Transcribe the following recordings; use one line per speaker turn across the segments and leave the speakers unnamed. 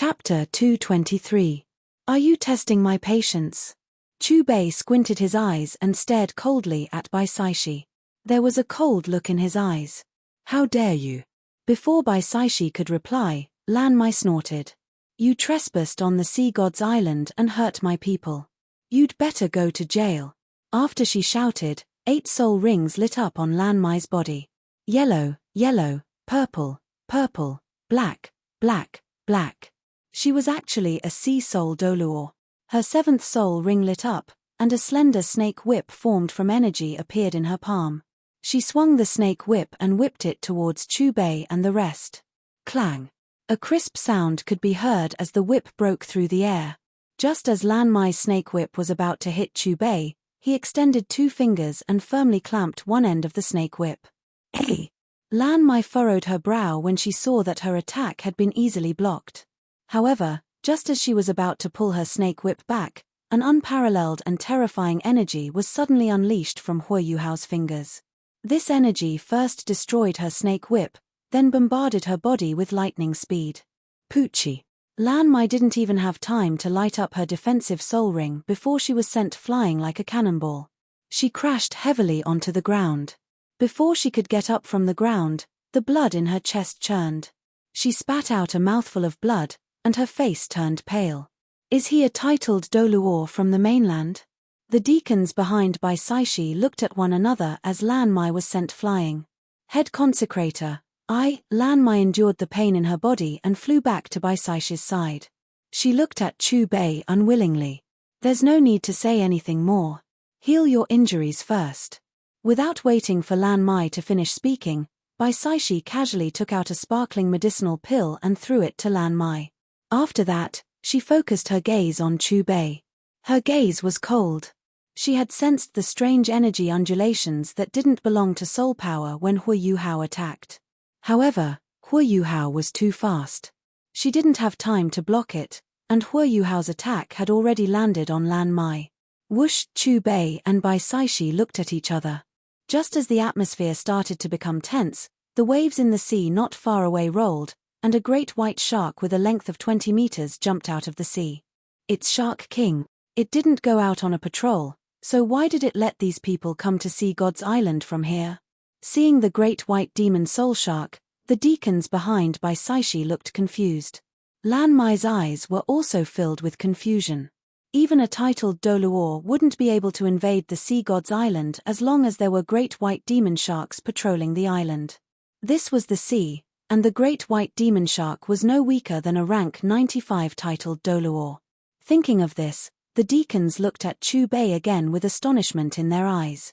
Chapter 223. Are you testing my patience? Chubei squinted his eyes and stared coldly at Baisaishi. There was a cold look in his eyes. How dare you? Before Baisaishi could reply, Lan Mai snorted. You trespassed on the sea god's island and hurt my people. You'd better go to jail. After she shouted, 8 soul rings lit up on Lan Mai's body. Yellow, yellow, purple, purple, black, black, black. She was actually a sea soul Doluor. Her 7th soul ring lit up, and a slender snake whip formed from energy appeared in her palm. She swung the snake whip and whipped it towards Chubei and the rest. Clang! A crisp sound could be heard as the whip broke through the air. Just as Lan Mai's snake whip was about to hit Chubei, he extended 2 fingers and firmly clamped one end of the snake whip. Hey! Lan Mai furrowed her brow when she saw that her attack had been easily blocked. However, just as she was about to pull her snake whip back, an unparalleled and terrifying energy was suddenly unleashed from Hua Yuhao's fingers. This energy first destroyed her snake whip, then bombarded her body with lightning speed. Poochie! Lan Mai didn't even have time to light up her defensive soul ring before she was sent flying like a cannonball. She crashed heavily onto the ground. Before she could get up from the ground, the blood in her chest churned. She spat out a mouthful of blood, and her face turned pale. Is he a titled Doluor from the mainland? The deacons behind Baisaishi looked at one another as Lan Mai was sent flying. Head consecrator, Lan Mai endured the pain in her body and flew back to Baisaishi's side. She looked at Chubei unwillingly. There's no need to say anything more. Heal your injuries first. Without waiting for Lan Mai to finish speaking, Baisaishi casually took out a sparkling medicinal pill and threw it to Lan Mai. After that, she focused her gaze on Chubei. Her gaze was cold. She had sensed the strange energy undulations that didn't belong to soul power when Hua Yuhao attacked. However, Hua Yuhao was too fast. She didn't have time to block it, and Hua Yuhao's attack had already landed on Lan Mai. Whoosh! Chubei and Baisaishi looked at each other. Just as the atmosphere started to become tense, the waves in the sea not far away rolled, and a great white shark with a length of 20 meters jumped out of the sea. It's Shark King. It didn't go out on a patrol, so why did it let these people come to see God's island from here? Seeing the great white demon soul shark, the deacons behind Baisaishi looked confused. Lan Mai's eyes were also filled with confusion. Even a titled Doluor wouldn't be able to invade the sea god's island as long as there were great white demon sharks patrolling the island. This was the sea, and the great white demon shark was no weaker than a rank 95 titled Doluor. Thinking of this, the deacons looked at Chubei again with astonishment in their eyes.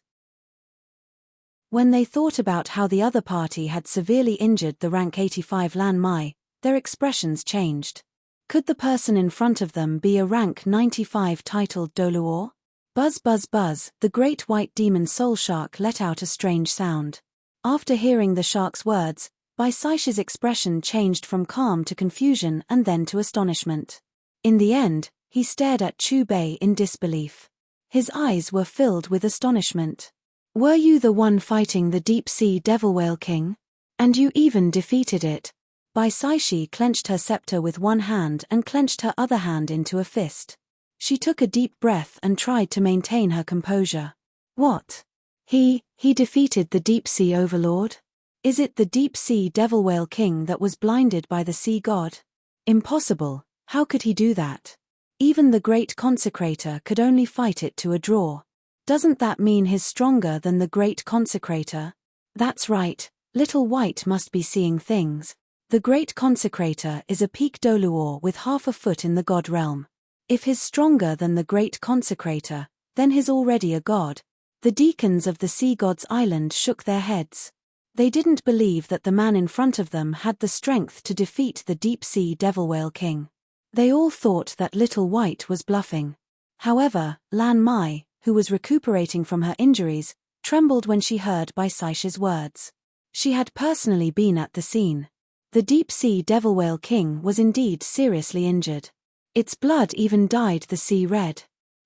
When they thought about how the other party had severely injured the rank 85 Lan Mai, their expressions changed. Could the person in front of them be a rank 95 titled Doluor? Buzz buzz buzz, the great white demon soul shark let out a strange sound. After hearing the shark's words, Baisaishi's expression changed from calm to confusion and then to astonishment. In the end, he stared at Chubei in disbelief. His eyes were filled with astonishment. Were you the one fighting the deep-sea devil whale king? And you even defeated it? Baisaishi clenched her scepter with one hand and clenched her other hand into a fist. She took a deep breath and tried to maintain her composure. What? He defeated the deep-sea overlord? Is it the deep-sea devil whale king that was blinded by the sea god? Impossible, how could he do that? Even the great consecrator could only fight it to a draw. Doesn't that mean he's stronger than the great consecrator? That's right, Little White must be seeing things. The great consecrator is a peak Doluor with half a foot in the god realm. If he's stronger than the great consecrator, then he's already a god. The deacons of the sea god's island shook their heads. They didn't believe that the man in front of them had the strength to defeat the deep-sea devil whale king. They all thought that Little White was bluffing. However, Lan Mai, who was recuperating from her injuries, trembled when she heard Baisaishi's words. She had personally been at the scene. The deep-sea devil whale king was indeed seriously injured. Its blood even dyed the sea red.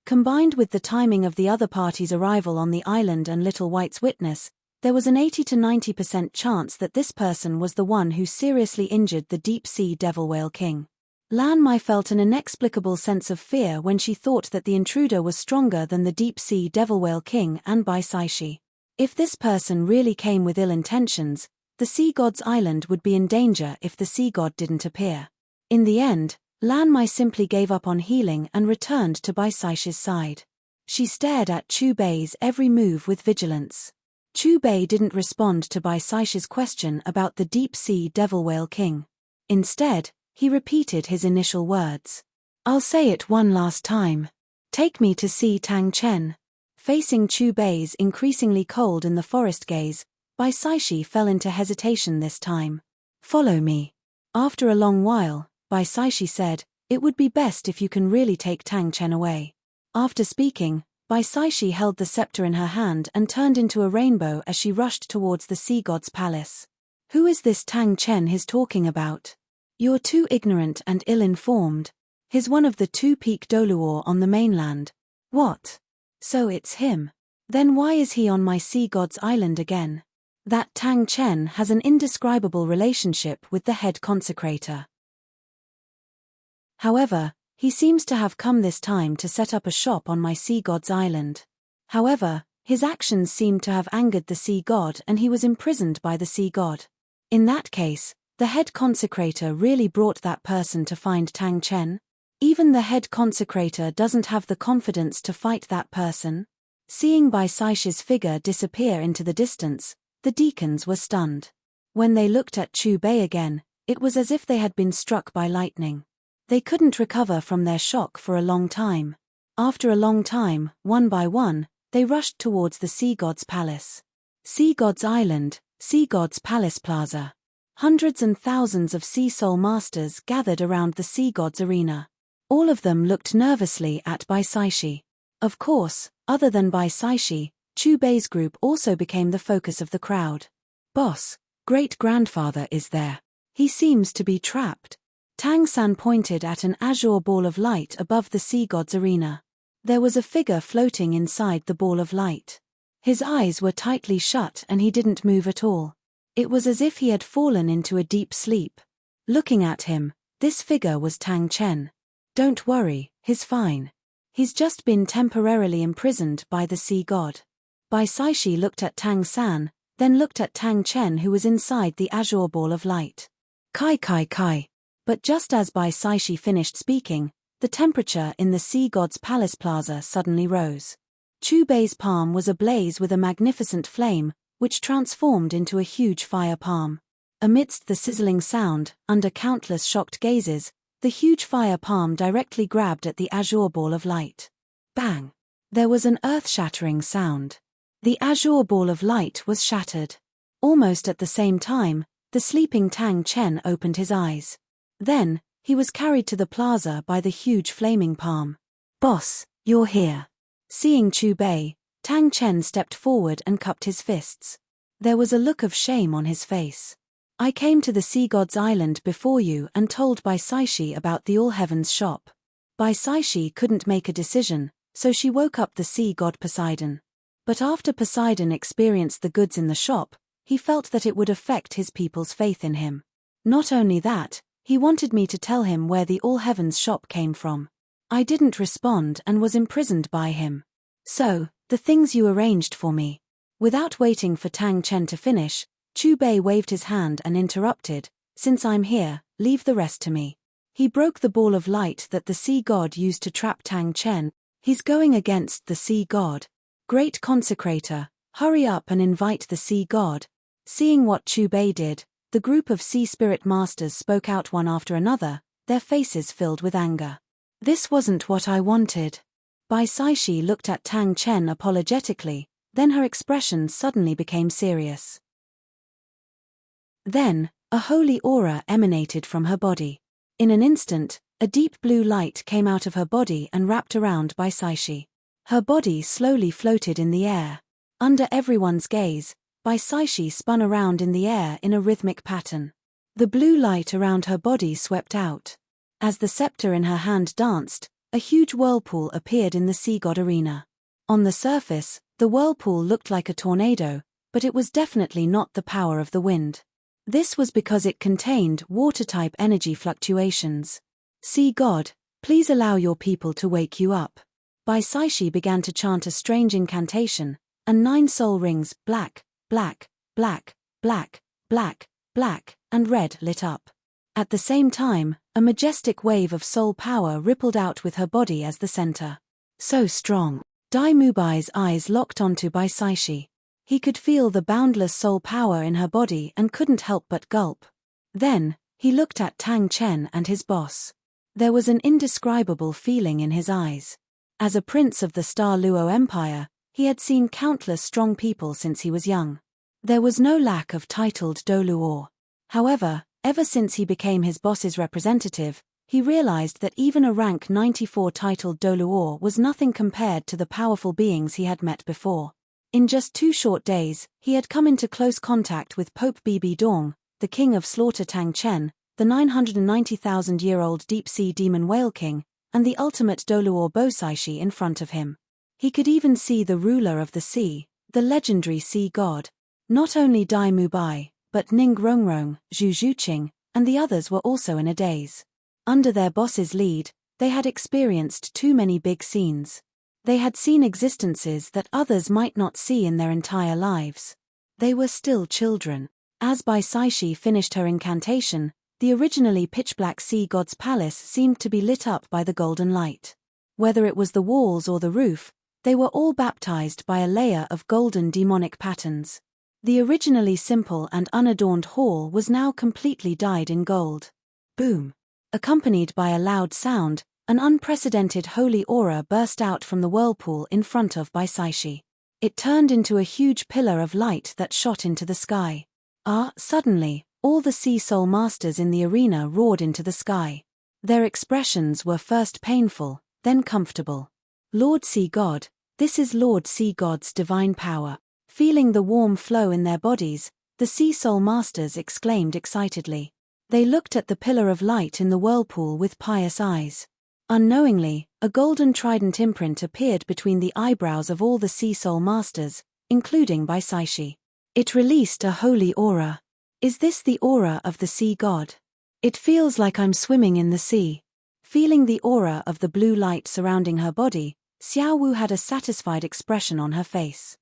Combined with the timing of the other party's arrival on the island and Little White's witness, there was an 80 to 90% chance that this person was the one who seriously injured the deep-sea devil whale king. Lan Mai felt an inexplicable sense of fear when she thought that the intruder was stronger than the deep-sea devil whale king and Bai Saishi. If this person really came with ill intentions, the sea god's island would be in danger if the sea god didn't appear. In the end, Lan Mai simply gave up on healing and returned to Bai Saishi's side. She stared at Chu Bei's every move with vigilance. Chu Bei didn't respond to Bai Saishi's question about the deep-sea devil whale king. Instead, he repeated his initial words. "I'll say it one last time. Take me to see Tang Chen." Facing Chu Bei's increasingly cold in the forest gaze, Bai Saishi fell into hesitation this time. "Follow me." After a long while, Bai Saishi said, "It would be best if you can really take Tang Chen away." After speaking, Bai Saishi held the scepter in her hand and turned into a rainbow as she rushed towards the sea god's palace. "Who is this Tang Chen he's talking about? You're too ignorant and ill-informed. He's one of the two-peak Doluor on the mainland." "What? So it's him. Then why is he on my sea god's island again?" "That Tang Chen has an indescribable relationship with the head consecrator. However, he seems to have come this time to set up a shop on my sea god's island. However, his actions seemed to have angered the sea god and he was imprisoned by the sea god. In that case, the head consecrator really brought that person to find Tang Chen? Even the head consecrator doesn't have the confidence to fight that person?" Seeing Bai Saishi's figure disappear into the distance, the deacons were stunned. When they looked at Chu Bei again, it was as if they had been struck by lightning. They couldn't recover from their shock for a long time. After a long time, one by one, they rushed towards the sea god's palace. Sea God's Island, Sea God's Palace Plaza. Hundreds and thousands of sea soul masters gathered around the sea god's arena. All of them looked nervously at Bai Saishi. Of course, other than Bai Saishi, Chu Bei's group also became the focus of the crowd. "Boss, great-grandfather is there. He seems to be trapped." Tang San pointed at an azure ball of light above the sea god's arena. There was a figure floating inside the ball of light. His eyes were tightly shut and he didn't move at all. It was as if he had fallen into a deep sleep. Looking at him, this figure was Tang Chen. "Don't worry, he's fine. He's just been temporarily imprisoned by the sea god." Bai Saishi looked at Tang San, then looked at Tang Chen who was inside the azure ball of light. Kai kai kai. But just as Bai Saishi finished speaking, the temperature in the sea god's palace plaza suddenly rose. Chu Bei's palm was ablaze with a magnificent flame, which transformed into a huge fire palm. Amidst the sizzling sound, under countless shocked gazes, the huge fire palm directly grabbed at the azure ball of light. Bang! There was an earth-shattering sound. The azure ball of light was shattered. Almost at the same time, the sleeping Tang Chen opened his eyes. Then, he was carried to the plaza by the huge flaming palm. "Boss, you're here." Seeing Chu Bei, Tang Chen stepped forward and cupped his fists. There was a look of shame on his face. "I came to the Sea God's Island before you and told Bai Saishi about the All Heavens shop. Bai Saishi couldn't make a decision, so she woke up the sea god Poseidon. But after Poseidon experienced the goods in the shop, he felt that it would affect his people's faith in him. Not only that, he wanted me to tell him where the All Heavens shop came from. I didn't respond and was imprisoned by him. So, the things you arranged for me." Without waiting for Tang Chen to finish, Chu Bei waved his hand and interrupted, "Since I'm here, leave the rest to me." He broke the ball of light that the sea god used to trap Tang Chen. "He's going against the sea god. Great consecrator, hurry up and invite the sea god." Seeing what Chu Bei did, the group of sea spirit masters spoke out one after another, their faces filled with anger. "This wasn't what I wanted." Bai Saishi looked at Tang Chen apologetically, then her expression suddenly became serious. Then, a holy aura emanated from her body. In an instant, a deep blue light came out of her body and wrapped around Bai Saishi. Her body slowly floated in the air. Under everyone's gaze, Bai Saishi spun around in the air in a rhythmic pattern. The blue light around her body swept out. As the scepter in her hand danced, a huge whirlpool appeared in the sea god arena. On the surface, the whirlpool looked like a tornado, but it was definitely not the power of the wind. This was because it contained water-type energy fluctuations. Sea god, please allow your people to wake you up. Baisaishi began to chant a strange incantation, and 9 soul rings, black, black, black, black, black, black, and red lit up. At the same time, a majestic wave of soul power rippled out with her body as the center. So strong. Dai Mubai's eyes locked onto Baisaishi. He could feel the boundless soul power in her body and couldn't help but gulp. Then, he looked at Tang Chen and his boss. There was an indescribable feeling in his eyes. As a prince of the Star Luo Empire, he had seen countless strong people since he was young. There was no lack of titled Doluo. However, ever since he became his boss's representative, he realized that even a rank 94 titled Doluo was nothing compared to the powerful beings he had met before. In just 2 short days, he had come into close contact with Pope Bibi Dong, the king of slaughter Tang Chen, the 990,000-year-old deep-sea demon whale king, and the ultimate Doluo Baisaishi in front of him. He could even see the ruler of the sea, the legendary sea god. Not only Dai Mubai, but Ning Rongrong, Zhu Zhuqing, and the others were also in a daze. Under their boss's lead, they had experienced too many big scenes. They had seen existences that others might not see in their entire lives. They were still children. As Baisaishi finished her incantation, the originally pitch-black sea god's palace seemed to be lit up by the golden light. Whether it was the walls or the roof, they were all baptized by a layer of golden demonic patterns. The originally simple and unadorned hall was now completely dyed in gold. Boom! Accompanied by a loud sound, an unprecedented holy aura burst out from the whirlpool in front of Baisaishi. It turned into a huge pillar of light that shot into the sky. Suddenly, all the Sea Soul Masters in the arena roared into the sky. Their expressions were first painful, then comfortable. Lord Sea God, this is Lord Sea God's divine power. Feeling the warm flow in their bodies, the Sea Soul Masters exclaimed excitedly. They looked at the pillar of light in the whirlpool with pious eyes. Unknowingly, a golden trident imprint appeared between the eyebrows of all the Sea Soul Masters, including Baisaishi. It released a holy aura. Is this the aura of the sea god? It feels like I'm swimming in the sea. Feeling the aura of the blue light surrounding her body, Xiao Wu had a satisfied expression on her face.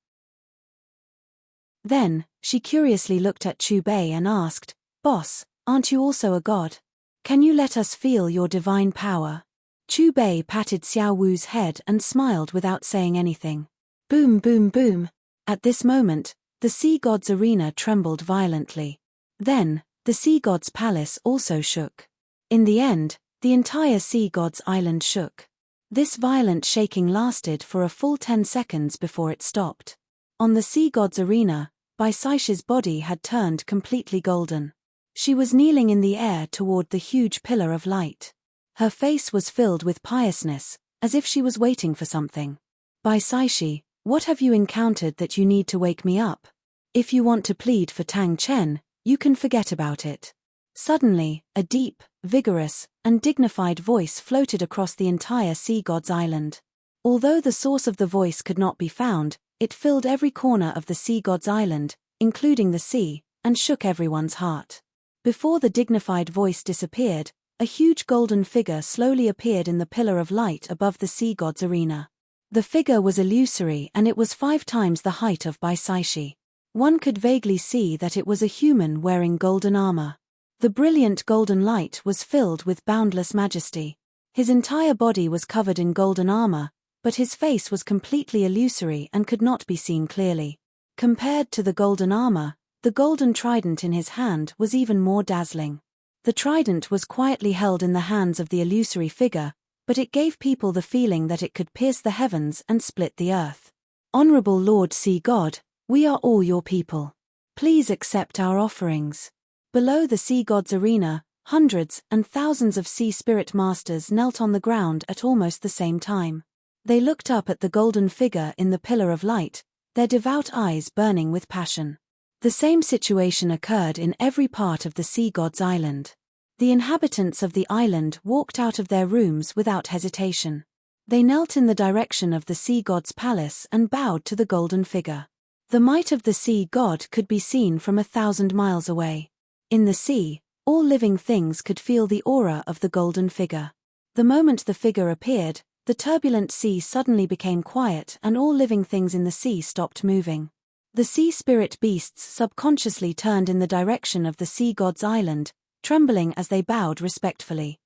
Then, she curiously looked at Chu Bei and asked, "Boss, aren't you also a god? Can you let us feel your divine power?" Chu Bei patted Xiao Wu's head and smiled without saying anything. Boom boom boom. At this moment, the sea god's arena trembled violently. Then, the sea god's palace also shook. In the end, the entire sea god's island shook. This violent shaking lasted for a full 10 seconds before it stopped. On the sea god's arena, Baisaishi's body had turned completely golden. She was kneeling in the air toward the huge pillar of light. Her face was filled with piousness, as if she was waiting for something. "Baisaishi, what have you encountered that you need to wake me up? If you want to plead for Tang Chen, you can forget about it." Suddenly, a deep, vigorous, and dignified voice floated across the entire sea god's island. Although the source of the voice could not be found, it filled every corner of the sea god's island, including the sea, and shook everyone's heart. Before the dignified voice disappeared, a huge golden figure slowly appeared in the pillar of light above the sea god's arena. The figure was illusory and it was 5 times the height of Baisaishi. One could vaguely see that it was a human wearing golden armor. The brilliant golden light was filled with boundless majesty. His entire body was covered in golden armor, but his face was completely illusory and could not be seen clearly. Compared to the golden armor, the golden trident in his hand was even more dazzling. The trident was quietly held in the hands of the illusory figure, but it gave people the feeling that it could pierce the heavens and split the earth. "Honorable Lord Sea God, we are all your people. Please accept our offerings." Below the sea god's arena, hundreds and thousands of sea spirit masters knelt on the ground at almost the same time. They looked up at the golden figure in the pillar of light, their devout eyes burning with passion. The same situation occurred in every part of the sea god's island. The inhabitants of the island walked out of their rooms without hesitation. They knelt in the direction of the sea god's palace and bowed to the golden figure. The might of the sea god could be seen from 1,000 miles away. In the sea, All living things could feel the aura of the golden figure. The moment the figure appeared, the turbulent sea suddenly became quiet and all living things in the sea stopped moving. The sea spirit beasts subconsciously turned in the direction of the sea god's island, trembling as they bowed respectfully.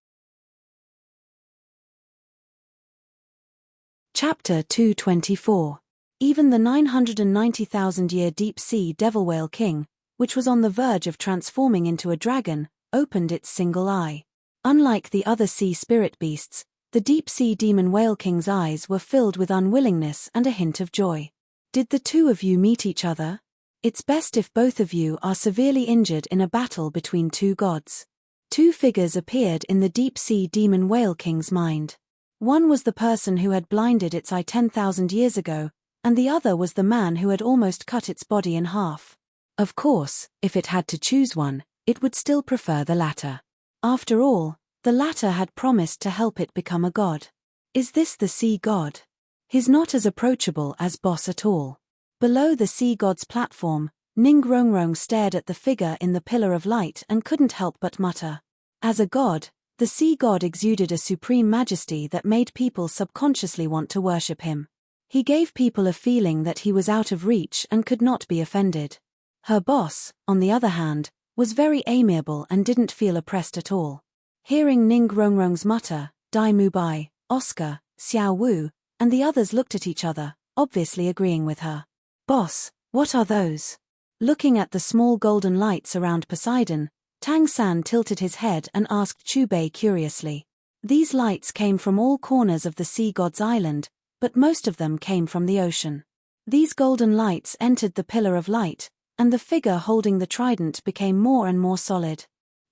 Chapter 224. Even the 990,000-year deep-sea devil whale king, which was on the verge of transforming into a dragon, opened its single eye. Unlike the other sea spirit beasts, the deep-sea demon whale king's eyes were filled with unwillingness and a hint of joy. Did the two of you meet each other? It's best if both of you are severely injured in a battle between two gods. Two figures appeared in the deep-sea demon whale king's mind. One was the person who had blinded its eye 10,000 years ago, and the other was the man who had almost cut its body in half. Of course, if it had to choose one, it would still prefer the latter. After all, the latter had promised to help it become a god. Is this the sea god? He's not as approachable as Boss at all. Below the sea god's platform, Ningrongrong stared at the figure in the pillar of light and couldn't help but mutter. As a god, the sea god exuded a supreme majesty that made people subconsciously want to worship him. He gave people a feeling that he was out of reach and could not be offended. Her boss, on the other hand, was very amiable and didn't feel oppressed at all. Hearing Ningrongrong's mutter, Dai Mubai, Oscar, Xiao Wu, and the others looked at each other, obviously agreeing with her. Boss, what are those? Looking at the small golden lights around Poseidon, Tang San tilted his head and asked Chubei curiously. These lights came from all corners of the sea god's island, but most of them came from the ocean. These golden lights entered the pillar of light, and the figure holding the trident became more and more solid.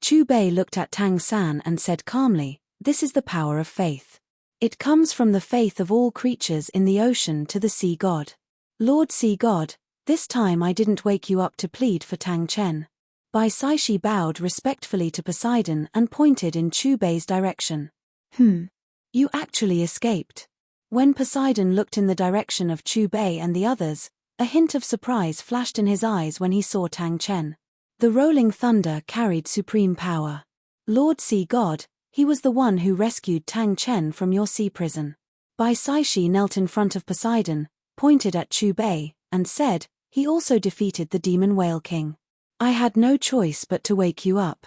Chubei looked at Tang San and said calmly, "This is the power of faith. It comes from the faith of all creatures in the ocean to the sea god. Lord Sea God, this time I didn't wake you up to plead for Tang Chen." Bai Saishi bowed respectfully to Poseidon and pointed in Chubei's direction. You actually escaped." When Poseidon looked in the direction of Chubei and the others, a hint of surprise flashed in his eyes when he saw Tang Chen. The rolling thunder carried supreme power. Lord Sea God, he was the one who rescued Tang Chen from your sea prison. Bai Saishi knelt in front of Poseidon, pointed at Chubei, and said, "He also defeated the demon whale king. I had no choice but to wake you up."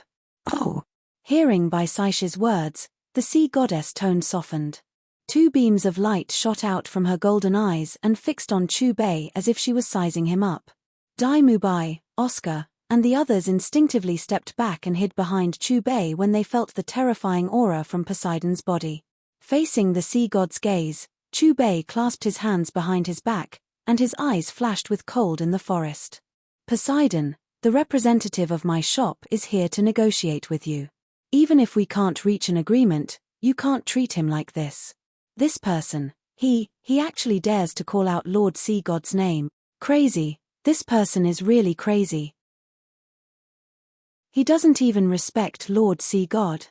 Oh! Hearing Bai Saishi's words, the sea goddess' tone softened. Two beams of light shot out from her golden eyes and fixed on Chubei as if she was sizing him up. Dai Mubai, Oscar, and the others instinctively stepped back and hid behind Chubei when they felt the terrifying aura from Poseidon's body. Facing the sea god's gaze, Chubei clasped his hands behind his back, and his eyes flashed with cold in the forest. "Poseidon, the representative of my shop is here to negotiate with you. Even if we can't reach an agreement, you can't treat him like this. This person, he actually dares to call out Lord Sea God's name. Crazy, this person is really crazy. He doesn't even respect Lord Sea God."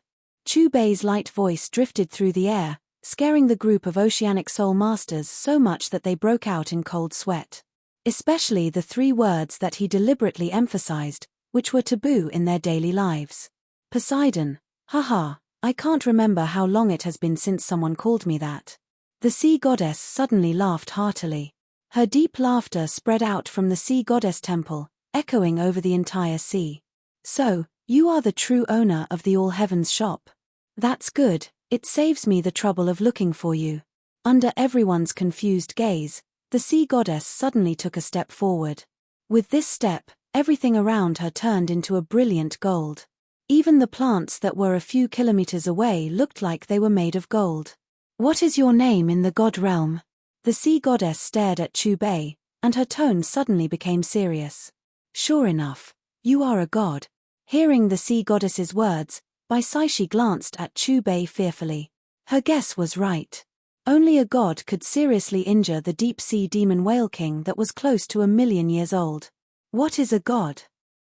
Chubei's light voice drifted through the air, scaring the group of oceanic soul masters so much that they broke out in cold sweat. Especially the three words that he deliberately emphasized, which were taboo in their daily lives. Poseidon, haha, I can't remember how long it has been since someone called me that. The sea goddess suddenly laughed heartily. Her deep laughter spread out from the sea goddess temple, echoing over the entire sea. "So, you are the true owner of the All Heavens shop. That's good, it saves me the trouble of looking for you." Under everyone's confused gaze, the sea goddess suddenly took a step forward. With this step, everything around her turned into a brilliant gold. Even the plants that were a few kilometers away looked like they were made of gold. "What is your name in the god realm?" The sea goddess stared at Chubei, and her tone suddenly became serious. "Sure enough, you are a god." Hearing the sea goddess's words, Bai Saishi glanced at Chubei fearfully. Her guess was right. Only a god could seriously injure the deep-sea demon whale king that was close to 1,000,000 years old. What is a god?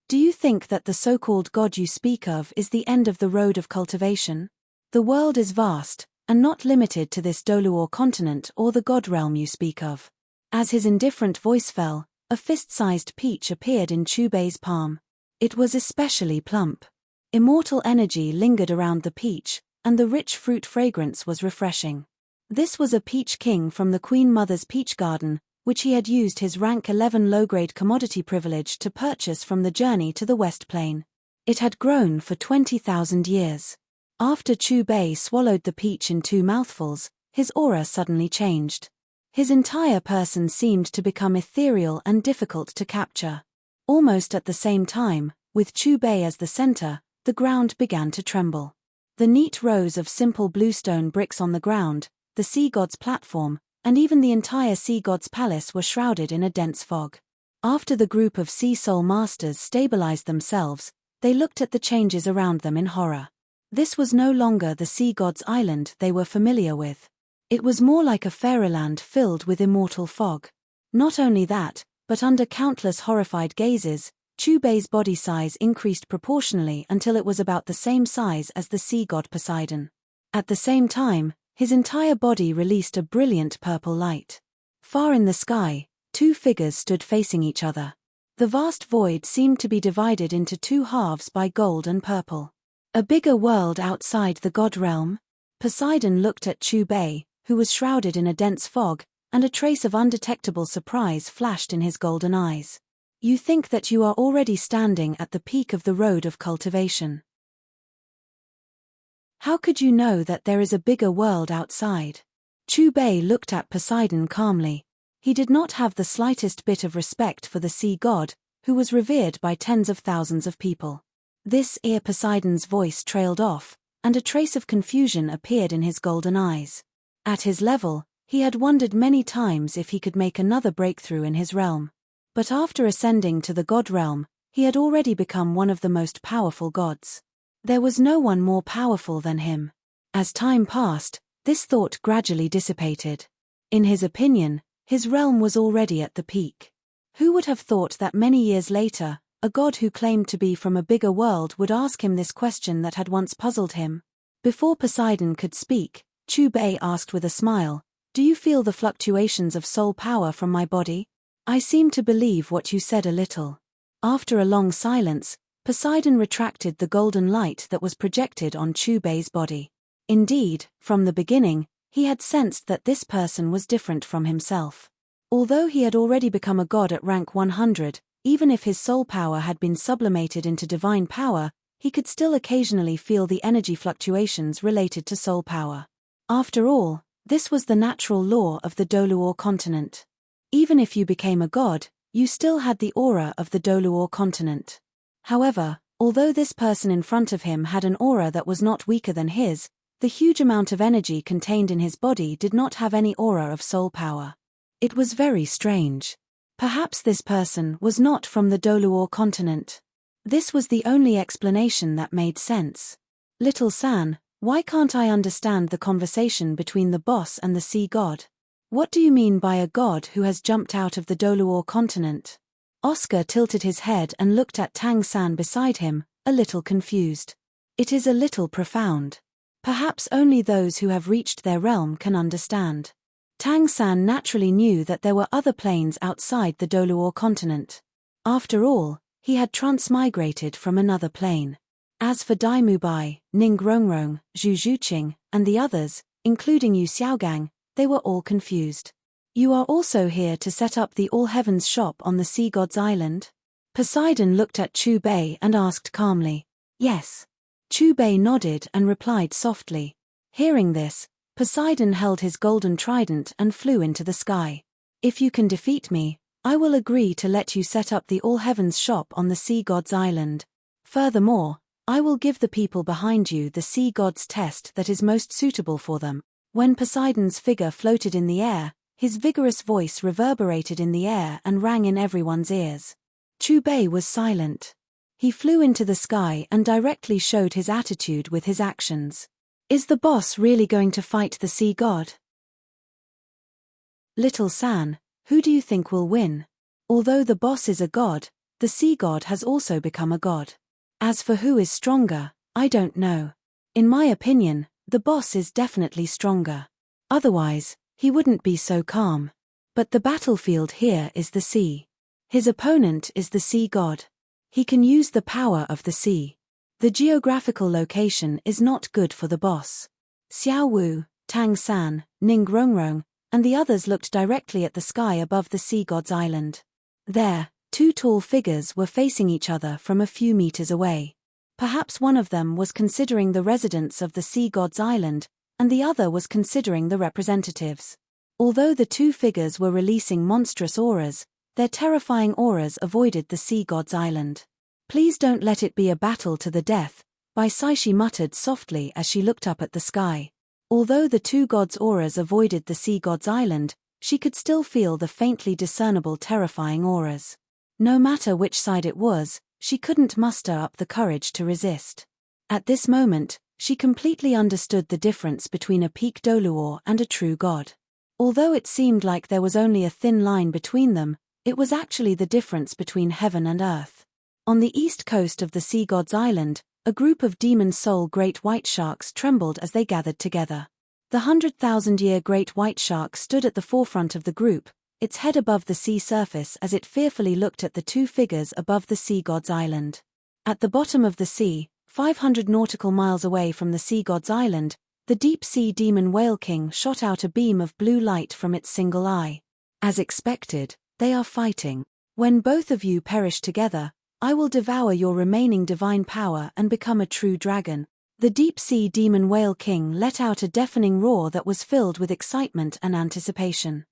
Do you think that the so-called god you speak of is the end of the road of cultivation? The world is vast, and not limited to this Doluor continent or the god realm you speak of. As his indifferent voice fell, a fist-sized peach appeared in Chubei's palm. It was especially plump. Immortal energy lingered around the peach, and the rich fruit fragrance was refreshing. This was a peach king from the Queen Mother's peach garden, which he had used his rank 11 low-grade commodity privilege to purchase from the journey to the West Plain. It had grown for 20,000 years. After Chu Bei swallowed the peach in 2 mouthfuls, his aura suddenly changed. His entire person seemed to become ethereal and difficult to capture. Almost at the same time, with Chu Bei as the center, the ground began to tremble. The neat rows of simple bluestone bricks on the ground, the sea god's platform, and even the entire sea god's palace were shrouded in a dense fog. After the group of sea soul masters stabilized themselves, they looked at the changes around them in horror. This was no longer the sea god's island they were familiar with. It was more like a fairyland filled with immortal fog. Not only that, but under countless horrified gazes, Chu Bei's body size increased proportionally until it was about the same size as the sea god Poseidon. At the same time, his entire body released a brilliant purple light. Far in the sky, 2 figures stood facing each other. The vast void seemed to be divided into 2 halves by gold and purple. A bigger world outside the god realm? Poseidon looked at Chu Bei, who was shrouded in a dense fog, and a trace of undetectable surprise flashed in his golden eyes. You think that you are already standing at the peak of the road of cultivation. How could you know that there is a bigger world outside? Chu Bei looked at Poseidon calmly. He did not have the slightest bit of respect for the sea god, who was revered by tens of thousands of people. Poseidon's voice trailed off, and a trace of confusion appeared in his golden eyes. At his level, he had wondered many times if he could make another breakthrough in his realm. But after ascending to the god realm, he had already become one of the most powerful gods. There was no one more powerful than him. As time passed, this thought gradually dissipated. In his opinion, his realm was already at the peak. Who would have thought that many years later, a god who claimed to be from a bigger world would ask him this question that had once puzzled him? Before Poseidon could speak, Chu Bei asked with a smile, "Do you feel the fluctuations of soul power from my body? I seem to believe what you said a little." After a long silence, Poseidon retracted the golden light that was projected on Chu Bei's body. Indeed, from the beginning, he had sensed that this person was different from himself. Although he had already become a god at rank 100, even if his soul power had been sublimated into divine power, he could still occasionally feel the energy fluctuations related to soul power. After all, this was the natural law of the Doluor continent. Even if you became a god, you still had the aura of the Doluor continent. However, although this person in front of him had an aura that was not weaker than his, the huge amount of energy contained in his body did not have any aura of soul power. It was very strange. Perhaps this person was not from the Doluor continent. This was the only explanation that made sense. "Little San, why can't I understand the conversation between the boss and the sea god? What do you mean by a god who has jumped out of the Doluor continent?" Oscar tilted his head and looked at Tang San beside him, a little confused. "It is a little profound. Perhaps only those who have reached their realm can understand." Tang San naturally knew that there were other planes outside the Doluor continent. After all, he had transmigrated from another plane. As for Dai Mubai, Ning Rongrong, Zhu Zhuqing, and the others, including Yu Xiaogang, they were all confused. "You are also here to set up the All Heavens shop on the Sea God's Island?" Poseidon looked at Chu Bei and asked calmly. "Yes." Chu Bei nodded and replied softly. Hearing this, Poseidon held his golden trident and flew into the sky. "If you can defeat me, I will agree to let you set up the All Heavens shop on the Sea God's Island. Furthermore, I will give the people behind you the Sea God's test that is most suitable for them." When Poseidon's figure floated in the air, his vigorous voice reverberated in the air and rang in everyone's ears. Chu Bei was silent. He flew into the sky and directly showed his attitude with his actions. "Is the boss really going to fight the sea god?" "Little San, who do you think will win? Although the boss is a god, the sea god has also become a god. As for who is stronger, I don't know. In my opinion, the boss is definitely stronger. Otherwise, he wouldn't be so calm. But the battlefield here is the sea. His opponent is the sea god. He can use the power of the sea. The geographical location is not good for the boss. Xiao Wu, Tang San, Ning Rongrong, and the others looked directly at the sky above the sea god's island. There, two tall figures were facing each other from a few meters away. Perhaps one of them was considering the residents of the sea god's island, and the other was considering the representatives. Although the two figures were releasing monstrous auras, their terrifying auras avoided the sea god's island. Please don't let it be a battle to the death, Baisashi muttered softly as she looked up at the sky. Although the two gods' auras avoided the sea god's island, she could still feel the faintly discernible terrifying auras. No matter which side it was, she couldn't muster up the courage to resist. At this moment, she completely understood the difference between a peak Doluor and a true god. Although it seemed like there was only a thin line between them, it was actually the difference between heaven and earth. On the east coast of the sea god's island, a group of demon soul great white sharks trembled as they gathered together. The 100,000-year great white shark stood at the forefront of the group, its head above the sea surface as it fearfully looked at the two figures above the sea god's island. At the bottom of the sea, 500 nautical miles away from the sea god's island, the deep-sea demon whale king shot out a beam of blue light from its single eye. As expected, they are fighting. When both of you perish together, I will devour your remaining divine power and become a true dragon. The deep-sea demon whale king let out a deafening roar that was filled with excitement and anticipation.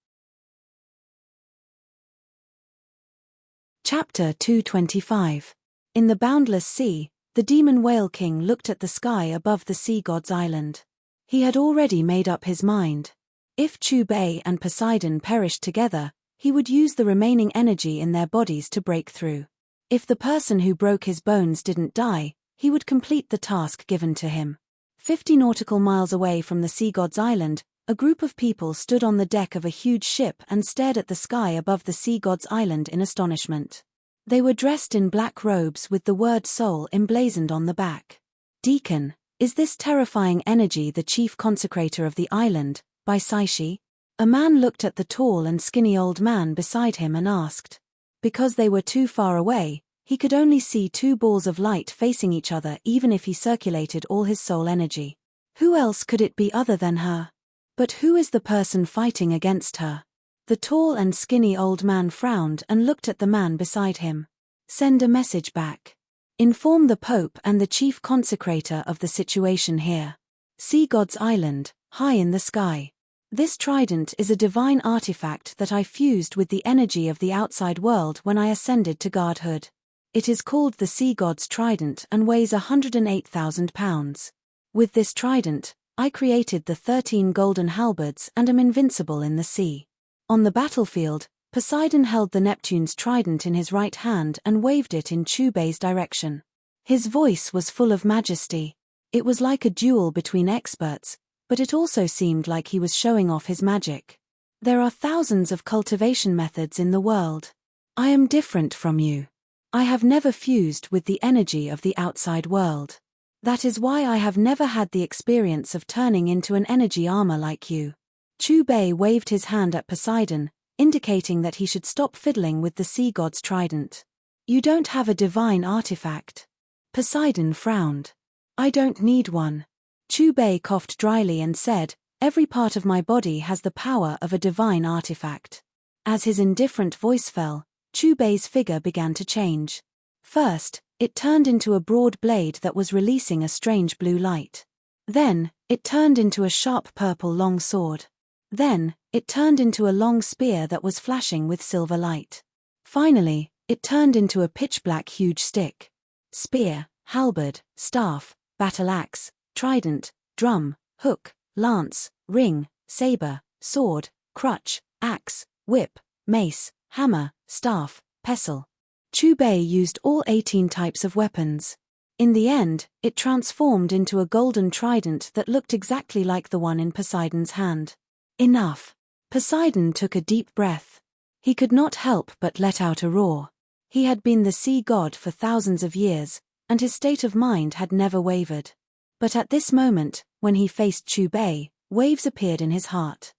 Chapter 225. In the boundless sea, the demon whale king looked at the sky above the sea god's island. He had already made up his mind. If Chubei and Poseidon perished together, he would use the remaining energy in their bodies to break through. If the person who broke his bones didn't die, he would complete the task given to him. 50 nautical miles away from the sea god's island, a group of people stood on the deck of a huge ship and stared at the sky above the sea god's island in astonishment. They were dressed in black robes with the word soul emblazoned on the back. Deacon, is this terrifying energy the chief consecrator of the island, Baisashi? A man looked at the tall and skinny old man beside him and asked. Because they were too far away, he could only see two balls of light facing each other even if he circulated all his soul energy. Who else could it be other than her? But who is the person fighting against her? The tall and skinny old man frowned and looked at the man beside him. Send a message back. Inform the Pope and the chief consecrator of the situation here. Sea God's Island, high in the sky. This trident is a divine artifact that I fused with the energy of the outside world when I ascended to godhood. It is called the Sea God's Trident and weighs 108,000 pounds. With this trident, I created the 13 golden halberds and am invincible in the sea. On the battlefield, Poseidon held the Neptune's trident in his right hand and waved it in Chubei's direction. His voice was full of majesty. It was like a duel between experts, but it also seemed like he was showing off his magic. There are thousands of cultivation methods in the world. I am different from you. I have never fused with the energy of the outside world. That is why I have never had the experience of turning into an energy armor like you. Chubei waved his hand at Poseidon, indicating that he should stop fiddling with the sea god's trident. You don't have a divine artifact. Poseidon frowned. I don't need one. Chubei coughed dryly and said, every part of my body has the power of a divine artifact. As his indifferent voice fell, Chubei's figure began to change. First, it turned into a broad blade that was releasing a strange blue light. Then, it turned into a sharp purple long sword. Then, it turned into a long spear that was flashing with silver light. Finally, it turned into a pitch-black huge stick. Spear, halberd, staff, battle axe, trident, drum, hook, lance, ring, saber, sword, crutch, axe, whip, mace, hammer, staff, pestle. Chubei used all 18 types of weapons. In the end, it transformed into a golden trident that looked exactly like the one in Poseidon's hand. Enough. Poseidon took a deep breath. He could not help but let out a roar. He had been the sea god for thousands of years, and his state of mind had never wavered. But at this moment, when he faced Chubei, waves appeared in his heart.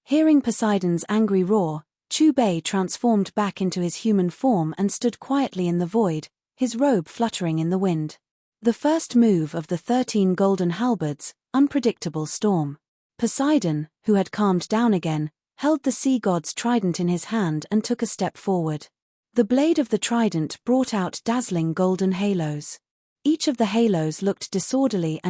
Hearing Poseidon's angry roar, Chubei transformed back into his human form and stood quietly in the void, his robe fluttering in the wind. The first move of the 13 golden halberds, unpredictable storm. Poseidon, who had calmed down again, held the sea god's trident in his hand and took a step forward. The blade of the trident brought out dazzling golden halos. Each of the halos looked disorderly,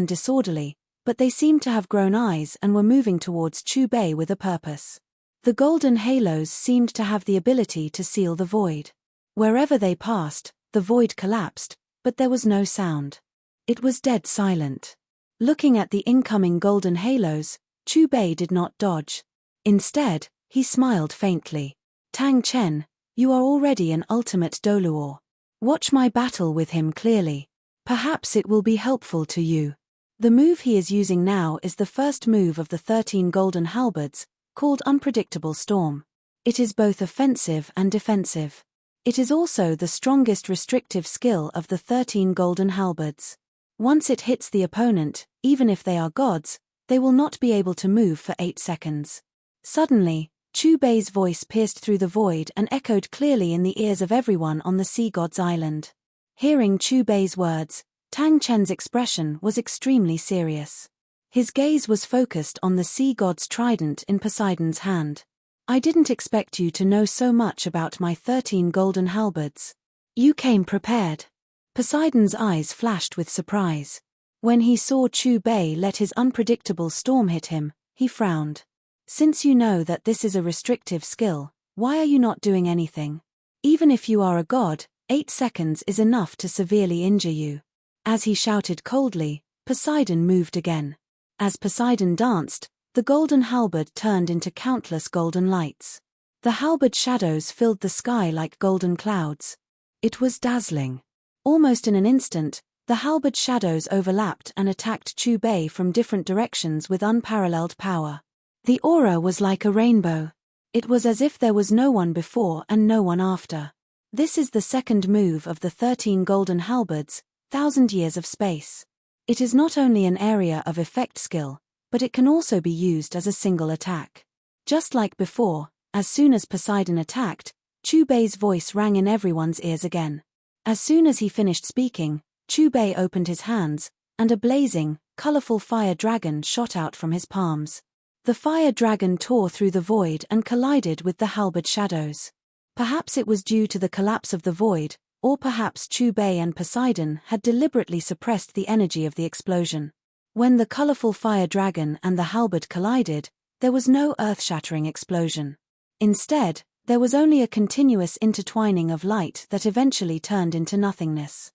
but they seemed to have grown eyes and were moving towards Chubei with a purpose. The golden halos seemed to have the ability to seal the void. Wherever they passed, the void collapsed, but there was no sound. It was dead silent. Looking at the incoming golden halos, Chubei did not dodge. Instead, he smiled faintly. Tang Chen, you are already an ultimate Doluor. Watch my battle with him clearly. Perhaps it will be helpful to you. The move he is using now is the first move of the 13 golden halberds, called Unpredictable Storm. It is both offensive and defensive. It is also the strongest restrictive skill of the 13 golden halberds. Once it hits the opponent, even if they are gods, they will not be able to move for 8 seconds. Suddenly, Chubei's voice pierced through the void and echoed clearly in the ears of everyone on the sea god's island. Hearing Chubei's words, Tang Chen's expression was extremely serious. His gaze was focused on the sea god's trident in Poseidon's hand. I didn't expect you to know so much about my 13 golden halberds. You came prepared. Poseidon's eyes flashed with surprise. When he saw Chubei let his unpredictable storm hit him, he frowned. Since you know that this is a restrictive skill, why are you not doing anything? Even if you are a god, 8 seconds is enough to severely injure you. As he shouted coldly, Poseidon moved again. As Poseidon danced, the golden halberd turned into countless golden lights. The halberd shadows filled the sky like golden clouds. It was dazzling. Almost in an instant, the halberd shadows overlapped and attacked Chubei from different directions with unparalleled power. The aura was like a rainbow. It was as if there was no one before and no one after. This is the second move of the 13 golden halberds, 1,000 years of space. It is not only an area of effect skill, but it can also be used as a single attack. Just like before, as soon as Poseidon attacked, Chubei's voice rang in everyone's ears again. As soon as he finished speaking, Chubei opened his hands, and a blazing, colorful fire dragon shot out from his palms. The fire dragon tore through the void and collided with the halberd shadows. Perhaps it was due to the collapse of the void, or perhaps Chubei and Poseidon had deliberately suppressed the energy of the explosion. When the colorful fire dragon and the halberd collided, there was no earth-shattering explosion. Instead, there was only a continuous intertwining of light that eventually turned into nothingness.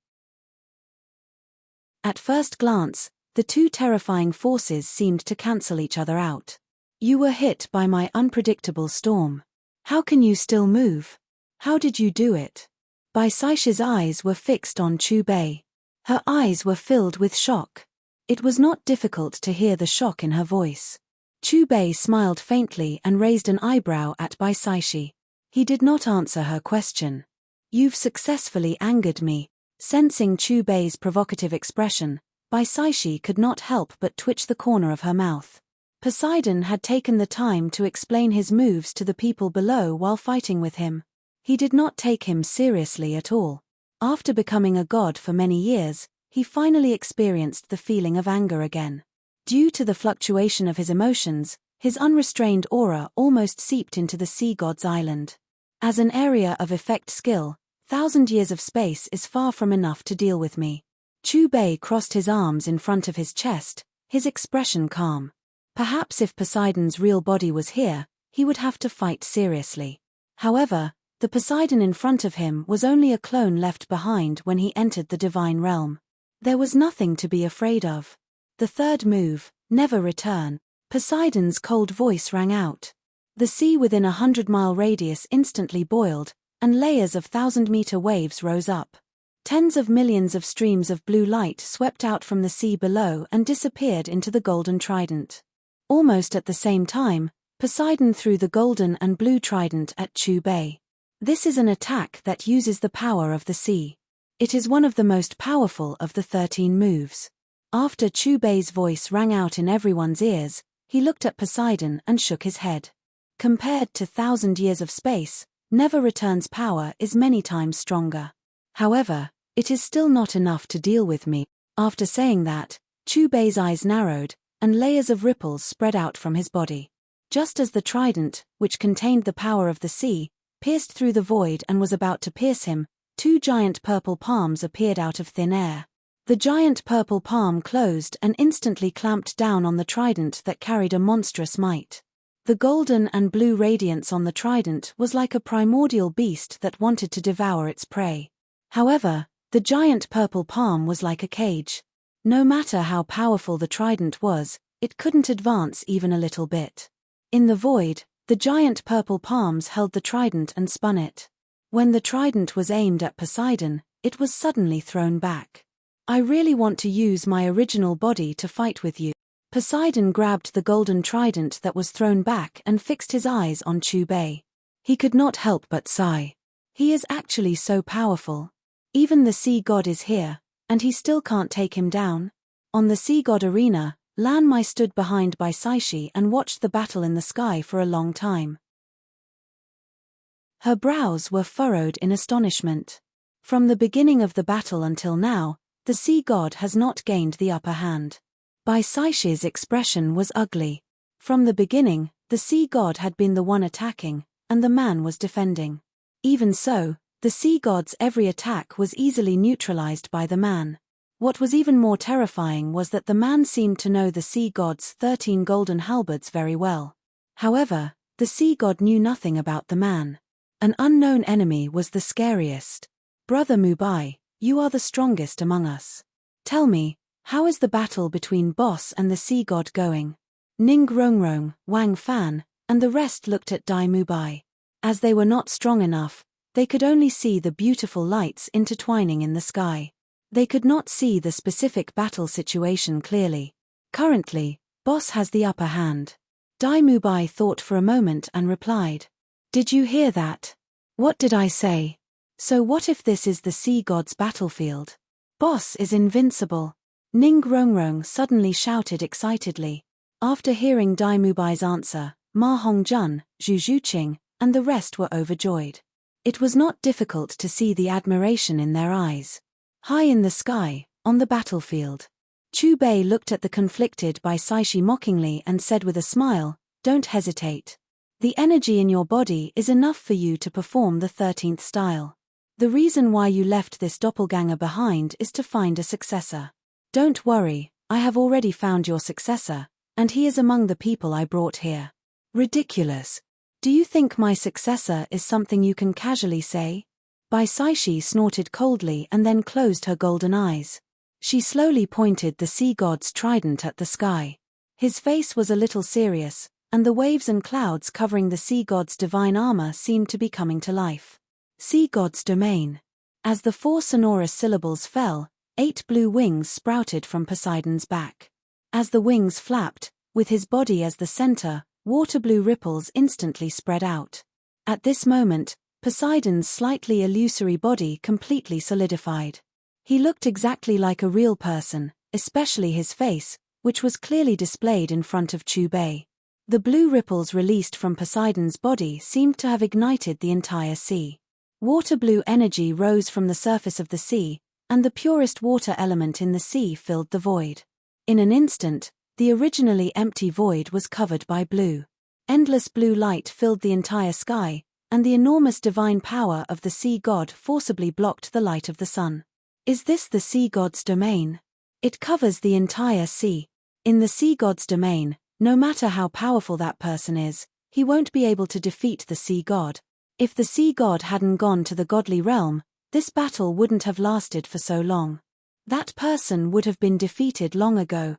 At first glance, the two terrifying forces seemed to cancel each other out. You were hit by my unpredictable storm. How can you still move? How did you do it? Baisai's eyes were fixed on Chubei. Her eyes were filled with shock. It was not difficult to hear the shock in her voice. Chubei smiled faintly and raised an eyebrow at Baisai. He did not answer her question. You've successfully angered me. Sensing Chubei's provocative expression, Baisai could not help but twitch the corner of her mouth. Poseidon had taken the time to explain his moves to the people below while fighting with him. He did not take him seriously at all. After becoming a god for many years, he finally experienced the feeling of anger again. Due to the fluctuation of his emotions, his unrestrained aura almost seeped into the sea god's island. As an area of effect skill, 1,000 years of space is far from enough to deal with me. Chubei crossed his arms in front of his chest, his expression calm. Perhaps if Poseidon's real body was here, he would have to fight seriously. However, the Poseidon in front of him was only a clone left behind when he entered the divine realm. There was nothing to be afraid of. The third move, never return. Poseidon's cold voice rang out. The sea within a 100-mile radius instantly boiled, and layers of 1,000-meter waves rose up. Tens of millions of streams of blue light swept out from the sea below and disappeared into the golden trident. Almost at the same time, Poseidon threw the golden and blue trident at Chubei. This is an attack that uses the power of the sea. It is one of the most powerful of the 13 moves. After Chubei's voice rang out in everyone's ears, he looked at Poseidon and shook his head. Compared to 1,000 years of space, Never Return's power is many times stronger. However, It is still not enough to deal with me. After saying that, Chubei's eyes narrowed, and layers of ripples spread out from his body. Just as the trident, which contained the power of the sea, pierced through the void and was about to pierce him, two giant purple palms appeared out of thin air. The giant purple palm closed and instantly clamped down on the trident that carried a monstrous might. The golden and blue radiance on the trident was like a primordial beast that wanted to devour its prey. However, the giant purple palm was like a cage. No matter how powerful the trident was, it couldn't advance even a little bit. In the void, the giant purple palms held the trident and spun it. When the trident was aimed at Poseidon, it was suddenly thrown back. I really want to use my original body to fight with you. Poseidon grabbed the golden trident that was thrown back and fixed his eyes on Chubei. He could not help but sigh. He is actually so powerful. Even the sea god is here, and he still can't take him down. On the sea god arena, Lan Mai stood behind by Saishi and watched the battle in the sky for a long time. Her brows were furrowed in astonishment. From the beginning of the battle until now, the sea god has not gained the upper hand. Bai Saishi's expression was ugly. From the beginning, the sea god had been the one attacking, and the man was defending. Even so, the sea god's every attack was easily neutralized by the man. What was even more terrifying was that the man seemed to know the sea god's 13 golden halberds very well. However, the sea god knew nothing about the man. An unknown enemy was the scariest. Brother Mubai, you are the strongest among us. Tell me, how is the battle between Boss and the sea god going? Ning Rongrong, Wang Fan, and the rest looked at Dai Mubai. As they were not strong enough, they could only see the beautiful lights intertwining in the sky. They could not see the specific battle situation clearly. Currently, Boss has the upper hand. Dai Mubai thought for a moment and replied. Did you hear that? What did I say? So what if this is the sea god's battlefield? Boss is invincible. Ning Rongrong suddenly shouted excitedly. After hearing Dai Mubai's answer, Ma Hongjun, Zhu Zhuqing, and the rest were overjoyed. It was not difficult to see the admiration in their eyes. High in the sky, on the battlefield, Chubei looked at the conflicted Bai Saishi mockingly and said with a smile, "Don't hesitate. The energy in your body is enough for you to perform the 13th style. The reason why you left this doppelganger behind is to find a successor. Don't worry, I have already found your successor, and he is among the people I brought here." Ridiculous. Do you think my successor is something you can casually say? Bai Saishi snorted coldly and then closed her golden eyes. She slowly pointed the sea god's trident at the sky. His face was a little serious, and the waves and clouds covering the sea god's divine armor seemed to be coming to life. Sea god's domain. As the 4 sonorous syllables fell, 8 blue wings sprouted from Poseidon's back. As the wings flapped, with his body as the center, water blue ripples instantly spread out. At this moment, Poseidon's slightly illusory body completely solidified. He looked exactly like a real person, especially his face, which was clearly displayed in front of Chubei. The blue ripples released from Poseidon's body seemed to have ignited the entire sea. Water blue energy rose from the surface of the sea, and the purest water element in the sea filled the void. In an instant, the originally empty void was covered by blue. Endless blue light filled the entire sky, and the enormous divine power of the sea god forcibly blocked the light of the sun. Is this the sea god's domain? It covers the entire sea. In the sea god's domain, no matter how powerful that person is, he won't be able to defeat the sea god. If the sea god hadn't gone to the godly realm, this battle wouldn't have lasted for so long. That person would have been defeated long ago.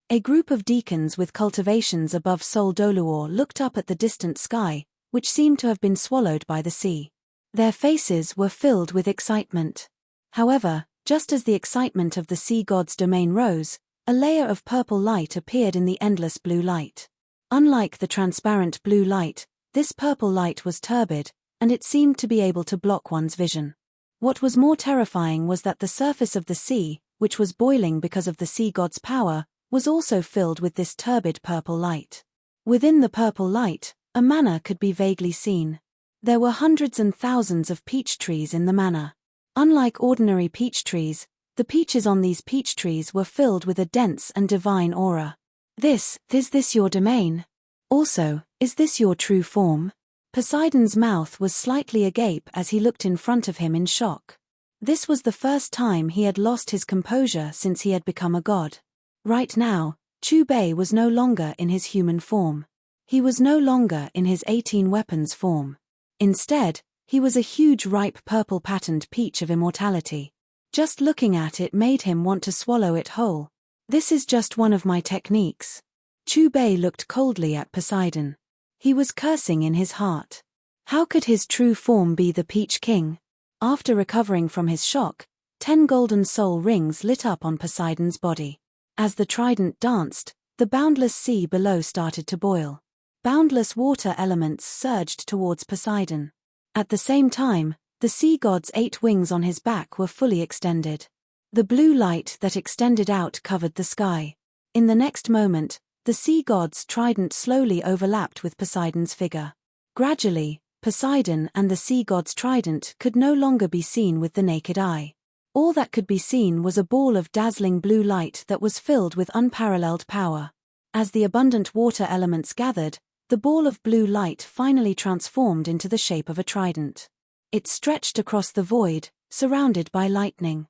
A group of deacons with cultivations above Sol Doluor looked up at the distant sky, which seemed to have been swallowed by the sea. Their faces were filled with excitement. However, just as the excitement of the sea god's domain rose, a layer of purple light appeared in the endless blue light. Unlike the transparent blue light, this purple light was turbid, and it seemed to be able to block one's vision. What was more terrifying was that the surface of the sea, which was boiling because of the sea god's power, was also filled with this turbid purple light. Within the purple light, a manor could be vaguely seen. There were hundreds and thousands of peach trees in the manor. Unlike ordinary peach trees, the peaches on these peach trees were filled with a dense and divine aura. Is this your domain? Also, is this your true form? Poseidon's mouth was slightly agape as he looked in front of him in shock. This was the first time he had lost his composure since he had become a god. Right now, Chubei was no longer in his human form. He was no longer in his 18 weapons form. Instead, he was a huge ripe purple patterned peach of immortality. Just looking at it made him want to swallow it whole. This is just one of my techniques. Chubei looked coldly at Poseidon. He was cursing in his heart. How could his true form be the Peach King? After recovering from his shock, 10 golden soul rings lit up on Poseidon's body. As the trident danced, the boundless sea below started to boil. Boundless water elements surged towards Poseidon. At the same time, the sea god's 8 wings on his back were fully extended. The blue light that extended out covered the sky. In the next moment, the sea god's trident slowly overlapped with Poseidon's figure. Gradually, Poseidon and the sea god's trident could no longer be seen with the naked eye. All that could be seen was a ball of dazzling blue light that was filled with unparalleled power. As the abundant water elements gathered, the ball of blue light finally transformed into the shape of a trident. It stretched across the void, surrounded by lightning.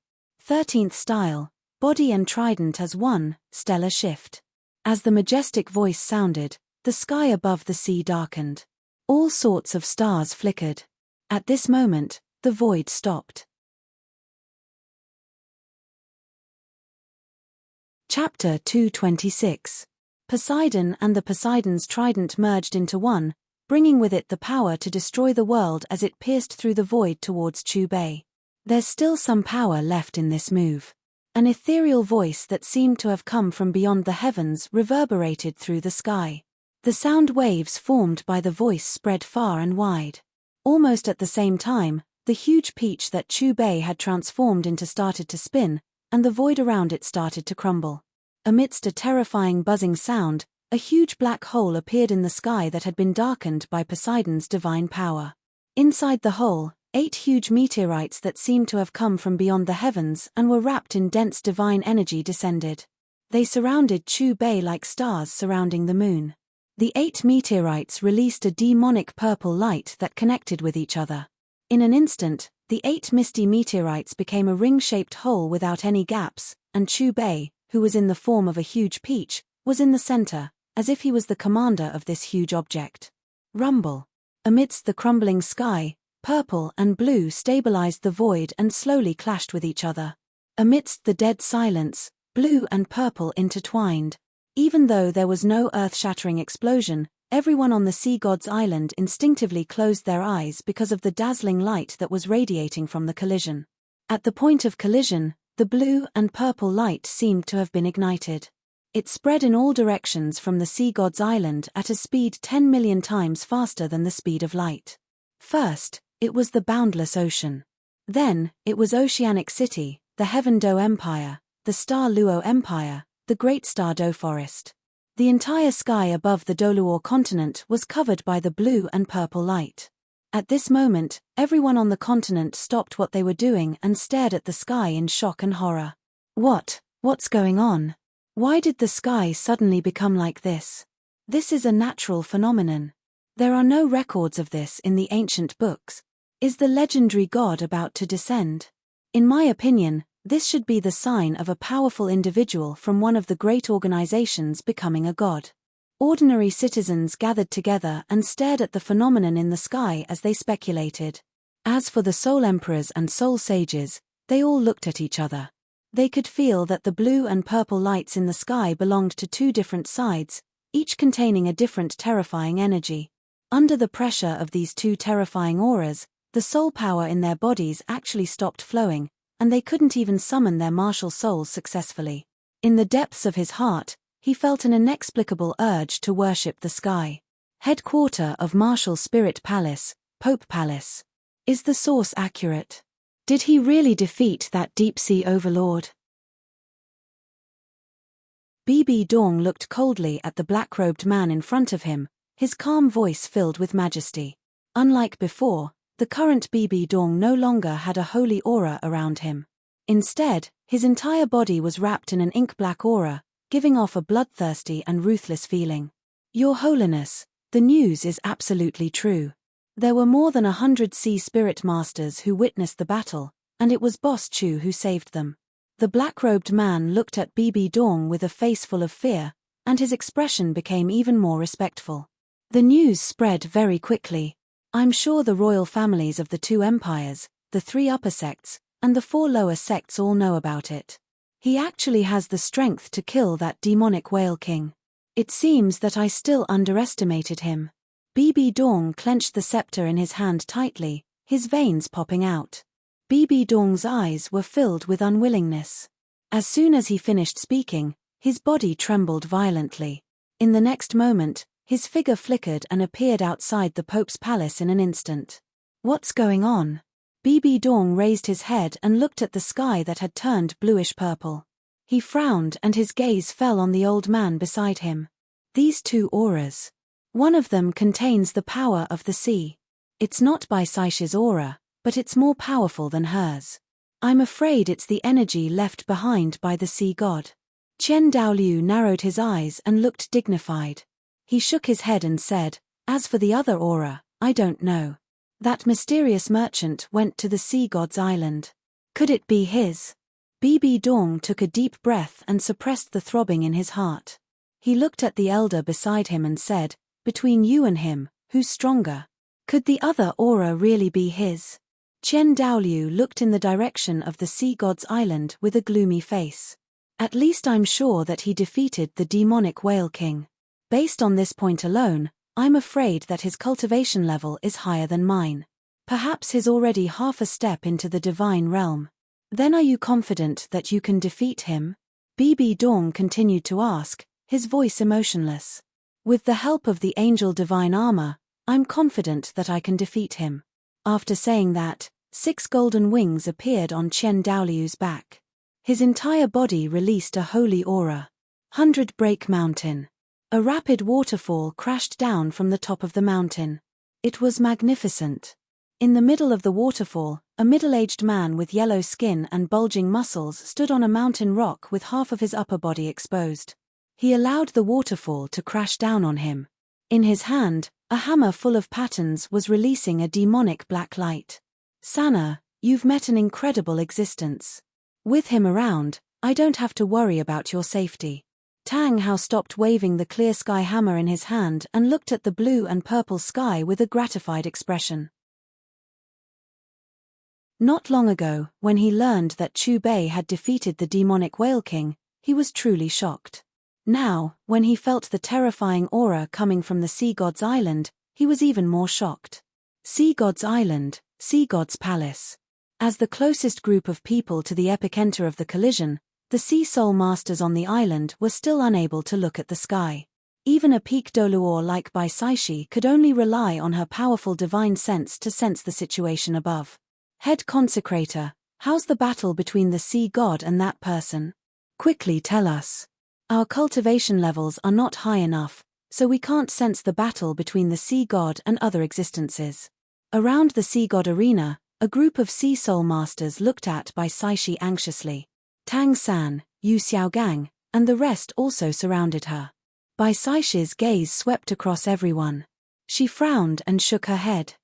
13th style, body and trident as one, stellar shift. As the majestic voice sounded, the sky above the sea darkened. All sorts of stars flickered. At this moment, the void stopped. Chapter 226. Poseidon and the Poseidon's trident merged into one, bringing with it the power to destroy the world as it pierced through the void towards Chubei. There's still some power left in this move. An ethereal voice that seemed to have come from beyond the heavens reverberated through the sky. The sound waves formed by the voice spread far and wide. Almost at the same time, the huge peach that Chubei had transformed into started to spin, and the void around it started to crumble. Amidst a terrifying buzzing sound, a huge black hole appeared in the sky that had been darkened by Poseidon's divine power. Inside the hole, 8 huge meteorites that seemed to have come from beyond the heavens and were wrapped in dense divine energy descended. They surrounded Chubei like stars surrounding the moon. The 8 meteorites released a demonic purple light that connected with each other. In an instant, the 8 misty meteorites became a ring-shaped hole without any gaps, and Chubei, who was in the form of a huge peach, was in the center, as if he was the commander of this huge object. Rumble. Amidst the crumbling sky, purple and blue stabilized the void and slowly clashed with each other. Amidst the dead silence, blue and purple intertwined. Even though there was no earth-shattering explosion, everyone on the sea god's island instinctively closed their eyes because of the dazzling light that was radiating from the collision. At the point of collision, the blue and purple light seemed to have been ignited. It spread in all directions from the sea god's island at a speed 10 million times faster than the speed of light. First, it was the boundless ocean. Then, it was Oceanic City, the Heaven Do Empire, the Star Luo Empire, the Great Star Do Forest. The entire sky above the Doluor continent was covered by the blue and purple light. At this moment, everyone on the continent stopped what they were doing and stared at the sky in shock and horror. What's going on? Why did the sky suddenly become like this? This is a natural phenomenon. There are no records of this in the ancient books. Is the legendary god about to descend? In my opinion, this should be the sign of a powerful individual from one of the great organizations becoming a god. Ordinary citizens gathered together and stared at the phenomenon in the sky as they speculated. As for the soul emperors and soul sages, they all looked at each other. They could feel that the blue and purple lights in the sky belonged to 2 different sides, each containing a different terrifying energy. Under the pressure of these 2 terrifying auras, the soul power in their bodies actually stopped flowing, and they couldn't even summon their martial souls successfully. In the depths of his heart, he felt an inexplicable urge to worship the sky. Headquarter of Martial Spirit Palace, Pope Palace. Is the source accurate? Did he really defeat that deep-sea overlord? BB Dong looked coldly at the black-robed man in front of him, his calm voice filled with majesty. Unlike before, The current Bibi Dong no longer had a holy aura around him. Instead, his entire body was wrapped in an ink-black aura, giving off a bloodthirsty and ruthless feeling. Your Holiness, the news is absolutely true. There were more than 100 sea spirit masters who witnessed the battle, and it was Boss Chu who saved them. The black-robed man looked at Bibi Dong with a face full of fear, and his expression became even more respectful. The news spread very quickly. I'm sure the royal families of the 2 empires, the 3 upper sects, and the 4 lower sects all know about it. He actually has the strength to kill that demonic whale king. It seems that I still underestimated him. Bibi Dong clenched the scepter in his hand tightly, his veins popping out. Bibi Dong's eyes were filled with unwillingness. As soon as he finished speaking, his body trembled violently. In the next moment, his figure flickered and appeared outside the Pope's palace in an instant. What's going on? Bibi Dong raised his head and looked at the sky that had turned bluish-purple. He frowned and his gaze fell on the old man beside him. These 2 auras. One of them contains the power of the sea. It's not Bai Saishi's aura, but it's more powerful than hers. I'm afraid it's the energy left behind by the sea god. Chen Daoliu narrowed his eyes and looked dignified. He shook his head and said, as for the other aura, I don't know. That mysterious merchant went to the sea god's island. Could it be his? Bibi Dong took a deep breath and suppressed the throbbing in his heart. He looked at the elder beside him and said, between you and him, who's stronger? Could the other aura really be his? Chen Daoliu looked in the direction of the sea god's island with a gloomy face. At least I'm sure that he defeated the demonic whale king. Based on this point alone, I'm afraid that his cultivation level is higher than mine. Perhaps he's already half a step into the divine realm. Then are you confident that you can defeat him? Bibi Dong continued to ask, his voice emotionless. With the help of the angel divine armor, I'm confident that I can defeat him. After saying that, 6 golden wings appeared on Chen Daoliu's back. His entire body released a holy aura. 100 Break Mountain. A rapid waterfall crashed down from the top of the mountain. It was magnificent. In the middle of the waterfall, a middle-aged man with yellow skin and bulging muscles stood on a mountain rock with half of his upper body exposed. He allowed the waterfall to crash down on him. In his hand, a hammer full of patterns was releasing a demonic black light. Sana, you've met an incredible existence. With him around, I don't have to worry about your safety. Tang Hao stopped waving the clear sky hammer in his hand and looked at the blue and purple sky with a gratified expression. Not long ago, when he learned that Chu Bei had defeated the demonic whale king, he was truly shocked. Now, when he felt the terrifying aura coming from the sea god's island, he was even more shocked. Sea god's island, sea god's palace. As the closest group of people to the epicenter of the collision, the sea soul masters on the island were still unable to look at the sky. Even a peak doluor like Bai Saishi could only rely on her powerful divine sense to sense the situation above. Head consecrator, how's the battle between the sea god and that person? Quickly tell us. Our cultivation levels are not high enough, so we can't sense the battle between the sea god and other existences. Around the sea god arena, a group of sea soul masters looked at Bai Saishi anxiously. Tang San, Yu Xiaogang, and the rest also surrounded her. Bai Saishi's gaze swept across everyone. She frowned and shook her head.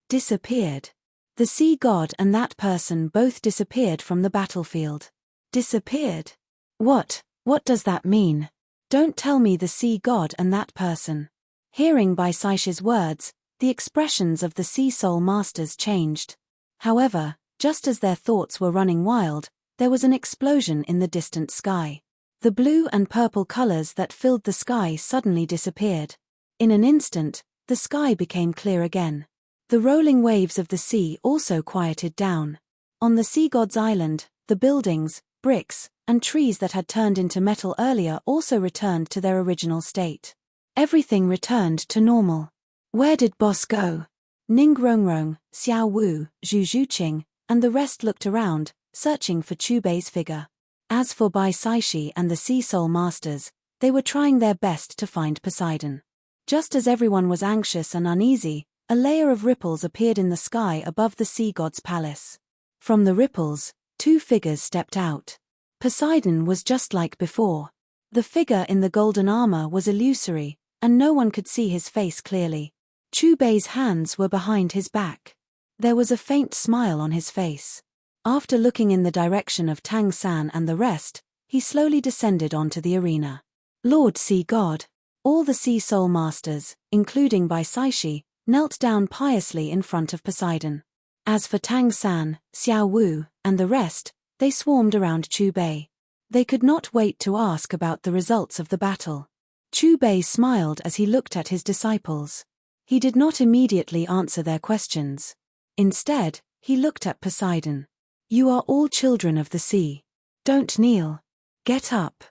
Disappeared. The sea god and that person both disappeared from the battlefield. Disappeared? What does that mean? Don't tell me the sea god and that person. Hearing Bai Saishi's words, the expressions of the sea soul masters changed. However, just as their thoughts were running wild, there was an explosion in the distant sky. The blue and purple colors that filled the sky suddenly disappeared. In an instant, the sky became clear again. The rolling waves of the sea also quieted down. On the sea god's island, the buildings, bricks, and trees that had turned into metal earlier also returned to their original state. Everything returned to normal. Where did Boss go? Ning Rongrong, Xiao Wu, Zhu Zhuqing, and the rest looked around, searching for Chu Bei's figure. As for Bai Saishi and the Sea Soul Masters, they were trying their best to find Poseidon. Just as everyone was anxious and uneasy, A layer of ripples appeared in the sky above the sea god's palace. From the ripples, two figures stepped out. Poseidon was just like before. The figure in the golden armor was illusory, and no one could see his face clearly. Chubei's hands were behind his back. There was a faint smile on his face. After looking in the direction of Tang-san and the rest, he slowly descended onto the arena. Lord Sea God. All the Sea Soul Masters, including Baisashi, knelt down piously in front of Poseidon. As for Tang-san, Xiao Wu, and the rest, they swarmed around Chubei. They could not wait to ask about the results of the battle. Chubei smiled as he looked at his disciples. He did not immediately answer their questions. Instead, he looked at Poseidon. You are all children of the sea. Don't kneel. Get up.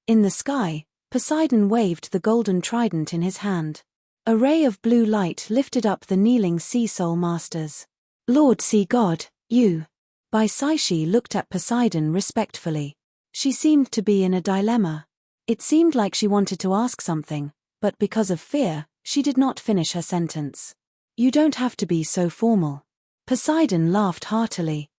In the sky, Poseidon waved the golden trident in his hand. A ray of blue light lifted up the kneeling Sea Soul Masters. Lord Sea God, you. Baisashi looked at Poseidon respectfully. She seemed to be in a dilemma. It seemed like she wanted to ask something, but because of fear, she did not finish her sentence. You don't have to be so formal. Poseidon laughed heartily.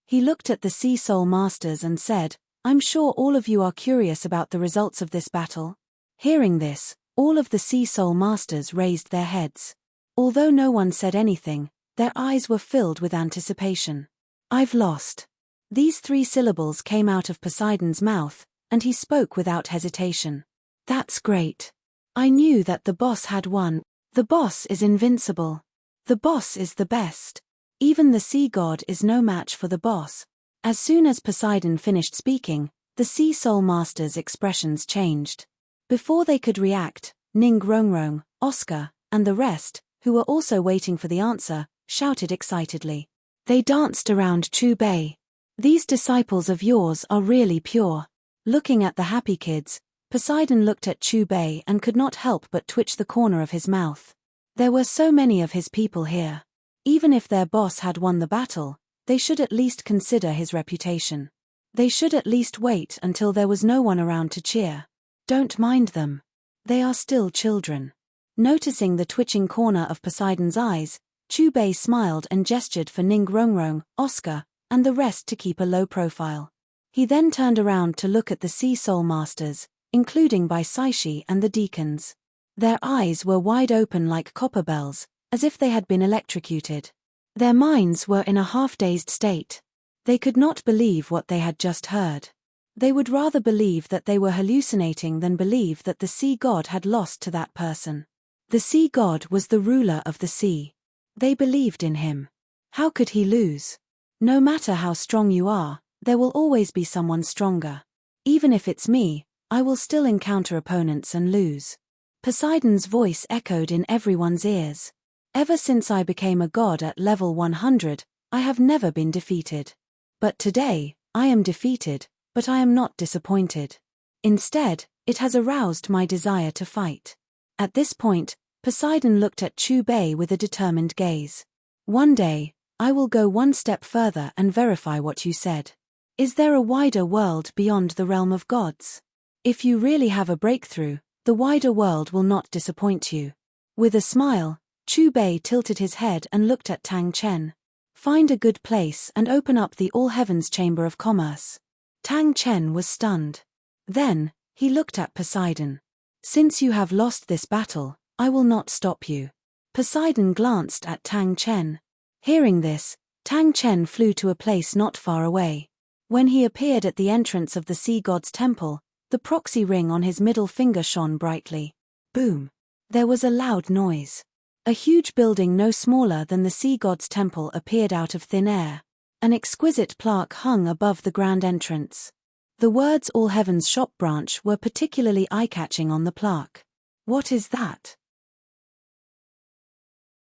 He looked at the Sea Soul Masters and said, I'm sure all of you are curious about the results of this battle. Hearing this, all of the Sea Soul Masters raised their heads. Although no one said anything, their eyes were filled with anticipation. I've lost. These three syllables came out of Poseidon's mouth, and he spoke without hesitation. That's great. I knew that the boss had won. The boss is invincible. The boss is the best. Even the sea god is no match for the boss. As soon as Poseidon finished speaking, the Sea Soul Masters' expressions changed. Before they could react, Ning Rongrong, Oscar, and the rest, who were also waiting for the answer, shouted excitedly. They danced around Chubei. These disciples of yours are really pure. Looking at the happy kids, Poseidon looked at Chubei and could not help but twitch the corner of his mouth. There were so many of his people here. Even if their boss had won the battle, they should at least consider his reputation. They should at least wait until there was no one around to cheer. Don't mind them. They are still children. Noticing the twitching corner of Poseidon's eyes, Chubei smiled and gestured for Ning Rongrong, Oscar, and the rest to keep a low profile. He then turned around to look at the Sea Soul Masters, including Baisashi and the deacons. Their eyes were wide open like copper bells, as if they had been electrocuted. Their minds were in a half-dazed state. They could not believe what they had just heard. They would rather believe that they were hallucinating than believe that the sea god had lost to that person. The sea god was the ruler of the sea. They believed in him. How could he lose? No matter how strong you are, there will always be someone stronger. Even if it's me, I will still encounter opponents and lose. Poseidon's voice echoed in everyone's ears. Ever since I became a god at level 100, I have never been defeated. But today, I am defeated, but I am not disappointed. Instead, it has aroused my desire to fight. At this point, Poseidon looked at Chubei with a determined gaze. One day, I will go one step further and verify what you said. Is there a wider world beyond the realm of gods? If you really have a breakthrough, the wider world will not disappoint you. With a smile, Chubei tilted his head and looked at Tang Chen. Find a good place and open up the All Heavens Chamber of Commerce. Tang Chen was stunned. Then, he looked at Poseidon. Since you have lost this battle, I will not stop you. Poseidon glanced at Tang Chen. Hearing this, Tang Chen flew to a place not far away. When he appeared at the entrance of the sea god's temple, the proxy ring on his middle finger shone brightly. Boom! There was a loud noise. A huge building no smaller than the sea god's temple appeared out of thin air. An exquisite plaque hung above the grand entrance. The words All Heavens Shop Branch were particularly eye-catching on the plaque. What is that?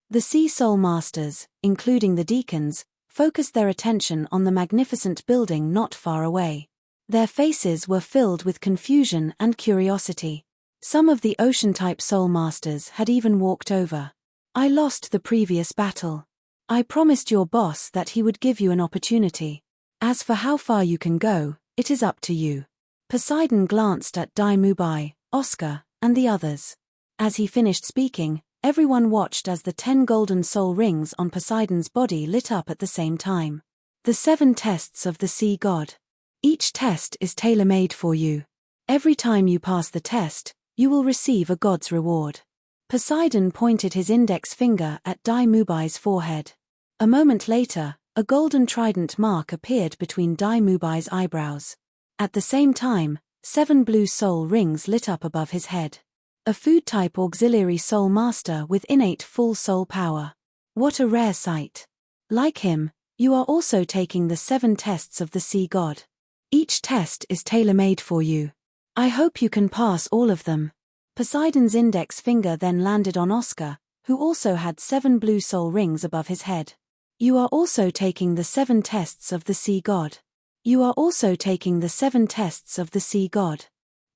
The Sea Soul Masters, including the deacons, focused their attention on the magnificent building not far away. Their faces were filled with confusion and curiosity. Some of the ocean-type Soul Masters had even walked over. I lost the previous battle. I promised your boss that he would give you an opportunity. As for how far you can go, it is up to you. Poseidon glanced at Dai Mubai, Oscar, and the others. As he finished speaking, Everyone watched as the 10 golden soul rings on Poseidon's body lit up at the same time. The 7 tests of the sea god. Each test is tailor-made for you. Every time you pass the test, you will receive a god's reward. Poseidon pointed his index finger at Dai-Mubai's forehead. A moment later, a golden trident mark appeared between Dai-Mubai's eyebrows. At the same time, 7 blue soul rings lit up above his head. A food-type auxiliary soul master with innate full soul power. What a rare sight. Like him, you are also taking the 7 tests of the sea god. Each test is tailor-made for you. I hope you can pass all of them. Poseidon's index finger then landed on Oscar, who also had 7 blue soul rings above his head. You are also taking the 7 tests of the sea god. You are also taking the 7 tests of the sea god.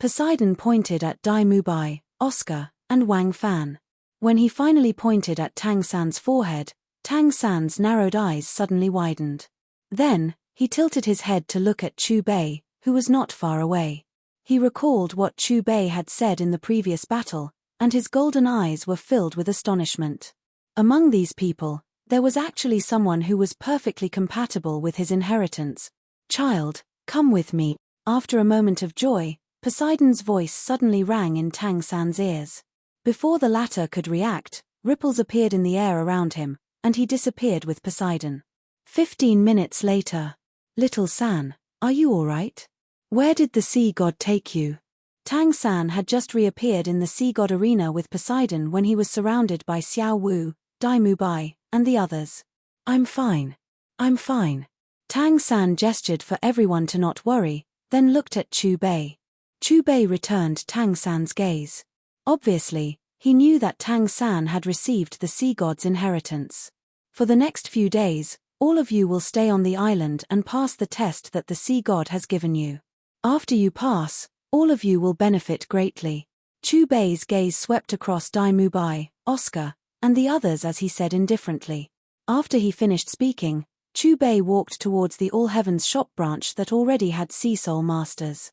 Poseidon pointed at Dai-Mubai, Oscar, and Wang Fan. When he finally pointed at Tang San's forehead, Tang San's narrowed eyes suddenly widened. Then, he tilted his head to look at Chu Bei, who was not far away. He recalled what Chu Bei had said in the previous battle, and his golden eyes were filled with astonishment. Among these people, there was actually someone who was perfectly compatible with his inheritance. Child, come with me. After a moment of joy, Poseidon's voice suddenly rang in Tang San's ears. Before the latter could react, ripples appeared in the air around him, and he disappeared with Poseidon. 15 minutes later. Little San, are you all right? Where did the sea god take you? Tang San had just reappeared in the sea god arena with Poseidon when he was surrounded by Xiao Wu, Dai-Mubai, and the others. I'm fine. I'm fine. Tang San gestured for everyone to not worry, then looked at Chu Bei. Chu Bei returned Tang San's gaze. Obviously, he knew that Tang San had received the sea god's inheritance. For the next few days, all of you will stay on the island and pass the test that the sea god has given you. After you pass, all of you will benefit greatly. Chu Bei's gaze swept across Dai-Mubai, Oscar, and the others as he said indifferently. After he finished speaking, Chu Bei walked towards the All Heavens shop branch that already had Sea Soul Masters.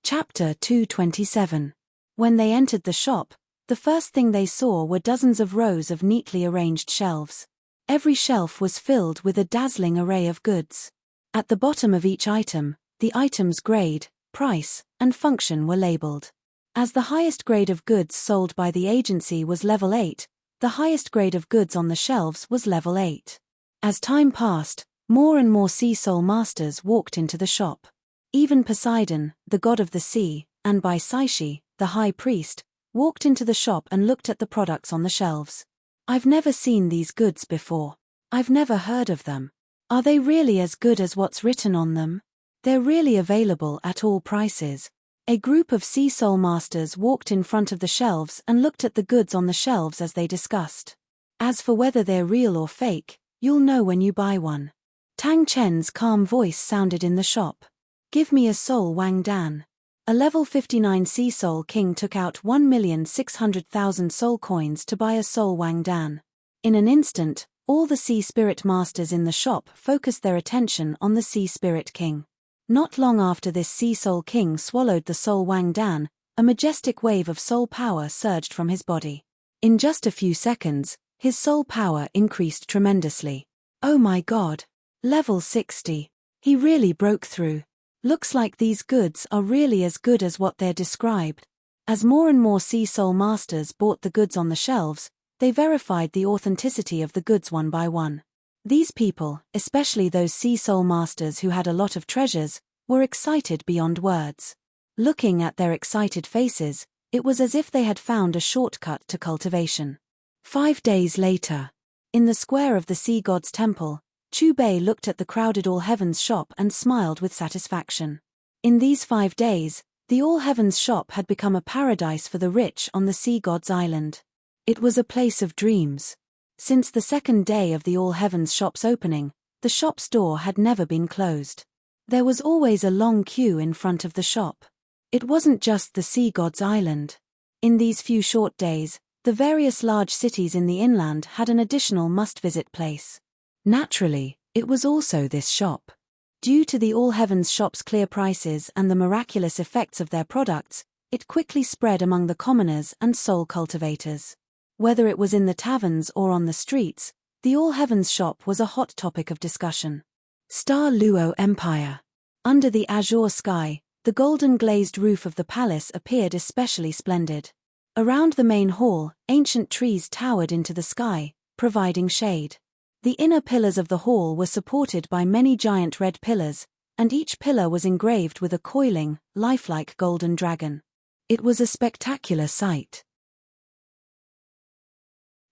Chapter 227. When they entered the shop, the first thing they saw were dozens of rows of neatly arranged shelves. Every shelf was filled with a dazzling array of goods. At the bottom of each item, the item's grade, price, and function were labeled. As the highest grade of goods sold by the agency was level 8, the highest grade of goods on the shelves was level 8. As time passed, more and more Sea Soul Masters walked into the shop. Even Poseidon, the god of the sea, and Baisashi, the high priest, walked into the shop and looked at the products on the shelves. I've never seen these goods before. I've never heard of them. Are they really as good as what's written on them? They're really available at all prices. A group of Sea Soul Masters walked in front of the shelves and looked at the goods on the shelves as they discussed. As for whether they're real or fake, you'll know when you buy one. Tang Chen's calm voice sounded in the shop. Give me a soul Wang Dan. A level 59 Sea Soul King took out 1,600,000 soul coins to buy a soul Wang Dan. In an instant, all the Sea Spirit Masters in the shop focused their attention on the Sea Spirit King. Not long after this Sea Soul King swallowed the soul Wang Dan, a majestic wave of soul power surged from his body. In just a few seconds, his soul power increased tremendously. Oh my god! Level 60. He really broke through. Looks like these goods are really as good as what they're described. As more and more Sea Soul Masters bought the goods on the shelves, they verified the authenticity of the goods one by one. These people, especially those Sea Soul Masters who had a lot of treasures, were excited beyond words. Looking at their excited faces, it was as if they had found a shortcut to cultivation. 5 days later. In the square of the Sea God's Temple, Chu Bei looked at the crowded All Heavens shop and smiled with satisfaction. In these 5 days, the All Heavens shop had become a paradise for the rich on the Sea God's Island. It was a place of dreams. Since the second day of the All Heavens shop's opening, the shop's door had never been closed. There was always a long queue in front of the shop. It wasn't just the Sea God's Island. In these few short days, the various large cities in the inland had an additional must-visit place. Naturally, it was also this shop. Due to the All Heavens shop's clear prices and the miraculous effects of their products, It quickly spread among the commoners and soul cultivators. Whether it was in the taverns or on the streets, the All Heavens shop was a hot topic of discussion. Star Luo Empire. Under the azure sky, the golden glazed roof of the palace appeared especially splendid. Around the main hall, ancient trees towered into the sky, providing shade. The inner pillars of the hall were supported by many giant red pillars, and each pillar was engraved with a coiling, lifelike golden dragon. It was a spectacular sight.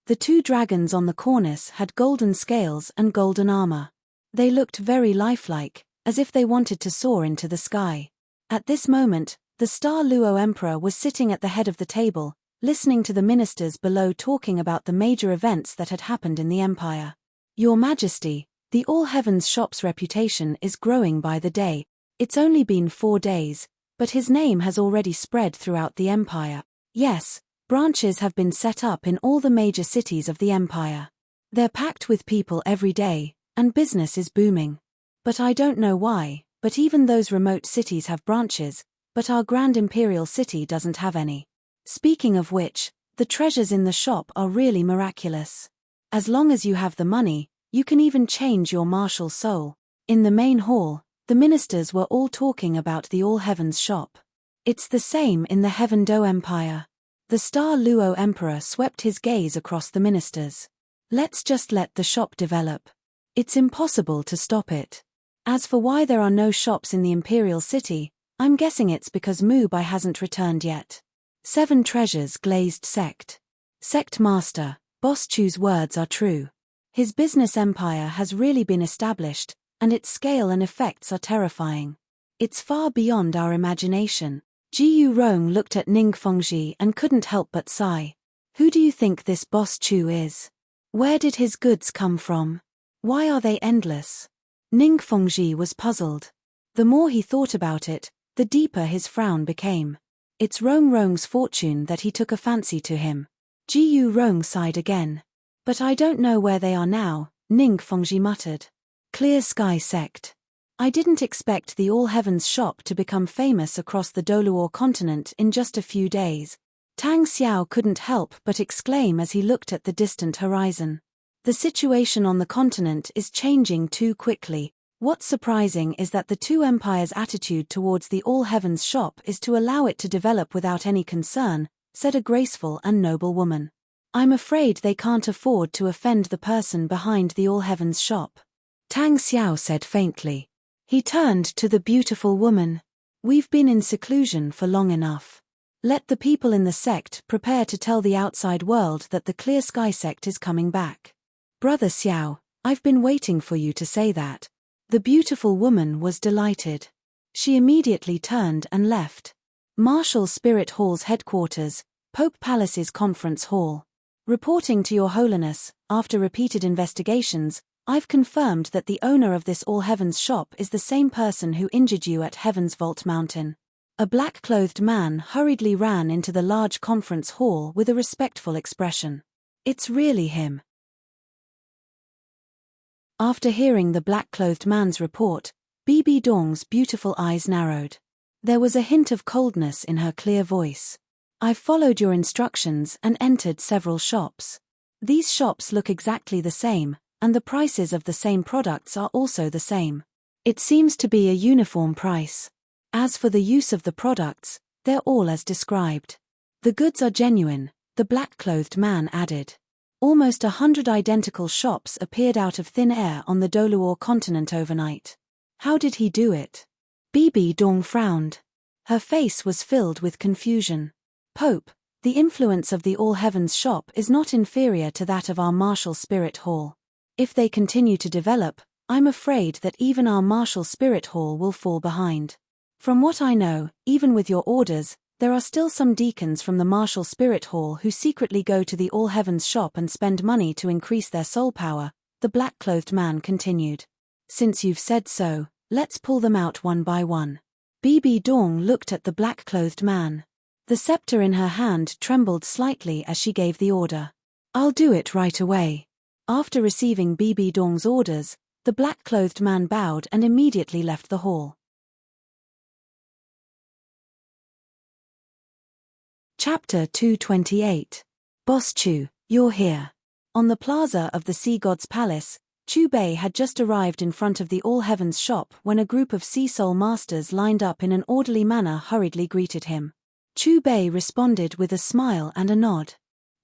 The two dragons on the cornice had golden scales and golden armor. They looked very lifelike, as if they wanted to soar into the sky. At this moment, the Star Luo Emperor was sitting at the head of the table, listening to the ministers below talking about the major events that had happened in the empire. Your Majesty, the All Heavens shop's reputation is growing by the day. It's only been 4 days, but his name has already spread throughout the empire. Yes, branches have been set up in all the major cities of the empire. They're packed with people every day, and business is booming. But I don't know why, but even those remote cities have branches, but our grand imperial city doesn't have any. Speaking of which, the treasures in the shop are really miraculous. As long as you have the money, you can even change your martial soul. In the main hall, the ministers were all talking about the All Heavens shop. It's the same in the Heaven Do Empire. The Star Luo Emperor swept his gaze across the ministers. Let's just let the shop develop. It's impossible to stop it. As for why there are no shops in the imperial city, I'm guessing it's because Mubai hasn't returned yet. 7 Treasures Glazed Sect. Sect Master, Boss Chu's words are true. His business empire has really been established, and its scale and effects are terrifying. It's far beyond our imagination. Ji Rong looked at Ning Fengji and couldn't help but sigh. Who do you think this Boss Chu is? Where did his goods come from? Why are they endless? Ning Fengji was puzzled. The more he thought about it, the deeper his frown became. It's Rong Rong's fortune that he took a fancy to him. Ji Rong sighed again. But I don't know where they are now, Ning Fengji muttered. Clear Sky Sect. I didn't expect the All Heavens shop to become famous across the Doluor continent in just a few days. Tang Xiao couldn't help but exclaim as he looked at the distant horizon. The situation on the continent is changing too quickly. What's surprising is that the two empires' attitude towards the All Heavens shop is to allow it to develop without any concern, said a graceful and noble woman. I'm afraid they can't afford to offend the person behind the All Heavens shop. Tang Xiao said faintly. He turned to the beautiful woman. We've been in seclusion for long enough. Let the people in the sect prepare to tell the outside world that the Clear Sky sect is coming back. Brother Xiao, I've been waiting for you to say that. The beautiful woman was delighted. She immediately turned and left. Martial Spirit Hall's headquarters, Pope Palace's conference hall. Reporting to Your Holiness, after repeated investigations, I've confirmed that the owner of this All Heavens shop is the same person who injured you at Heaven's Vault Mountain. A black-clothed man hurriedly ran into the large conference hall with a respectful expression. It's really him. After hearing the black-clothed man's report, Bibi Dong's beautiful eyes narrowed. There was a hint of coldness in her clear voice. I've followed your instructions and entered several shops. These shops look exactly the same, and the prices of the same products are also the same. It seems to be a uniform price. As for the use of the products, they're all as described. The goods are genuine, the black-clothed man added. Almost 100 identical shops appeared out of thin air on the Doluor continent overnight. How did he do it? Bibi Dong frowned. Her face was filled with confusion. Pope, the influence of the All Heavens shop is not inferior to that of our Martial Spirit Hall. If they continue to develop, I'm afraid that even our Martial Spirit Hall will fall behind. From what I know, even with your orders, there are still some deacons from the Martial Spirit Hall who secretly go to the All Heavens shop and spend money to increase their soul power, the black-clothed man continued. Since you've said so, let's pull them out one by one. Bibi Dong looked at the black-clothed man. The scepter in her hand trembled slightly as she gave the order. I'll do it right away. After receiving Bibi Dong's orders, the black-clothed man bowed and immediately left the hall. Chapter 228. Boss Chu, you're here. On the plaza of the Sea God's Palace, Chu Bei had just arrived in front of the All Heavens shop when a group of Sea Soul Masters lined up in an orderly manner hurriedly greeted him. Chu Bei responded with a smile and a nod.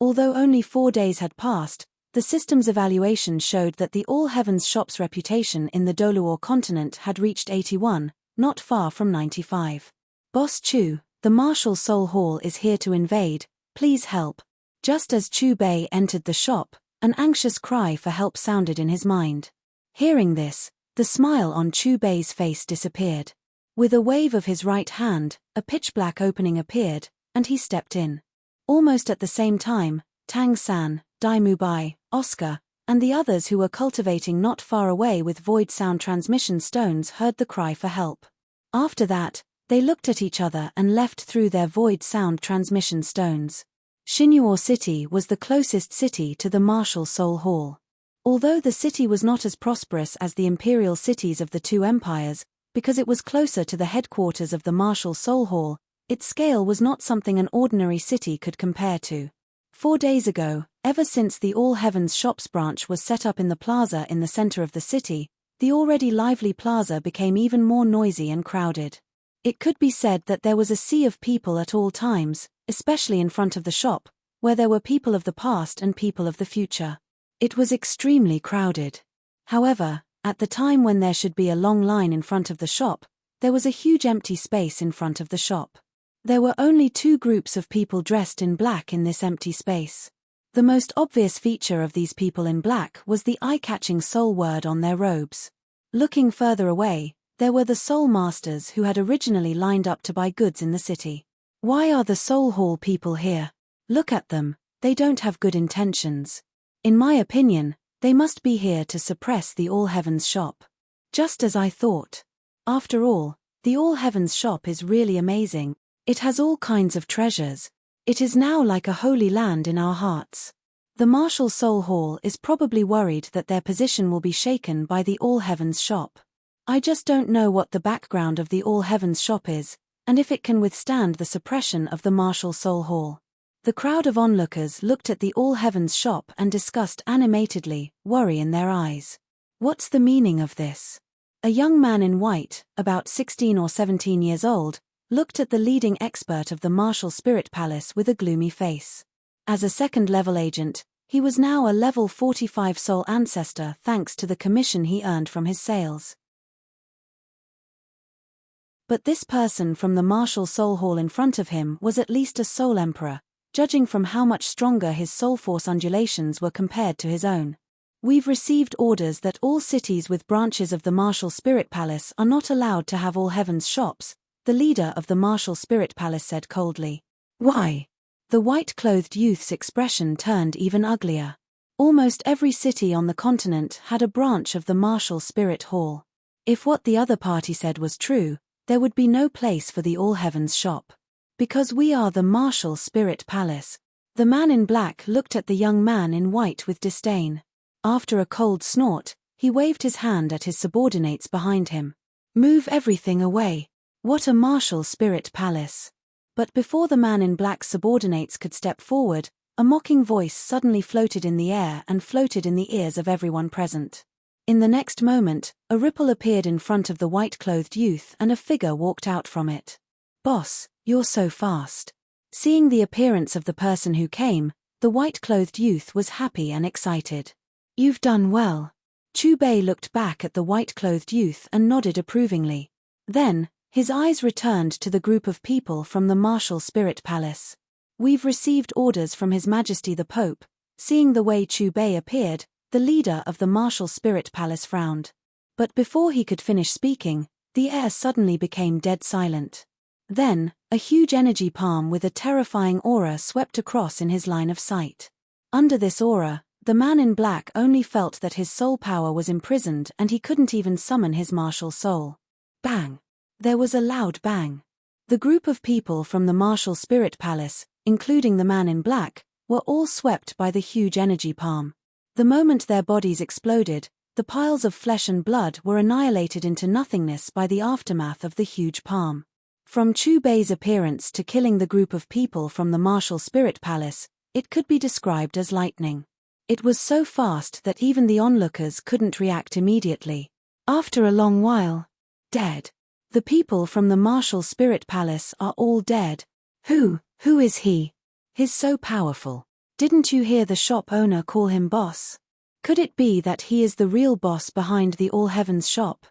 Although only 4 days had passed, the system's evaluation showed that the All Heavens shop's reputation in the Doluor continent had reached 81, not far from 95. Boss Chu, the Martial Soul Hall is here to invade, please help. Just as Chu Bei entered the shop, an anxious cry for help sounded in his mind. Hearing this, the smile on Chu Bei's face disappeared. With a wave of his right hand, a pitch-black opening appeared, and he stepped in. Almost at the same time, Tang San, Dai Mubai, Oscar, and the others who were cultivating not far away with void sound transmission stones heard the cry for help. After that, they looked at each other and left through their void sound transmission stones. Xinyuo City was the closest city to the Martial Soul Hall. Although the city was not as prosperous as the imperial cities of the two empires, because it was closer to the headquarters of the Martial Soul Hall, its scale was not something an ordinary city could compare to. 4 days ago, ever since the All Heavens Shops branch was set up in the plaza in the center of the city, the already lively plaza became even more noisy and crowded. It could be said that there was a sea of people at all times, especially in front of the shop, where there were people of the past and people of the future. It was extremely crowded. However, at the time when there should be a long line in front of the shop, there was a huge empty space in front of the shop. There were only 2 groups of people dressed in black in this empty space. The most obvious feature of these people in black was the eye-catching soul word on their robes. Looking further away, there were the Soul Masters who had originally lined up to buy goods in the city. Why are the Soul Hall people here? Look at them, they don't have good intentions. In my opinion, they must be here to suppress the All Heavens shop. Just as I thought. After all, the All Heavens shop is really amazing. It has all kinds of treasures. It is now like a holy land in our hearts. The Martial Soul Hall is probably worried that their position will be shaken by the All Heavens shop. I just don't know what the background of the All Heavens shop is, and if it can withstand the suppression of the Martial Soul Hall. The crowd of onlookers looked at the All Heavens shop and discussed animatedly, worry in their eyes. What's the meaning of this? A young man in white, about 16 or 17 years old, looked at the leading expert of the Martial Spirit Palace with a gloomy face. As a second-level agent, he was now a level 45 soul ancestor thanks to the commission he earned from his sales. But this person from the Martial Soul Hall in front of him was at least a soul emperor, judging from how much stronger his soul force undulations were compared to his own. We've received orders that all cities with branches of the Martial Spirit Palace are not allowed to have All Heavens shops, the leader of the Martial Spirit Palace said coldly. Why? The white-clothed youth's expression turned even uglier. Almost every city on the continent had a branch of the Martial Spirit Hall. If what the other party said was true, there would be no place for the All Heavens shop. Because we are the Martial Spirit Palace. The man in black looked at the young man in white with disdain. After a cold snort, he waved his hand at his subordinates behind him. Move everything away. What a Martial Spirit Palace. But before the man in black's subordinates could step forward, a mocking voice suddenly floated in the air and floated in the ears of everyone present. In the next moment, a ripple appeared in front of the white-clothed youth and a figure walked out from it. Boss, you're so fast. Seeing the appearance of the person who came, the white-clothed youth was happy and excited. You've done well. Chu Bei looked back at the white-clothed youth and nodded approvingly. Then, his eyes returned to the group of people from the Martial Spirit Palace. We've received orders from His Majesty the Pope. Seeing the way Chu Bei appeared, the leader of the Martial Spirit Palace frowned. But before he could finish speaking, the air suddenly became dead silent. Then, a huge energy palm with a terrifying aura swept across in his line of sight. Under this aura, the man in black only felt that his soul power was imprisoned and he couldn't even summon his martial soul. Bang! There was a loud bang. The group of people from the Martial Spirit Palace, including the man in black, were all swept by the huge energy palm. The moment their bodies exploded, the piles of flesh and blood were annihilated into nothingness by the aftermath of the huge palm. From Chu Bei's appearance to killing the group of people from the martial spirit palace, it could be described as lightning. It was so fast that even the onlookers couldn't react immediately. After a long while, dead. The people from the martial spirit palace are all dead. Who is he? He's so powerful. Didn't you hear the shop owner call him boss? Could it be that he is the real boss behind the All Heavens shop?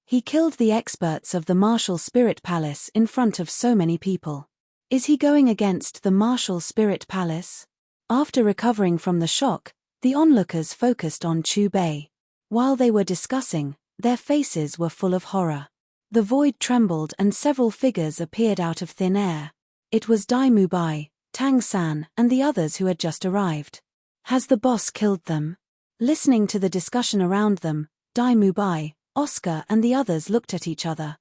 He killed the experts of the martial spirit palace in front of so many people. Is he going against the martial spirit palace? After recovering from the shock, the onlookers focused on Chu Bei. While they were discussing, their faces were full of horror. The void trembled and several figures appeared out of thin air. It was Dai Mubai, Tang San, and the others who had just arrived. Has the boss killed them? Listening to the discussion around them, Dai Mubai, Oscar and the others looked at each other.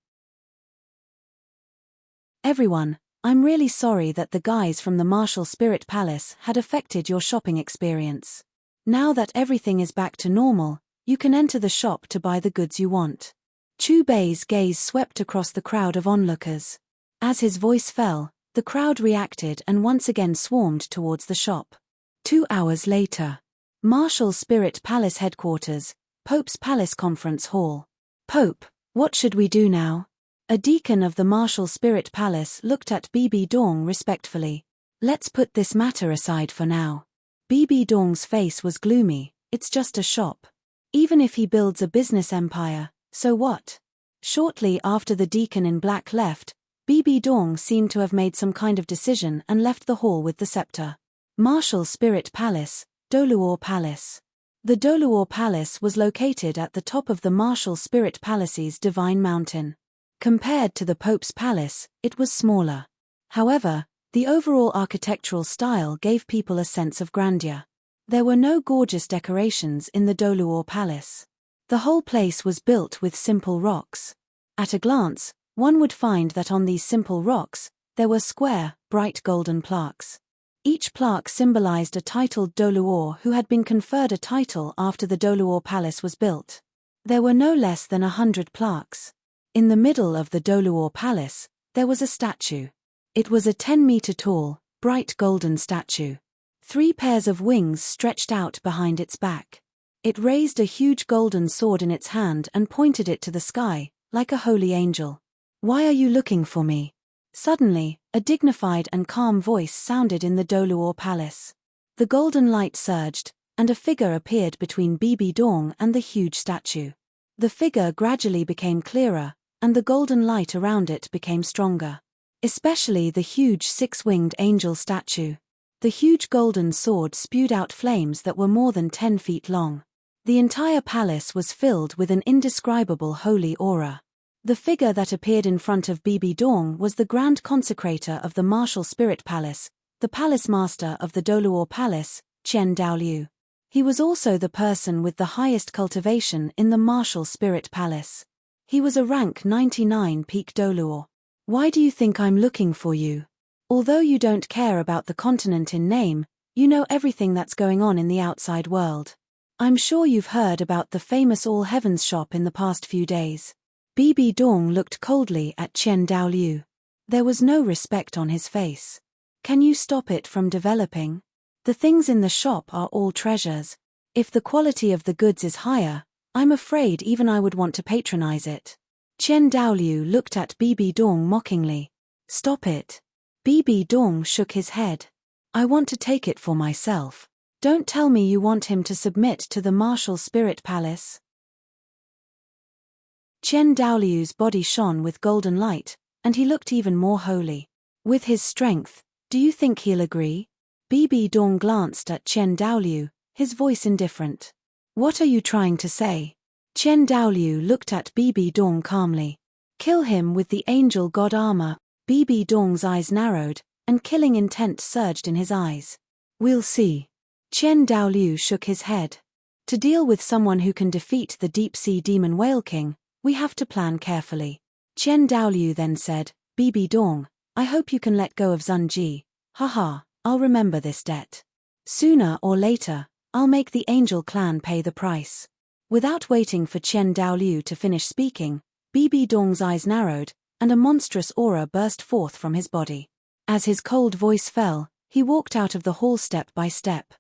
Everyone, I'm really sorry that the guys from the Martial Spirit Palace had affected your shopping experience. Now that everything is back to normal, you can enter the shop to buy the goods you want. Chu Bei's gaze swept across the crowd of onlookers. As his voice fell, the crowd reacted and once again swarmed towards the shop. 2 hours later. Martial Spirit Palace headquarters, Pope's Palace Conference Hall. Pope, what should we do now? A deacon of the Martial Spirit Palace looked at Bibi Dong respectfully. Let's put this matter aside for now. Bibi Dong's face was gloomy. It's just a shop. Even if he builds a business empire, so what? Shortly after the deacon in black left, Bibi Dong seemed to have made some kind of decision and left the hall with the scepter. Martial Spirit Palace, Doluor Palace. The Doluor Palace was located at the top of the Martial Spirit Palace's Divine Mountain. Compared to the Pope's Palace, it was smaller. However, the overall architectural style gave people a sense of grandeur. There were no gorgeous decorations in the Doluor Palace. The whole place was built with simple rocks. At a glance, one would find that on these simple rocks, there were square, bright golden plaques. Each plaque symbolized a titled Doluor who had been conferred a title after the Doluor Palace was built. There were no less than 100 plaques. In the middle of the Doluor Palace, there was a statue. It was a 10-meter tall, bright golden statue. 3 pairs of wings stretched out behind its back. It raised a huge golden sword in its hand and pointed it to the sky, like a holy angel. Why are you looking for me? Suddenly, a dignified and calm voice sounded in the Doluor Palace. The golden light surged, and a figure appeared between Bibi Dong and the huge statue. The figure gradually became clearer, and the golden light around it became stronger. Especially the huge 6-winged angel statue. The huge golden sword spewed out flames that were more than 10 feet long. The entire palace was filled with an indescribable holy aura. The figure that appeared in front of Bibi Dong was the Grand Consecrator of the Martial Spirit Palace, the Palace Master of the Doluor Palace, Chen Daoliu. He was also the person with the highest cultivation in the Martial Spirit Palace. He was a rank 99 peak Doluor. Why do you think I'm looking for you? Although you don't care about the continent in name, you know everything that's going on in the outside world. I'm sure you've heard about the famous All Heavens shop in the past few days. Bibi Dong looked coldly at Chen Daoliu. There was no respect on his face. Can you stop it from developing? The things in the shop are all treasures. If the quality of the goods is higher, I'm afraid even I would want to patronize it. Chen Daoliu looked at Bibi Dong mockingly. Stop it. Bibi Dong shook his head. I want to take it for myself. Don't tell me you want him to submit to the Martial Spirit Palace. Chen Daoliu's body shone with golden light, and he looked even more holy. With his strength, do you think he'll agree? Bibi Dong glanced at Chen Daoliu, his voice indifferent. What are you trying to say? Chen Daoliu looked at Bibi Dong calmly. Kill him with the angel god armor. Bibi Dong's eyes narrowed, and killing intent surged in his eyes. We'll see. Chen Daoliu shook his head. To deal with someone who can defeat the deep-sea demon Whale King, we have to plan carefully. Chen Daoliu then said, Bibi Dong, I hope you can let go of Zunji. Haha, I'll remember this debt. Sooner or later, I'll make the Angel clan pay the price. Without waiting for Chen Daoliu to finish speaking, Bibi Dong's eyes narrowed, and a monstrous aura burst forth from his body. As his cold voice fell, he walked out of the hall step by step.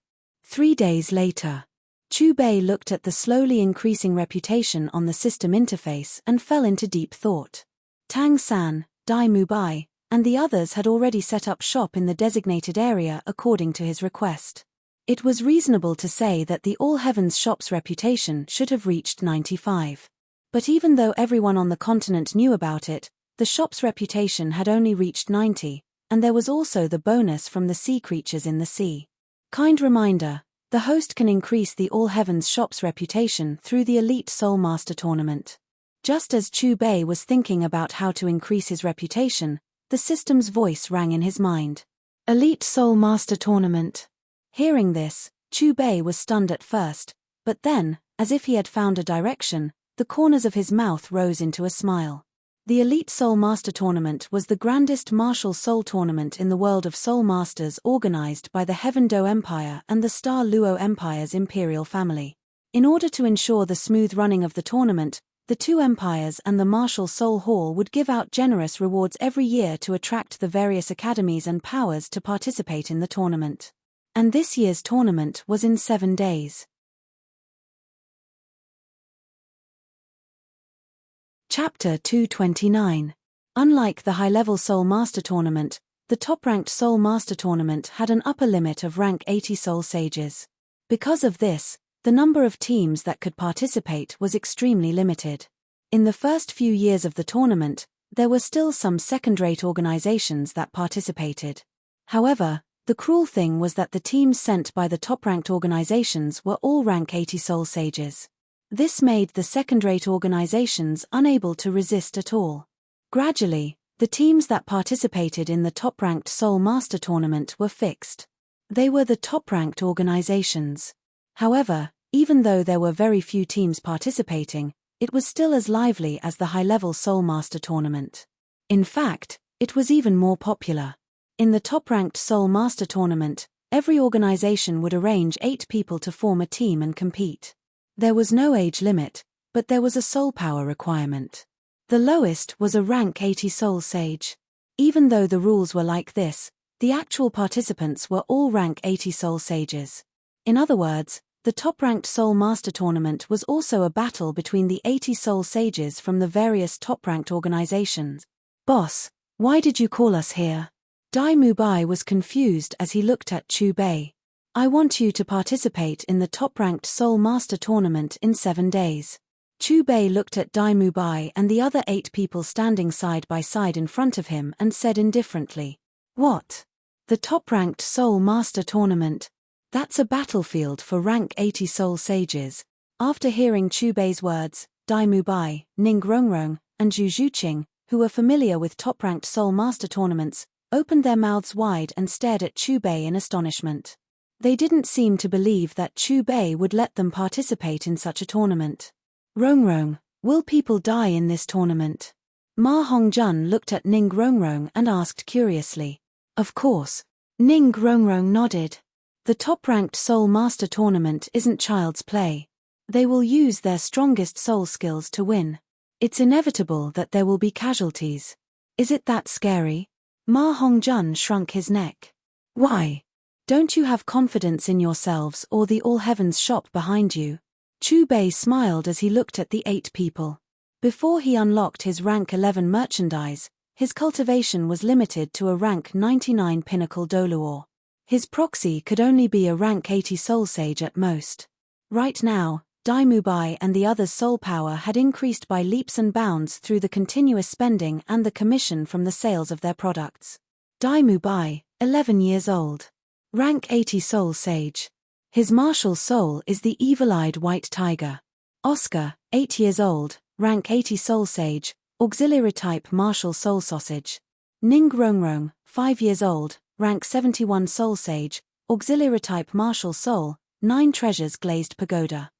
3 days later, Chu Bei looked at the slowly increasing reputation on the system interface and fell into deep thought. Tang San, Dai Mubai, and the others had already set up shop in the designated area according to his request. It was reasonable to say that the All Heavens shop's reputation should have reached 95. But even though everyone on the continent knew about it, the shop's reputation had only reached 90, and there was also the bonus from the sea creatures in the sea. Kind reminder, the host can increase the All Heavens shop's reputation through the Elite Soul Master Tournament. Just as Chu Bei was thinking about how to increase his reputation, the system's voice rang in his mind. Elite Soul Master Tournament. Hearing this, Chu Bei was stunned at first, but then, as if he had found a direction, the corners of his mouth rose into a smile. The Elite Soul Master Tournament was the grandest martial soul tournament in the world of Soul Masters organized by the Heaven Do Empire and the Star Luo Empire's imperial family. In order to ensure the smooth running of the tournament, the two empires and the Martial Soul Hall would give out generous rewards every year to attract the various academies and powers to participate in the tournament. And this year's tournament was in 7 days. Chapter 229. Unlike the high-level Soul Master Tournament, the top-ranked Soul Master Tournament had an upper limit of rank 80 Soul Sages. Because of this, the number of teams that could participate was extremely limited. In the first few years of the tournament, there were still some second-rate organizations that participated. However, the cruel thing was that the teams sent by the top-ranked organizations were all rank 80 Soul Sages. This made the second-rate organizations unable to resist at all. Gradually, the teams that participated in the top-ranked Soul Master Tournament were fixed. They were the top-ranked organizations. However, even though there were very few teams participating, it was still as lively as the high-level Soul Master Tournament. In fact, it was even more popular. In the top-ranked Soul Master Tournament, every organization would arrange 8 people to form a team and compete. There was no age limit, but there was a soul power requirement. The lowest was a rank 80 Soul Sage. Even though the rules were like this, the actual participants were all rank 80 Soul Sages. In other words, the top-ranked Soul Master Tournament was also a battle between the 80 Soul Sages from the various top-ranked organizations. Boss, why did you call us here? Dai Mubai was confused as he looked at Chu Bei. I want you to participate in the top-ranked Soul Master Tournament in 7 days. Chu Bei looked at Dai Mubai and the other 8 people standing side by side in front of him and said indifferently, "What? The top-ranked Soul Master Tournament? That's a battlefield for rank 80 Soul Sages." After hearing Chu Bei's words, Dai Mubai, Ning Rongrong, and Zhu Zhuqing, who were familiar with top-ranked Soul Master tournaments, opened their mouths wide and stared at Chu Bei in astonishment. They didn't seem to believe that Chu Bei would let them participate in such a tournament. Rongrong, will people die in this tournament? Ma Hongjun looked at Ning Rongrong and asked curiously. Of course. Ning Rongrong nodded. The top-ranked Soul Master tournament isn't child's play. They will use their strongest soul skills to win. It's inevitable that there will be casualties. Is it that scary? Ma Hongjun shrunk his neck. Why? Don't you have confidence in yourselves or the All Heavens shop behind you? Chu Bei smiled as he looked at the 8 people. Before he unlocked his rank 11 merchandise, his cultivation was limited to a rank 99 pinnacle Doluor. His proxy could only be a rank 80 Soul Sage at most. Right now, Dai Mubai and the others' soul power had increased by leaps and bounds through the continuous spending and the commission from the sales of their products. Dai Mubai, 11 years old. Rank 80 Soul Sage. His martial soul is the evil-eyed white tiger. Oscar, 8 years old, rank 80 Soul Sage, auxiliary type martial soul sausage. Ning Rongrong, 5 years old, rank 71 Soul Sage, auxiliary type martial soul, 9 treasures glazed pagoda.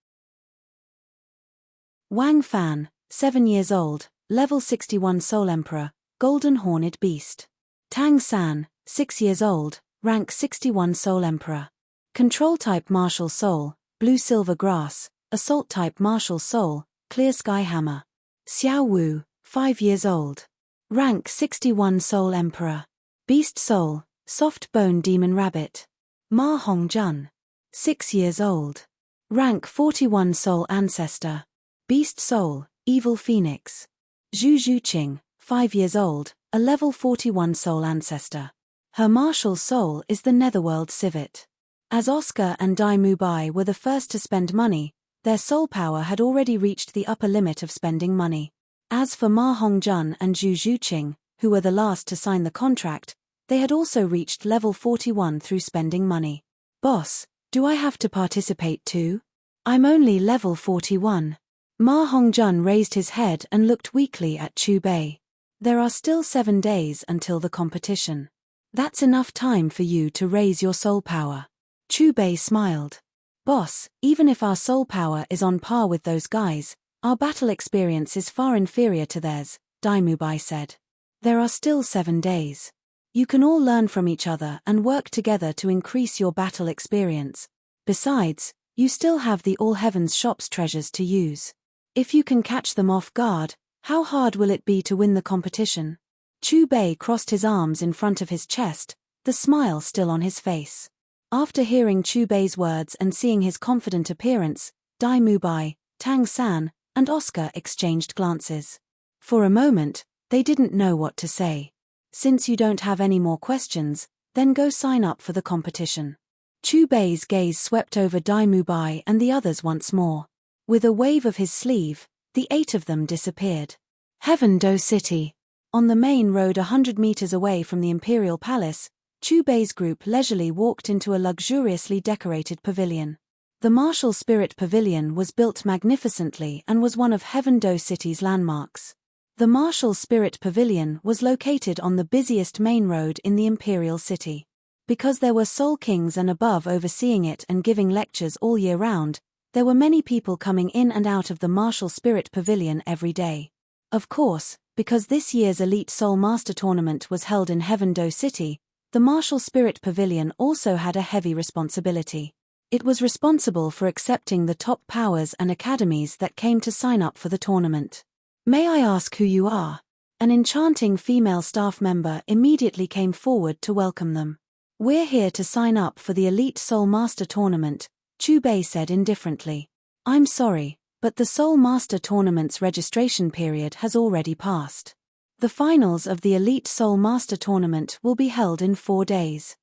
Wang Fan, 7 years old, level 61 Soul Emperor, golden horned beast. Tang San, 6 years old, rank 61 Soul Emperor. Control type martial soul, blue silver grass, assault type martial soul, clear sky hammer. Xiao Wu, 5 years old. Rank 61 Soul Emperor. Beast Soul, Soft Bone Demon Rabbit. Ma Hongjun. 6 years old. Rank 41 Soul Ancestor. Beast Soul, Evil Phoenix. Zhu Zhuqing, 5 years old, a level 41 Soul Ancestor. Her martial soul is the Netherworld Civet. As Oscar and Dai Mubai were the first to spend money, their soul power had already reached the upper limit of spending money. As for Ma Hongjun and Zhu Zhuqing, who were the last to sign the contract, they had also reached level 41 through spending money. Boss, do I have to participate too? I'm only level 41. Ma Hongjun raised his head and looked weakly at Chu Bei. There are still 7 days until the competition. That's enough time for you to raise your soul power. Chu Bei smiled. Boss, even if our soul power is on par with those guys, our battle experience is far inferior to theirs, Dai Mubai said. There are still 7 days. You can all learn from each other and work together to increase your battle experience. Besides, you still have the All Heavens shop's treasures to use. If you can catch them off guard, how hard will it be to win the competition? Chu Bei crossed his arms in front of his chest, the smile still on his face. After hearing Chu Bei's words and seeing his confident appearance, Dai Mubai, Tang San, and Oscar exchanged glances. For a moment, they didn't know what to say. Since you don't have any more questions, then go sign up for the competition. Chu Bei's gaze swept over Dai Mubai and the others once more. With a wave of his sleeve, the 8 of them disappeared. Heaven Do City. On the main road 100 meters away from the Imperial Palace, Chu Bei's group leisurely walked into a luxuriously decorated pavilion. The Martial Spirit Pavilion was built magnificently and was one of Heaven Do City's landmarks. The Martial Spirit Pavilion was located on the busiest main road in the Imperial City. Because there were Soul Kings and above overseeing it and giving lectures all year round, there were many people coming in and out of the Martial Spirit Pavilion every day. Of course, because this year's Elite Soul Master Tournament was held in Heaven Do City, the Martial Spirit Pavilion also had a heavy responsibility. It was responsible for accepting the top powers and academies that came to sign up for the tournament. May I ask who you are? An enchanting female staff member immediately came forward to welcome them. We're here to sign up for the Elite Soul Master Tournament, Chu Bei said indifferently. I'm sorry, but the Soul Master Tournament's registration period has already passed. The finals of the Elite Soul Master Tournament will be held in 4 days.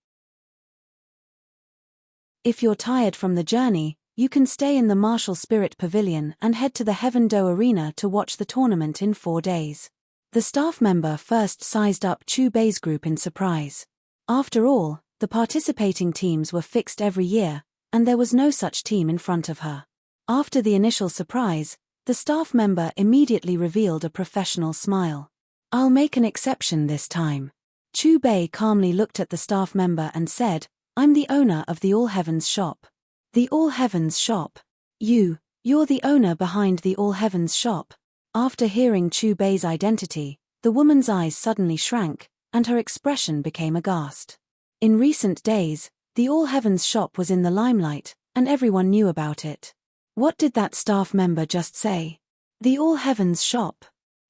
If you're tired from the journey, you can stay in the Martial Spirit Pavilion and head to the Heaven Do Arena to watch the tournament in 4 days. The staff member first sized up Chu Bei's group in surprise. After all, the participating teams were fixed every year, and there was no such team in front of her. After the initial surprise, the staff member immediately revealed a professional smile. I'll make an exception this time. Chu Bei calmly looked at the staff member and said, I'm the owner of the All Heavens shop. The All Heavens shop? You're the owner behind the All Heavens shop. After hearing Chu Bei's identity, the woman's eyes suddenly shrank, and her expression became aghast. In recent days, the All Heavens shop was in the limelight, and everyone knew about it. What did that staff member just say? The All Heavens shop?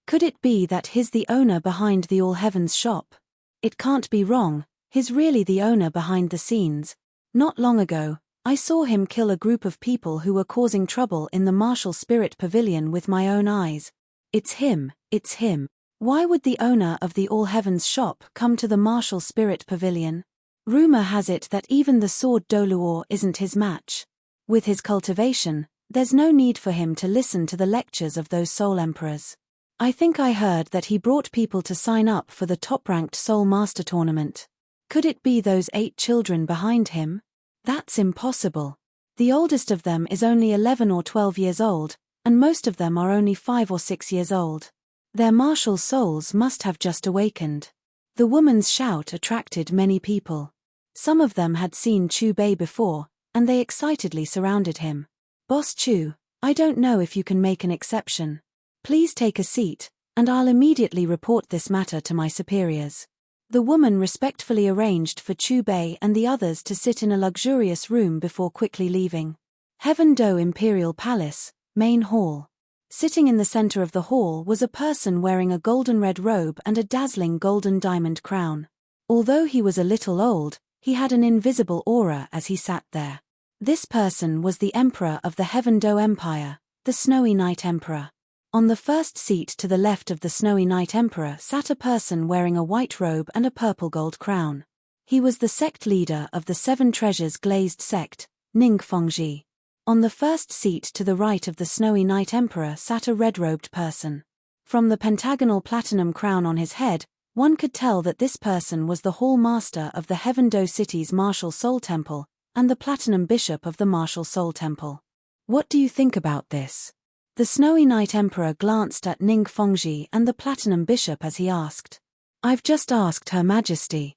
Could it be that he's the owner behind the All Heavens shop? It can't be wrong, he's really the owner behind the scenes. Not long ago, I saw him kill a group of people who were causing trouble in the Martial Spirit Pavilion with my own eyes. It's him, it's him. Why would the owner of the All Heavens shop come to the Martial Spirit Pavilion? Rumor has it that even the Sword Doluor isn't his match. With his cultivation, there's no need for him to listen to the lectures of those Soul Emperors. I think I heard that he brought people to sign up for the top-ranked Soul Master Tournament. Could it be those 8 children behind him? That's impossible. The oldest of them is only 11 or 12 years old, and most of them are only 5 or 6 years old. Their martial souls must have just awakened. The woman's shout attracted many people. Some of them had seen Chu Bei before, and they excitedly surrounded him. Boss Chu, I don't know if you can make an exception. Please take a seat, and I'll immediately report this matter to my superiors. The woman respectfully arranged for Chu Bei and the others to sit in a luxurious room before quickly leaving. Heaven Do Imperial Palace, Main Hall. Sitting in the center of the hall was a person wearing a golden-red robe and a dazzling golden diamond crown. Although he was a little old, he had an invisible aura as he sat there. This person was the Emperor of the Heaven-Do Empire, the Snowy Night Emperor. On the first seat to the left of the Snowy Night Emperor sat a person wearing a white robe and a purple gold crown. He was the sect leader of the Seven Treasures Glazed sect, Ningfengji. On the first seat to the right of the Snowy Night Emperor sat a red-robed person. From the pentagonal platinum crown on his head, one could tell that this person was the Hall Master of the Heaven-Do City's Martial Soul Temple, and the Platinum Bishop of the Martial Soul Temple. What do you think about this? The Snowy Night Emperor glanced at Ningfengji and the Platinum Bishop as he asked. I've just asked Her Majesty.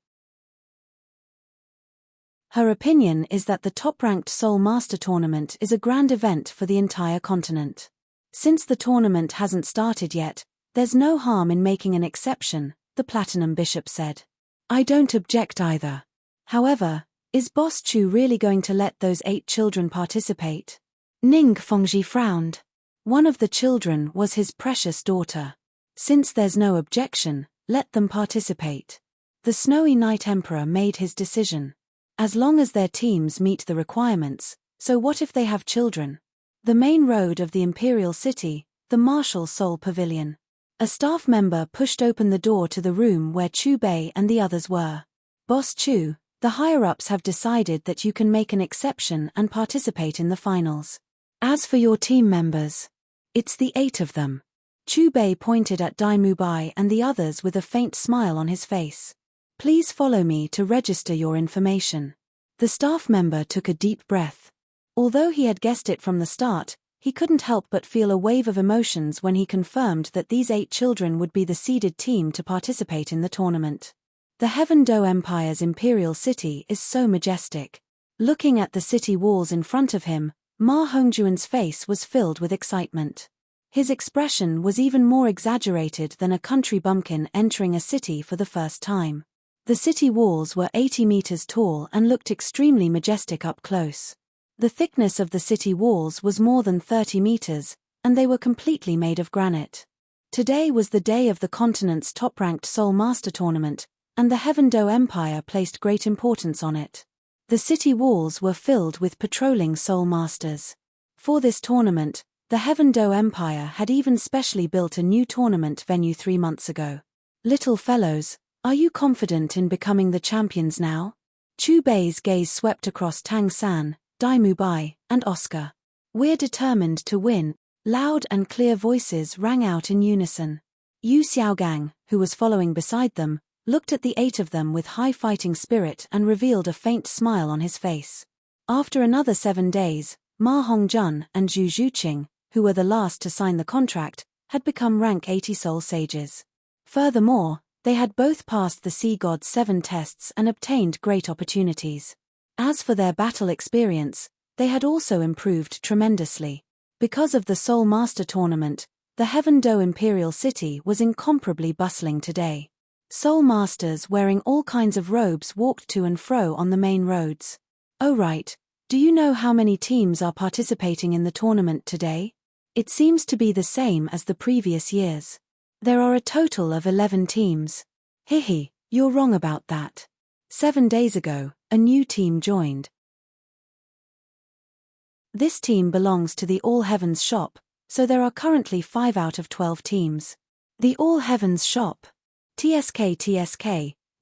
Her opinion is that the top-ranked Soul Master Tournament is a grand event for the entire continent. Since the tournament hasn't started yet, there's no harm in making an exception, the Platinum Bishop said. I don't object either. However, is Boss Chu really going to let those 8 children participate? Ningfengji frowned. One of the children was his precious daughter. Since there's no objection, let them participate. The Snowy Night Emperor made his decision. As long as their teams meet the requirements, so what if they have children? The main road of the Imperial City, the Martial Soul Pavilion. A staff member pushed open the door to the room where Chu Bei and the others were. Boss Chu, the higher-ups have decided that you can make an exception and participate in the finals. As for your team members, it's the 8 of them. Chu Bei pointed at Dai Mubai and the others with a faint smile on his face. Please follow me to register your information. The staff member took a deep breath. Although he had guessed it from the start, he couldn't help but feel a wave of emotions when he confirmed that these 8 children would be the seeded team to participate in the tournament. The Heaven-Do Empire's Imperial City is so majestic. Looking at the city walls in front of him, Ma Hongjuan's face was filled with excitement. His expression was even more exaggerated than a country bumpkin entering a city for the first time. The city walls were 80 meters tall and looked extremely majestic up close. The thickness of the city walls was more than 30 meters, and they were completely made of granite. Today was the day of the continent's top-ranked Soul Master Tournament, and the Heaven-Do Empire placed great importance on it. The city walls were filled with patrolling Soul Masters. For this tournament, the Heaven-Do Empire had even specially built a new tournament venue 3 months ago. Little fellows, are you confident in becoming the champions now? Chu Bei's gaze swept across Tang San, Dai Mubai, and Oscar. We're determined to win. Loud and clear voices rang out in unison. Yu Xiaogang, who was following beside them, looked at the 8 of them with high fighting spirit and revealed a faint smile on his face. After another 7 days, Ma Hongjun and Zhu Zhuqing, who were the last to sign the contract, had become rank 80 Soul Sages. Furthermore, they had both passed the Sea God's 7 tests and obtained great opportunities. As for their battle experience, they had also improved tremendously. Because of the Soul Master Tournament, the Heaven-Do Imperial City was incomparably bustling today. Soul Masters wearing all kinds of robes walked to and fro on the main roads. Oh right, do you know how many teams are participating in the tournament today? It seems to be the same as the previous years. There are a total of 11 teams. Hihi, you're wrong about that. 7 days ago, a new team joined. This team belongs to the All Heavens shop, so there are currently 5 out of 12 teams. The All Heavens shop. TSK,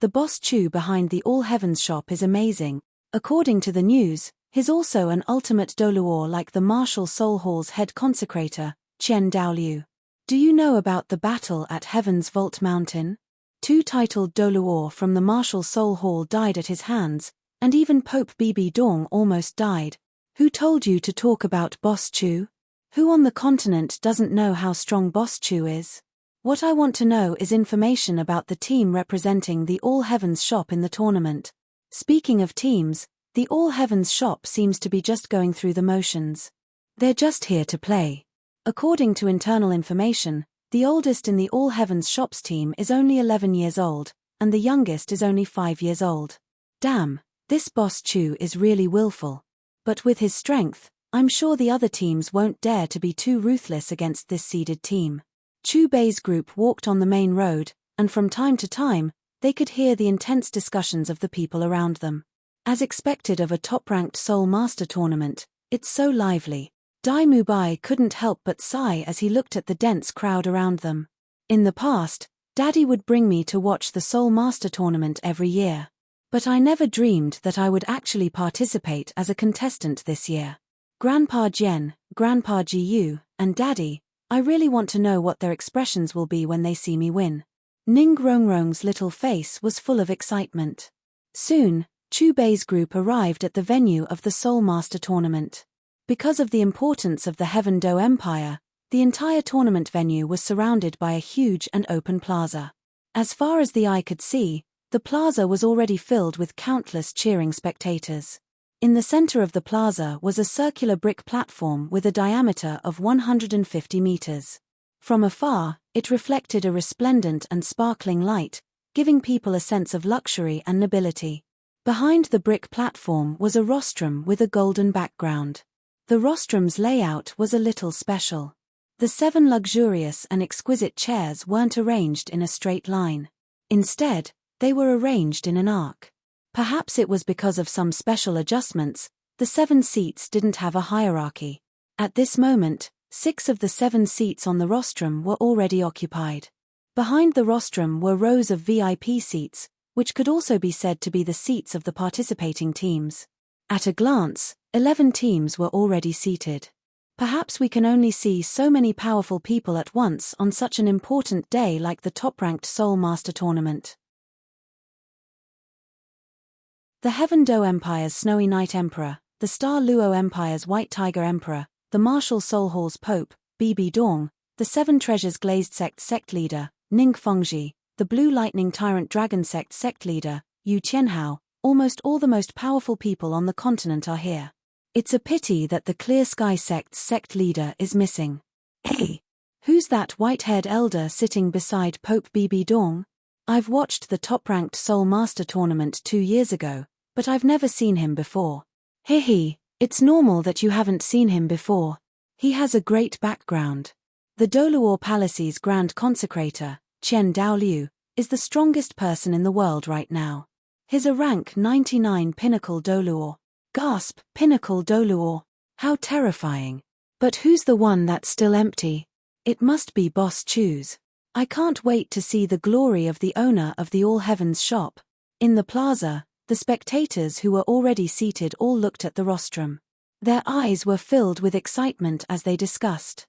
the Boss Chu behind the All Heavens shop is amazing. According to the news, he's also an ultimate Doluor like the Martial Soul Hall's head consecrator, Qian Daoliu. Do you know about the battle at Heaven's Vault Mountain? 2 titled Doluor from the Martial Soul Hall died at his hands, and even Pope Bibi Dong almost died. Who told you to talk about Boss Chu? Who on the continent doesn't know how strong Boss Chu is? What I want to know is information about the team representing the All Heavens shop in the tournament. Speaking of teams, the All Heavens shop seems to be just going through the motions. They're just here to play. According to internal information, the oldest in the All Heavens shop's team is only 11 years old, and the youngest is only 5 years old. Damn, this Boss Chu is really willful. But with his strength, I'm sure the other teams won't dare to be too ruthless against this seeded team. Chu Bei's group walked on the main road, and from time to time, they could hear the intense discussions of the people around them. As expected of a top-ranked Soul Master tournament, it's so lively. Dai Mubai couldn't help but sigh as he looked at the dense crowd around them. In the past, Daddy would bring me to watch the Soul Master tournament every year. But I never dreamed that I would actually participate as a contestant this year. Grandpa Jian, Grandpa Jiyu, and Daddy, I really want to know what their expressions will be when they see me win. Ning Rongrong's little face was full of excitement. Soon, Chu Bei's group arrived at the venue of the Soul Master tournament. Because of the importance of the Heaven Do Empire, the entire tournament venue was surrounded by a huge and open plaza. As far as the eye could see, the plaza was already filled with countless cheering spectators. In the center of the plaza was a circular brick platform with a diameter of 150 meters. From afar, it reflected a resplendent and sparkling light, giving people a sense of luxury and nobility. Behind the brick platform was a rostrum with a golden background. The rostrum's layout was a little special. The 7 luxurious and exquisite chairs weren't arranged in a straight line. Instead, they were arranged in an arc. Perhaps it was because of some special adjustments, the 7 seats didn't have a hierarchy. At this moment, 6 of the 7 seats on the rostrum were already occupied. Behind the rostrum were rows of VIP seats, which could also be said to be the seats of the participating teams. At a glance, 11 teams were already seated. Perhaps we can only see so many powerful people at once on such an important day like the top-ranked Soul Master tournament. The Heaven Do Empire's Snowy Night Emperor, the Star Luo Empire's White Tiger Emperor, the Martial Soul Hall's Pope, Bibi Dong, the 7 Treasures Glazed Sect leader, Ning Fengji, the Blue Lightning Tyrant Dragon Sect leader, Yu Tianhao, almost all the most powerful people on the continent are here. It's a pity that the Clear Sky sect leader is missing. Hey! Who's that white-haired elder sitting beside Pope Bibi Dong? I've watched the top-ranked Soul Master tournament 2 years ago, but I've never seen him before. Hehe, it's normal that you haven't seen him before. He has a great background. The Doluor Palace's Grand Consecrator, Chen Daoliu, is the strongest person in the world right now. He's a rank 99 Pinnacle Doluor. Gasp, Pinnacle Doluor. How terrifying. But who's the one that's still empty? It must be Boss Chu's. I can't wait to see the glory of the owner of the All Heavens shop. In the plaza, the spectators who were already seated all looked at the rostrum. Their eyes were filled with excitement as they discussed.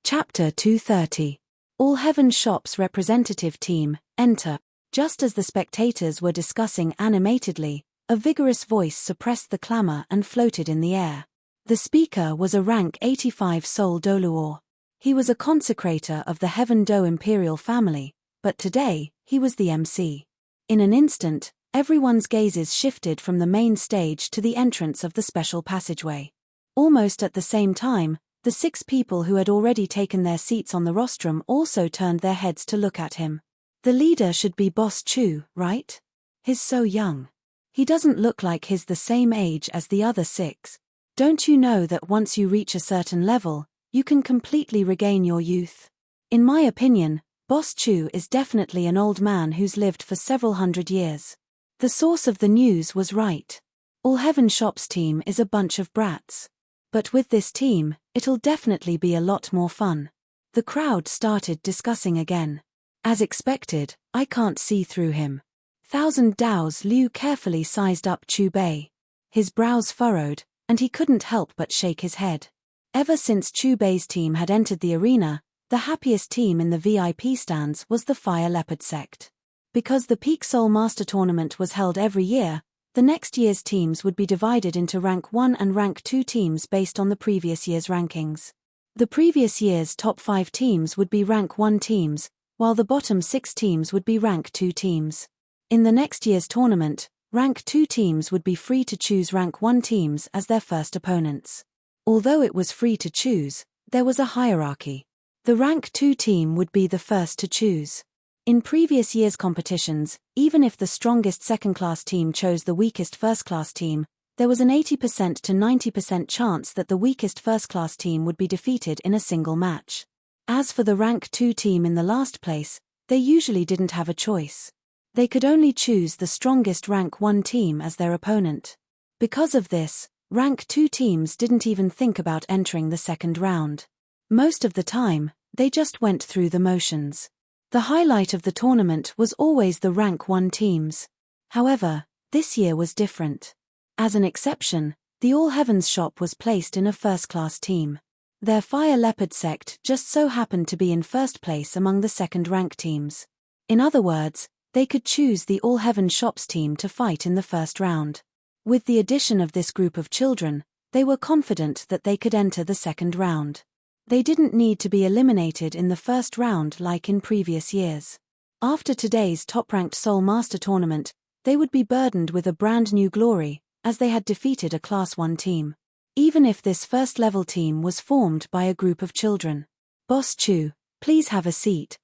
Chapter 230. All Heaven Shop's representative team, enter. Just as the spectators were discussing animatedly, a vigorous voice suppressed the clamor and floated in the air. The speaker was a rank 85 Soul Doluor. He was a consecrator of the Heaven Do imperial family, but today, he was the MC. In an instant, everyone's gazes shifted from the main stage to the entrance of the special passageway. Almost at the same time, the 6 people who had already taken their seats on the rostrum also turned their heads to look at him. The leader should be Boss Chu, right? He's so young. He doesn't look like he's the same age as the other 6. Don't you know that once you reach a certain level, you can completely regain your youth? In my opinion, Boss Chu is definitely an old man who's lived for several hundred years. The source of the news was right. All Heaven Shop's team is a bunch of brats. But with this team, it'll definitely be a lot more fun. The crowd started discussing again. As expected, I can't see through him. Thousand Dao's Liu carefully sized up Chu Bei. His brows furrowed, and he couldn't help but shake his head. Ever since Chu Bei's team had entered the arena, the happiest team in the VIP stands was the Fire Leopard sect. Because the Peak Soul Master tournament was held every year, the next year's teams would be divided into Rank 1 and Rank 2 teams based on the previous year's rankings. The previous year's top 5 teams would be Rank 1 teams, while the bottom 6 teams would be Rank 2 teams. In the next year's tournament, Rank 2 teams would be free to choose Rank 1 teams as their first opponents. Although it was free to choose, there was a hierarchy. The Rank 2 team would be the first to choose. In previous years' competitions, even if the strongest second-class team chose the weakest first-class team, there was an 80% to 90% chance that the weakest first-class team would be defeated in a single match. As for the rank 2 team in the last place, they usually didn't have a choice. They could only choose the strongest rank 1 team as their opponent. Because of this, rank 2 teams didn't even think about entering the second round. Most of the time, they just went through the motions. The highlight of the tournament was always the rank 1 teams. However, this year was different. As an exception, the All Heavens shop was placed in a first-class team. Their Fire Leopard sect just so happened to be in first place among the second-rank teams. In other words, they could choose the All Heaven shop's team to fight in the first round. With the addition of this group of children, they were confident that they could enter the second round. They didn't need to be eliminated in the first round like in previous years. After today's top-ranked Soul Master tournament, they would be burdened with a brand new glory, as they had defeated a Class 1 team. Even if this first-level team was formed by a group of children. Boss Chu, please have a seat.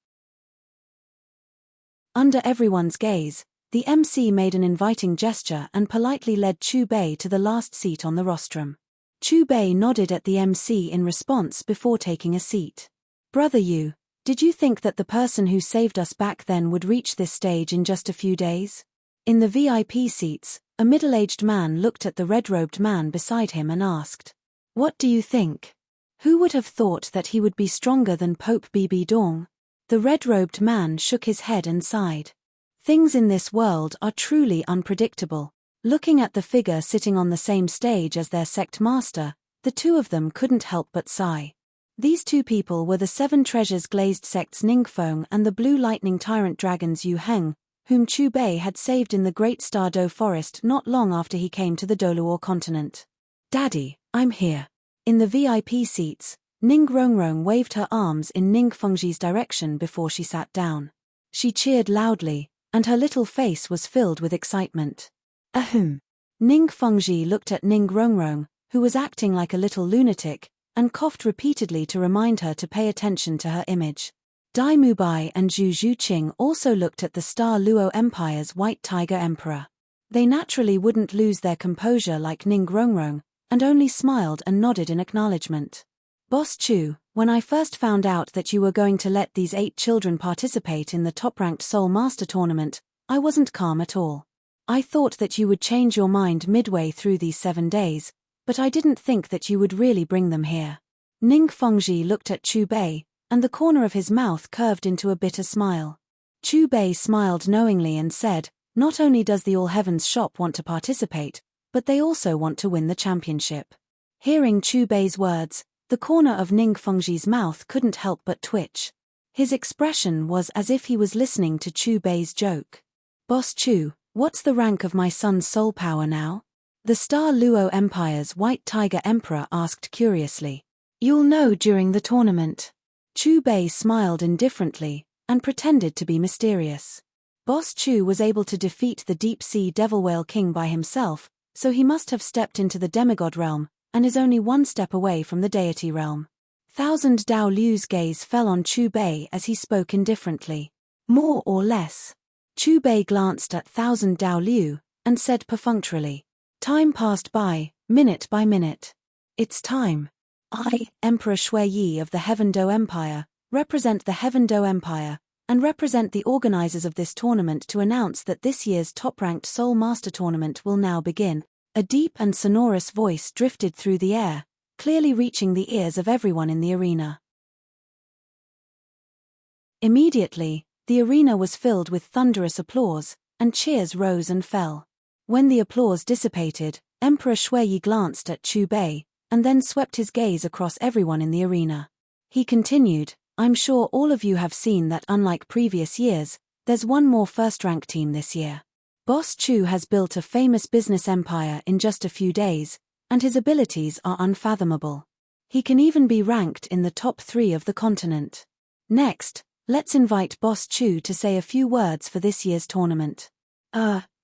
Under everyone's gaze, the MC made an inviting gesture and politely led Chu Bei to the last seat on the rostrum. Chu Bei nodded at the MC in response before taking a seat. Brother Yu, did you think that the person who saved us back then would reach this stage in just a few days? In the VIP seats, a middle-aged man looked at the red-robed man beside him and asked, "What do you think? Who would have thought that he would be stronger than Pope Bibi Dong?" The red-robed man shook his head and sighed. Things in this world are truly unpredictable. Looking at the figure sitting on the same stage as their sect master, the two of them couldn't help but sigh. These two people were the Seven Treasures Glazed Sect's Ningfeng and the Blue Lightning Tyrant Dragons Yu Heng, whom Chu Bei had saved in the Great Star Do Forest not long after he came to the Doluo continent. "Daddy, I'm here." In the VIP seats, Ning Rongrong waved her arms in Ning Fengji's direction before she sat down. She cheered loudly, and her little face was filled with excitement. Ahem. Ning Fengji looked at Ning Rongrong, who was acting like a little lunatic, and coughed repeatedly to remind her to pay attention to her image. Dai Mubai and Zhu Zhuqing also looked at the Star Luo Empire's White Tiger Emperor. They naturally wouldn't lose their composure like Ning Rongrong, and only smiled and nodded in acknowledgement. Boss Chu, when I first found out that you were going to let these 8 children participate in the top-ranked Soul Master tournament, I wasn't calm at all. I thought that you would change your mind midway through these 7 days, but I didn't think that you would really bring them here. Ning Fengji looked at Chu Bei, and the corner of his mouth curved into a bitter smile. Chu Bei smiled knowingly and said, "Not only does the All Heavens shop want to participate, but they also want to win the championship." Hearing Chu Bei's words, the corner of Ning Fengji's mouth couldn't help but twitch. His expression was as if he was listening to Chu Bei's joke. "Boss Chu, what's the rank of my son's soul power now?" The Star Luo Empire's White Tiger Emperor asked curiously. "You'll know during the tournament." Chu Bei smiled indifferently, and pretended to be mysterious. Boss Chu was able to defeat the Deep-Sea Devil Whale King by himself, so he must have stepped into the demigod realm, and is only 1 step away from the deity realm. Thousand Dao Liu's gaze fell on Chu Bei as he spoke indifferently. "More or less." Chu Bei glanced at Thousand Dao Liu, and said perfunctorily. Time passed by, minute by minute. "It's time. I, Emperor Shui Yi of the Heaven Do Empire, represent the Heaven Do Empire, and represent the organizers of this tournament to announce that this year's top-ranked Soul Master tournament will now begin." A deep and sonorous voice drifted through the air, clearly reaching the ears of everyone in the arena. Immediately, the arena was filled with thunderous applause, and cheers rose and fell. When the applause dissipated, Emperor Shui glanced at Chu Bei, and then swept his gaze across everyone in the arena. He continued, "I'm sure all of you have seen that unlike previous years, there's one more first-rank team this year. Boss Chu has built a famous business empire in just a few days, and his abilities are unfathomable. He can even be ranked in the top 3 of the continent. Next, let's invite Boss Chu to say a few words for this year's tournament."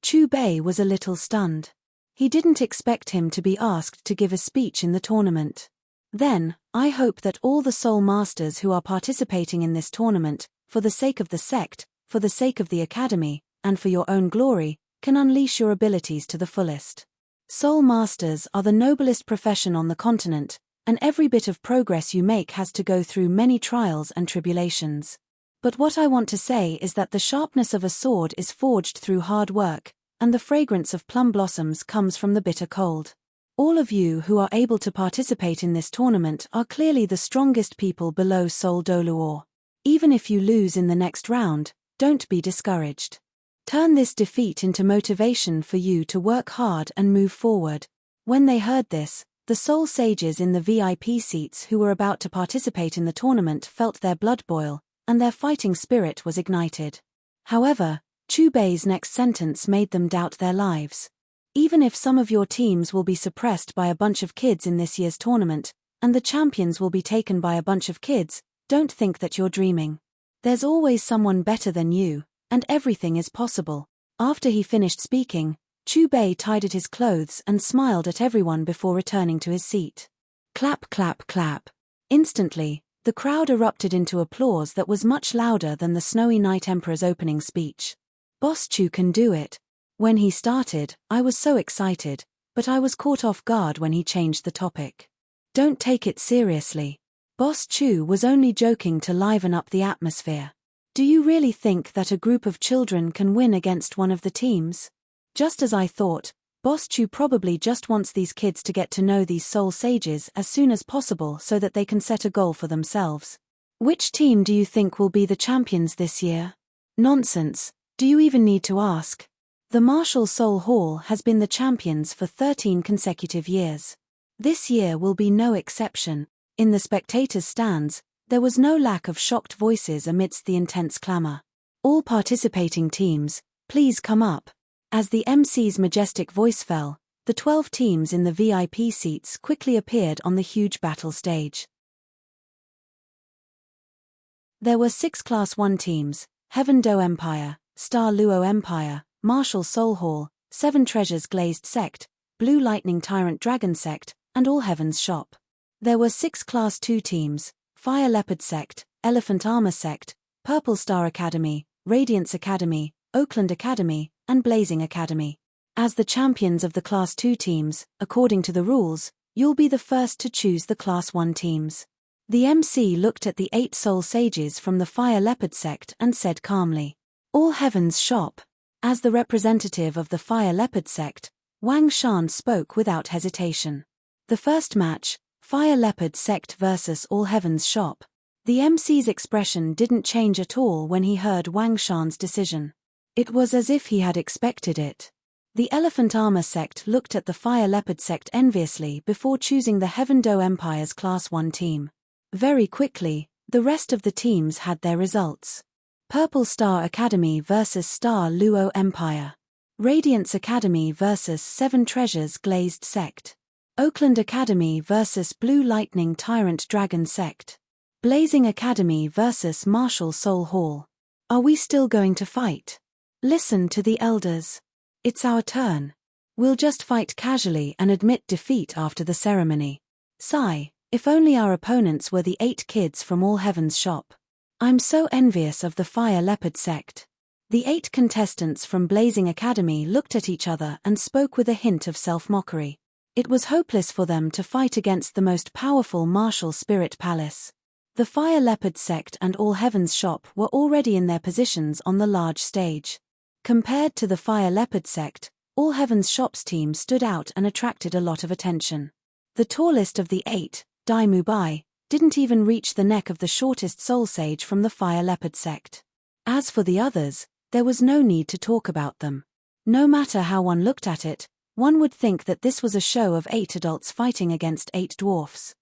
Chu Bei was a little stunned. He didn't expect him to be asked to give a speech in the tournament. "Then, I hope that all the Soul Masters who are participating in this tournament, for the sake of the sect, for the sake of the Academy, and for your own glory, can unleash your abilities to the fullest. Soul Masters are the noblest profession on the continent, and every bit of progress you make has to go through many trials and tribulations. But what I want to say is that the sharpness of a sword is forged through hard work, and the fragrance of plum blossoms comes from the bitter cold. All of you who are able to participate in this tournament are clearly the strongest people below Sol Doluor. Even if you lose in the next round, don't be discouraged. Turn this defeat into motivation for you to work hard and move forward. When they heard this, the soul sages in the VIP seats who were about to participate in the tournament felt their blood boil, and their fighting spirit was ignited. However, Chu Bei's next sentence made them doubt their lives. Even if some of your teams will be suppressed by a bunch of kids in this year's tournament, and the champions will be taken by a bunch of kids, don't think that you're dreaming. There's always someone better than you, and everything is possible. After he finished speaking, Chu Bei tidied his clothes and smiled at everyone before returning to his seat. Clap, clap, clap. Instantly, the crowd erupted into applause that was much louder than the Snowy Night Emperor's opening speech. Boss Chu can do it. When he started, I was so excited, but I was caught off guard when he changed the topic. Don't take it seriously. Boss Chu was only joking to liven up the atmosphere. Do you really think that a group of children can win against one of the teams? Just as I thought, Boss Chu probably just wants these kids to get to know these soul sages as soon as possible so that they can set a goal for themselves. Which team do you think will be the champions this year? Nonsense, do you even need to ask? The Martial Soul Hall has been the champions for 13 consecutive years. This year will be no exception. In the spectators' stands, there was no lack of shocked voices amidst the intense clamor. All participating teams, please come up. As the MC's majestic voice fell, the 12 teams in the VIP seats quickly appeared on the huge battle stage. There were 6 Class 1 teams: Heaven Do Empire, Star Luo Empire, Martial Soul Hall, 7 Treasures Glazed Sect, Blue Lightning Tyrant Dragon Sect, and All Heaven's Shop. There were 6 Class 2 teams: Fire Leopard Sect, Elephant Armor Sect, Purple Star Academy, Radiance Academy, Oakland Academy, and Blazing Academy. As the champions of the Class 2 teams, according to the rules, you'll be the first to choose the Class 1 teams. The MC looked at the 8 soul sages from the Fire Leopard Sect and said calmly, All Heaven's Shop. As the representative of the Fire Leopard Sect, Wang Shan spoke without hesitation. The first match, Fire Leopard Sect vs All Heaven's Shop. The MC's expression didn't change at all when he heard Wang Shan's decision. It was as if he had expected it. The Elephant Armor Sect looked at the Fire Leopard Sect enviously before choosing the Heaven Do Empire's Class 1 team. Very quickly, the rest of the teams had their results. Purple Star Academy vs Star Luo Empire. Radiance Academy vs 7 Treasures Glazed Sect. Oakland Academy vs Blue Lightning Tyrant Dragon Sect. Blazing Academy vs Martial Soul Hall. Are we still going to fight? Listen to the elders. It's our turn. We'll just fight casually and admit defeat after the ceremony. Sigh, if only our opponents were the 8 kids from All Heaven's Shop. I'm so envious of the Fire Leopard Sect. The 8 contestants from Blazing Academy looked at each other and spoke with a hint of self-mockery. It was hopeless for them to fight against the most powerful martial spirit palace. The Fire Leopard Sect and All Heaven's Shop were already in their positions on the large stage. Compared to the Fire Leopard Sect, All Heaven's Shop's team stood out and attracted a lot of attention. The tallest of the 8, Dai Mubai, didn't even reach the neck of the shortest soul sage from the Fire Leopard Sect. As for the others, there was no need to talk about them. No matter how one looked at it, one would think that this was a show of 8 adults fighting against 8 dwarfs.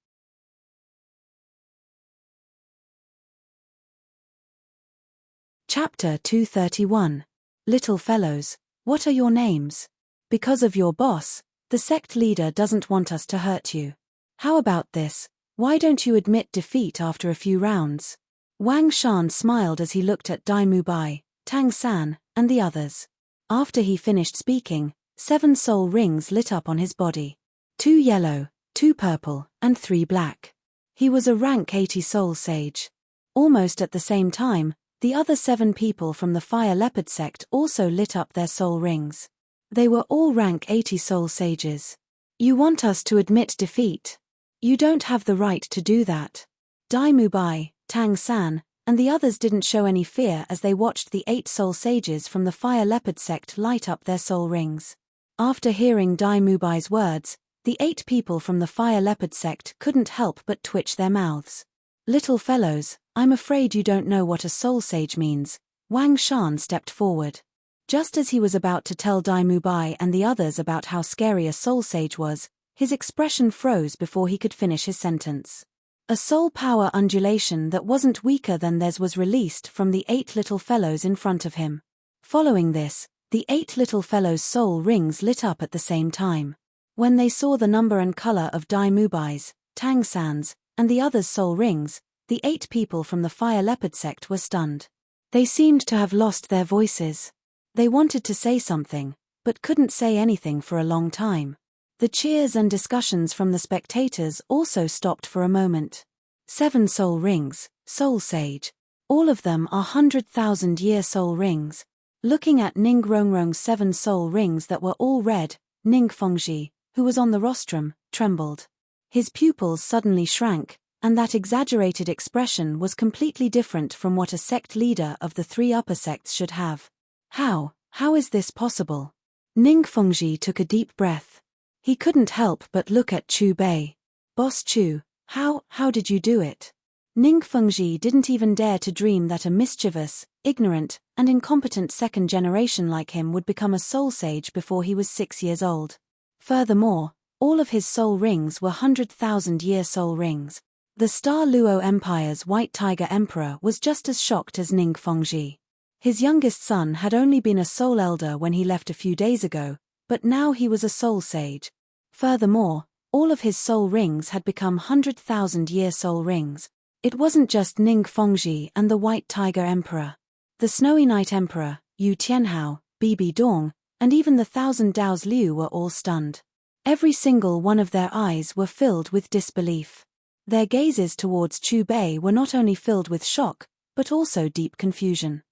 Chapter 231. Little fellows, what are your names? Because of your boss, the sect leader doesn't want us to hurt you. How about this? Why don't you admit defeat after a few rounds? Wang Shan smiled as he looked at Dai Mubai, Tang San, and the others. After he finished speaking, 7 soul rings lit up on his body. 2 yellow, 2 purple, and 3 black. He was a rank 80 soul sage. Almost at the same time, The other 7 people from the Fire Leopard sect also lit up their soul rings. They were all rank 80 soul sages. You want us to admit defeat? You don't have the right to do that. Dai Mubai, Tang San, and the others didn't show any fear as they watched the 8 soul sages from the Fire Leopard sect light up their soul rings. After hearing Dai Mubai's words, the 8 people from the Fire Leopard sect couldn't help but twitch their mouths. Little fellows, I'm afraid you don't know what a soul sage means. Wang Shan stepped forward. Just as he was about to tell Dai Mubai and the others about how scary a soul sage was, his expression froze before he could finish his sentence. A soul power undulation that wasn't weaker than theirs was released from the 8 little fellows in front of him. Following this, the 8 little fellows' soul rings lit up at the same time. When they saw the number and color of Dai Mubai's, Tang San's, and the others' soul rings, the 8 people from the Fire Leopard sect were stunned. They seemed to have lost their voices. They wanted to say something, but couldn't say anything for a long time. The cheers and discussions from the spectators also stopped for a moment. 7 soul rings, soul sage. All of them are 100,000-year soul rings. Looking at Ning Rongrong's 7 soul rings that were all red, Ning Fengji, who was on the rostrum, trembled. His pupils suddenly shrank, and that exaggerated expression was completely different from what a sect leader of the 3 upper sects should have. How is this possible? Ning Fengji took a deep breath. He couldn't help but look at Chu Bei. Boss Chu, how did you do it? Ning Fengji didn't even dare to dream that a mischievous, ignorant, and incompetent second generation like him would become a soul sage before he was 6 years old. Furthermore, all of his soul rings were 100,000-year soul rings. The Star Luo Empire's White Tiger Emperor was just as shocked as Ning Fengji. His youngest son had only been a soul elder when he left a few days ago, but now he was a soul sage. Furthermore, all of his soul rings had become 100,000-year soul rings. It wasn't just Ning Fengji and the White Tiger Emperor. The Snowy Night Emperor, Yu Tianhao, Bibi Dong, and even the 1,000 Dao's Liu were all stunned. Every single one of their eyes were filled with disbelief. Their gazes towards Chu Bei were not only filled with shock, but also deep confusion.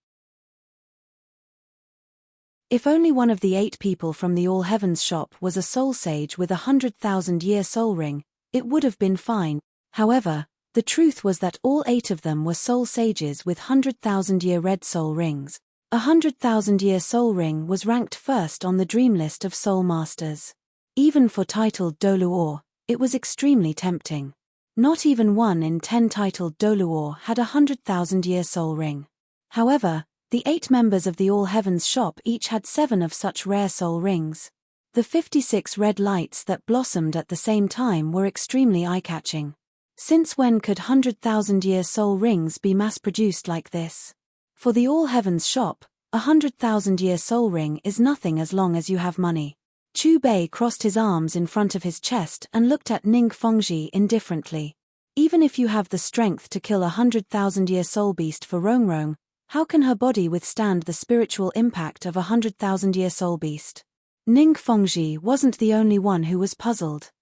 If only one of the 8 people from the All Heavens shop was a soul sage with a 100,000-year soul ring, it would have been fine. However, the truth was that all 8 of them were soul sages with 100,000-year red soul rings. A 100,000-year soul ring was ranked first on the dream list of soul masters. Even for titled Doluor, it was extremely tempting. Not even 1 in 10 titled Doluor had a 100,000-year soul ring. However, the 8 members of the All Heavens shop each had 7 of such rare soul rings. The 56 red lights that blossomed at the same time were extremely eye-catching. Since when could 100,000-year soul rings be mass-produced like this? For the All Heavens shop, a 100,000-year soul ring is nothing as long as you have money. Chu Bei crossed his arms in front of his chest and looked at Ning Fengji indifferently. Even if you have the strength to kill a 100,000-year soul beast for Rongrong, how can her body withstand the spiritual impact of a 100,000-year soul beast? Ning Fengji wasn't the only one who was puzzled.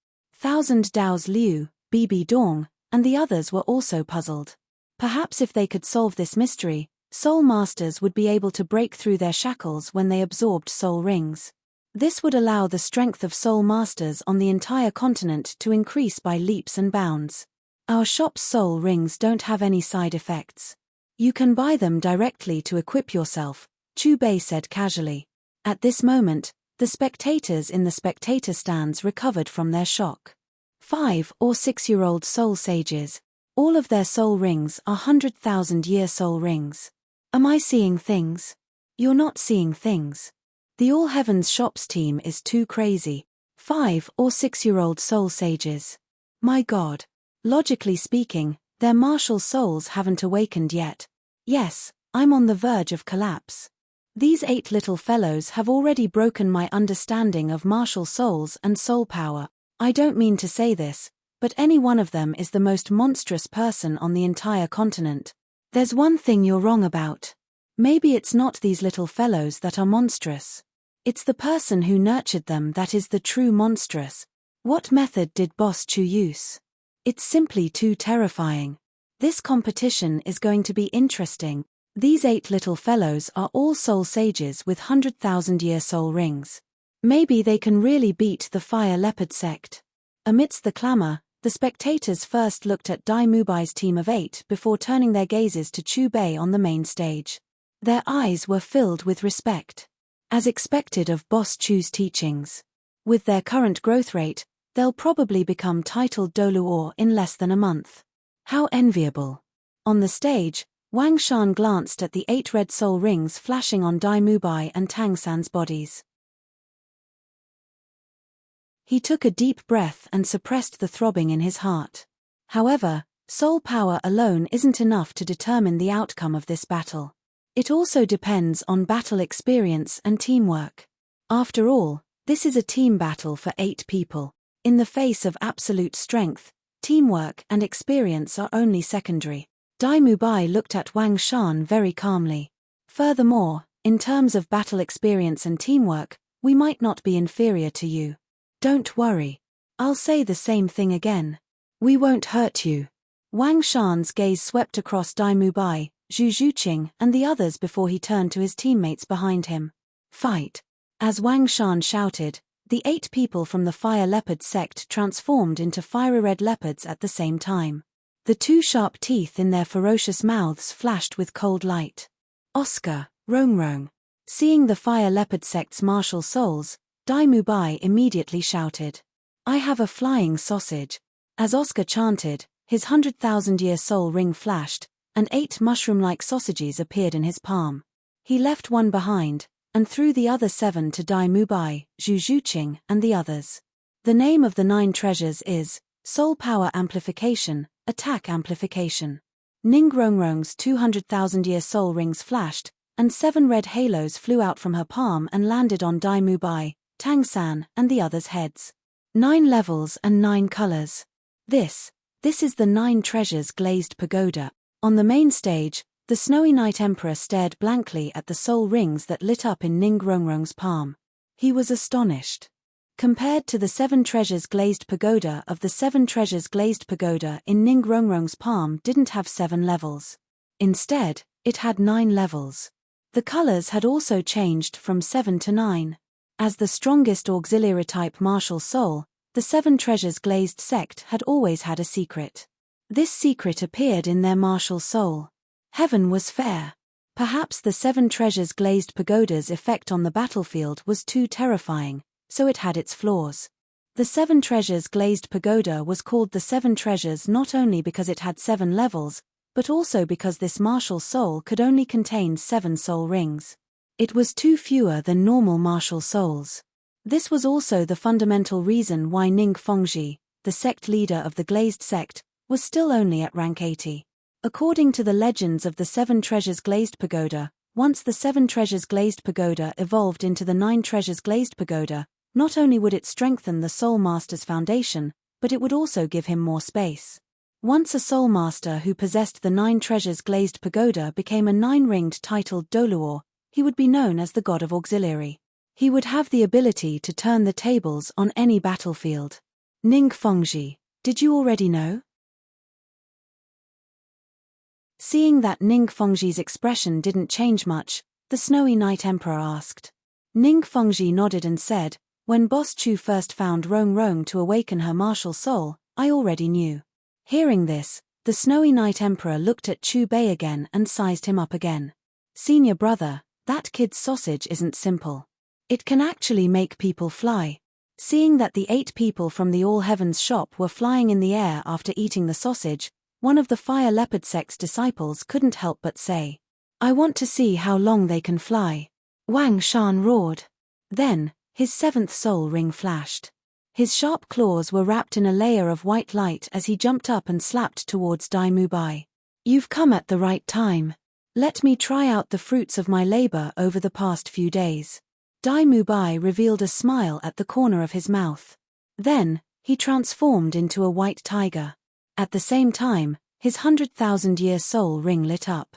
1,000 Dao's Liu, Bibi Dong, and the others were also puzzled. Perhaps if they could solve this mystery, soul masters would be able to break through their shackles when they absorbed soul rings. This would allow the strength of soul masters on the entire continent to increase by leaps and bounds. Our shop's soul rings don't have any side effects. You can buy them directly to equip yourself, Chu Bei said casually. At this moment, the spectators in the spectator stands recovered from their shock. 5 or 6-year-old soul sages. All of their soul rings are 100,000-year soul rings. Am I seeing things? You're not seeing things. The All Heavens shops team is too crazy. 5 or 6-year-old soul sages. My God. Logically speaking, their martial souls haven't awakened yet. Yes, I'm on the verge of collapse. These 8 little fellows have already broken my understanding of martial souls and soul power. I don't mean to say this, but any one of them is the most monstrous person on the entire continent. There's one thing you're wrong about. Maybe it's not these little fellows that are monstrous. It's the person who nurtured them that is the true monstrous. What method did Boss Chu use? It's simply too terrifying. This competition is going to be interesting. These 8 little fellows are all soul sages with 100,000-year soul rings. Maybe they can really beat the fire leopard sect. Amidst the clamor, the spectators first looked at Dai Mubai's team of 8 before turning their gazes to Chu Bei on the main stage. Their eyes were filled with respect. As expected of Boss Chu's teachings. With their current growth rate, they'll probably become titled Doluor in less than a month. How enviable. On the stage, Wang Shan glanced at the 8 red soul rings flashing on Dai Mubai and Tang San's bodies. He took a deep breath and suppressed the throbbing in his heart. However, soul power alone isn't enough to determine the outcome of this battle. It also depends on battle experience and teamwork. After all, this is a team battle for 8 people. In the face of absolute strength, teamwork and experience are only secondary. Dai Mubai looked at Wang Shan very calmly. Furthermore, in terms of battle experience and teamwork, we might not be inferior to you. Don't worry. I'll say the same thing again. We won't hurt you. Wang Shan's gaze swept across Dai Mubai, Zhu Zhuqing, and the others before he turned to his teammates behind him. Fight! As Wang Shan shouted, the 8 people from the fire leopard sect transformed into fiery red leopards at the same time. The 2 sharp teeth in their ferocious mouths flashed with cold light. Oscar, Rong Rong. Seeing the fire leopard sect's martial souls, Dai Mubai immediately shouted, I have a flying sausage. As Oscar chanted, his 100,000-year soul ring flashed, and 8 mushroom-like sausages appeared in his palm. He left one behind, and threw the other 7 to Dai Mubai, Zhu Zhuqing, and the others. The name of the 9 treasures is Soul Power Amplification, Attack Amplification. Ning Rongrong's 200,000-year soul rings flashed, and 7 red halos flew out from her palm and landed on Dai Mubai, Tang San, and the others' heads. 9 levels and 9 colors. This is the 9 treasures glazed pagoda. On the main stage, the Snowy Night Emperor stared blankly at the soul rings that lit up in Ning Rongrong's palm. He was astonished. Compared to the 7 treasures glazed pagoda of the 7 treasures glazed pagoda in Ning Rongrong's palm didn't have 7 levels. Instead, it had 9 levels. The colors had also changed from 7 to 9. As the strongest auxiliary type martial soul, the 7 treasures glazed sect had always had a secret. This secret appeared in their martial soul. Heaven was fair. Perhaps the 7 treasures glazed pagoda's effect on the battlefield was too terrifying, so it had its flaws. The 7 treasures glazed pagoda was called the 7 treasures not only because it had 7 levels, but also because this martial soul could only contain 7 soul rings. It was 2 fewer than normal martial souls. This was also the fundamental reason why Ning Fengji, the sect leader of the glazed sect, was still only at rank 80. According to the legends of the 7 treasures glazed pagoda, once the 7 treasures glazed pagoda evolved into the 9 treasures glazed pagoda, not only would it strengthen the Soul Master's foundation, but it would also give him more space. Once a Soul Master who possessed the 9 treasures glazed pagoda became a 9-ringed titled Doluor, he would be known as the God of Auxiliary. He would have the ability to turn the tables on any battlefield. Ning Fengji, did you already know? Seeing that Ning Fengji's expression didn't change much, the Snowy Night Emperor asked. Ning Fengji nodded and said, when Boss Chu first found Rong Rong to awaken her martial soul, I already knew. Hearing this, the Snowy Night Emperor looked at Chu Bei again and sized him up again. Senior brother, that kid's sausage isn't simple. It can actually make people fly. Seeing that the 8 people from the All Heavens shop were flying in the air after eating the sausage, one of the Fire Leopard sect's disciples couldn't help but say, I want to see how long they can fly. Wang Shan roared. Then, his 7th soul ring flashed. His sharp claws were wrapped in a layer of white light as he jumped up and slapped towards Dai Mubai. You've come at the right time. Let me try out the fruits of my labor over the past few days. Dai Mubai revealed a smile at the corner of his mouth. Then, he transformed into a white tiger. At the same time, his 100,000-year soul ring lit up.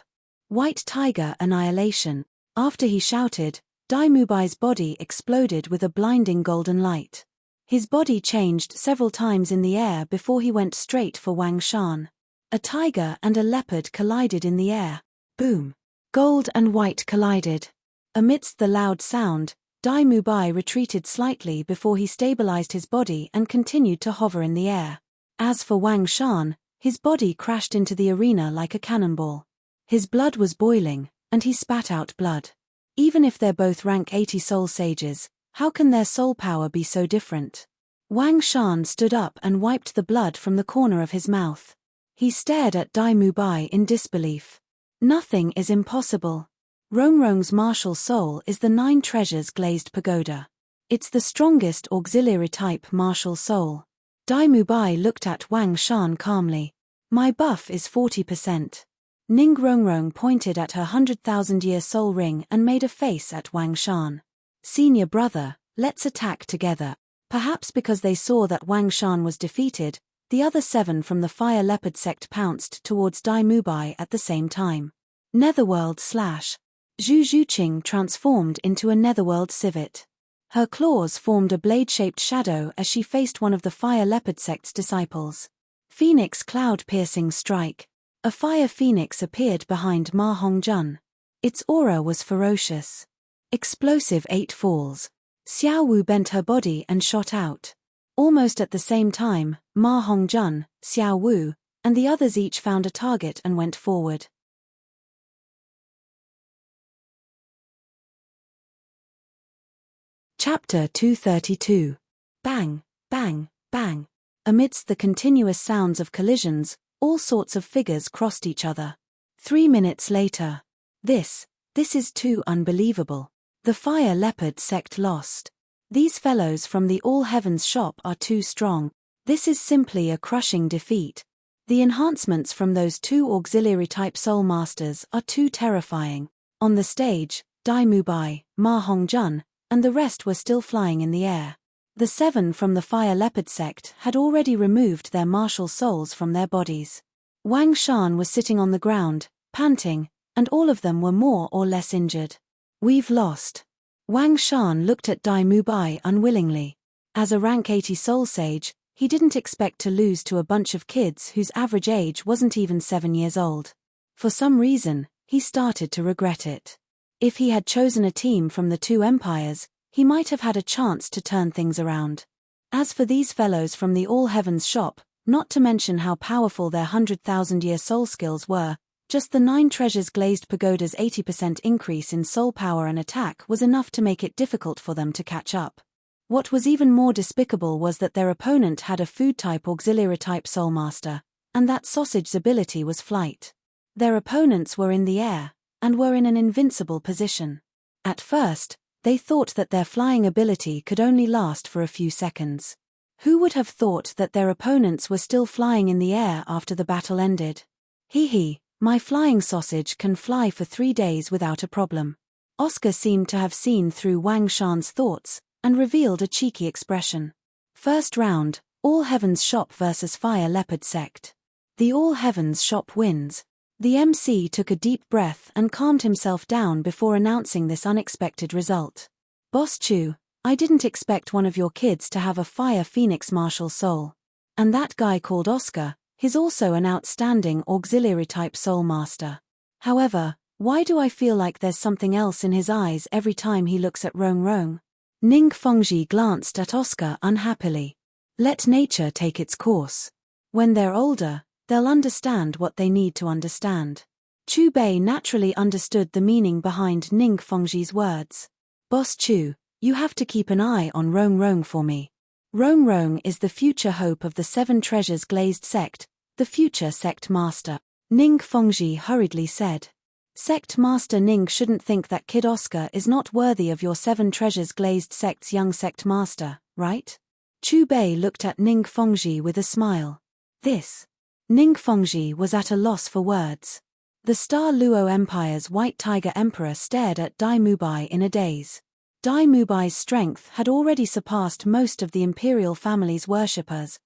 White Tiger Annihilation. After he shouted, Dai Mubai's body exploded with a blinding golden light. His body changed several times in the air before he went straight for Wang Shan. A tiger and a leopard collided in the air. Boom. Gold and white collided. Amidst the loud sound, Dai Mubai retreated slightly before he stabilized his body and continued to hover in the air. As for Wang Shan, his body crashed into the arena like a cannonball. His blood was boiling, and he spat out blood. Even if they're both rank 80 soul sages, how can their soul power be so different? Wang Shan stood up and wiped the blood from the corner of his mouth. He stared at Dai Mubai in disbelief. Nothing is impossible. Rongrong's martial soul is the 9 treasures glazed pagoda. It's the strongest auxiliary type martial soul. Dai Mubai looked at Wang Shan calmly. My buff is 40%. Ning Rongrong pointed at her 100,000-year soul ring and made a face at Wang Shan. Senior brother, let's attack together. Perhaps because they saw that Wang Shan was defeated, the other 7 from the Fire Leopard sect pounced towards Dai Mubai at the same time. Netherworld / Zhu Zhuqing transformed into a Netherworld civet. Her claws formed a blade-shaped shadow as she faced one of the Fire Leopard sect's disciples. Phoenix cloud-piercing strike. A fire phoenix appeared behind Ma Hongjun. Its aura was ferocious. Explosive 8 falls. Xiao Wu bent her body and shot out. Almost at the same time, Ma Hongjun, Xiao Wu, and the others each found a target and went forward. Chapter 232. Bang, bang, bang. Amidst the continuous sounds of collisions, all sorts of figures crossed each other. 3 minutes later. This is too unbelievable. The Fire Leopard sect lost. These fellows from the All Heavens shop are too strong. This is simply a crushing defeat. The enhancements from those 2 auxiliary type soul masters are too terrifying. On the stage, Dai Mubai, Ma Hongjun, and the rest were still flying in the air. The 7 from the Fire Leopard sect had already removed their martial souls from their bodies. Wang Shan was sitting on the ground, panting, and all of them were more or less injured. We've lost. Wang Shan looked at Dai Mubai unwillingly. As a rank 80 soul sage, he didn't expect to lose to a bunch of kids whose average age wasn't even 7 years old. For some reason, he started to regret it. If he had chosen a team from the 2 empires, he might have had a chance to turn things around. As for these fellows from the All Heavens shop, not to mention how powerful their 100,000-year soul skills were, just the 9 treasures glazed pagoda's 80% increase in soul power and attack was enough to make it difficult for them to catch up. What was even more despicable was that their opponent had a food-type auxiliary type soul master, and that sausage's ability was flight. Their opponents were in the air, and were in an invincible position. At first, they thought that their flying ability could only last for a few seconds. Who would have thought that their opponents were still flying in the air after the battle ended? Hee, my flying sausage can fly for 3 days without a problem. Oscar seemed to have seen through Wang Shan's thoughts, and revealed a cheeky expression. First round, All Heavens shop versus Fire Leopard sect. The All Heavens shop wins. The MC took a deep breath and calmed himself down before announcing this unexpected result. Boss Chu, I didn't expect one of your kids to have a Fire Phoenix martial soul. And that guy called Oscar, he's also an outstanding auxiliary type soul master. However, why do I feel like there's something else in his eyes every time he looks at Rong? Ning Fengji glanced at Oscar unhappily. Let nature take its course. When they're older, they'll understand what they need to understand. Chu Bei naturally understood the meaning behind Ning Fengji's words. Boss Chu, you have to keep an eye on Rong for me. Rong is the future hope of the 7 treasures glazed sect, the future sect master. Ning Fengji hurriedly said. Sect master Ning shouldn't think that kid Oscar is not worthy of your 7 treasures glazed sect's young sect master, right? Chu Bei looked at Ning Fengji with a smile. This. Ning Fengji was at a loss for words. The Star Luo Empire's White Tiger Emperor stared at Dai Mubai in a daze. Dai Mubai's strength had already surpassed most of the imperial family's worshippers.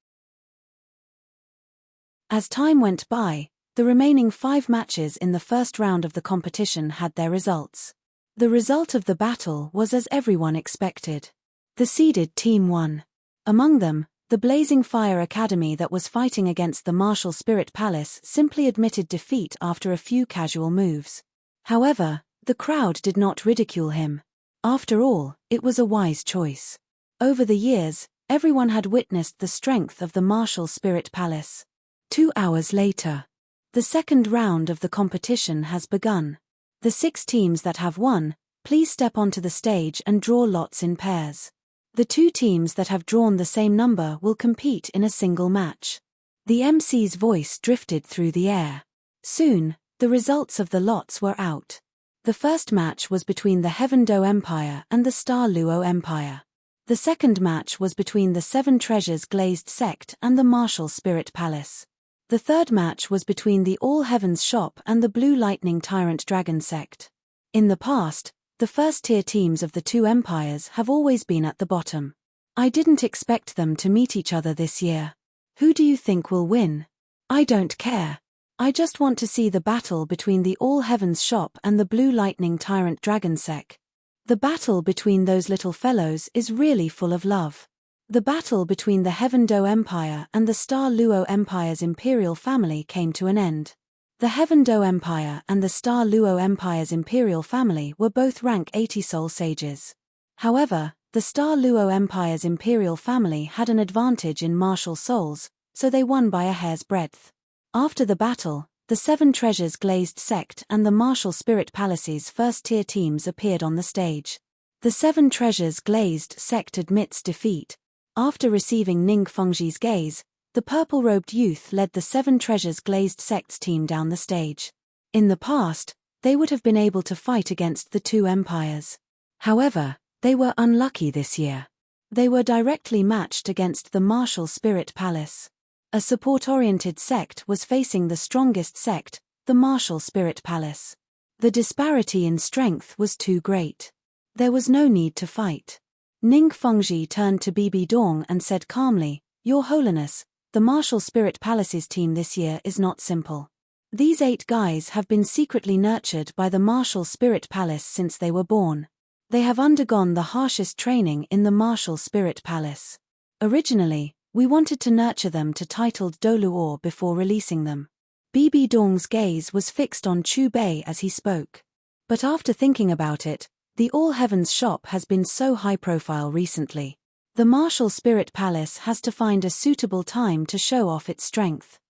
As time went by, the remaining 5 matches in the first round of the competition had their results. The result of the battle was as everyone expected. The seeded team won. Among them, the Blazing Fire Academy that was fighting against the Martial Spirit Palace simply admitted defeat after a few casual moves. However, the crowd did not ridicule him. After all, it was a wise choice. Over the years, everyone had witnessed the strength of the martial spirit palace. 2 hours later, the second round of the competition has begun. The 6 teams that have won, please step onto the stage and draw lots in pairs. The 2 teams that have drawn the same number will compete in a single match. The MC's voice drifted through the air. Soon, the results of the lots were out. The first match was between the Heaven Do Empire and the Star Luo Empire. The second match was between the 7 Treasures Glazed Sect and the Martial Spirit Palace. The third match was between the All Heavens Shop and the Blue Lightning Tyrant Dragon Sect. In the past, the first-tier teams of the 2 empires have always been at the bottom. I didn't expect them to meet each other this year. Who do you think will win? I don't care. I just want to see the battle between the All Heavens Shop and the Blue Lightning Tyrant Dragon Sect. The battle between those little fellows is really full of love. The battle between the Heaven Do Empire and the Star Luo Empire's imperial family came to an end. The Heaven Do Empire and the Star Luo Empire's imperial family were both rank 80 soul sages. However, the Star Luo Empire's imperial family had an advantage in martial souls, so they won by a hair's breadth. After the battle, the 7 Treasures Glazed Sect and the Martial Spirit Palace's first-tier teams appeared on the stage. The 7 Treasures Glazed Sect admits defeat. After receiving Ning Fengji's gaze, the purple-robed youth led the 7 Treasures Glazed Sect's team down the stage. In the past, they would have been able to fight against the 2 empires. However, they were unlucky this year. They were directly matched against the Martial Spirit Palace. A support-oriented sect was facing the strongest sect, the Martial Spirit Palace. The disparity in strength was too great. There was no need to fight. Ning Fengji turned to Bibi Dong and said calmly, "Your Holiness, the Martial Spirit Palace's team this year is not simple. These 8 guys have been secretly nurtured by the Martial Spirit Palace since they were born. They have undergone the harshest training in the Martial Spirit Palace. Originally, we wanted to nurture them to titled Doluor before releasing them." Bibi Dong's gaze was fixed on Chu Bei as he spoke. But after thinking about it, the All Heavens Shop has been so high-profile recently. The Martial Spirit Palace has to find a suitable time to show off its strength.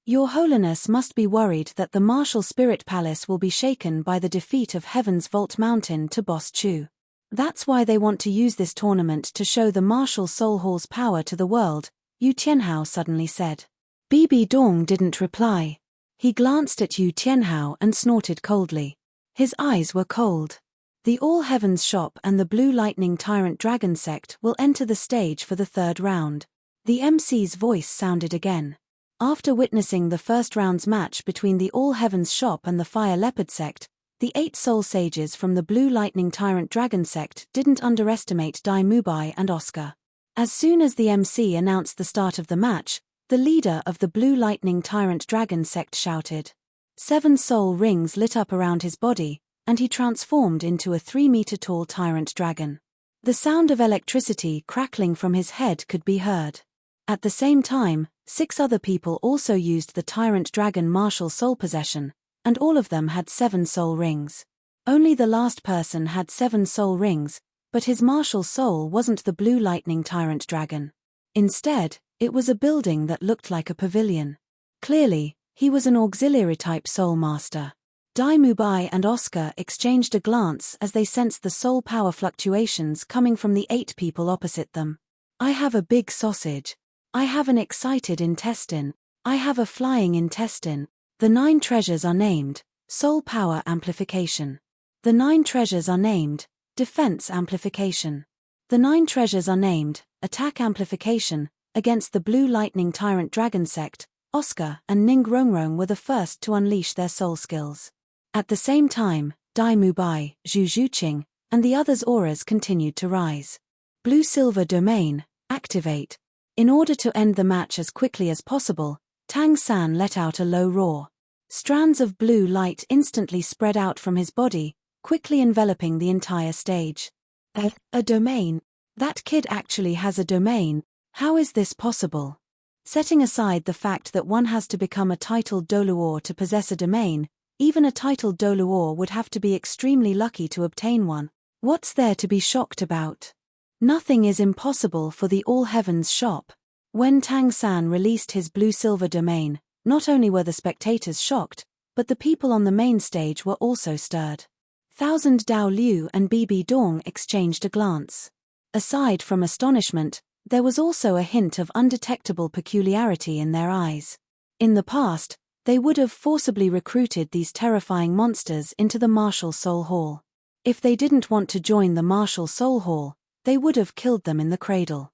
Your Holiness must be worried that the Martial Spirit Palace will be shaken by the defeat of Heaven's Vault Mountain to Boss Chu. That's why they want to use this tournament to show the Martial Soul Hall's power to the world, Yu Tianhao suddenly said. Bibi Dong didn't reply. He glanced at Yu Tianhao and snorted coldly. His eyes were cold. The All Heavens Shop and the Blue Lightning Tyrant Dragon Sect will enter the stage for the 3rd round. The MC's voice sounded again. After witnessing the first round's match between the All Heavens Shop and the Fire Leopard Sect, the 8 soul sages from the Blue Lightning Tyrant Dragon Sect didn't underestimate Dai Mubai and Oscar. As soon as the MC announced the start of the match, the leader of the Blue Lightning Tyrant Dragon Sect shouted. 7 soul rings lit up around his body, and he transformed into a 3-meter-tall tyrant dragon. The sound of electricity crackling from his head could be heard. At the same time, 6 other people also used the tyrant dragon martial soul possession, and all of them had 7 soul rings. Only the last person had 7 soul rings, but his martial soul wasn't the Blue Lightning Tyrant Dragon. Instead, it was a building that looked like a pavilion. Clearly, he was an auxiliary-type soul master. Dai Mubai and Oscar exchanged a glance as they sensed the soul power fluctuations coming from the 8 people opposite them. I have a big sausage. I have an excited intestine. I have a flying intestine. The 9 treasures are named, Soul Power Amplification. The 9 treasures are named, Defense Amplification. The 9 treasures are named, Attack Amplification. Against the Blue Lightning Tyrant Dragon Sect, Oscar and Ning Rongrong were the first to unleash their soul skills. At the same time, Dai Mubai, Zhu Zhuqing, and the others' auras continued to rise. Blue-Silver Domain, activate. In order to end the match as quickly as possible, Tang San let out a low roar. Strands of blue light instantly spread out from his body, quickly enveloping the entire stage. A domain? That kid actually has a domain. How is this possible? Setting aside the fact that one has to become a titled Doluor to possess a domain, even a titled Doluor would have to be extremely lucky to obtain one. What's there to be shocked about? Nothing is impossible for the All Heavens shop. When Tang San released his blue-silver domain, not only were the spectators shocked, but the people on the main stage were also stirred. Thousand Dao Liu and Bibi Dong exchanged a glance. Aside from astonishment, there was also a hint of undetectable peculiarity in their eyes. In the past, they would have forcibly recruited these terrifying monsters into the Martial Soul Hall. If they didn't want to join the Martial Soul Hall, they would have killed them in the cradle.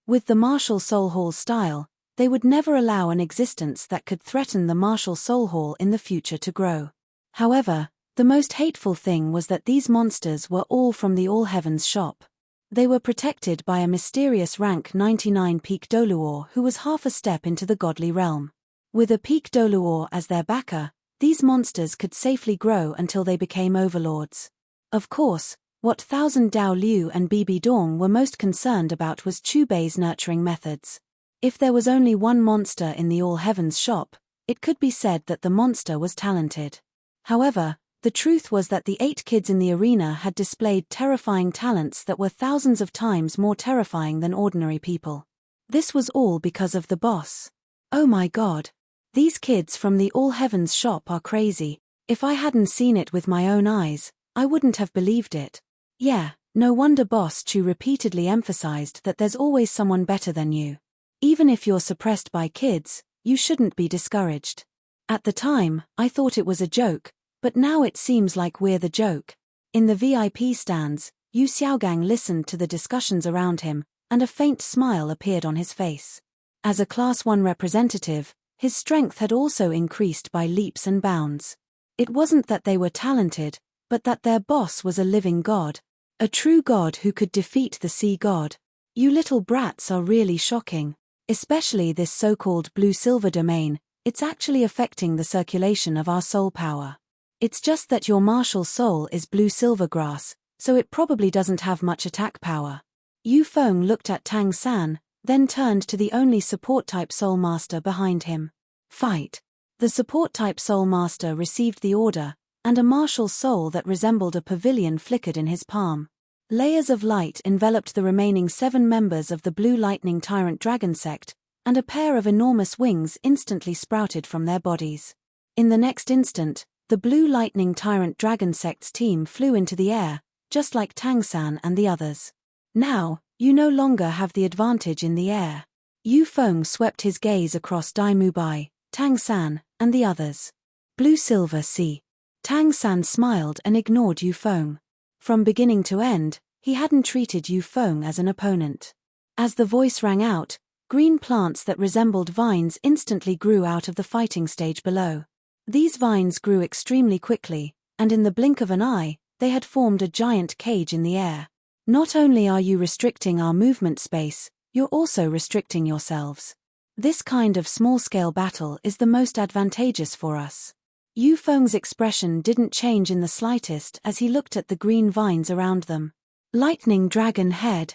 With the Martial Soul Hall style, they would never allow an existence that could threaten the Martial Soul Hall in the future to grow. However, the most hateful thing was that these monsters were all from the All Heavens shop. They were protected by a mysterious rank 99 peak Doluor who was half a step into the godly realm. With a peak Doluor as their backer, these monsters could safely grow until they became overlords. Of course, what Thousand Dao Liu and Bibi Dong were most concerned about was Chubei's nurturing methods. If there was only one monster in the All Heavens shop, it could be said that the monster was talented. However, the truth was that the 8 kids in the arena had displayed terrifying talents that were thousands of times more terrifying than ordinary people. This was all because of the boss. Oh my god. These kids from the All Heavens shop are crazy. If I hadn't seen it with my own eyes, I wouldn't have believed it. Yeah, no wonder Boss Chu repeatedly emphasized that there's always someone better than you. Even if you're suppressed by kids, you shouldn't be discouraged. At the time, I thought it was a joke, but now it seems like we're the joke. In the VIP stands, Yu Xiaogang listened to the discussions around him, and a faint smile appeared on his face. As a Class 1 representative, his strength had also increased by leaps and bounds. It wasn't that they were talented, but that their boss was a living god. A true god who could defeat the sea god. You little brats are really shocking. Especially this so-called blue-silver domain, it's actually affecting the circulation of our soul power. It's just that your martial soul is blue-silver grass, so it probably doesn't have much attack power. Yu Feng looked at Tang San, then turned to the only support-type soul master behind him. Fight. The support-type soul master received the order, and a martial soul that resembled a pavilion flickered in his palm. Layers of light enveloped the remaining 7 members of the Blue Lightning Tyrant Dragon sect, and a pair of enormous wings instantly sprouted from their bodies. In the next instant, the Blue Lightning Tyrant Dragon sect's team flew into the air, just like Tang San and the others. Now, you no longer have the advantage in the air. Yu Feng swept his gaze across Dai Mubai, Tang San, and the others. Blue-silver sea. Tang San smiled and ignored Yu Feng. From beginning to end, he hadn't treated Yu Feng as an opponent. As the voice rang out, green plants that resembled vines instantly grew out of the fighting stage below. These vines grew extremely quickly, and in the blink of an eye, they had formed a giant cage in the air. Not only are you restricting our movement space, you're also restricting yourselves. This kind of small-scale battle is the most advantageous for us. Yu Feng's expression didn't change in the slightest as he looked at the green vines around them. Lightning Dragon Head.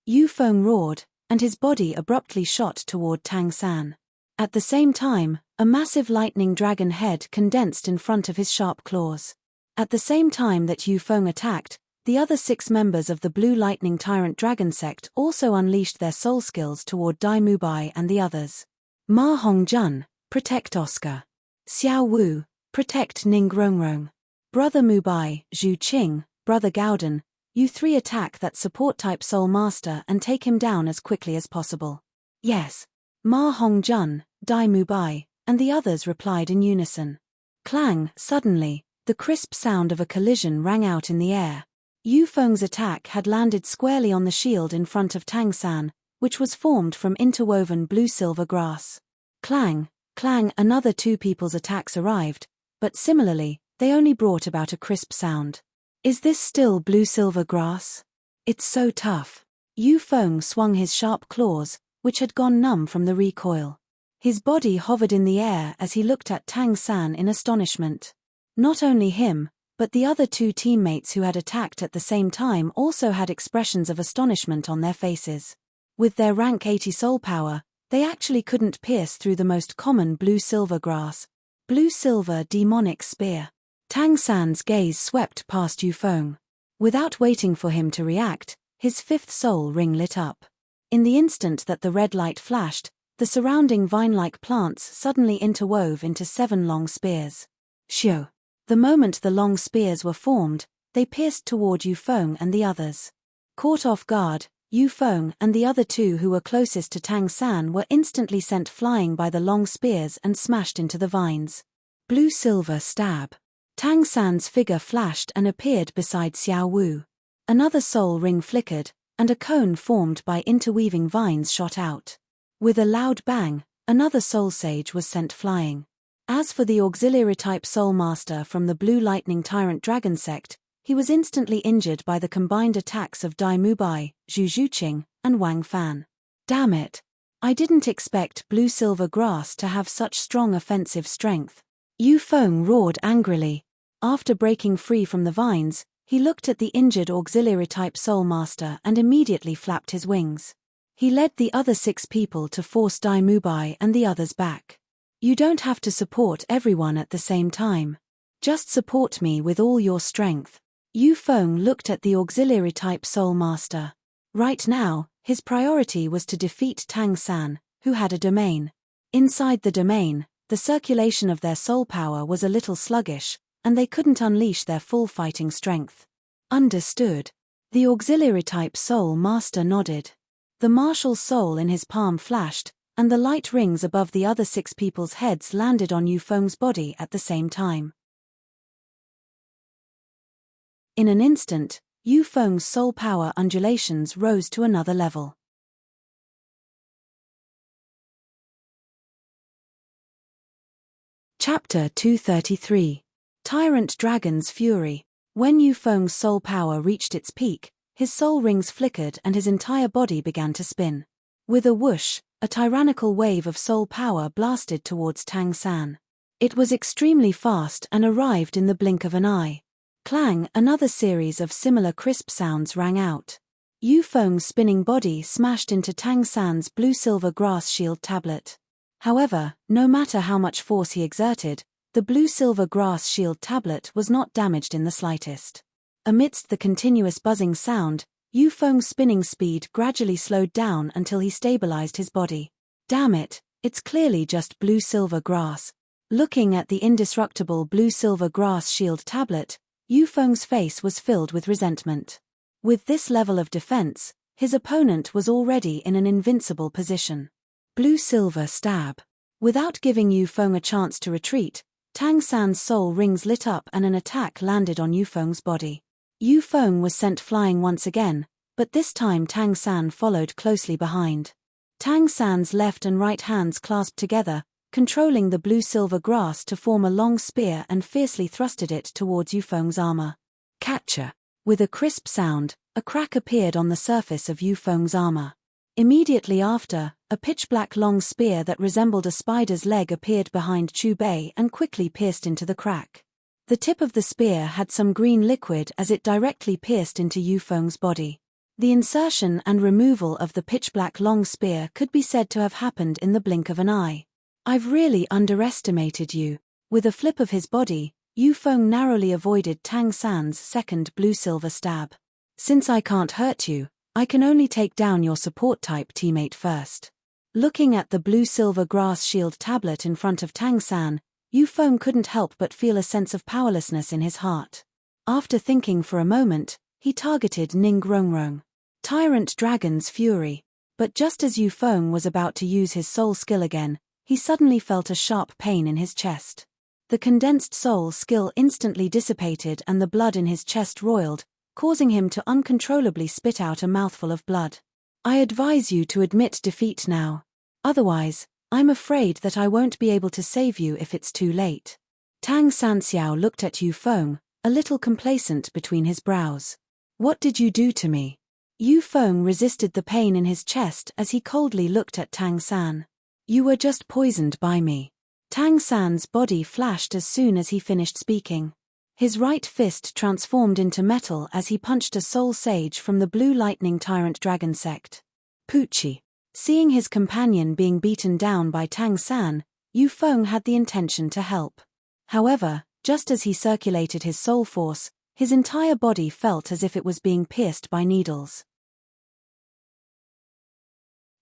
Yu Feng roared, and his body abruptly shot toward Tang San. At the same time, a massive lightning dragon head condensed in front of his sharp claws. At the same time that Yu Feng attacked, the other 6 members of the Blue Lightning Tyrant Dragon sect also unleashed their soul skills toward Dai Mubai and the others. Ma Hongjun, protect Oscar. Xiao Wu, protect Ning Rongrong. Brother Mubai, Zhu Qing, Brother Gaodan, you 3 attack that support-type soul master and take him down as quickly as possible. Yes. Ma Hongjun, Dai Mubai, and the others replied in unison. Clang, suddenly, the crisp sound of a collision rang out in the air. Yu Feng's attack had landed squarely on the shield in front of Tang San, which was formed from interwoven blue-silver grass. Clang, clang, another 2 people's attacks arrived, but similarly, they only brought about a crisp sound. Is this still blue-silver grass? It's so tough. Yu Feng swung his sharp claws, which had gone numb from the recoil. His body hovered in the air as he looked at Tang San in astonishment. Not only him, but the other two teammates who had attacked at the same time also had expressions of astonishment on their faces. With their rank 80 soul power, they actually couldn't pierce through the most common blue-silver grass. Blue-silver demonic spear. Tang San's gaze swept past Yufeng. Without waiting for him to react, his fifth soul ring lit up. In the instant that the red light flashed, the surrounding vine-like plants suddenly interwove into 7 long spears. Shio. The moment the long spears were formed, they pierced toward Yufeng and the others. Caught off guard, Yufeng and the other two who were closest to Tang San were instantly sent flying by the long spears and smashed into the vines. Blue-silver stab. Tang San's figure flashed and appeared beside Xiao Wu. Another soul ring flickered, and a cone formed by interweaving vines shot out. With a loud bang, another soul sage was sent flying. As for the auxiliary-type soul master from the Blue Lightning Tyrant Dragon sect, he was instantly injured by the combined attacks of Dai Mubai, Zhu Zhuqing, and Wang Fan. Damn it! I didn't expect blue-silver grass to have such strong offensive strength. Yufeng roared angrily. After breaking free from the vines, he looked at the injured auxiliary-type soul master and immediately flapped his wings. He led the other 6 people to force Dai Mubai and the others back. You don't have to support everyone at the same time. Just support me with all your strength. Yufeng looked at the auxiliary-type soul master. Right now, his priority was to defeat Tang San, who had a domain. Inside the domain, the circulation of their soul power was a little sluggish, and they couldn't unleash their full fighting strength. Understood. The auxiliary-type soul master nodded. The martial soul in his palm flashed, and the light rings above the other 6 people's heads landed on Yufeng's body at the same time. In an instant, Yufeng's soul power undulations rose to another level. Chapter 233. Tyrant Dragon's Fury. When Yufeng's soul power reached its peak, his soul rings flickered and his entire body began to spin. With a whoosh, a tyrannical wave of soul power blasted towards Tang San. It was extremely fast and arrived in the blink of an eye. Clang, another series of similar crisp sounds rang out. Yufeng's spinning body smashed into Tang San's blue-silver grass shield tablet. However, no matter how much force he exerted, the blue-silver grass shield tablet was not damaged in the slightest. Amidst the continuous buzzing sound, Yufeng's spinning speed gradually slowed down until he stabilized his body. Damn it, it's clearly just blue-silver grass. Looking at the indestructible blue-silver grass shield tablet, Yufeng's face was filled with resentment. With this level of defense, his opponent was already in an invincible position. Blue-silver stab. Without giving Yufeng a chance to retreat, Tang San's soul rings lit up and an attack landed on Yufeng's body. Yufeng was sent flying once again, but this time Tang San followed closely behind. Tang San's left and right hands clasped together, controlling the blue-silver grass to form a long spear and fiercely thrusted it towards Yufeng's armor. Catcher. With a crisp sound, a crack appeared on the surface of Yufeng's armor. Immediately after, a pitch-black long spear that resembled a spider's leg appeared behind Chu Bei and quickly pierced into the crack. The tip of the spear had some green liquid as it directly pierced into Yufeng's body. The insertion and removal of the pitch-black long spear could be said to have happened in the blink of an eye. I've really underestimated you. With a flip of his body, Yufeng narrowly avoided Tang San's second blue-silver stab. Since I can't hurt you, I can only take down your support-type teammate first. Looking at the blue-silver grass shield tablet in front of Tang San, Yufeng couldn't help but feel a sense of powerlessness in his heart. After thinking for a moment, he targeted Ning Rongrong. Tyrant Dragon's Fury. But just as Yufeng was about to use his soul skill again, he suddenly felt a sharp pain in his chest. The condensed soul skill instantly dissipated and the blood in his chest roiled, causing him to uncontrollably spit out a mouthful of blood. I advise you to admit defeat now. Otherwise, I'm afraid that I won't be able to save you if it's too late. Tang Sanxiao looked at Yufeng, a little complacent between his brows. What did you do to me? Yufeng resisted the pain in his chest as he coldly looked at Tang San. You were just poisoned by me. Tang San's body flashed as soon as he finished speaking. His right fist transformed into metal as he punched a soul sage from the Blue Lightning Tyrant Dragon sect. Pucci. Seeing his companion being beaten down by Tang San, Yu Feng had the intention to help. However, just as he circulated his soul force, his entire body felt as if it was being pierced by needles.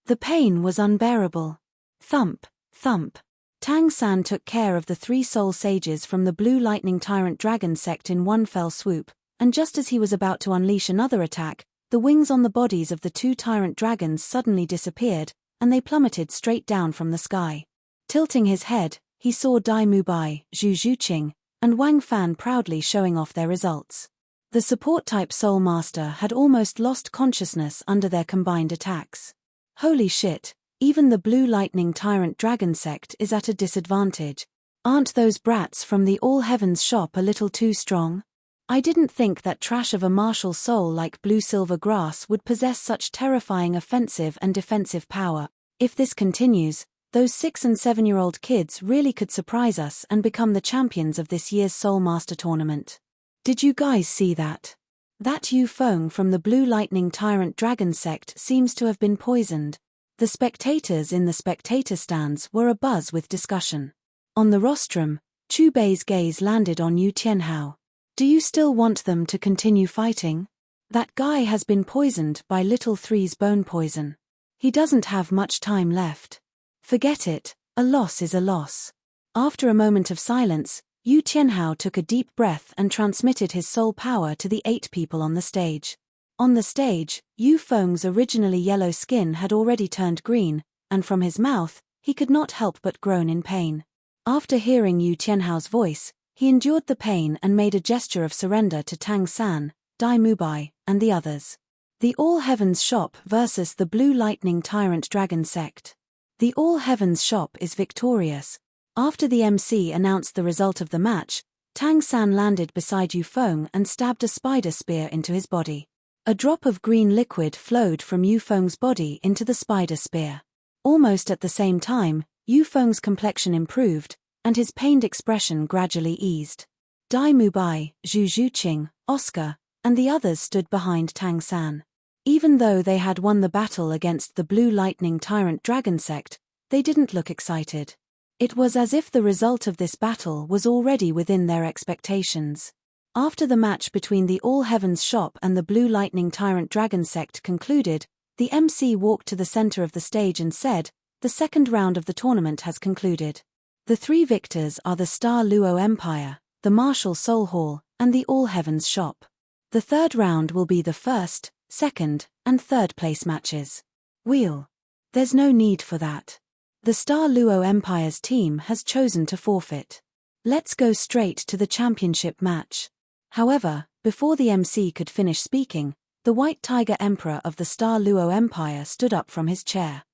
The pain was unbearable. Thump, thump. Tang San took care of the 3 soul sages from the Blue Lightning Tyrant Dragon sect in one fell swoop, and just as he was about to unleash another attack, the wings on the bodies of the 2 tyrant dragons suddenly disappeared, and they plummeted straight down from the sky. Tilting his head, he saw Dai Mubai, Zhu Zhuqing, and Wang Fan proudly showing off their results. The support-type Soul Master had almost lost consciousness under their combined attacks. Holy shit, even the Blue Lightning Tyrant Dragon sect is at a disadvantage. Aren't those brats from the All Heavens shop a little too strong? I didn't think that trash of a martial soul like Blue Silver Grass would possess such terrifying offensive and defensive power. If this continues, those 6- and 7-year-old kids really could surprise us and become the champions of this year's Soul Master tournament. Did you guys see that? That Yu Feng from the Blue Lightning Tyrant Dragon sect seems to have been poisoned. The spectators in the spectator stands were abuzz with discussion. On the rostrum, Chu Bei's gaze landed on Yu Tianhao. Do you still want them to continue fighting? That guy has been poisoned by Little Three's bone poison. He doesn't have much time left. Forget it, a loss is a loss. After a moment of silence, Yu Tianhao took a deep breath and transmitted his soul power to the 8 people on the stage. On the stage, Yu Feng's originally yellow skin had already turned green, and from his mouth, he could not help but groan in pain. After hearing Yu Tianhao's voice, he endured the pain and made a gesture of surrender to Tang San, Dai Mubai, and the others. The All Heavens shop versus the Blue Lightning Tyrant Dragon sect. The All Heavens shop is victorious. After the MC announced the result of the match, Tang San landed beside Yu Feng and stabbed a spider spear into his body. A drop of green liquid flowed from Yu Feng's body into the spider spear. Almost at the same time, Yu Feng's complexion improved, and his pained expression gradually eased. Dai Mubai, Zhu Zhuqing, Oscar, and the others stood behind Tang San. Even though they had won the battle against the Blue Lightning Tyrant Dragon sect, they didn't look excited. It was as if the result of this battle was already within their expectations. After the match between the All Heavens shop and the Blue Lightning Tyrant Dragon sect concluded, the MC walked to the center of the stage and said, "The second round of the tournament has concluded. The 3 victors are the Star Luo Empire, the Martial Soul Hall, and the All Heavens shop. The third round will be the first, second, and third place matches. Wheel. There's no need for that. The Star Luo Empire's team has chosen to forfeit. Let's go straight to the championship match." However, before the MC could finish speaking, the White Tiger Emperor of the Star Luo Empire stood up from his chair.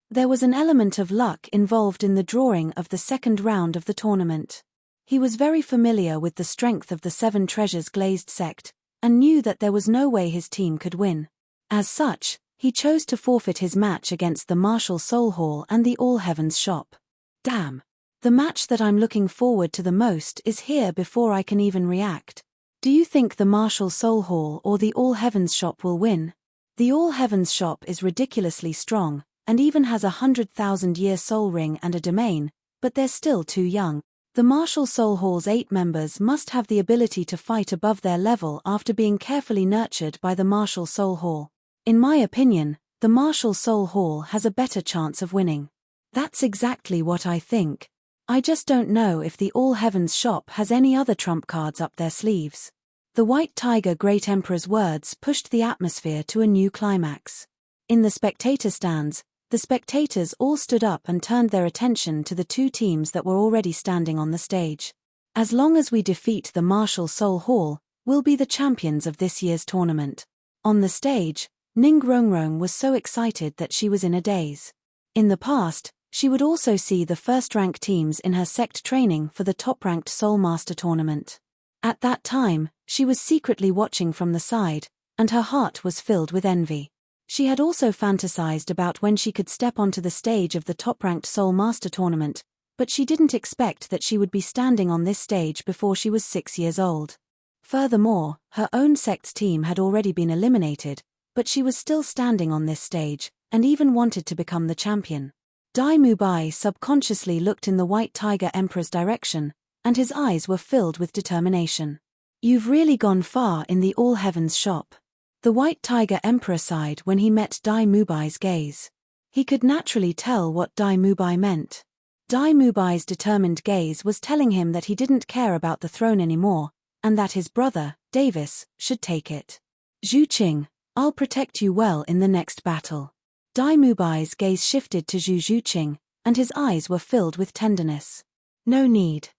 There was an element of luck involved in the drawing of the second round of the tournament. He was very familiar with the strength of the 7 Treasures Glazed sect, and knew that there was no way his team could win. As such, he chose to forfeit his match against the Martial Soul Hall and the All Heavens shop. Damn. The match that I'm looking forward to the most is here before I can even react. Do you think the Martial Soul Hall or the All Heavens shop will win? The All Heavens shop is ridiculously strong, and even has a 100,000-year soul ring and a domain, but they're still too young. The Martial Soul Hall's 8 members must have the ability to fight above their level after being carefully nurtured by the Martial Soul Hall. In my opinion, the Martial Soul Hall has a better chance of winning. That's exactly what I think. I just don't know if the All Heavens shop has any other trump cards up their sleeves. The White Tiger Great Emperor's words pushed the atmosphere to a new climax. In the spectator stands, the spectators all stood up and turned their attention to the 2 teams that were already standing on the stage. As long as we defeat the Martial Soul Hall, we'll be the champions of this year's tournament. On the stage, Ning Rongrong was so excited that she was in a daze. In the past, she would also see the first-ranked teams in her sect training for the top-ranked Soul Master tournament. At that time, she was secretly watching from the side, and her heart was filled with envy. She had also fantasized about when she could step onto the stage of the top-ranked Soul Master tournament, but she didn't expect that she would be standing on this stage before she was 6 years old. Furthermore, her own sect's team had already been eliminated, but she was still standing on this stage, and even wanted to become the champion. Dai Mubai subconsciously looked in the White Tiger Emperor's direction, and his eyes were filled with determination. "You've really gone far in the All Heavens shop." The White Tiger Emperor sighed when he met Dai Mubai's gaze. He could naturally tell what Dai Mubai meant. Dai Mubai's determined gaze was telling him that he didn't care about the throne anymore, and that his brother, Davis, should take it. "Zhu Qing, I'll protect you well in the next battle." Dai Mubai's gaze shifted to Zhu Qing, and his eyes were filled with tenderness. "No need."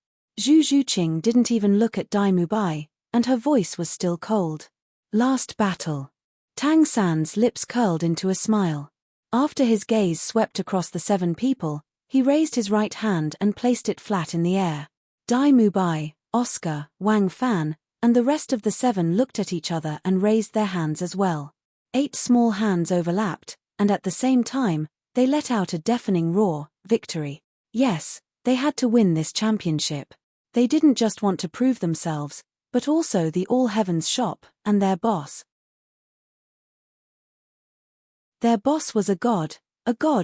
Zhu Qing didn't even look at Dai Mubai, and her voice was still cold. "Last battle." Tang San's lips curled into a smile. After his gaze swept across the 7 people, he raised his right hand and placed it flat in the air. Dai Mubai, Oscar, Wang Fan, and the rest of the 7 looked at each other and raised their hands as well. 8 small hands overlapped, and at the same time, they let out a deafening roar, "Victory!" Yes, they had to win this championship. They didn't just want to prove themselves, but also the All Heavens shop, and their boss. Their boss was a god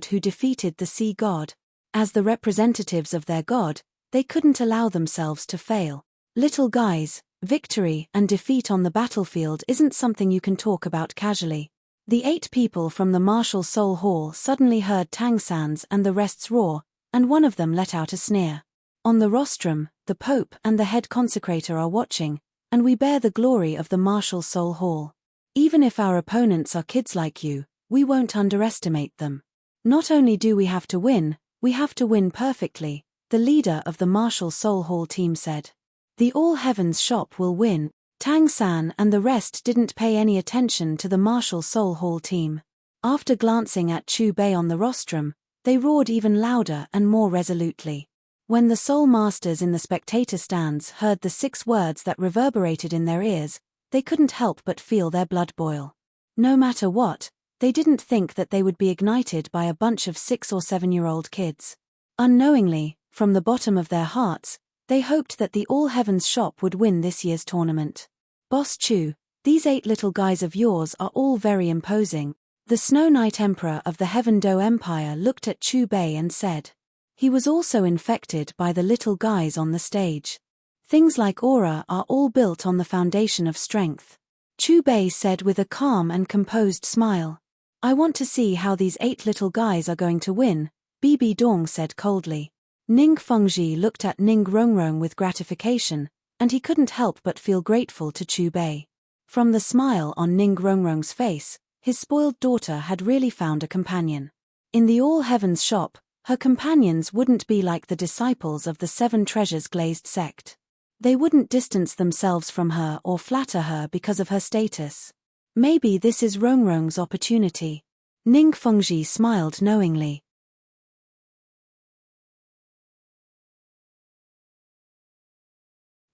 who defeated the sea god. As the representatives of their god, they couldn't allow themselves to fail. Little guys, victory and defeat on the battlefield isn't something you can talk about casually. The 8 people from the Martial Soul Hall suddenly heard Tang San's and the rest's roar, and one of them let out a sneer. "On the rostrum, the Pope and the head consecrator are watching, and we bear the glory of the Martial Soul Hall. Even if our opponents are kids like you, we won't underestimate them. Not only do we have to win perfectly," the leader of the Martial Soul Hall team said. "The All Heavens shop will win." Tang San and the rest didn't pay any attention to the Martial Soul Hall team. After glancing at Chu Bei on the rostrum, they roared even louder and more resolutely. When the Soul Masters in the spectator stands heard the 6 words that reverberated in their ears, they couldn't help but feel their blood boil. No matter what, they didn't think that they would be ignited by a bunch of 6 or 7-year-old kids. Unknowingly, from the bottom of their hearts, they hoped that the All Heavens shop would win this year's tournament. "Boss Chu, these 8 little guys of yours are all very imposing." The Snow Knight Emperor of the Heaven Do Empire looked at Chu Bei and said. He was also infected by the little guys on the stage. "Things like aura are all built on the foundation of strength." Chu Bei said with a calm and composed smile. "I want to see how these 8 little guys are going to win," Bibi Dong said coldly. Ning Fengji looked at Ning Rongrong with gratification, and he couldn't help but feel grateful to Chu Bei. From the smile on Ning Rongrong's face, his spoiled daughter had really found a companion. In the All Heavens shop, her companions wouldn't be like the disciples of the 7 Treasures glazed sect. They wouldn't distance themselves from her or flatter her because of her status. Maybe this is Rongrong's opportunity. Ning Fengji smiled knowingly.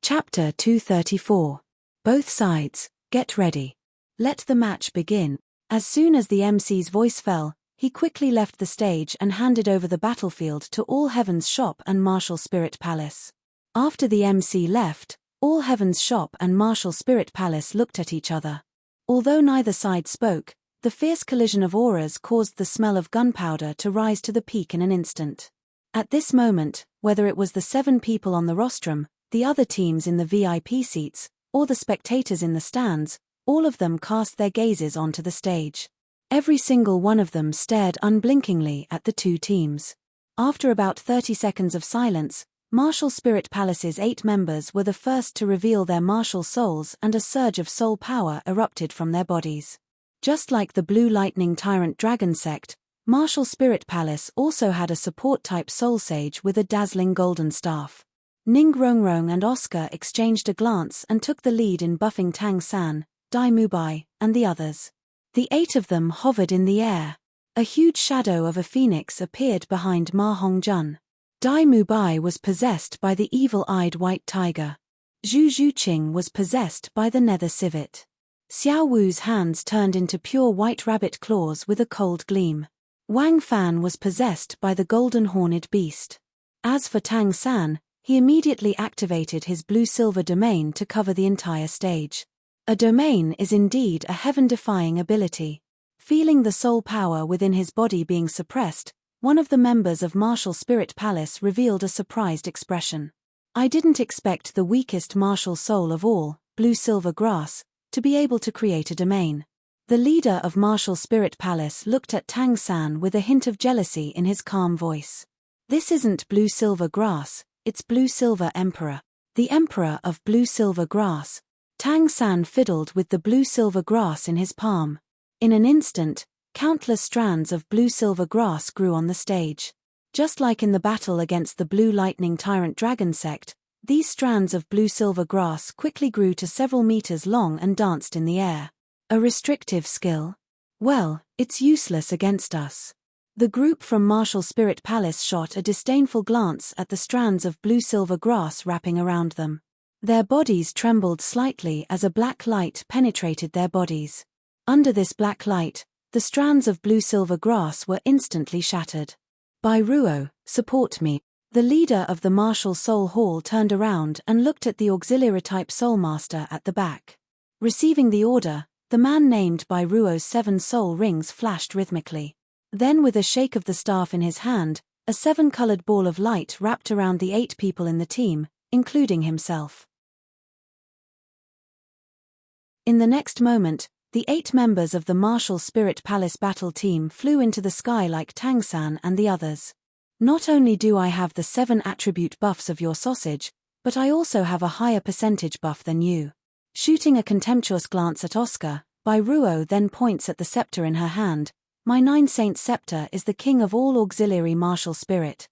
Chapter 234. Both sides, get ready. Let the match begin. As soon as the MC's voice fell, he quickly left the stage and handed over the battlefield to All Heavens shop and Martial Spirit Palace. After the MC left, All Heavens shop and Martial Spirit Palace looked at each other. Although neither side spoke, the fierce collision of auras caused the smell of gunpowder to rise to the peak in an instant. At this moment, whether it was the 7 people on the rostrum, the other teams in the VIP seats, or the spectators in the stands, all of them cast their gazes onto the stage. Every single one of them stared unblinkingly at the 2 teams. After about 30 seconds of silence, Martial Spirit Palace's 8 members were the first to reveal their martial souls, and a surge of soul power erupted from their bodies. Just like the Blue Lightning Tyrant Dragon sect, Martial Spirit Palace also had a support-type soul sage with a dazzling golden staff. Ning Rongrong and Oscar exchanged a glance and took the lead in buffing Tang San, Dai Mubai, and the others. The 8 of them hovered in the air. A huge shadow of a phoenix appeared behind Ma Hongjun. Dai Mubai was possessed by the evil-eyed white tiger. Zhu Qing was possessed by the nether civet. Xiao Wu's hands turned into pure white rabbit claws with a cold gleam. Wang Fan was possessed by the golden horned beast. As for Tang San, he immediately activated his blue-silver domain to cover the entire stage. A domain is indeed a heaven-defying ability. Feeling the soul power within his body being suppressed, one of the members of Martial Spirit Palace revealed a surprised expression. I didn't expect the weakest martial soul of all, blue-silver grass, to be able to create a domain. The leader of Martial Spirit Palace looked at Tang San with a hint of jealousy in his calm voice. This isn't blue-silver grass, it's blue-silver emperor. The emperor of blue-silver grass. Tang San fiddled with the blue-silver grass in his palm. In an instant, countless strands of blue-silver grass grew on the stage. Just like in the battle against the Blue Lightning Tyrant Dragon sect, these strands of blue-silver grass quickly grew to several meters long and danced in the air. A restrictive skill? Well, it's useless against us. The group from Martial Spirit Palace shot a disdainful glance at the strands of blue-silver grass wrapping around them. Their bodies trembled slightly as a black light penetrated their bodies. Under this black light, the strands of blue-silver grass were instantly shattered. By Ruo, support me. The leader of the Martial Soul Hall turned around and looked at the auxiliary-type Soulmaster at the back. Receiving the order, the man named by Ruo's 7 soul rings flashed rhythmically. Then with a shake of the staff in his hand, a 7-colored ball of light wrapped around the 8 people in the team, including himself. In the next moment, the 8 members of the Martial Spirit Palace battle team flew into the sky like Tang San and the others. Not only do I have the 7 attribute buffs of your sausage, but I also have a higher percentage buff than you. Shooting a contemptuous glance at Oscar, Bai Ruo then points at the scepter in her hand. My 9 Saint scepter is the king of all auxiliary martial spirit.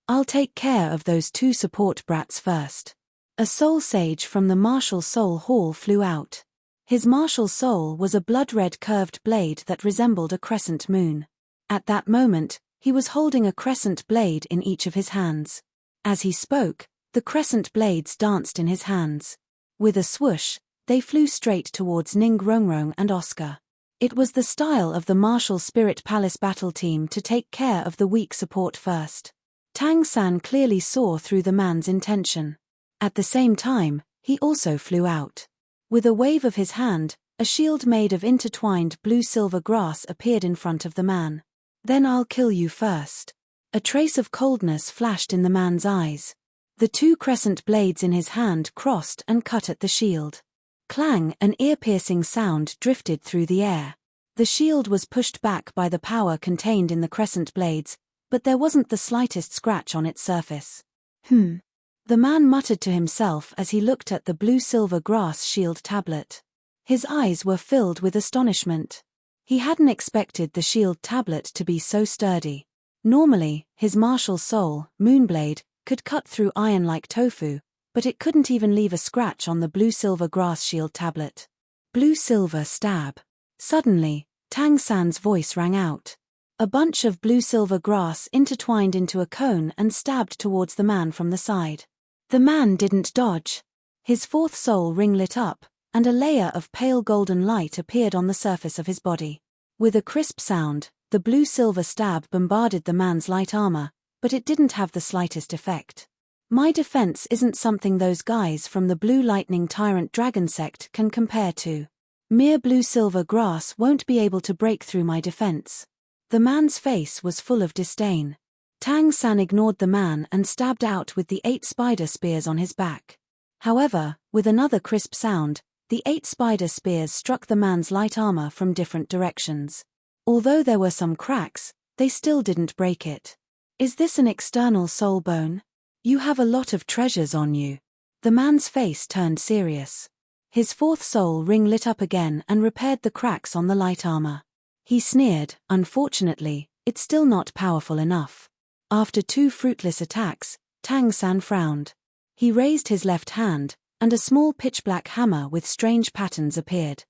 I'll take care of those 2 support brats first. A soul sage from the Martial Soul Hall flew out. His martial soul was a blood-red curved blade that resembled a crescent moon. At that moment, he was holding a crescent blade in each of his hands. As he spoke, the crescent blades danced in his hands. With a swoosh, they flew straight towards Ning Rongrong and Oscar. It was the style of the Martial Spirit Palace battle team to take care of the weak support first. Tang San clearly saw through the man's intention. At the same time, he also flew out. With a wave of his hand, a shield made of intertwined blue-silver grass appeared in front of the man. Then I'll kill you first. A trace of coldness flashed in the man's eyes. The 2 crescent blades in his hand crossed and cut at the shield. Clang, an ear-piercing sound drifted through the air. The shield was pushed back by the power contained in the crescent blades, but there wasn't the slightest scratch on its surface. The man muttered to himself as he looked at the blue-silver grass shield tablet. His eyes were filled with astonishment. He hadn't expected the shield tablet to be so sturdy. Normally, his martial soul, Moonblade, could cut through iron like tofu, but it couldn't even leave a scratch on the blue-silver grass shield tablet. Blue-silver stab. Suddenly, Tang San's voice rang out. A bunch of blue-silver grass intertwined into a cone and stabbed towards the man from the side. The man didn't dodge. His 4th soul ring lit up, and a layer of pale golden light appeared on the surface of his body. With a crisp sound, the blue-silver stab bombarded the man's light armor, but it didn't have the slightest effect. My defense isn't something those guys from the Blue Lightning Tyrant Dragon sect can compare to. Mere blue-silver grass won't be able to break through my defense. The man's face was full of disdain. Tang San ignored the man and stabbed out with the 8 spider spears on his back. However, with another crisp sound, the 8 spider spears struck the man's light armor from different directions. Although there were some cracks, they still didn't break it. Is this an external soul bone? You have a lot of treasures on you. The man's face turned serious. His 4th soul ring lit up again and repaired the cracks on the light armor. He sneered, unfortunately, it's still not powerful enough. After 2 fruitless attacks, Tang San frowned. He raised his left hand, and a small pitch-black hammer with strange patterns appeared.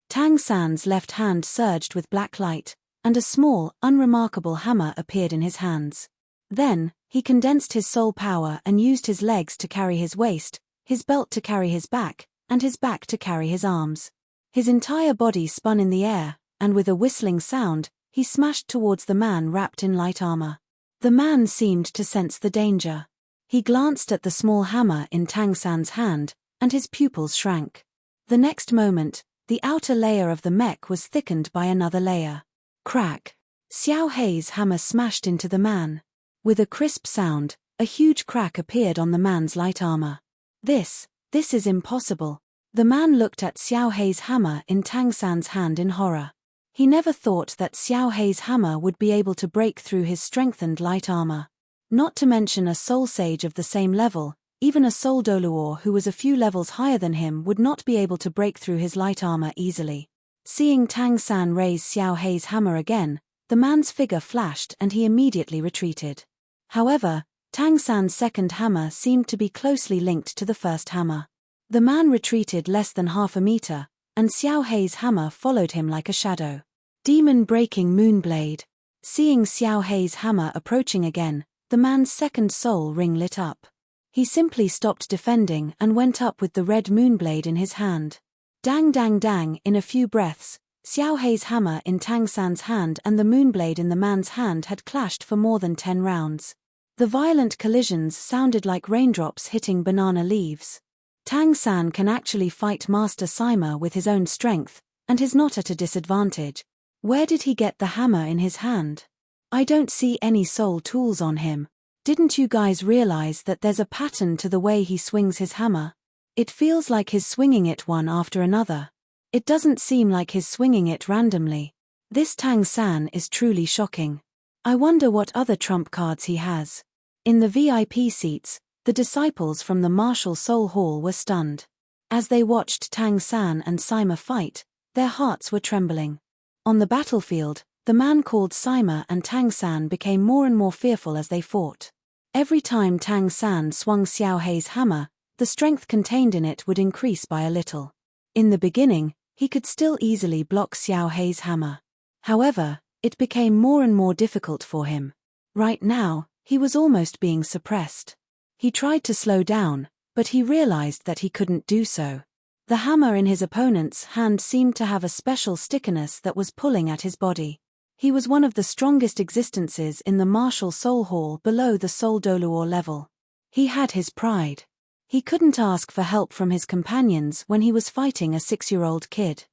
Tang San's left hand surged with black light, and a small, unremarkable hammer appeared in his hands. Then, he condensed his soul power and used his legs to carry his waist, his belt to carry his back, and his back to carry his arms. His entire body spun in the air, and with a whistling sound, he smashed towards the man wrapped in light armor. The man seemed to sense the danger. He glanced at the small hammer in Tang San's hand, and his pupils shrank. The next moment, the outer layer of the mech was thickened by another layer. Crack! Xiao Hei's hammer smashed into the man. With a crisp sound, a huge crack appeared on the man's light armor. This is impossible. The man looked at Xiao Hei's hammer in Tang San's hand in horror. He never thought that Xiao Hei's hammer would be able to break through his strengthened light armor. Not to mention a soul sage of the same level, even a soul doluor who was a few levels higher than him would not be able to break through his light armor easily. Seeing Tang San raise Xiao Hei's hammer again, the man's figure flashed and he immediately retreated. However, Tang San's second hammer seemed to be closely linked to the first hammer. The man retreated less than half a meter, and Xiao Hei's hammer followed him like a shadow. Demon-breaking moonblade. Seeing Xiao Hei's hammer approaching again, the man's second soul ring lit up. He simply stopped defending and went up with the red moonblade in his hand. Dang dang dang, in a few breaths, Xiao Hei's hammer in Tang San's hand and the moonblade in the man's hand had clashed for more than 10 rounds. The violent collisions sounded like raindrops hitting banana leaves. Tang San can actually fight Master Sima with his own strength, and is not at a disadvantage. Where did he get the hammer in his hand? I don't see any soul tools on him. Didn't you guys realize that there's a pattern to the way he swings his hammer? It feels like he's swinging it one after another. It doesn't seem like he's swinging it randomly. This Tang San is truly shocking. I wonder what other trump cards he has. In the VIP seats, the disciples from the Martial Soul Hall were stunned. As they watched Tang San and Sima fight, their hearts were trembling. On the battlefield, the man called Sima and Tang San became more and more fearful as they fought. Every time Tang San swung Xiao Hei's hammer, the strength contained in it would increase by a little. In the beginning, he could still easily block Xiao Hei's hammer. However, it became more and more difficult for him. Right now, he was almost being suppressed. He tried to slow down, but he realized that he couldn't do so. The hammer in his opponent's hand seemed to have a special stickiness that was pulling at his body. He was one of the strongest existences in the Martial Soul Hall below the Soul Doluor level. He had his pride. He couldn't ask for help from his companions when he was fighting a 6-year-old kid.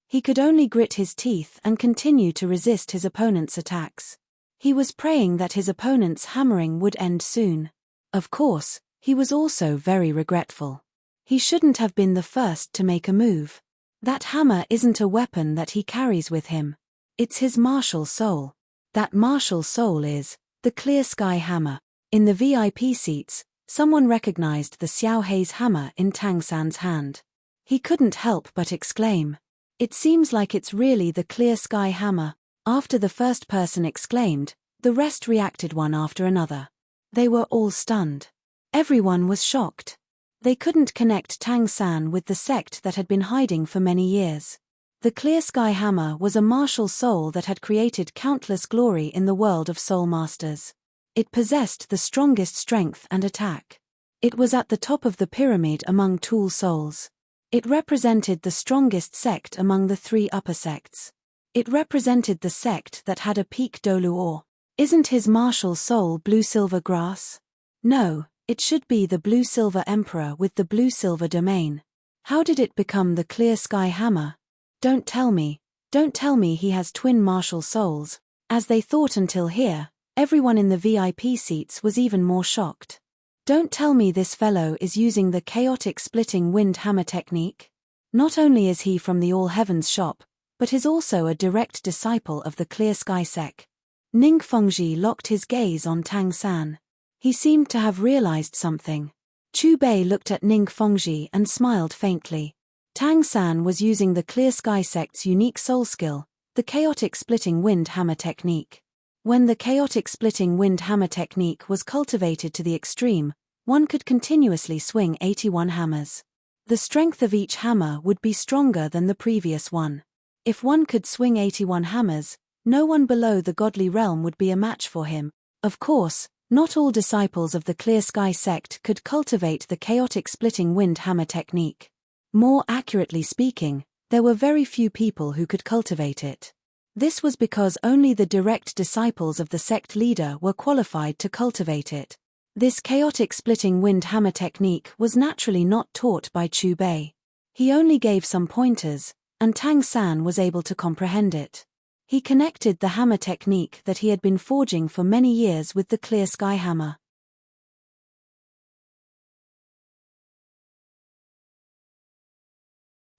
He could only grit his teeth and continue to resist his opponent's attacks. He was praying that his opponent's hammering would end soon. Of course, he was also very regretful. He shouldn't have been the first to make a move. That hammer isn't a weapon that he carries with him. It's his martial soul. That martial soul is the Clear Sky Hammer. In the VIP seats, someone recognized the Xiao Hei's hammer in Tang San's hand. He couldn't help but exclaim. It seems like it's really the Clear Sky Hammer. After the first person exclaimed, the rest reacted one after another. They were all stunned. Everyone was shocked. They couldn't connect Tang San with the sect that had been hiding for many years. The Clear Sky Hammer was a martial soul that had created countless glory in the world of soul masters. It possessed the strongest strength and attack. It was at the top of the pyramid among tool souls. It represented the strongest sect among the 3 upper sects. It represented the sect that had a peak doluor. Isn't his martial soul blue-silver grass? No, it should be the blue-silver emperor with the blue-silver domain. How did it become the Clear Sky Hammer? Don't tell me he has twin martial souls. As they thought until here, everyone in the VIP seats was even more shocked. Don't tell me this fellow is using the chaotic splitting wind hammer technique. Not only is he from the All Heavens shop, but is also a direct disciple of the Clear Sky Sect. Ning Fengji locked his gaze on Tang San. He seemed to have realized something. Chu Bei looked at Ning Fengji and smiled faintly. Tang San was using the Clear Sky Sect's unique soul skill, the chaotic splitting wind hammer technique. When the chaotic splitting wind hammer technique was cultivated to the extreme, one could continuously swing 81 hammers. The strength of each hammer would be stronger than the previous one. If one could swing 81 hammers, no one below the godly realm would be a match for him. Of course, not all disciples of the Clear Sky Sect could cultivate the chaotic splitting wind hammer technique. More accurately speaking, there were very few people who could cultivate it. This was because only the direct disciples of the sect leader were qualified to cultivate it. This chaotic splitting wind hammer technique was naturally not taught by Chu Bei. He only gave some pointers, and Tang San was able to comprehend it. He connected the hammer technique that he had been forging for many years with the clear sky hammer.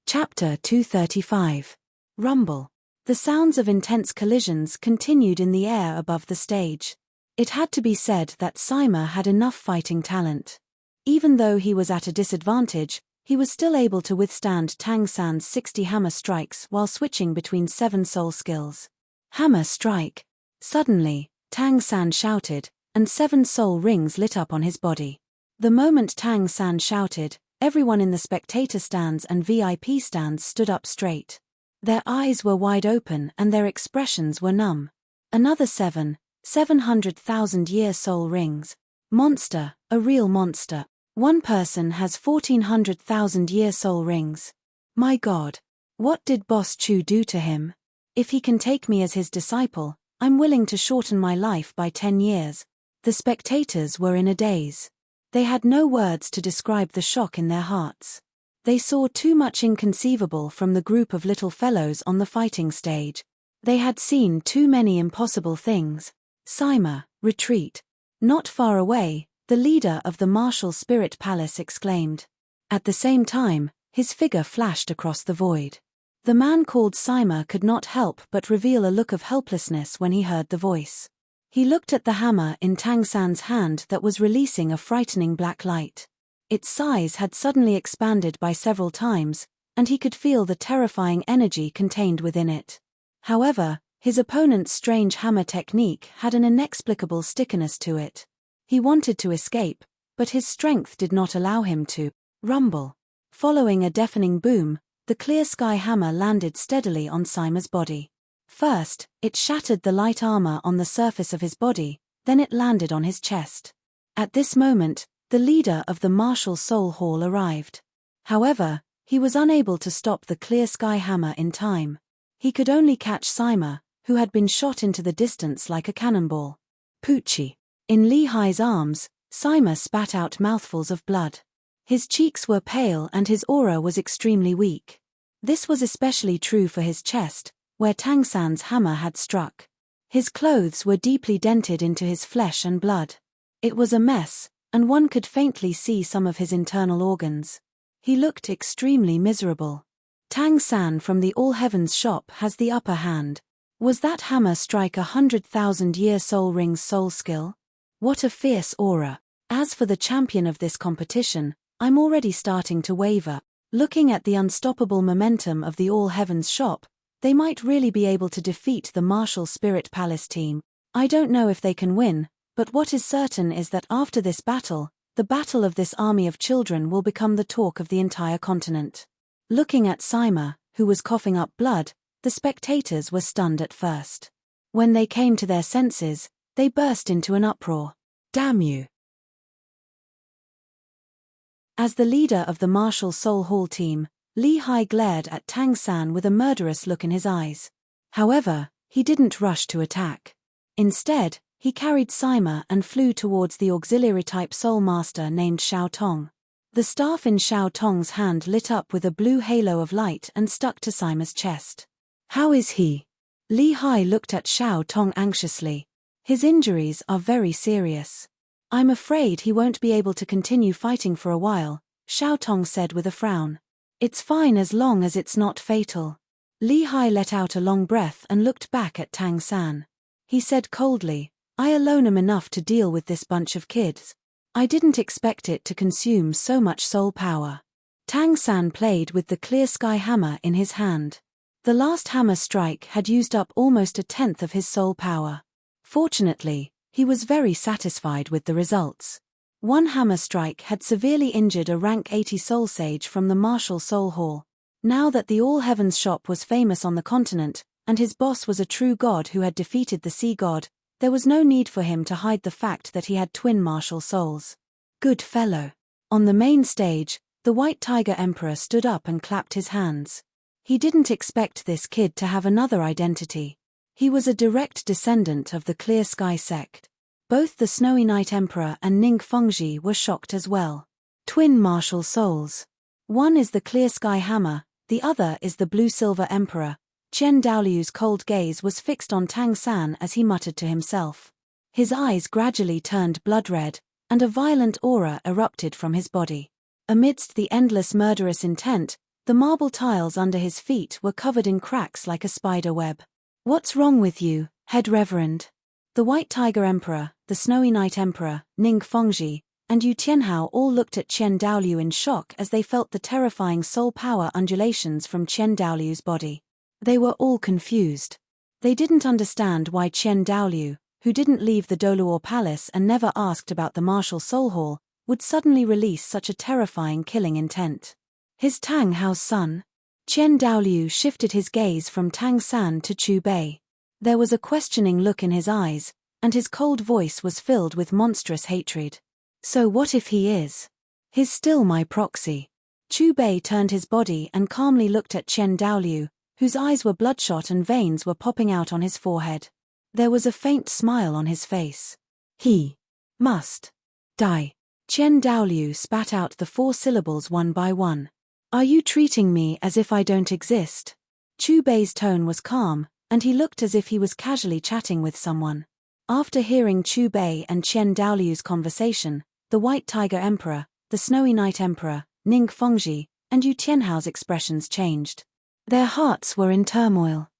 Chapter 235. Rumble. The sounds of intense collisions continued in the air above the stage. It had to be said that Sima had enough fighting talent. Even though he was at a disadvantage, he was still able to withstand Tang San's 60 hammer strikes while switching between 7 soul skills. Hammer strike! Suddenly, Tang San shouted, and 7 soul rings lit up on his body. The moment Tang San shouted, everyone in the spectator stands and VIP stands stood up straight. Their eyes were wide open and their expressions were numb. Another 700,000-year soul rings. Monster, a real monster. One person has 1,400,000-year soul rings. My God. What did Boss Chu do to him? If he can take me as his disciple, I'm willing to shorten my life by 10 years. The spectators were in a daze. They had no words to describe the shock in their hearts. They saw too much inconceivable from the group of little fellows on the fighting stage. They had seen too many impossible things. Sima, retreat. Not far away, the leader of the martial spirit palace exclaimed. At the same time, his figure flashed across the void. The man called Sima could not help but reveal a look of helplessness when he heard the voice. He looked at the hammer in Tang San's hand that was releasing a frightening black light. Its size had suddenly expanded by several times, and he could feel the terrifying energy contained within it. However, his opponent's strange hammer technique had an inexplicable stickiness to it. He wanted to escape, but his strength did not allow him to. Rumble. Following a deafening boom, the clear sky hammer landed steadily on Sima's body. First, it shattered the light armor on the surface of his body, then it landed on his chest. At this moment, the leader of the martial soul hall arrived. However, he was unable to stop the clear sky hammer in time. He could only catch Sima, who had been shot into the distance like a cannonball. Poochie. In Li Hai's arms, Sima spat out mouthfuls of blood. His cheeks were pale and his aura was extremely weak. This was especially true for his chest, where Tang San's hammer had struck. His clothes were deeply dented into his flesh and blood. It was a mess, and one could faintly see some of his internal organs. He looked extremely miserable. Tang San from the All Heavens shop has the upper hand. Was that hammer strike 100,000-year soul rings soul skill? What a fierce aura. As for the champion of this competition, I'm already starting to waver. Looking at the unstoppable momentum of the All Heavens shop, they might really be able to defeat the Martial Spirit Palace team. I don't know if they can win, but what is certain is that after this battle, the battle of this army of children will become the talk of the entire continent. Looking at Sima, who was coughing up blood, the spectators were stunned at first. When they came to their senses, they burst into an uproar. Damn you! As the leader of the Martial Soul Hall team, Li Hai glared at Tang San with a murderous look in his eyes. However, he didn't rush to attack. Instead, he carried Sima and flew towards the auxiliary-type soul master named Xiao Tong. The staff in Xiao Tong's hand lit up with a blue halo of light and stuck to Sima's chest. How is he? Li Hai looked at Xiao Tong anxiously. His injuries are very serious. I'm afraid he won't be able to continue fighting for a while, Xiao Tong said with a frown. It's fine as long as it's not fatal. Li Hai let out a long breath and looked back at Tang San. He said coldly, I alone am enough to deal with this bunch of kids. I didn't expect it to consume so much soul power. Tang San played with the clear sky hammer in his hand. The last hammer strike had used up almost 1/10 of his soul power. Fortunately, he was very satisfied with the results. One hammer strike had severely injured a rank 80 soul sage from the Martial Soul Hall. Now that the All Heavens shop was famous on the continent, and his boss was a true god who had defeated the sea god, there was no need for him to hide the fact that he had twin martial souls. Good fellow. On the main stage, the White Tiger Emperor stood up and clapped his hands. He didn't expect this kid to have another identity. He was a direct descendant of the Clear Sky sect. Both the Snowy Night Emperor and Ning Fengji were shocked as well. Twin martial souls. One is the Clear Sky Hammer, the other is the Blue Silver Emperor. Chen Daoliu's cold gaze was fixed on Tang San as he muttered to himself. His eyes gradually turned blood red, and a violent aura erupted from his body. Amidst the endless murderous intent, the marble tiles under his feet were covered in cracks like a spider web. "What's wrong with you, Head Reverend?" The White Tiger Emperor, the Snowy Night Emperor, Ning Fengji, and Yu Tianhao all looked at Chen Daoliu in shock as they felt the terrifying soul power undulations from Chen Daoliu's body. They were all confused. They didn't understand why Chen Daoliu, who didn't leave the Doluor Palace and never asked about the martial soul hall, would suddenly release such a terrifying killing intent. His Tang Hao's son? Chen Daoliu shifted his gaze from Tang San to Chu Bei. There was a questioning look in his eyes, and his cold voice was filled with monstrous hatred. "So what if he is? He's still my proxy." Chu Bei turned his body and calmly looked at Chen Daoliu, whose eyes were bloodshot and veins were popping out on his forehead. There was a faint smile on his face. "He must die." Chen Daoliu spat out the 4 syllables one by one. "Are you treating me as if I don't exist?" Chu Bei's tone was calm, and he looked as if he was casually chatting with someone. After hearing Chu Bei and Chen Daoliu's conversation, the White Tiger Emperor, the Snowy Night Emperor, Ning Fengji, and Yu Tianhao's expressions changed. Their hearts were in turmoil.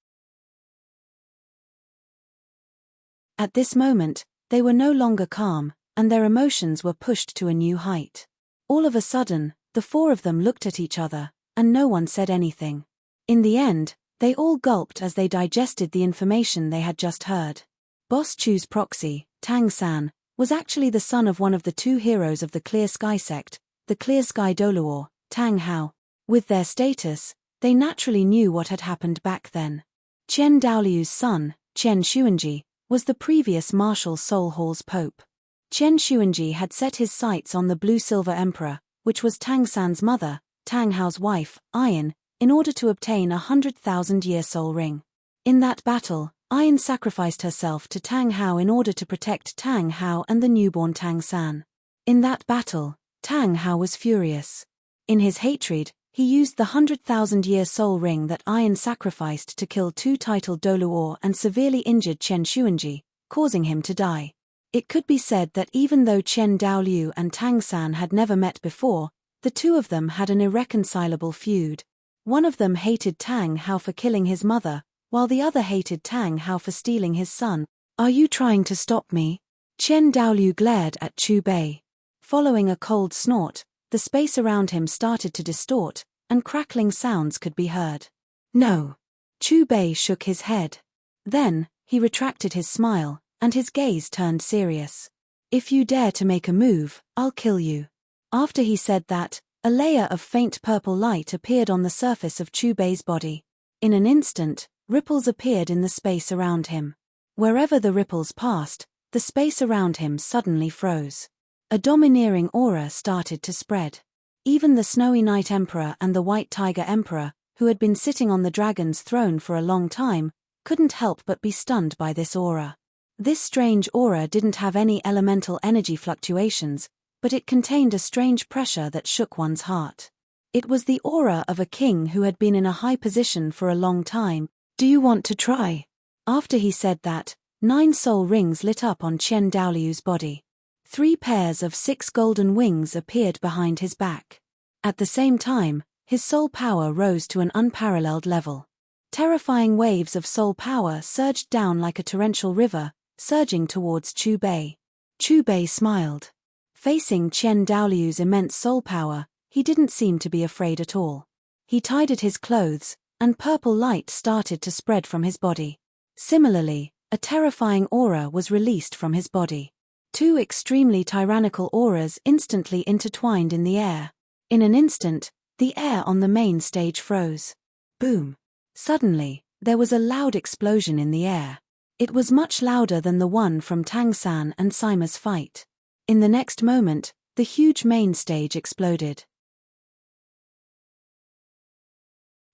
At this moment, they were no longer calm, and their emotions were pushed to a new height. All of a sudden, the 4 of them looked at each other, and no one said anything. In the end, they all gulped as they digested the information they had just heard. Boss Chu's proxy, Tang San, was actually the son of one of the 2 heroes of the Clear Sky sect, the Clear Sky Doluor, Tang Hao. With their status, they naturally knew what had happened back then. Chen Daoliu's son, Chen Xuanji, was the previous Martial Soul Hall's pope. Chen Xuanji had set his sights on the Blue Silver Emperor, which was Tang San's mother, Tang Hao's wife, Ayin, in order to obtain a 100,000-year soul ring. In that battle, Ayin sacrificed herself to Tang Hao in order to protect Tang Hao and the newborn Tang San. In that battle, Tang Hao was furious. In his hatred, he used the 100,000-year soul ring that Ayin sacrificed to kill 2 titled Doluor and severely injured Chen Xuanji, causing him to die. It could be said that even though Chen Daoliu and Tang San had never met before, the 2 of them had an irreconcilable feud. One of them hated Tang Hao for killing his mother, while the other hated Tang Hao for stealing his son. "Are you trying to stop me?" Chen Daoliu glared at Chu Bei. Following a cold snort, the space around him started to distort, and crackling sounds could be heard. "No." Chu Bei shook his head. Then, he retracted his smile, and his gaze turned serious. "If you dare to make a move, I'll kill you." After he said that, a layer of faint purple light appeared on the surface of Chu Bei's body. In an instant, ripples appeared in the space around him. Wherever the ripples passed, the space around him suddenly froze. A domineering aura started to spread. Even the Snowy Night Emperor and the White Tiger Emperor, who had been sitting on the dragon's throne for a long time, couldn't help but be stunned by this aura. This strange aura didn't have any elemental energy fluctuations, but it contained a strange pressure that shook one's heart. It was the aura of a king who had been in a high position for a long time. "Do you want to try?" After he said that, 9 soul rings lit up on Chen Daoliu's body. 3 pairs of 6 golden wings appeared behind his back. At the same time, his soul power rose to an unparalleled level. Terrifying waves of soul power surged down like a torrential river, surging towards Chu Bei. Chu Bei smiled. Facing Chen Daoliu's immense soul power, he didn't seem to be afraid at all. He tidied his clothes, and purple light started to spread from his body. Similarly, a terrifying aura was released from his body. 2 extremely tyrannical auras instantly intertwined in the air. In an instant, the air on the main stage froze. Boom! Suddenly, there was a loud explosion in the air. It was much louder than the one from Tang San and Sima's fight. In the next moment, the huge main stage exploded.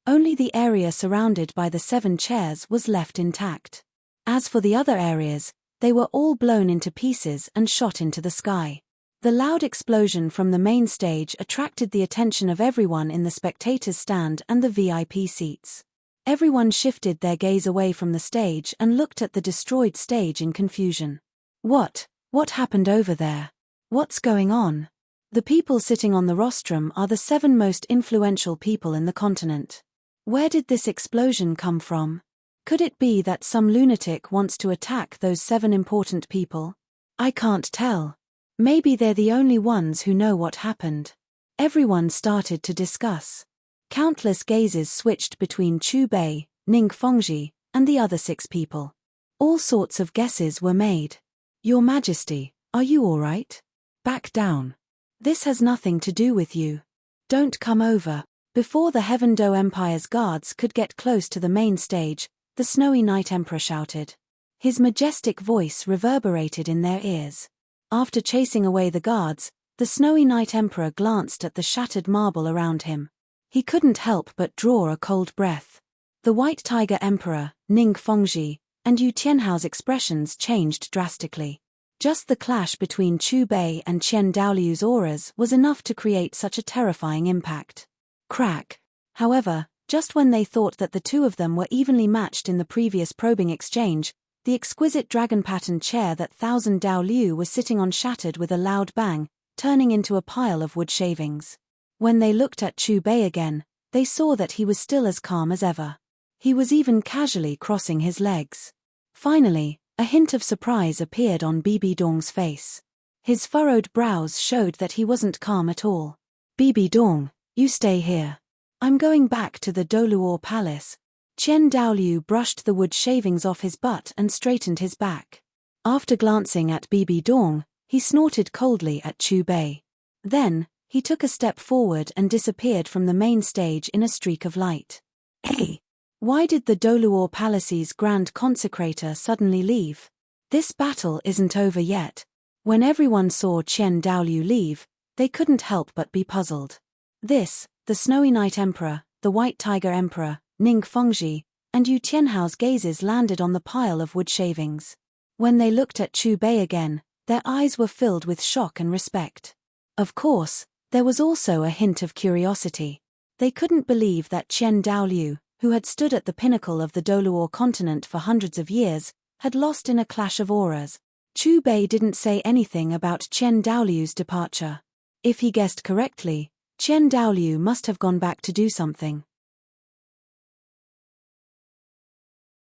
Only the area surrounded by the 7 chairs was left intact. As for the other areas, they were all blown into pieces and shot into the sky. The loud explosion from the main stage attracted the attention of everyone in the spectators' stand and the VIP seats. Everyone shifted their gaze away from the stage and looked at the destroyed stage in confusion. What happened over there? What's going on? The people sitting on the rostrum are the 7 most influential people in the continent. Where did this explosion come from? Could it be that some lunatic wants to attack those 7 important people? I can't tell. Maybe they're the only ones who know what happened. Everyone started to discuss. Countless gazes switched between Chu Bei, Ning Fengji, and the other 6 people. All sorts of guesses were made. Your Majesty, are you all right? Back down. This has nothing to do with you. Don't come over. Before the Heaven Do Empire's guards could get close to the main stage, the Snowy Night Emperor shouted. His majestic voice reverberated in their ears. After chasing away the guards, the Snowy Night Emperor glanced at the shattered marble around him. He couldn't help but draw a cold breath. The White Tiger Emperor, Ning Fengji, and Yu Tianhao's expressions changed drastically. Just the clash between Chu Bei and Qian Daoliu's auras was enough to create such a terrifying impact. Crack. However, just when they thought that the 2 of them were evenly matched in the previous probing exchange, the exquisite dragon-patterned chair that Thousand Daoliu was sitting on shattered with a loud bang, turning into a pile of wood shavings. When they looked at Chu Bei again, they saw that he was still as calm as ever. He was even casually crossing his legs. Finally, a hint of surprise appeared on Bibi Dong's face. His furrowed brows showed that he wasn't calm at all. Bibi Dong, you stay here. I'm going back to the Doluo Palace. Qian Daoliu brushed the wood shavings off his butt and straightened his back. After glancing at Bibi Dong, he snorted coldly at Chu Bei. Then, he took a step forward and disappeared from the main stage in a streak of light. Hey! Why did the Doluo Palace's Grand Consecrator suddenly leave? This battle isn't over yet. When everyone saw Qian Daoliu leave, they couldn't help but be puzzled. The Snowy Night Emperor, the White Tiger Emperor, Ning Fengji, and Yu Tianhao's gazes landed on the pile of wood shavings. When they looked at Chu Bei again, their eyes were filled with shock and respect. Of course, there was also a hint of curiosity. They couldn't believe that Qian Daoliu, who had stood at the pinnacle of the Doluo continent for hundreds of years, had lost in a clash of auras. Chu Bei didn't say anything about Qian Daoliu's departure. If he guessed correctly, Qian Daoliu must have gone back to do something.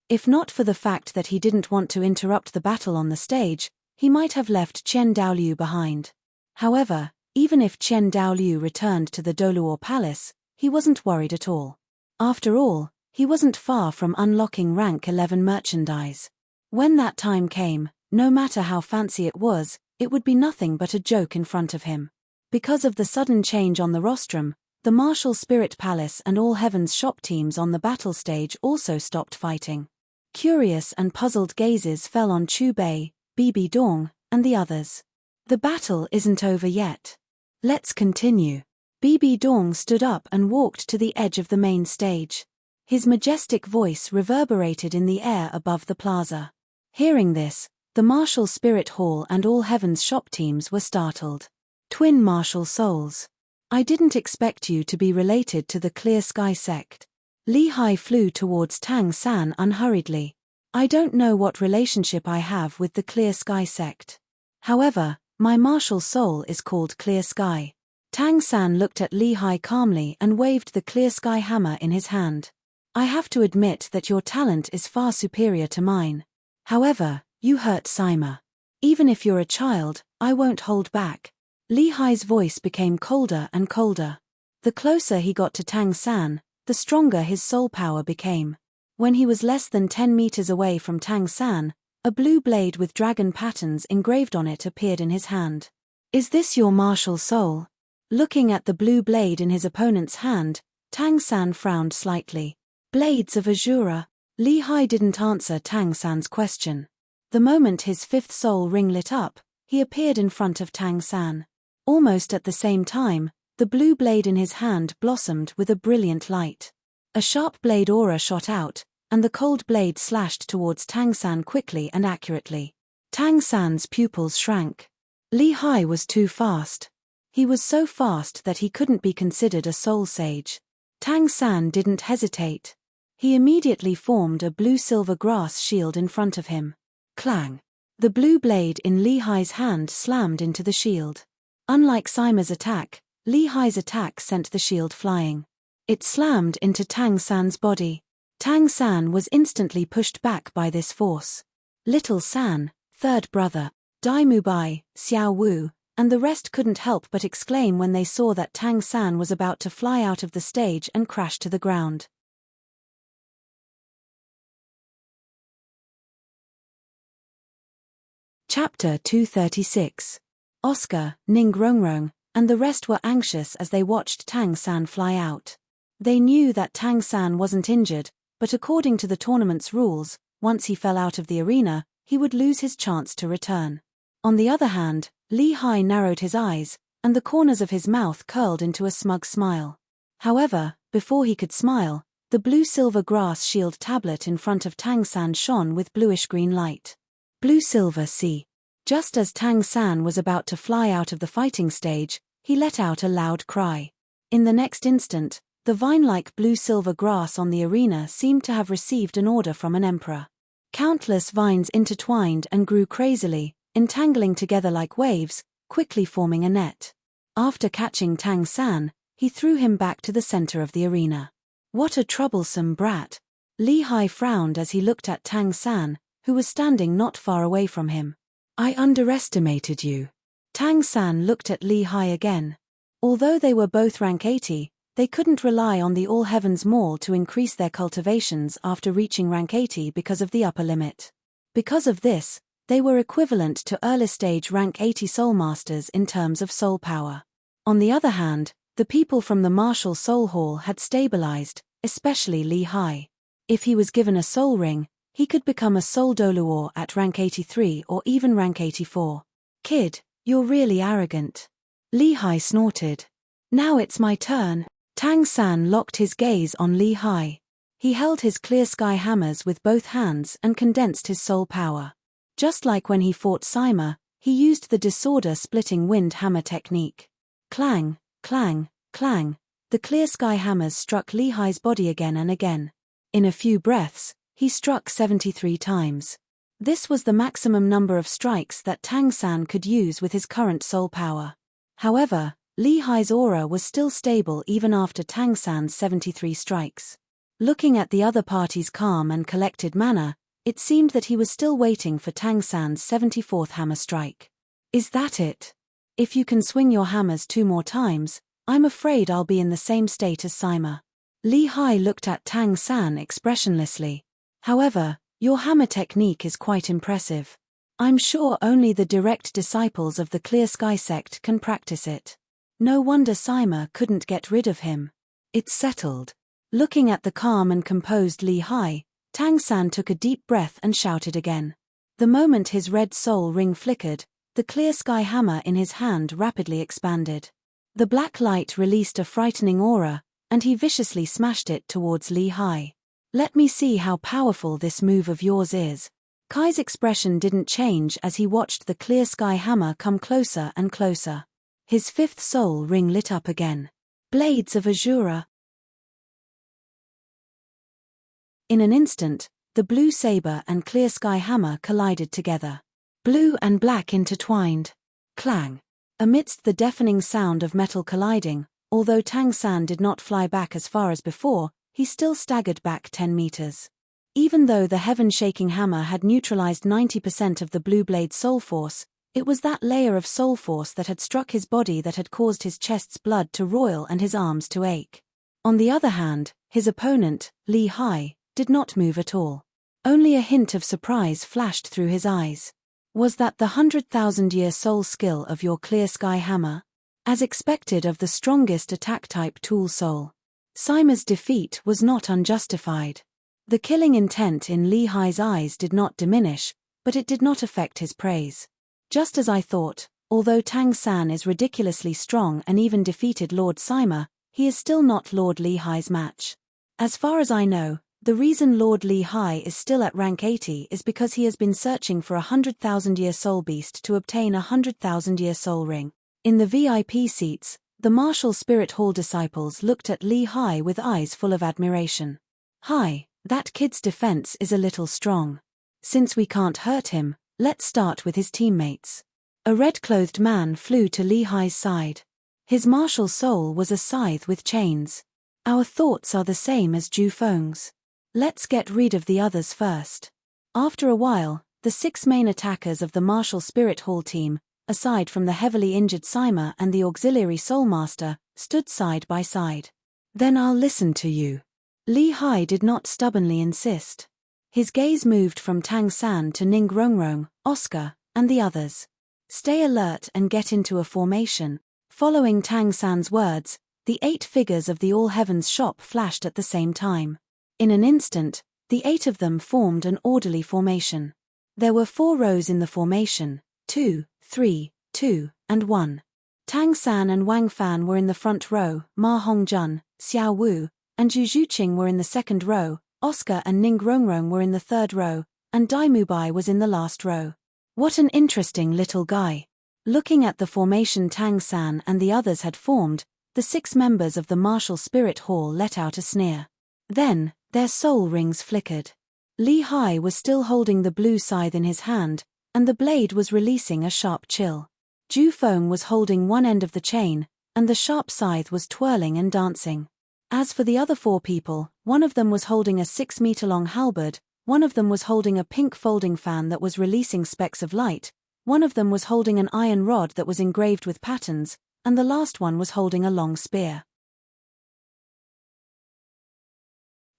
If not for the fact that he didn't want to interrupt the battle on the stage, he might have left Qian Daoliu behind. However, even if Qian Daoliu returned to the Doluo Palace, he wasn't worried at all. After all, he wasn't far from unlocking rank 11 merchandise. When that time came, no matter how fancy it would be nothing but a joke in front of him. Because of the sudden change on the rostrum, the Martial Spirit Palace and all Heaven's shop teams on the battle stage also stopped fighting. Curious and puzzled gazes fell on Chu Bei, Bibi Dong, and the others. The battle isn't over yet. Let's continue. Bibi Dong stood up and walked to the edge of the main stage. His majestic voice reverberated in the air above the plaza. Hearing this, the Martial Spirit Hall and all Heaven's shop teams were startled. Twin martial souls. I didn't expect you to be related to the Clear Sky sect. Li Hai flew towards Tang San unhurriedly. I don't know what relationship I have with the Clear Sky sect. However, my martial soul is called Clear Sky. Tang San looked at Li Hai calmly and waved the Clear Sky hammer in his hand. I have to admit that your talent is far superior to mine. However, you hurt Sima. Even if you're a child, I won't hold back. Li Hai's voice became colder and colder. The closer he got to Tang San, the stronger his soul power became. When he was less than 10 meters away from Tang San, a blue blade with dragon patterns engraved on it appeared in his hand. Is this your martial soul? Looking at the blue blade in his opponent's hand, Tang San frowned slightly. Blades of Azura. Li Hai didn't answer Tang San's question. The moment his fifth soul ring lit up, he appeared in front of Tang San. Almost at the same time, the blue blade in his hand blossomed with a brilliant light. A sharp blade aura shot out, and the cold blade slashed towards Tang San quickly and accurately. Tang San's pupils shrank. Li Hai was too fast. He was so fast that he couldn't be considered a soul sage. Tang San didn't hesitate. He immediately formed a blue-silver grass shield in front of him. Clang! The blue blade in Li Hai's hand slammed into the shield. Unlike Sima's attack, Li Hai's attack sent the shield flying. It slammed into Tang San's body. Tang San was instantly pushed back by this force. Little San, third brother, Dai Mubai, Xiao Wu, and the rest couldn't help but exclaim when they saw that Tang San was about to fly out of the stage and crash to the ground. Chapter 236. Oscar, Ning Rongrong, and the rest were anxious as they watched Tang San fly out. They knew that Tang San wasn't injured, but according to the tournament's rules, once he fell out of the arena, he would lose his chance to return. On the other hand, Li Hai narrowed his eyes, and the corners of his mouth curled into a smug smile. However, before he could smile, the blue-silver grass shield tablet in front of Tang San shone with bluish-green light. Blue-silver C. Just as Tang San was about to fly out of the fighting stage, he let out a loud cry. In the next instant, the vine-like blue-silver grass on the arena seemed to have received an order from an emperor. Countless vines intertwined and grew crazily, entangling together like waves, quickly forming a net. After catching Tang San, he threw him back to the center of the arena. What a troublesome brat! Li Hai frowned as he looked at Tang San, who was standing not far away from him. I underestimated you. Tang San looked at Li Hai again. Although they were both rank 80, they couldn't rely on the All Heavens Mall to increase their cultivations after reaching rank 80 because of the upper limit. Because of this, they were equivalent to early-stage rank 80 soul masters in terms of soul power. On the other hand, the people from the Martial Soul Hall had stabilized, especially Li Hai. If he was given a soul ring, he could become a soul Doluor at rank 83 or even rank 84. Kid, you're really arrogant. Li Hai snorted. Now it's my turn. Tang San locked his gaze on Li Hai. He held his clear sky hammers with both hands and condensed his soul power. Just like when he fought Sima, he used the disorder-splitting wind hammer technique. Clang, clang, clang, the clear sky hammers struck Li Hai's body again and again. In a few breaths, he struck 73 times. This was the maximum number of strikes that Tang San could use with his current soul power. However, Li Hai's aura was still stable even after Tang San's 73 strikes. Looking at the other party's calm and collected manner, it seemed that he was still waiting for Tang San's 74th hammer strike. Is that it? If you can swing your hammers 2 more times, I'm afraid I'll be in the same state as Sima. Li Hai looked at Tang San expressionlessly. However, your hammer technique is quite impressive. I'm sure only the direct disciples of the Clear Sky sect can practice it. No wonder Sima couldn't get rid of him. It's settled. Looking at the calm and composed Li Hai, Tang San took a deep breath and shouted again. The moment his red soul ring flickered, the clear sky hammer in his hand rapidly expanded. The black light released a frightening aura, and he viciously smashed it towards Li Hai. Let me see how powerful this move of yours is. Kai's expression didn't change as he watched the clear sky hammer come closer and closer. His 5th soul ring lit up again. Blades of Azura. In an instant, the blue saber and clear sky hammer collided together. Blue and black intertwined. Clang. Amidst the deafening sound of metal colliding, although Tang San did not fly back as far as before, he still staggered back 10 meters. Even though the heaven-shaking hammer had neutralized 90% of the blue blade's soul force, it was that layer of soul force that had struck his body that had caused his chest's blood to roil and his arms to ache. On the other hand, his opponent, Li Hai, did not move at all. Only a hint of surprise flashed through his eyes. Was that the 100,000-year soul skill of your clear sky hammer? As expected of the strongest attack-type tool soul. Sima's defeat was not unjustified. The killing intent in Li Hai's eyes did not diminish, but it did not affect his praise. Just as I thought, although Tang San is ridiculously strong and even defeated Lord Sima, he is still not Lord Li Hai's match. As far as I know, The reason Lord Li Hai is still at rank 80 is because he has been searching for a 100,000-year soul beast to obtain a 100,000-year soul ring. In the VIP seats, the Martial Spirit Hall disciples looked at Li Hai with eyes full of admiration. "Hi, that kid's defense is a little strong. Since we can't hurt him, let's start with his teammates." A red-clothed man flew to Li Hai's side. His martial soul was a scythe with chains. "Our thoughts are the same as Ju Feng's. Let's get rid of the others first." After a while, the 6 main attackers of the Martial Spirit Hall team, aside from the heavily injured Sima and the auxiliary Soul Master, stood side by side. "Then I'll listen to you." Li Hai did not stubbornly insist. His gaze moved from Tang San to Ning Rongrong, Oscar, and the others. "Stay alert and get into a formation." Following Tang San's words, the 8 figures of the All Heavens shop flashed at the same time. In an instant, the 8 of them formed an orderly formation. There were 4 rows in the formation: 2, 3, 2, and 1. Tang San and Wang Fan were in the front row, Ma Hongjun, Xiao Wu, and Zhu Zhuqing were in the second row, Oscar and Ning Rongrong were in the third row, and Dai Mubai was in the last row. "What an interesting little guy." Looking at the formation Tang San and the others had formed, the 6 members of the Martial Spirit Hall let out a sneer. Then, their soul rings flickered. Li Hai was still holding the blue scythe in his hand, and the blade was releasing a sharp chill. Ju Feng was holding one end of the chain, and the sharp scythe was twirling and dancing. As for the other 4 people, one of them was holding a 6-meter-long halberd, one of them was holding a pink folding fan that was releasing specks of light, one of them was holding an iron rod that was engraved with patterns, and the last one was holding a long spear.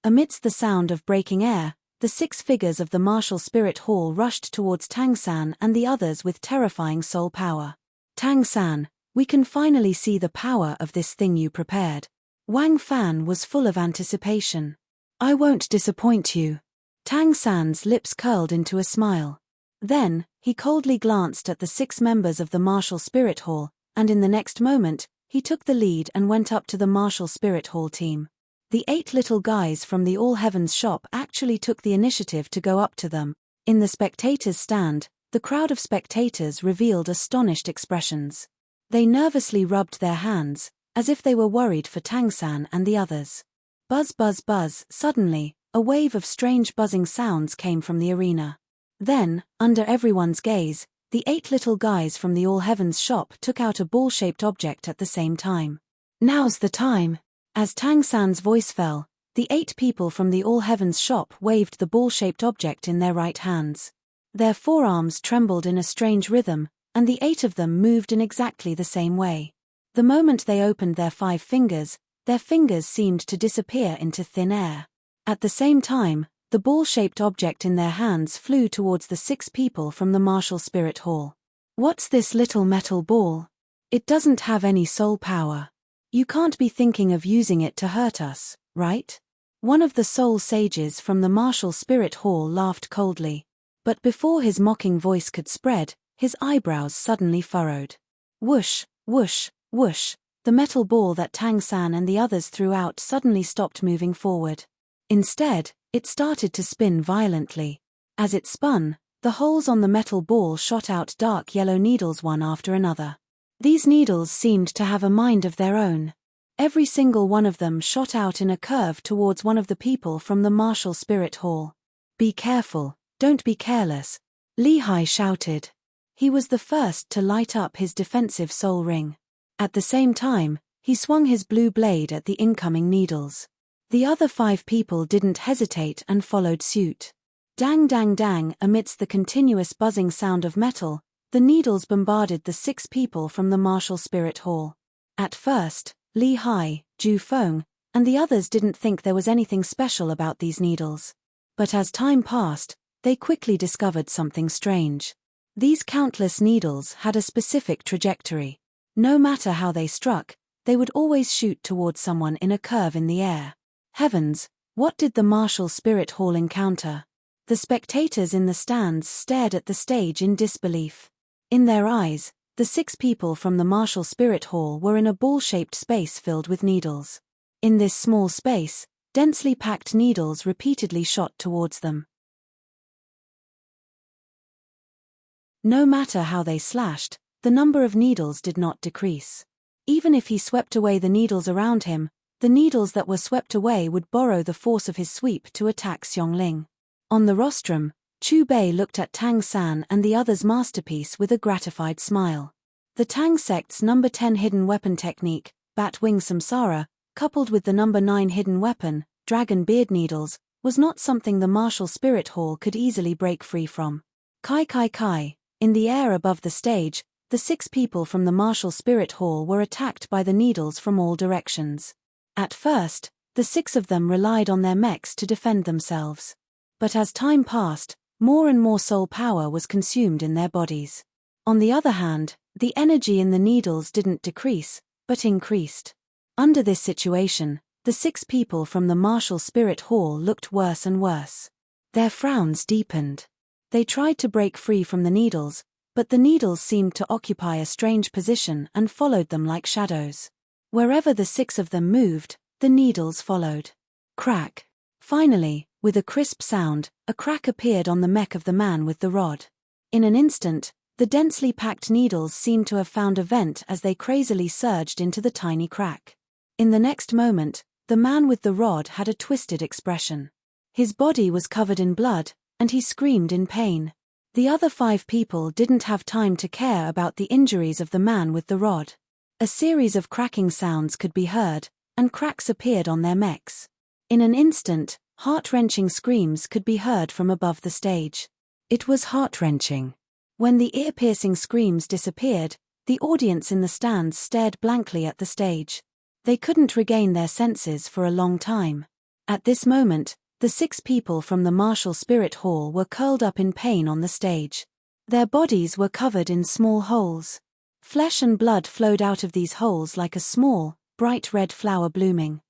Amidst the sound of breaking air, the 6 figures of the Martial Spirit Hall rushed towards Tang San and the others with terrifying soul power. "Tang San, we can finally see the power of this thing you prepared." Wang Fan was full of anticipation. "I won't disappoint you." Tang San's lips curled into a smile. Then, he coldly glanced at the 6 members of the Martial Spirit Hall, and in the next moment, he took the lead and went up to the Martial Spirit Hall team. The 8 little guys from the All Heavens shop actually took the initiative to go up to them. In the spectators' stand, the crowd of spectators revealed astonished expressions. They nervously rubbed their hands, as if they were worried for Tang San and the others. Buzz buzz buzz, suddenly, a wave of strange buzzing sounds came from the arena. Then, under everyone's gaze, the 8 little guys from the All Heavens shop took out a ball-shaped object at the same time. "Now's the time." As Tang San's voice fell, the 8 people from the All Heavens shop waved the ball-shaped object in their right hands. Their forearms trembled in a strange rhythm, and the 8 of them moved in exactly the same way. The moment they opened their 5 fingers, their fingers seemed to disappear into thin air. At the same time, the ball-shaped object in their hands flew towards the 6 people from the Martial Spirit Hall. "What's this little metal ball? It doesn't have any soul power. You can't be thinking of using it to hurt us, right?" One of the soul sages from the Martial Spirit Hall laughed coldly. But before his mocking voice could spread, his eyebrows suddenly furrowed. Whoosh, whoosh, whoosh, the metal ball that Tang San and the others threw out suddenly stopped moving forward. Instead, it started to spin violently. As it spun, the holes on the metal ball shot out dark yellow needles one after another. These needles seemed to have a mind of their own. Every single one of them shot out in a curve towards one of the people from the Martial Spirit Hall. "Be careful, don't be careless," Li Hai shouted. He was the first to light up his defensive soul ring. At the same time, he swung his blue blade at the incoming needles. The other 5 people didn't hesitate and followed suit. Dang dang dang, amidst the continuous buzzing sound of metal, the needles bombarded the 6 people from the Martial Spirit Hall. At first, Li Hai, Ju Feng, and the others didn't think there was anything special about these needles. But as time passed, they quickly discovered something strange. These countless needles had a specific trajectory. No matter how they struck, they would always shoot towards someone in a curve in the air. Heavens, what did the Martial Spirit Hall encounter? The spectators in the stands stared at the stage in disbelief. In their eyes, the 6 people from the Martial Spirit Hall were in a ball-shaped space filled with needles. In this small space, Densely packed needles repeatedly shot towards them. No matter how they slashed, the number of needles did not decrease. Even if he swept away the needles around him, the needles that were swept away would borrow the force of his sweep to attack Xiongling. On the rostrum, Chu Bei looked at Tang San and the other's masterpiece with a gratified smile. The Tang sect's number 10 hidden weapon technique, Bat Wing Samsara, coupled with the number 9 hidden weapon, Dragon Beard Needles, was not something the martial spirit hall could easily break free from. Kai Kai Kai. In the air above the stage, the 6 people from the martial spirit hall were attacked by the needles from all directions. At first, the 6 of them relied on their mechs to defend themselves. But as time passed, more and more soul power was consumed in their bodies. On the other hand, the energy in the needles didn't decrease, but increased. Under this situation, the 6 people from the martial spirit hall looked worse and worse. Their frowns deepened. They tried to break free from the needles, but the needles seemed to occupy a strange position and followed them like shadows. Wherever the 6 of them moved, the needles followed. Crack. Finally, with a crisp sound, a crack appeared on the mech of the man with the rod. In an instant, the densely packed needles seemed to have found a vent as they crazily surged into the tiny crack. In the next moment, the man with the rod had a twisted expression. His body was covered in blood, and he screamed in pain. The other 5 people didn't have time to care about the injuries of the man with the rod. A series of cracking sounds could be heard, and cracks appeared on their mechs. In an instant, heart-wrenching screams could be heard from above the stage. It was heart-wrenching. When the ear-piercing screams disappeared, the audience in the stands stared blankly at the stage. They couldn't regain their senses for a long time. At this moment, the 6 people from the martial spirit hall were curled up in pain on the stage. Their bodies were covered in small holes. Flesh and blood flowed out of these holes like a small, bright red flower blooming.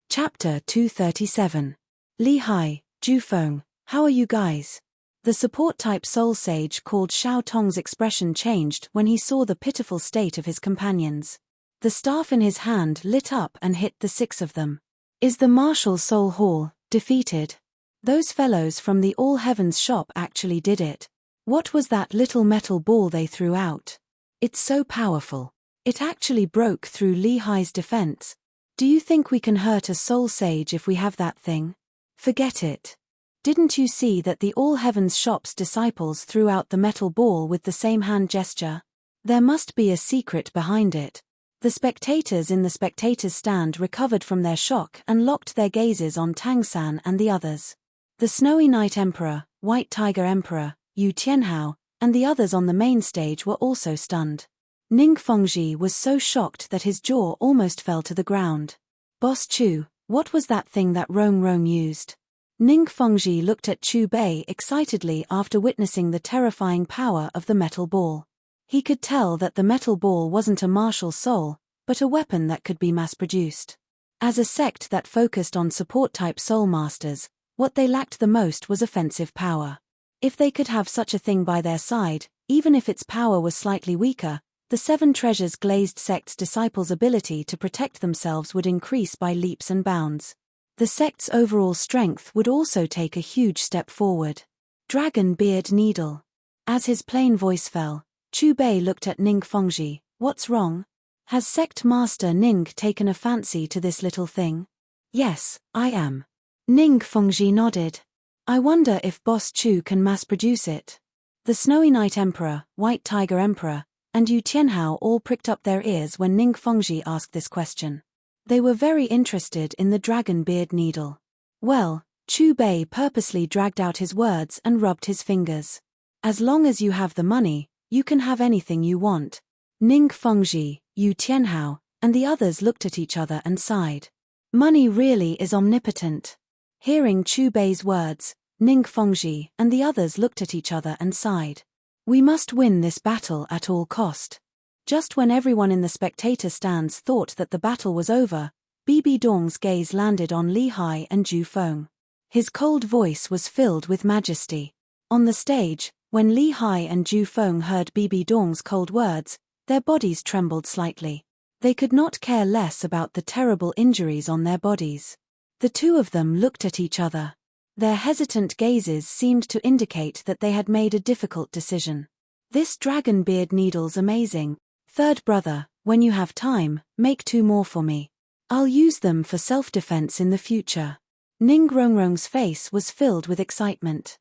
Chapter 237. Li Hai, Ju Feng, how are you guys? The support-type soul sage called Xiao Tong's expression changed when he saw the pitiful state of his companions. The staff in his hand lit up and hit the 6 of them. Is the martial soul hall defeated? Those fellows from the All Heavens shop actually did it. What was that little metal ball they threw out? It's so powerful. It actually broke through Li Hai's defense. Do you think we can hurt a soul sage if we have that thing? Forget it. Didn't you see that the All Heavens shop's disciples threw out the metal ball with the same hand gesture? There must be a secret behind it. The spectators in the spectators' stand recovered from their shock and locked their gazes on Tang San and the others. The Snowy Night Emperor, White Tiger Emperor, Yu Tianhao, and the others on the main stage were also stunned. Ning Fengji was so shocked that his jaw almost fell to the ground. Boss Chu, what was that thing that Rong Rong used? Ning Fengji looked at Chu Bei excitedly after witnessing the terrifying power of the metal ball. He could tell that the metal ball wasn't a martial soul, but a weapon that could be mass-produced. As a sect that focused on support-type soul masters, what they lacked the most was offensive power. If they could have such a thing by their side, even if its power was slightly weaker, the 7 Treasures Glazed sect's disciples' ability to protect themselves would increase by leaps and bounds. The sect's overall strength would also take a huge step forward. Dragon Beard Needle. As his plain voice fell, Chu Bei looked at Ning Fengji. What's wrong? Has sect master Ning taken a fancy to this little thing? Yes, I am. Ning Fengji nodded. I wonder if Boss Chu can mass-produce it. The Snowy Night Emperor, White Tiger Emperor, and Yu Tianhao all pricked up their ears when Ning Fengji asked this question. They were very interested in the Dragon Beard Needle. Well, Chu Bei purposely dragged out his words and rubbed his fingers. As long as you have the money, you can have anything you want. Ning Fengji, Yu Tianhao, and the others looked at each other and sighed. Money really is omnipotent. Hearing Chu Bei's words, Ning Fengji and the others looked at each other and sighed. We must win this battle at all cost. Just when everyone in the spectator stands thought that the battle was over, Bibi Dong's gaze landed on Li Hai and Ju Feng. His cold voice was filled with majesty. On the stage, when Li Hai and Ju Feng heard Bibi Dong's cold words, Their bodies trembled slightly. They could not care less about the terrible injuries on their bodies. The two of them looked at each other. Their hesitant gazes seemed to indicate that they had made a difficult decision. This dragon beard needle's amazing. Third brother, when you have time, make 2 more for me. I'll use them for self-defense in the future. Ning Rongrong's face was filled with excitement.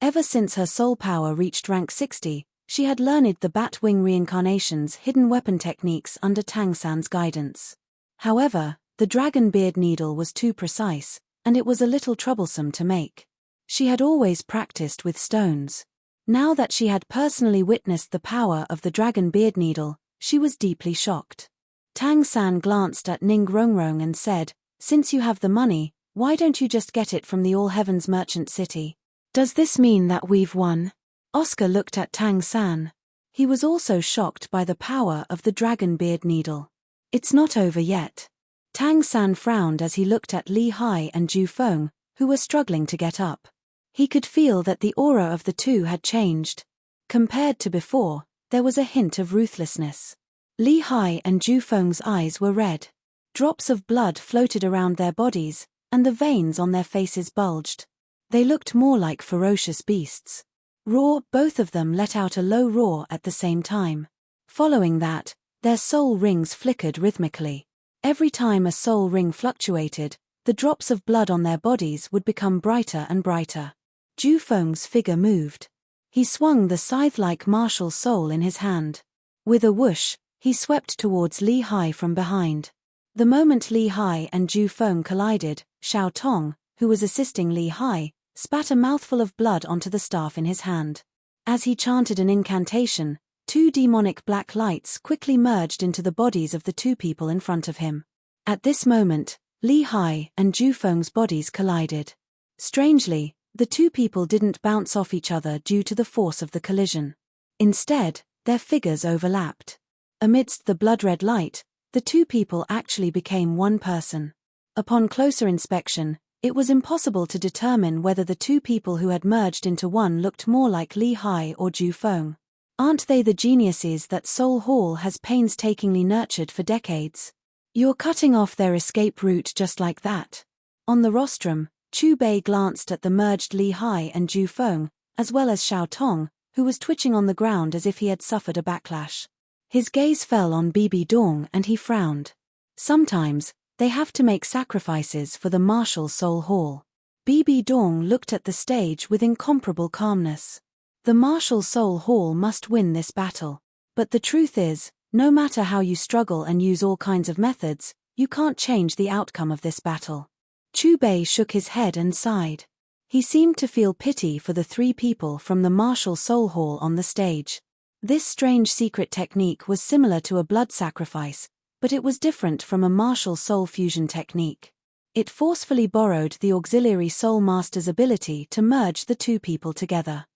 Ever since her soul power reached rank 60, she had learned the Bat-Wing Reincarnation's hidden weapon techniques under Tang San's guidance. However, the dragon beard needle was too precise, and it was a little troublesome to make. She had always practiced with stones. Now that she had personally witnessed the power of the dragon beard needle, she was deeply shocked. Tang San glanced at Ning Rongrong and said, "Since you have the money, why don't you just get it from the All Heavens Merchant City? Does this mean that we've won?" Oscar looked at Tang San. He was also shocked by the power of the dragon beard needle. "It's not over yet." Tang San frowned as he looked at Li Hai and Ju Feng, who were struggling to get up. He could feel that the aura of the two had changed. Compared to before, there was a hint of ruthlessness. Li Hai and Ju Feng's eyes were red. Drops of blood floated around their bodies, and the veins on their faces bulged. They looked more like ferocious beasts. Roar, both of them let out a low roar at the same time. Following that, their soul rings flickered rhythmically. Every time a soul ring fluctuated, the drops of blood on their bodies would become brighter and brighter. Ju Feng's figure moved. He swung the scythe-like martial soul in his hand. With a whoosh, he swept towards Li Hai from behind. The moment Li Hai and Ju Feng collided, Xiao Tong, who was assisting Li Hai, spat a mouthful of blood onto the staff in his hand. As he chanted an incantation, 2 demonic black lights quickly merged into the bodies of the 2 people in front of him. At this moment, Li Hai and Ju Feng's bodies collided. Strangely, the 2 people didn't bounce off each other due to the force of the collision. Instead, their figures overlapped. Amidst the blood-red light, the 2 people actually became one person. Upon closer inspection, it was impossible to determine whether the 2 people who had merged into one looked more like Li Hai or Ju Feng. Aren't they the geniuses that Soul Hall has painstakingly nurtured for decades? You're cutting off their escape route just like that. On the rostrum, Chu Bei glanced at the merged Li Hai and Ju Feng, as well as Xiao Tong, who was twitching on the ground as if he had suffered a backlash. His gaze fell on Bibi Dong and he frowned. Sometimes, they have to make sacrifices for the martial Soul Hall. Bibi Dong looked at the stage with incomparable calmness. The martial Soul Hall must win this battle. But the truth is, no matter how you struggle and use all kinds of methods, you can't change the outcome of this battle. Chu Bei shook his head and sighed. He seemed to feel pity for the 3 people from the martial Soul Hall on the stage. This strange secret technique was similar to a blood sacrifice, but it was different from a martial soul fusion technique. It forcefully borrowed the auxiliary soul master's ability to merge the 2 people together.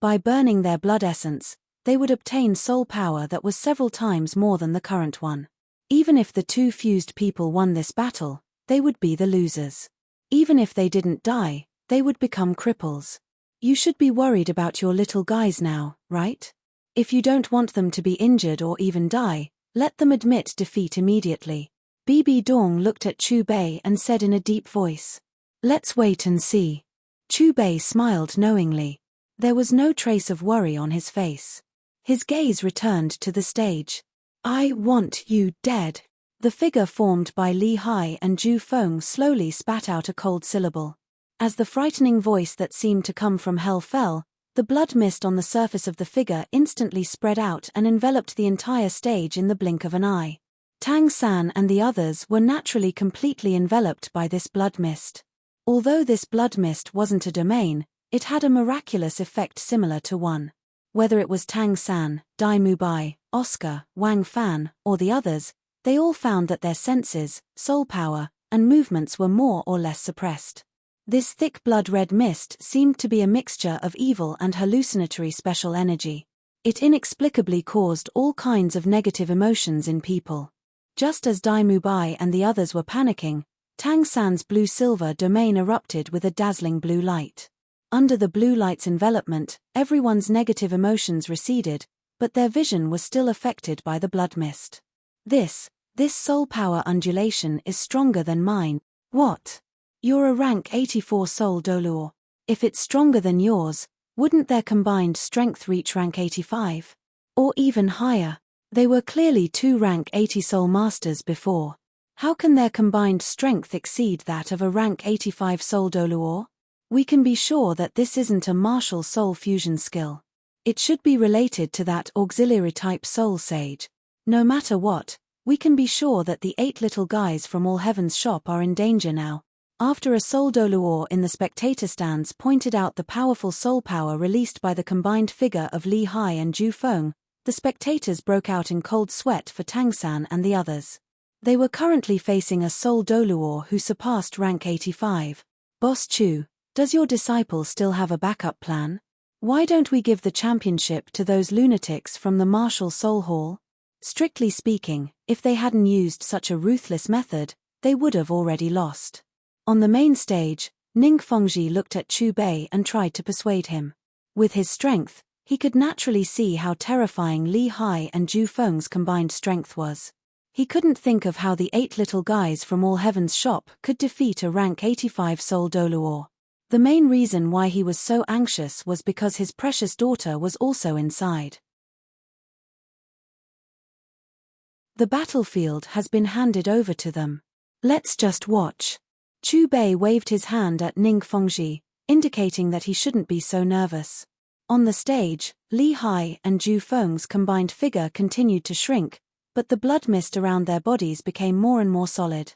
By burning their blood essence, they would obtain soul power that was several times more than the current one. Even if the 2 fused people won this battle, they would be the losers. Even if they didn't die, they would become cripples. You should be worried about your little guys now, right? If you don't want them to be injured or even die, let them admit defeat immediately. Bibi Dong looked at Chu Bei and said in a deep voice, "Let's wait and see." Chu Bei smiled knowingly. There was no trace of worry on his face. His gaze returned to the stage. "I want you dead." The figure formed by Li Hai and Ju Feng slowly spat out a cold syllable. As the frightening voice that seemed to come from hell fell, the blood mist on the surface of the figure instantly spread out and enveloped the entire stage in the blink of an eye. Tang San and the others were naturally completely enveloped by this blood mist. Although this blood mist wasn't a domain, it had a miraculous effect similar to one. Whether it was Tang San, Dai Mubai, Oscar, Wang Fan, or the others, they all found that their senses, soul power, and movements were more or less suppressed. This thick blood-red mist seemed to be a mixture of evil and hallucinatory special energy. It inexplicably caused all kinds of negative emotions in people. Just as Dai Mubai and the others were panicking, Tang San's blue-silver domain erupted with a dazzling blue light. Under the blue light's envelopment, everyone's negative emotions receded, but their vision was still affected by the blood mist. This soul power undulation is stronger than mine. What? You're a rank 84 soul Doluor. If it's stronger than yours, wouldn't their combined strength reach rank 85? Or even higher? They were clearly 2 rank 80 soul masters before. How can their combined strength exceed that of a rank 85 soul Doluor? We can be sure that this isn't a martial soul fusion skill. It should be related to that auxiliary type soul sage. No matter what, we can be sure that the 8 little guys from All Heaven's shop are in danger now. After a soul Doluor in the spectator stands pointed out the powerful soul power released by the combined figure of Li Hai and Ju Feng, the spectators broke out in cold sweat for Tang San and the others. They were currently facing a soul Doluor who surpassed rank 85. Boss Chu, does your disciple still have a backup plan? Why don't we give the championship to those lunatics from the Martial Soul Hall? Strictly speaking, if they hadn't used such a ruthless method, they would have already lost. On the main stage, Ning Fengji looked at Chu Bei and tried to persuade him. With his strength, he could naturally see how terrifying Li Hai and Ju Feng's combined strength was. He couldn't think of how the 8 little guys from All Heaven's shop could defeat a rank 85 soul Doluor. The main reason why he was so anxious was because his precious daughter was also inside. The battlefield has been handed over to them. Let's just watch. Chu Bei waved his hand at Ning Fengji, indicating that he shouldn't be so nervous. On the stage, Li Hai and Ju Feng's combined figure continued to shrink, but the blood mist around their bodies became more and more solid.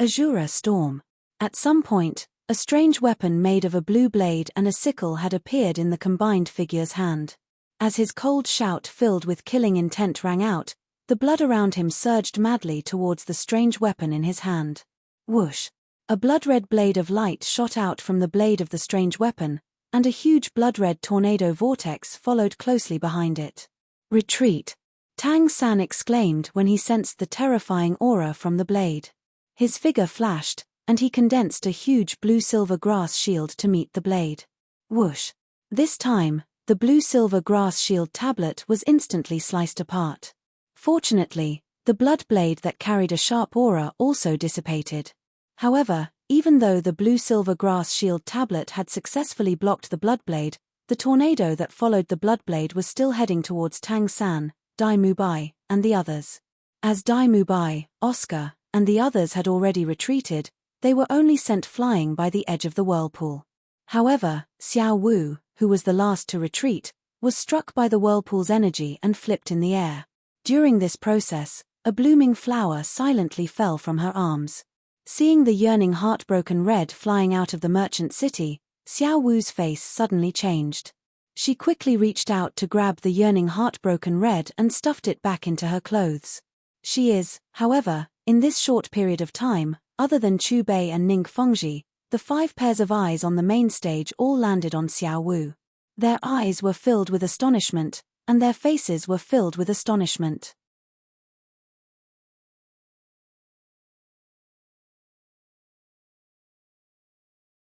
Azura Storm. At some point, a strange weapon made of a blue blade and a sickle had appeared in the combined figure's hand. As his cold shout filled with killing intent rang out, the blood around him surged madly towards the strange weapon in his hand. Whoosh! A blood-red blade of light shot out from the blade of the strange weapon, and a huge blood-red tornado vortex followed closely behind it. Retreat! Tang San exclaimed when he sensed the terrifying aura from the blade. His figure flashed, and he condensed a huge blue-silver grass shield to meet the blade. Whoosh! This time, the blue-silver grass shield tablet was instantly sliced apart. Fortunately, the blood blade that carried a sharp aura also dissipated. However, even though the blue-silver grass shield tablet had successfully blocked the blood blade, the tornado that followed the blood blade was still heading towards Tang San, Dai Mubai, and the others. As Dai Mubai, Oscar, and the others had already retreated, they were only sent flying by the edge of the whirlpool. However, Xiao Wu, who was the last to retreat, was struck by the whirlpool's energy and flipped in the air. During this process, a blooming flower silently fell from her arms. Seeing the yearning heartbroken red flying out of the merchant city, Xiao Wu's face suddenly changed. She quickly reached out to grab the yearning heartbroken red and stuffed it back into her clothes. She is, however, in this short period of time, other than Chu Bei and Ning Fengji, the 5 pairs of eyes on the main stage all landed on Xiao Wu. Their eyes were filled with astonishment, and their faces were filled with astonishment.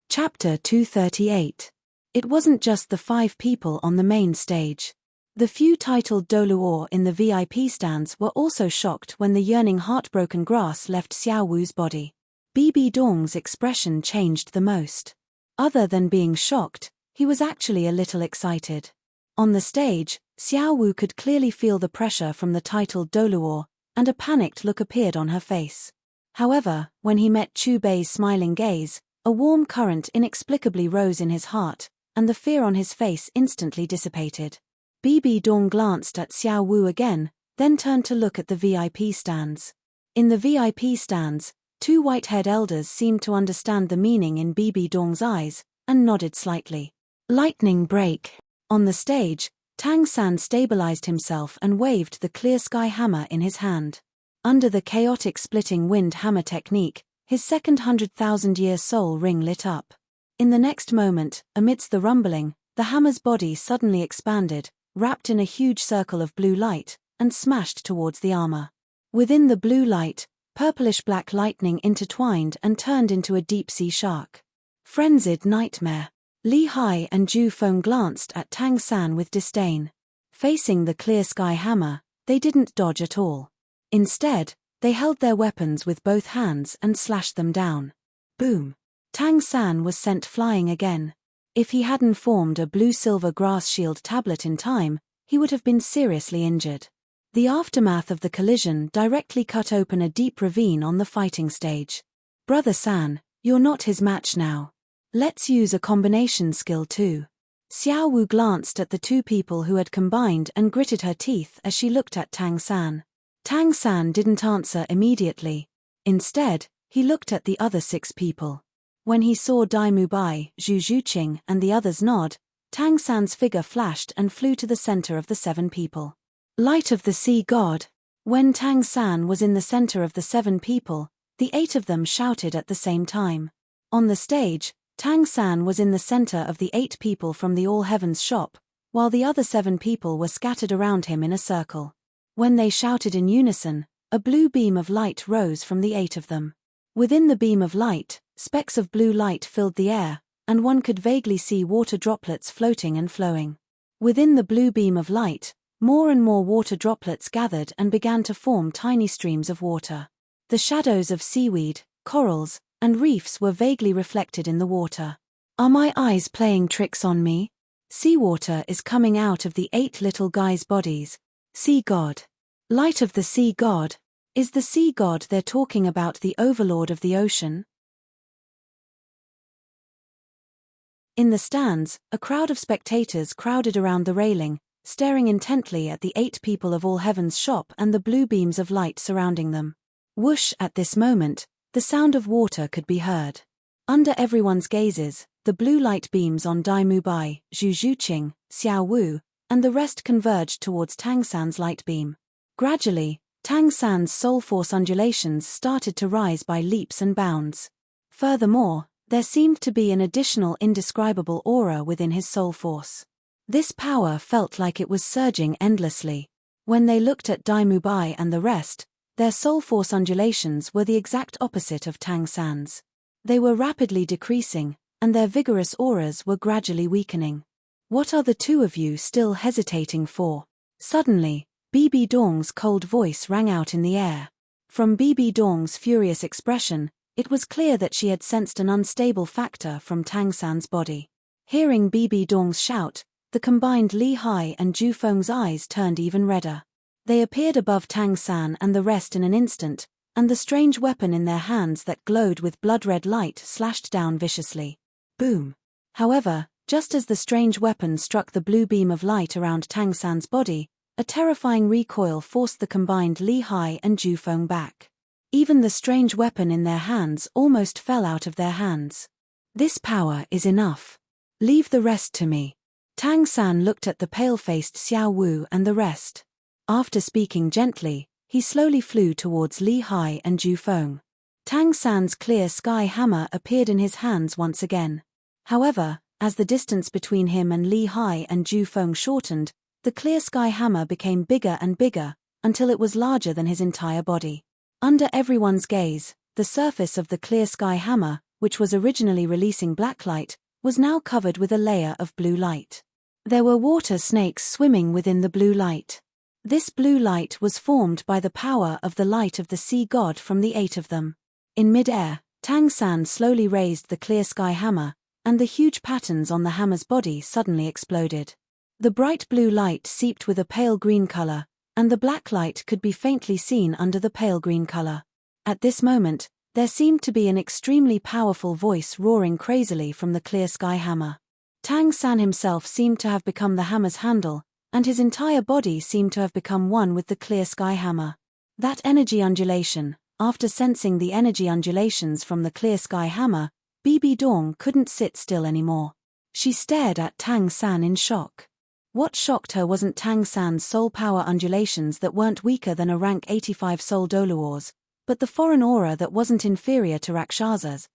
Chapter 238. It wasn't just the 5 people on the main stage. The few titled Doluor in the VIP stands were also shocked when the yearning heartbroken grass left Xiao Wu's body. Bibi Dong's expression changed the most. Other than being shocked, he was actually a little excited. On the stage, Xiao Wu could clearly feel the pressure from the titled Doluor, and a panicked look appeared on her face. However, when he met Chu Bei's smiling gaze, a warm current inexplicably rose in his heart, and the fear on his face instantly dissipated. Bibi Dong glanced at Xiao Wu again, then turned to look at the VIP stands. In the VIP stands, 2 white-haired elders seemed to understand the meaning in Bibi Dong's eyes, and nodded slightly. Lightning break. On the stage, Tang San stabilized himself and waved the clear sky hammer in his hand. Under the chaotic splitting wind hammer technique, his second 100,000-year soul ring lit up. In the next moment, amidst the rumbling, the hammer's body suddenly expanded, wrapped in a huge circle of blue light, and smashed towards the armor. Within the blue light, purplish-black lightning intertwined and turned into a deep-sea shark. Frenzied nightmare. Li Hai and Ju Feng glanced at Tang San with disdain. Facing the clear sky hammer, they didn't dodge at all. Instead, they held their weapons with both hands and slashed them down. Boom! Tang San was sent flying again. If he hadn't formed a blue-silver grass shield tablet in time, he would have been seriously injured. The aftermath of the collision directly cut open a deep ravine on the fighting stage. Brother San, you're not his match now. Let's use a combination skill too. Xiao Wu glanced at the two people who had combined and gritted her teeth as she looked at Tang San. Tang San didn't answer immediately. Instead, he looked at the other 6 people. When he saw Dai Mubai, Zhu Zhuqing and the others nod, Tang San's figure flashed and flew to the center of the 7 people. Light of the Sea God! When Tang San was in the center of the 7 people, the 8 of them shouted at the same time. On the stage, Tang San was in the center of the 8 people from the All Heavens shop, while the other 7 people were scattered around him in a circle. When they shouted in unison, a blue beam of light rose from the 8 of them. Within the beam of light, specks of blue light filled the air, and one could vaguely see water droplets floating and flowing. Within the blue beam of light, more and more water droplets gathered and began to form tiny streams of water. The shadows of seaweed, corals, and reefs were vaguely reflected in the water. Are my eyes playing tricks on me? Seawater is coming out of the 8 little guys' bodies. Sea God. Light of the Sea God. Is the Sea God they're talking about the overlord of the ocean? In the stands, a crowd of spectators crowded around the railing, staring intently at the 8 people of All Heavens shop and the blue beams of light surrounding them. Whoosh! At this moment, the sound of water could be heard. Under everyone's gazes, the blue light beams on Dai Mubai, Zhu Zhuqing, Xiao Wu, and the rest converged towards Tang San's light beam. Gradually, Tang San's soul force undulations started to rise by leaps and bounds. Furthermore, there seemed to be an additional indescribable aura within his soul force. This power felt like it was surging endlessly. When they looked at Dai Mubai and the rest, their soul force undulations were the exact opposite of Tang San's. They were rapidly decreasing, and their vigorous auras were gradually weakening. What are the 2 of you still hesitating for? Suddenly, Bibi Dong's cold voice rang out in the air. From Bibi Dong's furious expression, it was clear that she had sensed an unstable factor from Tang San's body. Hearing Bibi Dong's shout, the combined Li Hai and Ju Feng's eyes turned even redder. They appeared above Tang San and the rest in an instant, and the strange weapon in their hands that glowed with blood-red light slashed down viciously. Boom! However, just as the strange weapon struck the blue beam of light around Tang San's body, a terrifying recoil forced the combined Li Hai and Ju Feng back. Even the strange weapon in their hands almost fell out of their hands. This power is enough. Leave the rest to me. Tang San looked at the pale-faced Xiao Wu and the rest. After speaking gently, he slowly flew towards Li Hai and Ju Feng. Tang San's clear sky hammer appeared in his hands once again. However, as the distance between him and Li Hai and Ju Feng shortened, the clear sky hammer became bigger and bigger, until it was larger than his entire body. Under everyone's gaze, the surface of the clear sky hammer, which was originally releasing black light, was now covered with a layer of blue light. There were water snakes swimming within the blue light. This blue light was formed by the power of the light of the Sea God from the 8 of them. In mid-air, Tang San slowly raised the clear sky hammer, and the huge patterns on the hammer's body suddenly exploded. The bright blue light seeped with a pale green color, and the black light could be faintly seen under the pale green color. At this moment, there seemed to be an extremely powerful voice roaring crazily from the clear sky hammer. Tang San himself seemed to have become the hammer's handle, and his entire body seemed to have become one with the clear sky hammer. That energy undulation, after sensing the energy undulations from the clear sky hammer, Bibi Dong couldn't sit still anymore. She stared at Tang San in shock. What shocked her wasn't Tang San's soul power undulations that weren't weaker than a rank 85 soul Doluor's, but the foreign aura that wasn't inferior to Rakshasa's.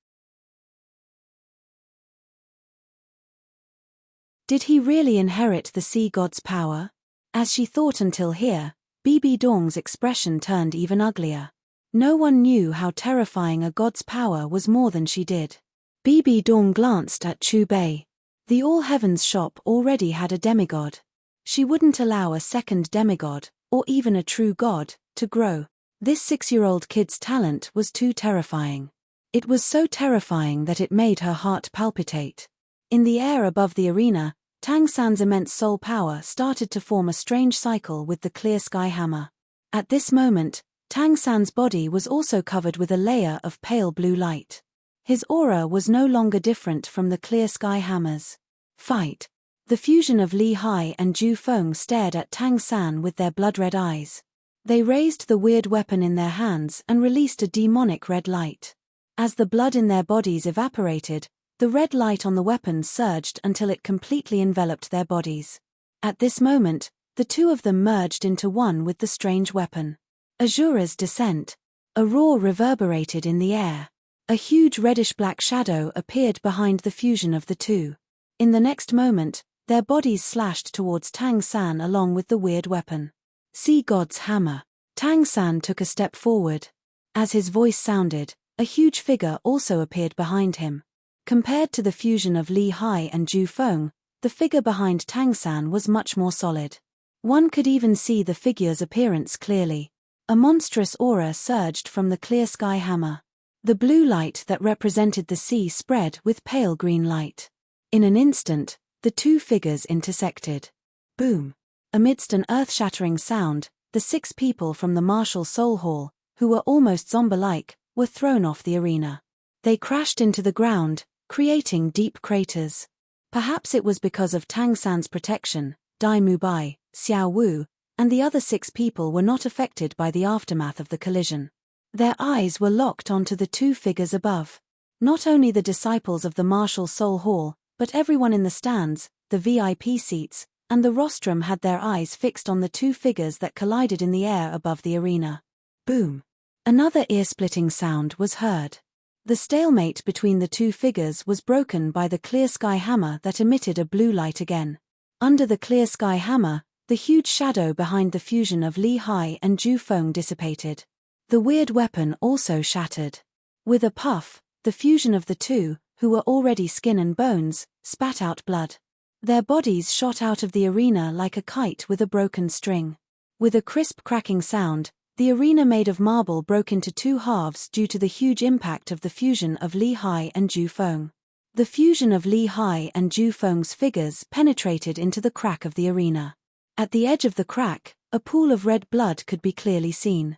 Did he really inherit the sea god's power? As she thought until here, Bibi Dong's expression turned even uglier. No one knew how terrifying a god's power was more than she did. Bibi Dong glanced at Chu Bei. The All Heavens shop already had a demigod. She wouldn't allow a second demigod, or even a true god, to grow. This 6-year-old kid's talent was too terrifying. It was so terrifying that it made her heart palpitate. In the air above the arena, Tang San's immense soul power started to form a strange cycle with the clear sky hammer. At this moment, Tang San's body was also covered with a layer of pale blue light. His aura was no longer different from the clear sky hammer's. Fight. The fusion of Li Hai and Ju Feng stared at Tang San with their blood-red eyes. They raised the weird weapon in their hands and released a demonic red light. As the blood in their bodies evaporated, the red light on the weapon surged until it completely enveloped their bodies. At this moment, the two of them merged into one with the strange weapon. Azura's descent. A roar reverberated in the air. A huge reddish-black shadow appeared behind the fusion of the two. In the next moment, their bodies slashed towards Tang San along with the weird weapon. Sea God's hammer. Tang San took a step forward. As his voice sounded, a huge figure also appeared behind him. Compared to the fusion of Li Hai and Ju Feng, the figure behind Tang San was much more solid. One could even see the figure's appearance clearly. A monstrous aura surged from the clear sky hammer. The blue light that represented the sea spread with pale green light. In an instant, the two figures intersected. Boom! Amidst an earth-shattering sound, the 6 people from the Martial Soul Hall, who were almost zombie-like, were thrown off the arena. They crashed into the ground, creating deep craters. Perhaps it was because of Tang San's protection, Dai Mubai, Xiao Wu, and the other 6 people were not affected by the aftermath of the collision. Their eyes were locked onto the 2 figures above. Not only the disciples of the Martial Soul Hall, but everyone in the stands, the VIP seats, and the rostrum had their eyes fixed on the 2 figures that collided in the air above the arena. Boom! Another ear-splitting sound was heard. The stalemate between the 2 figures was broken by the clear sky hammer that emitted a blue light again. Under the clear sky hammer, the huge shadow behind the fusion of Li Hai and Ju Feng dissipated. The weird weapon also shattered. With a puff, the fusion of the two, who were already skin and bones, spat out blood. Their bodies shot out of the arena like a kite with a broken string. With a crisp cracking sound, the arena made of marble broke into 2 halves due to the huge impact of the fusion of Li Hai and Ju Feng. The fusion of Li Hai and Ju Feng's figures penetrated into the crack of the arena. At the edge of the crack, a pool of red blood could be clearly seen.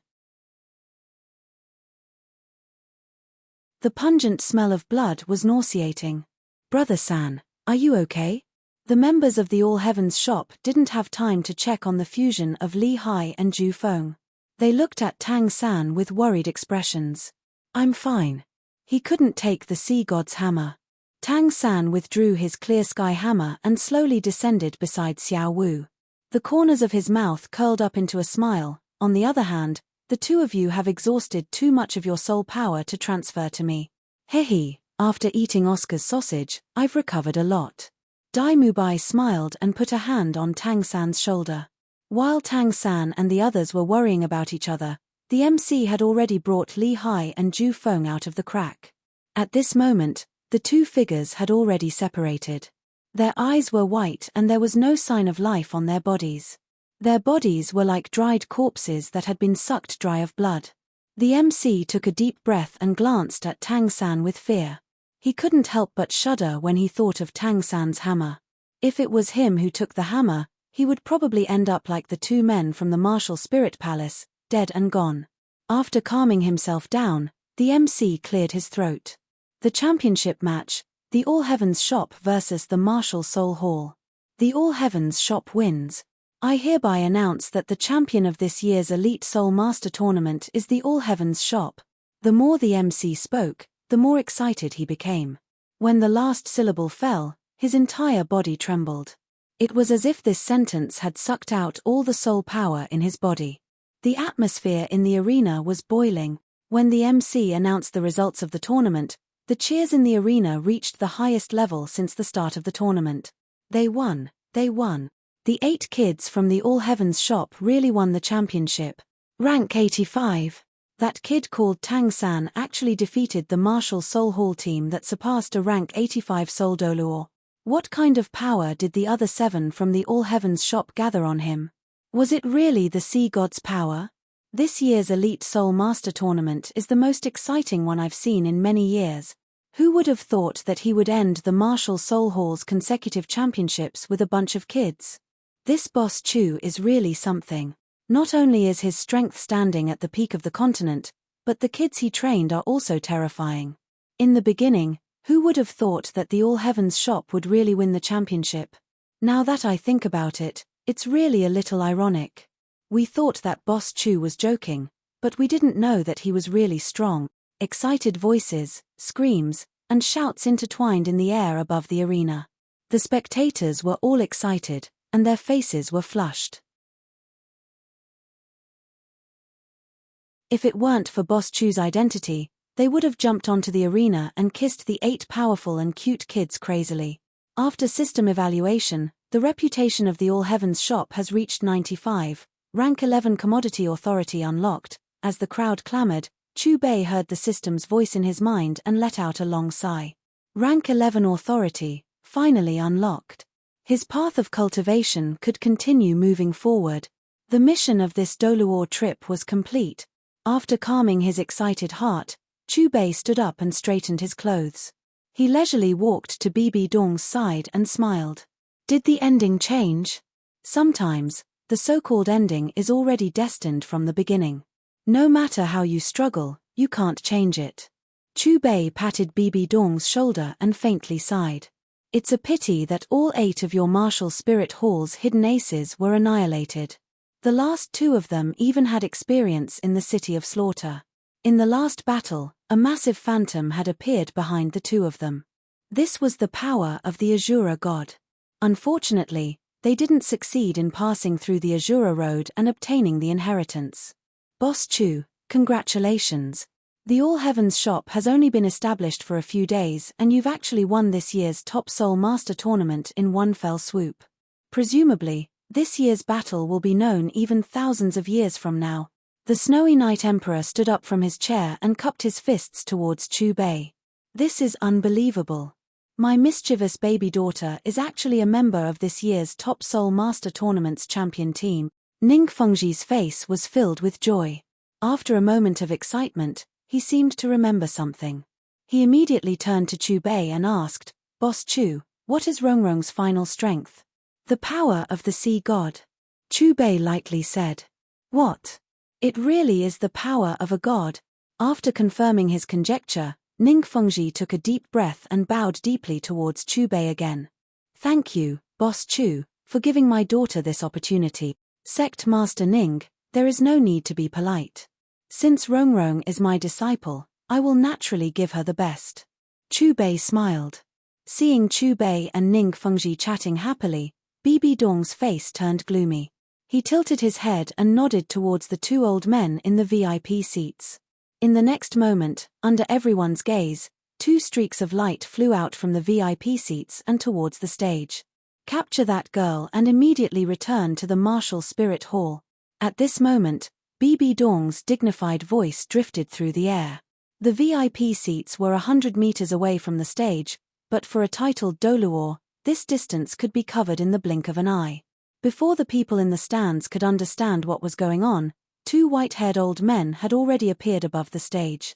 The pungent smell of blood was nauseating. "Brother San, are you okay?" The members of the All Heavens shop didn't have time to check on the fusion of Li Hai and Ju Feng. They looked at Tang San with worried expressions. "I'm fine." He couldn't take the sea god's hammer. Tang San withdrew his clear sky hammer and slowly descended beside Xiao Wu. The corners of his mouth curled up into a smile. "On the other hand, the 2 of you have exhausted too much of your soul power to transfer to me. Hehe, after eating Oscar's sausage, I've recovered a lot." Dai Mubai smiled and put a hand on Tang San's shoulder. While Tang San and the others were worrying about each other, the MC had already brought Li Hai and Ju Feng out of the crack. At this moment, the 2 figures had already separated. Their eyes were white and there was no sign of life on their bodies. Their bodies were like dried corpses that had been sucked dry of blood. The MC took a deep breath and glanced at Tang San with fear. He couldn't help but shudder when he thought of Tang San's hammer. If it was him who took the hammer, he would probably end up like the 2 men from the Martial Spirit Palace, dead and gone. After calming himself down, the MC cleared his throat. The championship match, the All Heavens shop versus the Martial Soul Hall. The All Heavens shop wins. I hereby announce that the champion of this year's Elite Soul Master Tournament is the All Heavens shop. The more the MC spoke, the more excited he became. When the last syllable fell, his entire body trembled. It was as if this sentence had sucked out all the soul power in his body. The atmosphere in the arena was boiling. When the MC announced the results of the tournament, the cheers in the arena reached the highest level since the start of the tournament. They won, they won. The 8 kids from the All Heavens shop really won the championship. Rank 85. That kid called Tang San actually defeated the Martial Soul Hall team that surpassed a rank 85 Soul Doluor. What kind of power did the other 7 from the All Heavens shop gather on him? Was it really the sea god's power? This year's Elite Soul Master Tournament is the most exciting one I've seen in many years. Who would have thought that he would end the Martial Soul Hall's consecutive championships with a bunch of kids? This Boss Chu is really something. Not only is his strength standing at the peak of the continent, but the kids he trained are also terrifying. In the beginning, who would have thought that the All Heavens shop would really win the championship? Now that I think about it, it's really a little ironic. We thought that Boss Chu was joking, but we didn't know that he was really strong. Excited voices, screams, and shouts intertwined in the air above the arena. The spectators were all excited, and their faces were flushed. If it weren't for Boss Chu's identity, they would have jumped onto the arena and kissed the 8 powerful and cute kids crazily. After system evaluation, the reputation of the All Heavens shop has reached 95, rank 11 commodity authority unlocked. As the crowd clamored, Chu Bei heard the system's voice in his mind and let out a long sigh. Rank 11 authority, finally unlocked. His path of cultivation could continue moving forward. The mission of this Doluor trip was complete. After calming his excited heart, Chu Bei stood up and straightened his clothes. He leisurely walked to Bibi Dong's side and smiled. Did the ending change? Sometimes, the so-called ending is already destined from the beginning. No matter how you struggle, you can't change it. Chu Bei patted Bibi Dong's shoulder and faintly sighed. It's a pity that all 8 of your martial spirit hall's hidden aces were annihilated. The last 2 of them even had experience in the City of Slaughter. In the last battle, a massive phantom had appeared behind the 2 of them. This was the power of the Azura god. Unfortunately, they didn't succeed in passing through the Azura road and obtaining the inheritance. Boss Chu, congratulations. The All Heavens shop has only been established for a few days and you've actually won this year's Top Soul Master Tournament in one fell swoop. Presumably, this year's battle will be known even thousands of years from now. The Snowy Night Emperor stood up from his chair and cupped his fists towards Chu Bei. This is unbelievable. My mischievous baby daughter is actually a member of this year's Top Soul Master Tournament's champion team. Ning Fengji's face was filled with joy. After a moment of excitement, he seemed to remember something. He immediately turned to Chu Bei and asked, Boss Chu, what is Rongrong's final strength? The power of the sea god. Chu Bei lightly said. What? It really is the power of a god. After confirming his conjecture, Ning Fengji took a deep breath and bowed deeply towards Chu Bei again. Thank you, Boss Chu, for giving my daughter this opportunity. Sect Master Ning, there is no need to be polite. Since Rongrong is my disciple, I will naturally give her the best. Chu Bei smiled. Seeing Chu Bei and Ning Fengji chatting happily, Bibi Dong's face turned gloomy. He tilted his head and nodded towards the 2 old men in the VIP seats. In the next moment, under everyone's gaze, 2 streaks of light flew out from the VIP seats and towards the stage. Capture that girl and immediately return to the Martial Spirit Hall. At this moment, Bibi Dong's dignified voice drifted through the air. The VIP seats were 100 meters away from the stage, but for a titled Doluor, this distance could be covered in the blink of an eye. Before the people in the stands could understand what was going on, 2 white-haired old men had already appeared above the stage.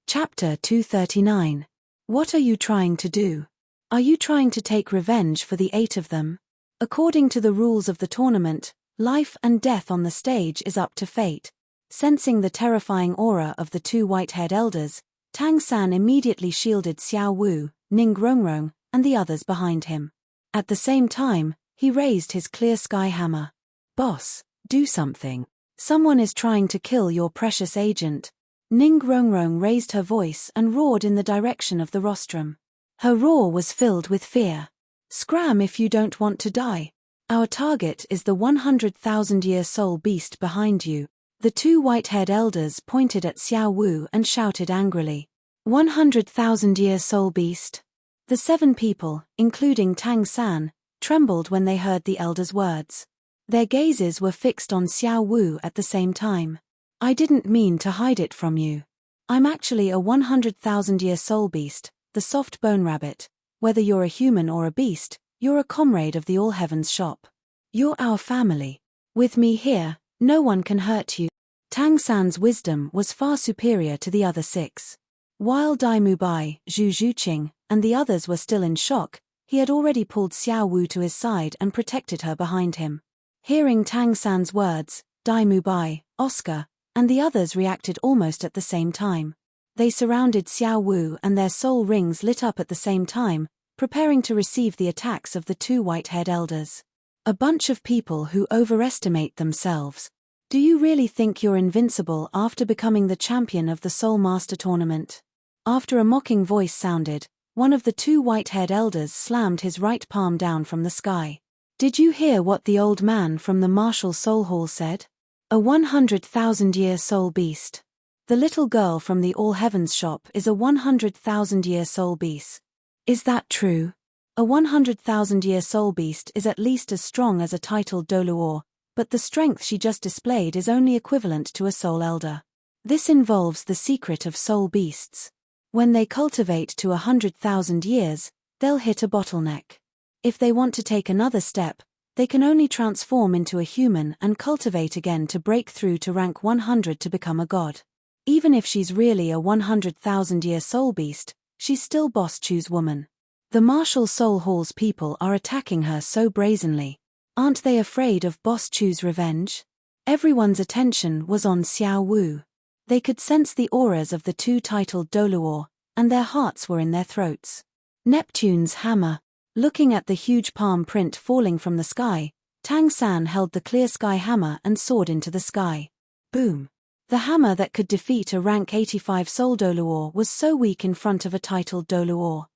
Chapter 239. What are you trying to do? Are you trying to take revenge for the 8 of them? According to the rules of the tournament, life and death on the stage is up to fate. Sensing the terrifying aura of the 2 white-haired elders, Tang San immediately shielded Xiao Wu, Ning Rongrong, and the others behind him. At the same time, he raised his clear sky hammer. Boss, do something. Someone is trying to kill your precious agent. Ning Rongrong raised her voice and roared in the direction of the rostrum. Her roar was filled with fear. Scram if you don't want to die. Our target is the 100,000-year soul beast behind you. The 2 white-haired elders pointed at Xiao Wu and shouted angrily. 100,000-year soul beast. The 7 people, including Tang San, trembled when they heard the elders' words. Their gazes were fixed on Xiao Wu at the same time. I didn't mean to hide it from you. I'm actually a 100,000-year soul beast, the soft bone rabbit. Whether you're a human or a beast, you're a comrade of the All Heavens shop. You're our family. With me here, no one can hurt you. Tang San's wisdom was far superior to the other 6. While Dai Mubai, Zhu Zhuqing, and the others were still in shock, he had already pulled Xiao Wu to his side and protected her behind him. Hearing Tang San's words, Dai Mubai, Oscar, and the others reacted almost at the same time. They surrounded Xiao Wu and their soul rings lit up at the same time, preparing to receive the attacks of the 2 white-haired elders. A bunch of people who overestimate themselves. Do you really think you're invincible after becoming the champion of the Soul Master Tournament? After a mocking voice sounded, one of the 2 white-haired elders slammed his right palm down from the sky. Did you hear what the old man from the Martial Soul Hall said? A 100,000-year soul beast. The little girl from the All Heavens shop is a 100,000-year soul beast. Is that true? A 100,000-year soul beast is at least as strong as a titled Doluor, but the strength she just displayed is only equivalent to a soul elder. This involves the secret of soul beasts. When they cultivate to 100,000 years, they'll hit a bottleneck. If they want to take another step, they can only transform into a human and cultivate again to break through to rank 100 to become a god. Even if she's really a 100,000-year soul beast, she's still Boss Chu's woman. The Martial Soul Hall's people are attacking her so brazenly. Aren't they afraid of Boss Chu's revenge? Everyone's attention was on Xiao Wu. They could sense the auras of the 2 titled Doluor, and their hearts were in their throats. Neptune's hammer. Looking at the huge palm print falling from the sky, Tang San held the clear sky hammer and soared into the sky. Boom. The hammer that could defeat a rank 85 soul Doluor was so weak in front of a titled Doluor.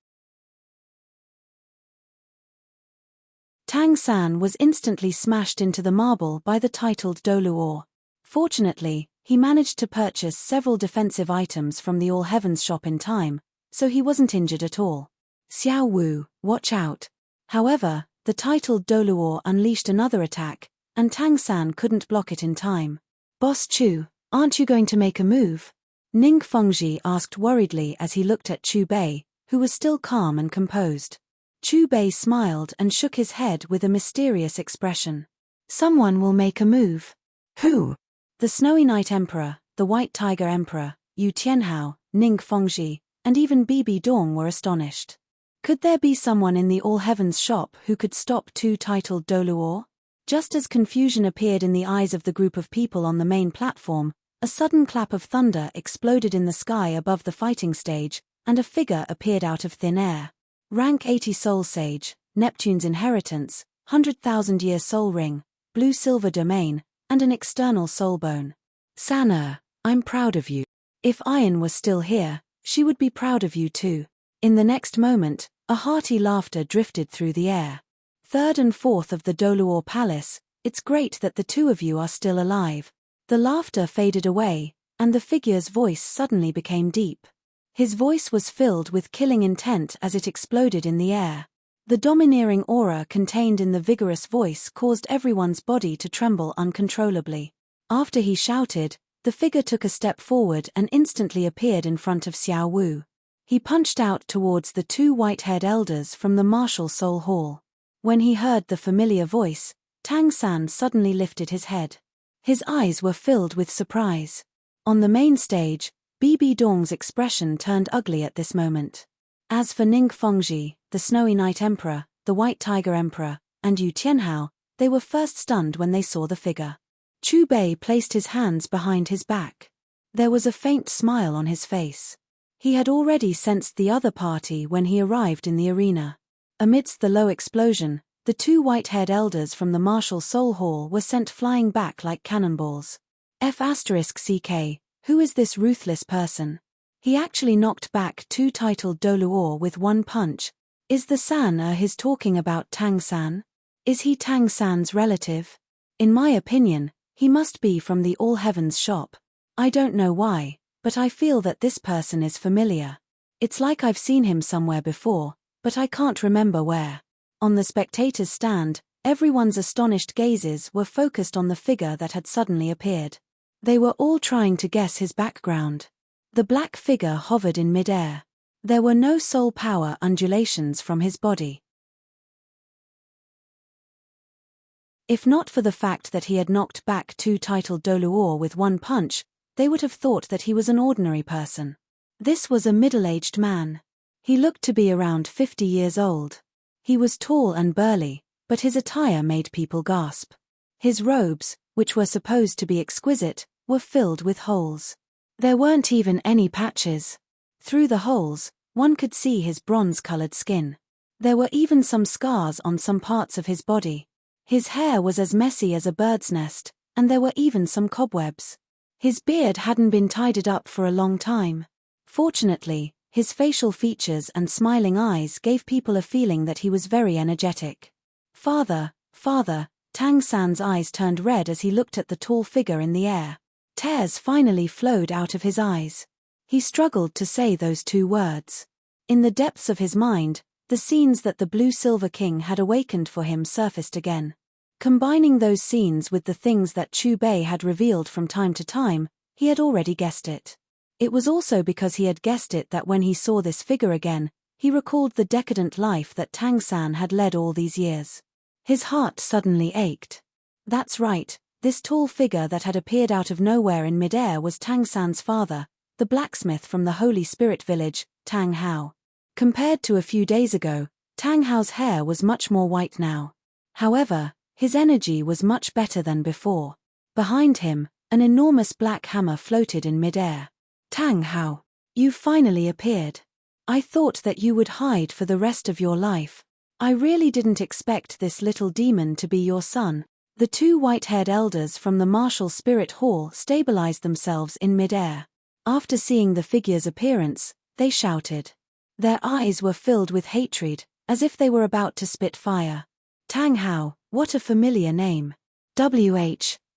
Tang San was instantly smashed into the marble by the titled Doluor. Fortunately, he managed to purchase several defensive items from the All Heavens shop in time, so he wasn't injured at all. Xiao Wu, watch out. However, the titled Doluor unleashed another attack, and Tang San couldn't block it in time. Boss Chu, aren't you going to make a move? Ning Fengji asked worriedly as he looked at Chu Bei, who was still calm and composed. Chu Bei smiled and shook his head with a mysterious expression. Someone will make a move. Who? The Snowy Night Emperor, the White Tiger Emperor, Yu Tianhao, Ning Fengji, and even Bibi Dong were astonished. Could there be someone in the All Heavens shop who could stop 2 titled Doluor? Just as confusion appeared in the eyes of the group of people on the main platform, a sudden clap of thunder exploded in the sky above the fighting stage, and a figure appeared out of thin air. Rank 80 Soul Sage, Neptune's inheritance, 100,000-year soul ring, blue-silver domain, and an external soul bone. Sana, I'm proud of you. If Ayan was still here, she would be proud of you too. In the next moment, a hearty laughter drifted through the air. 3rd and 4th of the Doluor Palace, it's great that the 2 of you are still alive. The laughter faded away, and the figure's voice suddenly became deep. His voice was filled with killing intent as it exploded in the air. The domineering aura contained in the vigorous voice caused everyone's body to tremble uncontrollably. After he shouted, the figure took a step forward and instantly appeared in front of Xiao Wu. He punched out towards the 2 white-haired elders from the Martial Soul Hall. When he heard the familiar voice, Tang San suddenly lifted his head. His eyes were filled with surprise. On the main stage, Bibi Dong's expression turned ugly at this moment. As for Ning Fengji, the Snowy Night Emperor, the White Tiger Emperor, and Yu Tianhao, they were first stunned when they saw the figure. Chu Bei placed his hands behind his back. There was a faint smile on his face. He had already sensed the other party when he arrived in the arena. Amidst the low explosion, the 2 white-haired elders from the Martial Soul Hall were sent flying back like cannonballs. F***CK, who is this ruthless person? He actually knocked back 2 titled Doluor with one punch. Is the San he's talking about Tang San? Is he Tang San's relative? In my opinion, he must be from the All Heavens shop. I don't know why, but I feel that this person is familiar. It's like I've seen him somewhere before, but I can't remember where. On the spectators' stand, everyone's astonished gazes were focused on the figure that had suddenly appeared. They were all trying to guess his background. The black figure hovered in midair. There were no soul power undulations from his body. If not for the fact that he had knocked back 2 titled Doluor with one punch, they would have thought that he was an ordinary person. This was a middle-aged man. He looked to be around 50 years old. He was tall and burly, but his attire made people gasp. His robes, which were supposed to be exquisite, were filled with holes. There weren't even any patches. Through the holes, one could see his bronze-colored skin. There were even some scars on some parts of his body. His hair was as messy as a bird's nest, and there were even some cobwebs. His beard hadn't been tidied up for a long time. Fortunately, his facial features and smiling eyes gave people a feeling that he was very energetic. Father, Tang San's eyes turned red as he looked at the tall figure in the air. Tears finally flowed out of his eyes. He struggled to say those 2 words. In the depths of his mind, the scenes that the Blue Silver King had awakened for him surfaced again. Combining those scenes with the things that Chu Bei had revealed from time to time, he had already guessed it. It was also because he had guessed it that when he saw this figure again, he recalled the decadent life that Tang San had led all these years. His heart suddenly ached. That's right, this tall figure that had appeared out of nowhere in midair was Tang San's father, the blacksmith from the Holy Spirit village, Tang Hao. Compared to a few days ago, Tang Hao's hair was much more white now. However, his energy was much better than before. Behind him, an enormous black hammer floated in midair. Tang Hao, you finally appeared. I thought that you would hide for the rest of your life. I really didn't expect this little demon to be your son. The 2 white-haired elders from the martial spirit hall stabilized themselves in midair. After seeing the figure's appearance, they shouted. Their eyes were filled with hatred, as if they were about to spit fire. Tang Hao, what a familiar name.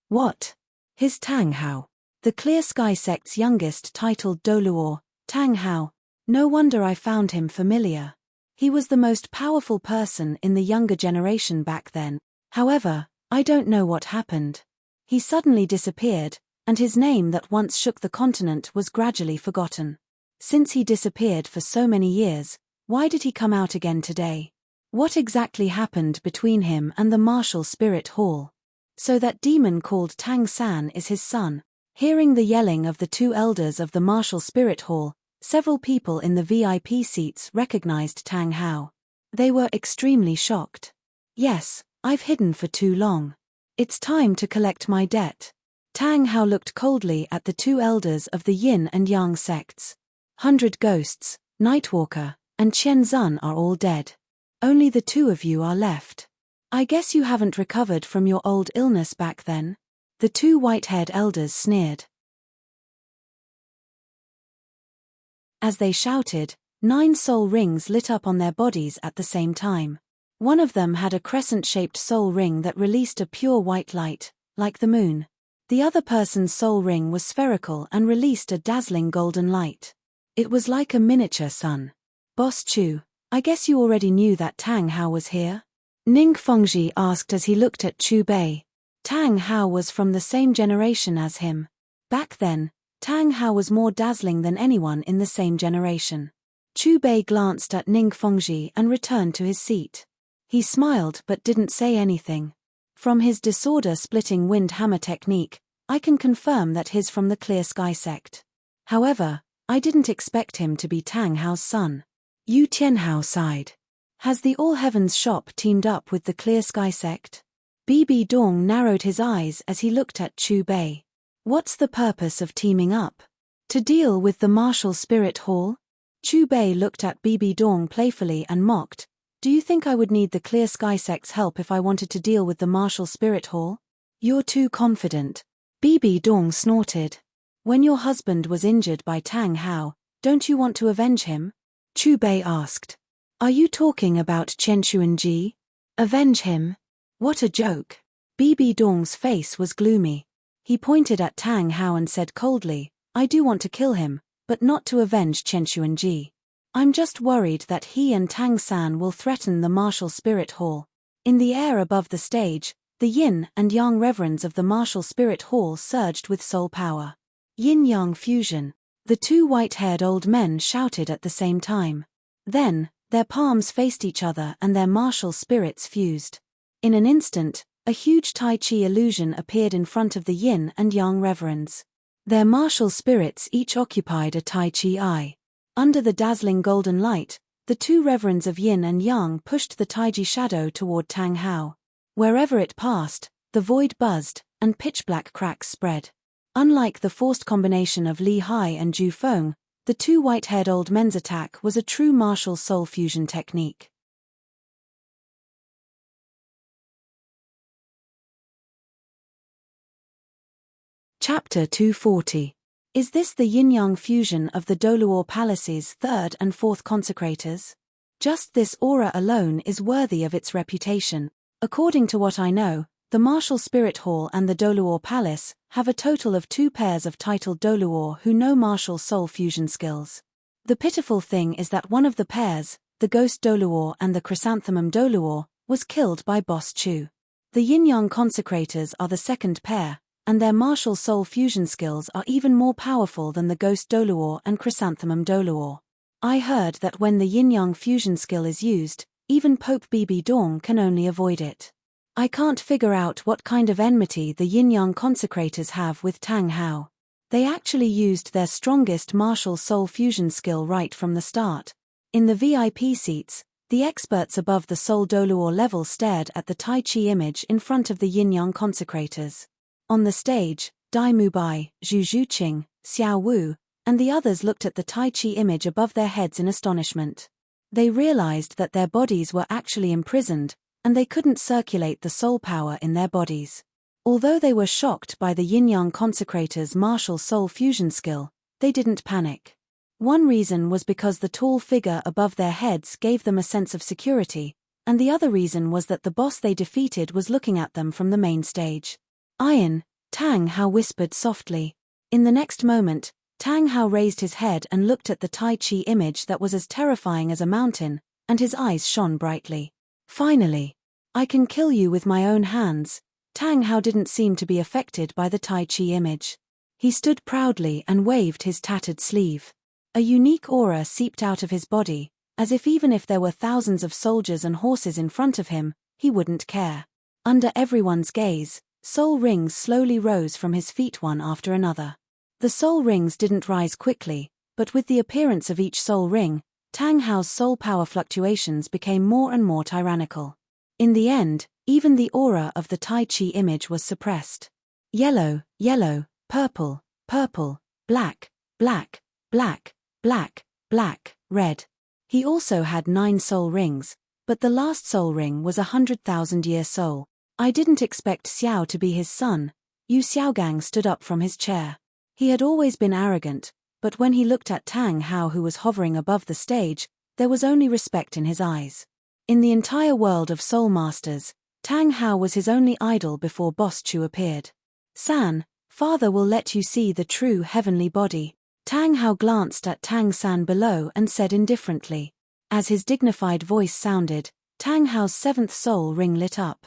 What? His Tang Hao. The Clear Sky sect's youngest titled Doluor, Tang Hao. No wonder I found him familiar. He was the most powerful person in the younger generation back then. However, I don't know what happened. He suddenly disappeared, and his name that once shook the continent was gradually forgotten. Since he disappeared for so many years, why did he come out again today? What exactly happened between him and the martial spirit hall? So that demon called Tang San is his son. Hearing the yelling of the 2 elders of the martial spirit hall, several people in the VIP seats recognized Tang Hao. They were extremely shocked. Yes, I've hidden for too long. It's time to collect my debt. Tang Hao looked coldly at the 2 elders of the Yin and Yang sects. 100 Ghosts, Nightwalker, and Qian Zun are all dead. Only the 2 of you are left. I guess you haven't recovered from your old illness back then. The 2 white-haired elders sneered. As they shouted, 9 soul rings lit up on their bodies at the same time. One of them had a crescent-shaped soul ring that released a pure white light, like the moon. The other person's soul ring was spherical and released a dazzling golden light. It was like a miniature sun. Boss Chu, I guess you already knew that Tang Hao was here? Ning Fengji asked as he looked at Chu Bei. Tang Hao was from the same generation as him. Back then, Tang Hao was more dazzling than anyone in the same generation. Chu Bei glanced at Ning Fengji and returned to his seat. He smiled but didn't say anything. From his disorder-splitting wind hammer technique, I can confirm that he's from the Clear Sky sect. However, I didn't expect him to be Tang Hao's son. Yu Tianhao sighed. Has the All Heavens shop teamed up with the Clear Sky sect? Bibi Dong narrowed his eyes as he looked at Chu Bei. What's the purpose of teaming up? To deal with the martial spirit hall? Chu Bei looked at Bibi Dong playfully and mocked. Do you think I would need the Clear Sky sect's help if I wanted to deal with the martial spirit hall? You're too confident. Bibi Dong snorted. When your husband was injured by Tang Hao, don't you want to avenge him? Chu Bei asked. Are you talking about Chen Xuanji? Avenge him? What a joke. Bibi Dong's face was gloomy. He pointed at Tang Hao and said coldly, I do want to kill him, but not to avenge Chen Xuanji. I'm just worried that he and Tang San will threaten the martial spirit hall. In the air above the stage, The yin and yang reverends of the martial spirit hall surged with soul power. Yin-yang fusion. The two white-haired old men shouted at the same time. Then, their palms faced each other and their martial spirits fused. In an instant, a huge Tai Chi illusion appeared in front of the yin and yang reverends. Their martial spirits each occupied a Tai Chi eye. Under the dazzling golden light, the two reverends of yin and yang pushed the Taiji shadow toward Tang Hao. Wherever it passed, the void buzzed, and pitch-black cracks spread. Unlike the forced combination of Li Hai and Zhu Feng, the two white-haired old men's attack was a true martial soul fusion technique. Chapter 240. Is this the yin-yang fusion of the Doluo Palace's third and fourth consecrators? Just this aura alone is worthy of its reputation. According to what I know, the Martial Spirit Hall and the Doluo Palace have a total of 2 pairs of titled Doluo who know martial soul fusion skills. The pitiful thing is that one of the pairs, the Ghost Doluo and the Chrysanthemum Doluo, was killed by Boss Chu. The yin-yang consecrators are the second pair, and their martial soul fusion skills are even more powerful than the Ghost Doluo and Chrysanthemum Doluo. I heard that when the yin-yang fusion skill is used, even Pope Bibi Dong can only avoid it. I can't figure out what kind of enmity the yin-yang consecrators have with Tang Hao. They actually used their strongest martial soul fusion skill right from the start. In the VIP seats, the experts above the Soul Doluo level stared at the Tai Chi image in front of the yin-yang consecrators. On the stage, Dai Mubai, Zhu Zhuqing, Xiao Wu, and the others looked at the Tai Chi image above their heads in astonishment. They realized that their bodies were actually imprisoned, and they couldn't circulate the soul power in their bodies. Although they were shocked by the yin-yang consecrators' martial soul fusion skill, they didn't panic. One reason was because the tall figure above their heads gave them a sense of security, and the other reason was that the boss they defeated was looking at them from the main stage. Iron, Tang Hao whispered softly. In the next moment, Tang Hao raised his head and looked at the Tai Chi image that was as terrifying as a mountain, and his eyes shone brightly. Finally, I can kill you with my own hands. Tang Hao didn't seem to be affected by the Tai Chi image. He stood proudly and waved his tattered sleeve. A unique aura seeped out of his body, as if even if there were thousands of soldiers and horses in front of him, he wouldn't care. Under everyone's gaze, soul rings slowly rose from his feet one after another. The soul rings didn't rise quickly, but with the appearance of each soul ring, Tang Hao's soul power fluctuations became more and more tyrannical. In the end, even the aura of the Tai Chi image was suppressed. Yellow, yellow, purple, purple, black, black, black, black, black, red. He also had 9 soul rings, but the last soul ring was 100,000-year soul. I didn't expect Xiao to be his son. Yu Xiaogang stood up from his chair. He had always been arrogant, but when he looked at Tang Hao who was hovering above the stage, there was only respect in his eyes. In the entire world of soul masters, Tang Hao was his only idol before Boss Chu appeared. San, father will let you see the true heavenly body. Tang Hao glanced at Tang San below and said indifferently. As his dignified voice sounded, Tang Hao's 7th soul ring lit up.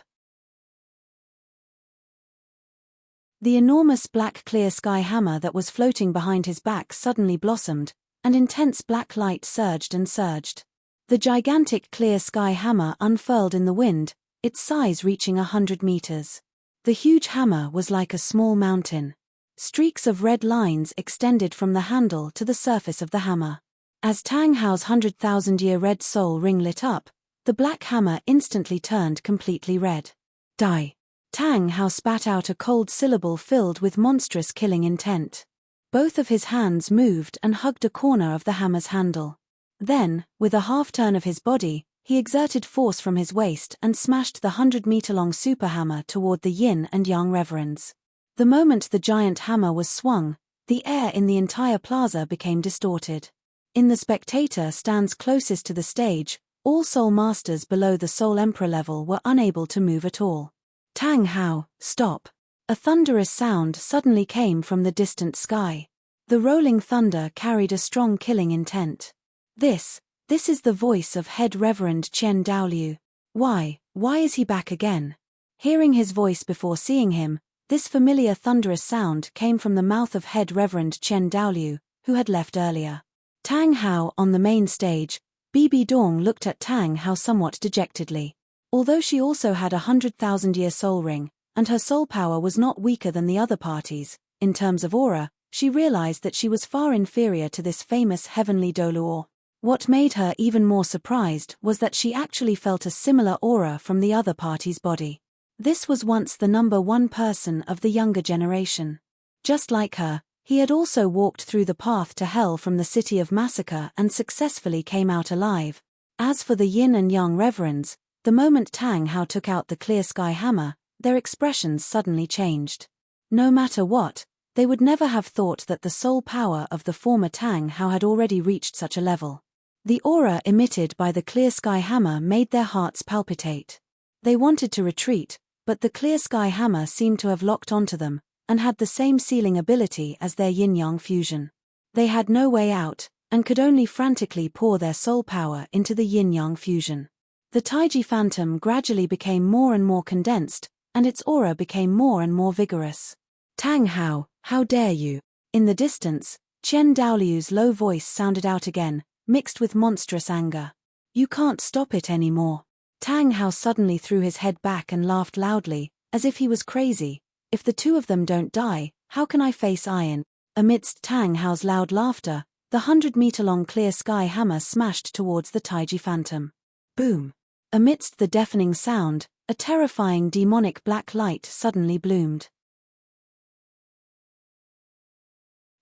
The enormous black clear sky hammer that was floating behind his back suddenly blossomed, and intense black light surged and surged. The gigantic clear sky hammer unfurled in the wind, its size reaching 100 meters. The huge hammer was like a small mountain. Streaks of red lines extended from the handle to the surface of the hammer. As Tang Hao's 100,000-year red soul ring lit up, the black hammer instantly turned completely red. Die. Tang Hao spat out a cold syllable filled with monstrous killing intent. Both of his hands moved and hugged a corner of the hammer's handle. Then, with a half-turn of his body, he exerted force from his waist and smashed the 100-meter-long super hammer toward the yin and yang reverends. The moment the giant hammer was swung, the air in the entire plaza became distorted. In the spectator stands closest to the stage, all soul masters below the Soul Emperor level were unable to move at all. Tang Hao, stop. A thunderous sound suddenly came from the distant sky. The rolling thunder carried a strong killing intent. This is the voice of Head Reverend Chen Daoliu. Why is he back again? Hearing his voice before seeing him, this familiar thunderous sound came from the mouth of head Reverend Chen Daoliu, who had left earlier. Tang Hao on the main stage, Bibi Dong looked at Tang Hao somewhat dejectedly. Although she also had 100,000-year soul ring, and her soul power was not weaker than the other parties, in terms of aura, she realized that she was far inferior to this famous heavenly Doluo. What made her even more surprised was that she actually felt a similar aura from the other party's body. This was once the number one person of the younger generation. Just like her, he had also walked through the path to hell from the city of massacre and successfully came out alive. As for the yin and yang reverends, the moment Tang Hao took out the clear sky hammer, their expressions suddenly changed. No matter what, they would never have thought that the soul power of the former Tang Hao had already reached such a level. The aura emitted by the clear sky hammer made their hearts palpitate. They wanted to retreat, but the clear sky hammer seemed to have locked onto them, and had the same sealing ability as their yin-yang fusion. They had no way out, and could only frantically pour their soul power into the yin-yang fusion. The Taiji phantom gradually became more and more condensed, and its aura became more and more vigorous. Tang Hao, how dare you? In the distance, Chen Daoliu's low voice sounded out again, mixed with monstrous anger. You can't stop it anymore. Tang Hao suddenly threw his head back and laughed loudly, as if he was crazy. If the two of them don't die, how can I face iron? Amidst Tang Hao's loud laughter, the 100-meter-long clear sky hammer smashed towards the Taiji phantom. Boom! Amidst the deafening sound, a terrifying demonic black light suddenly bloomed.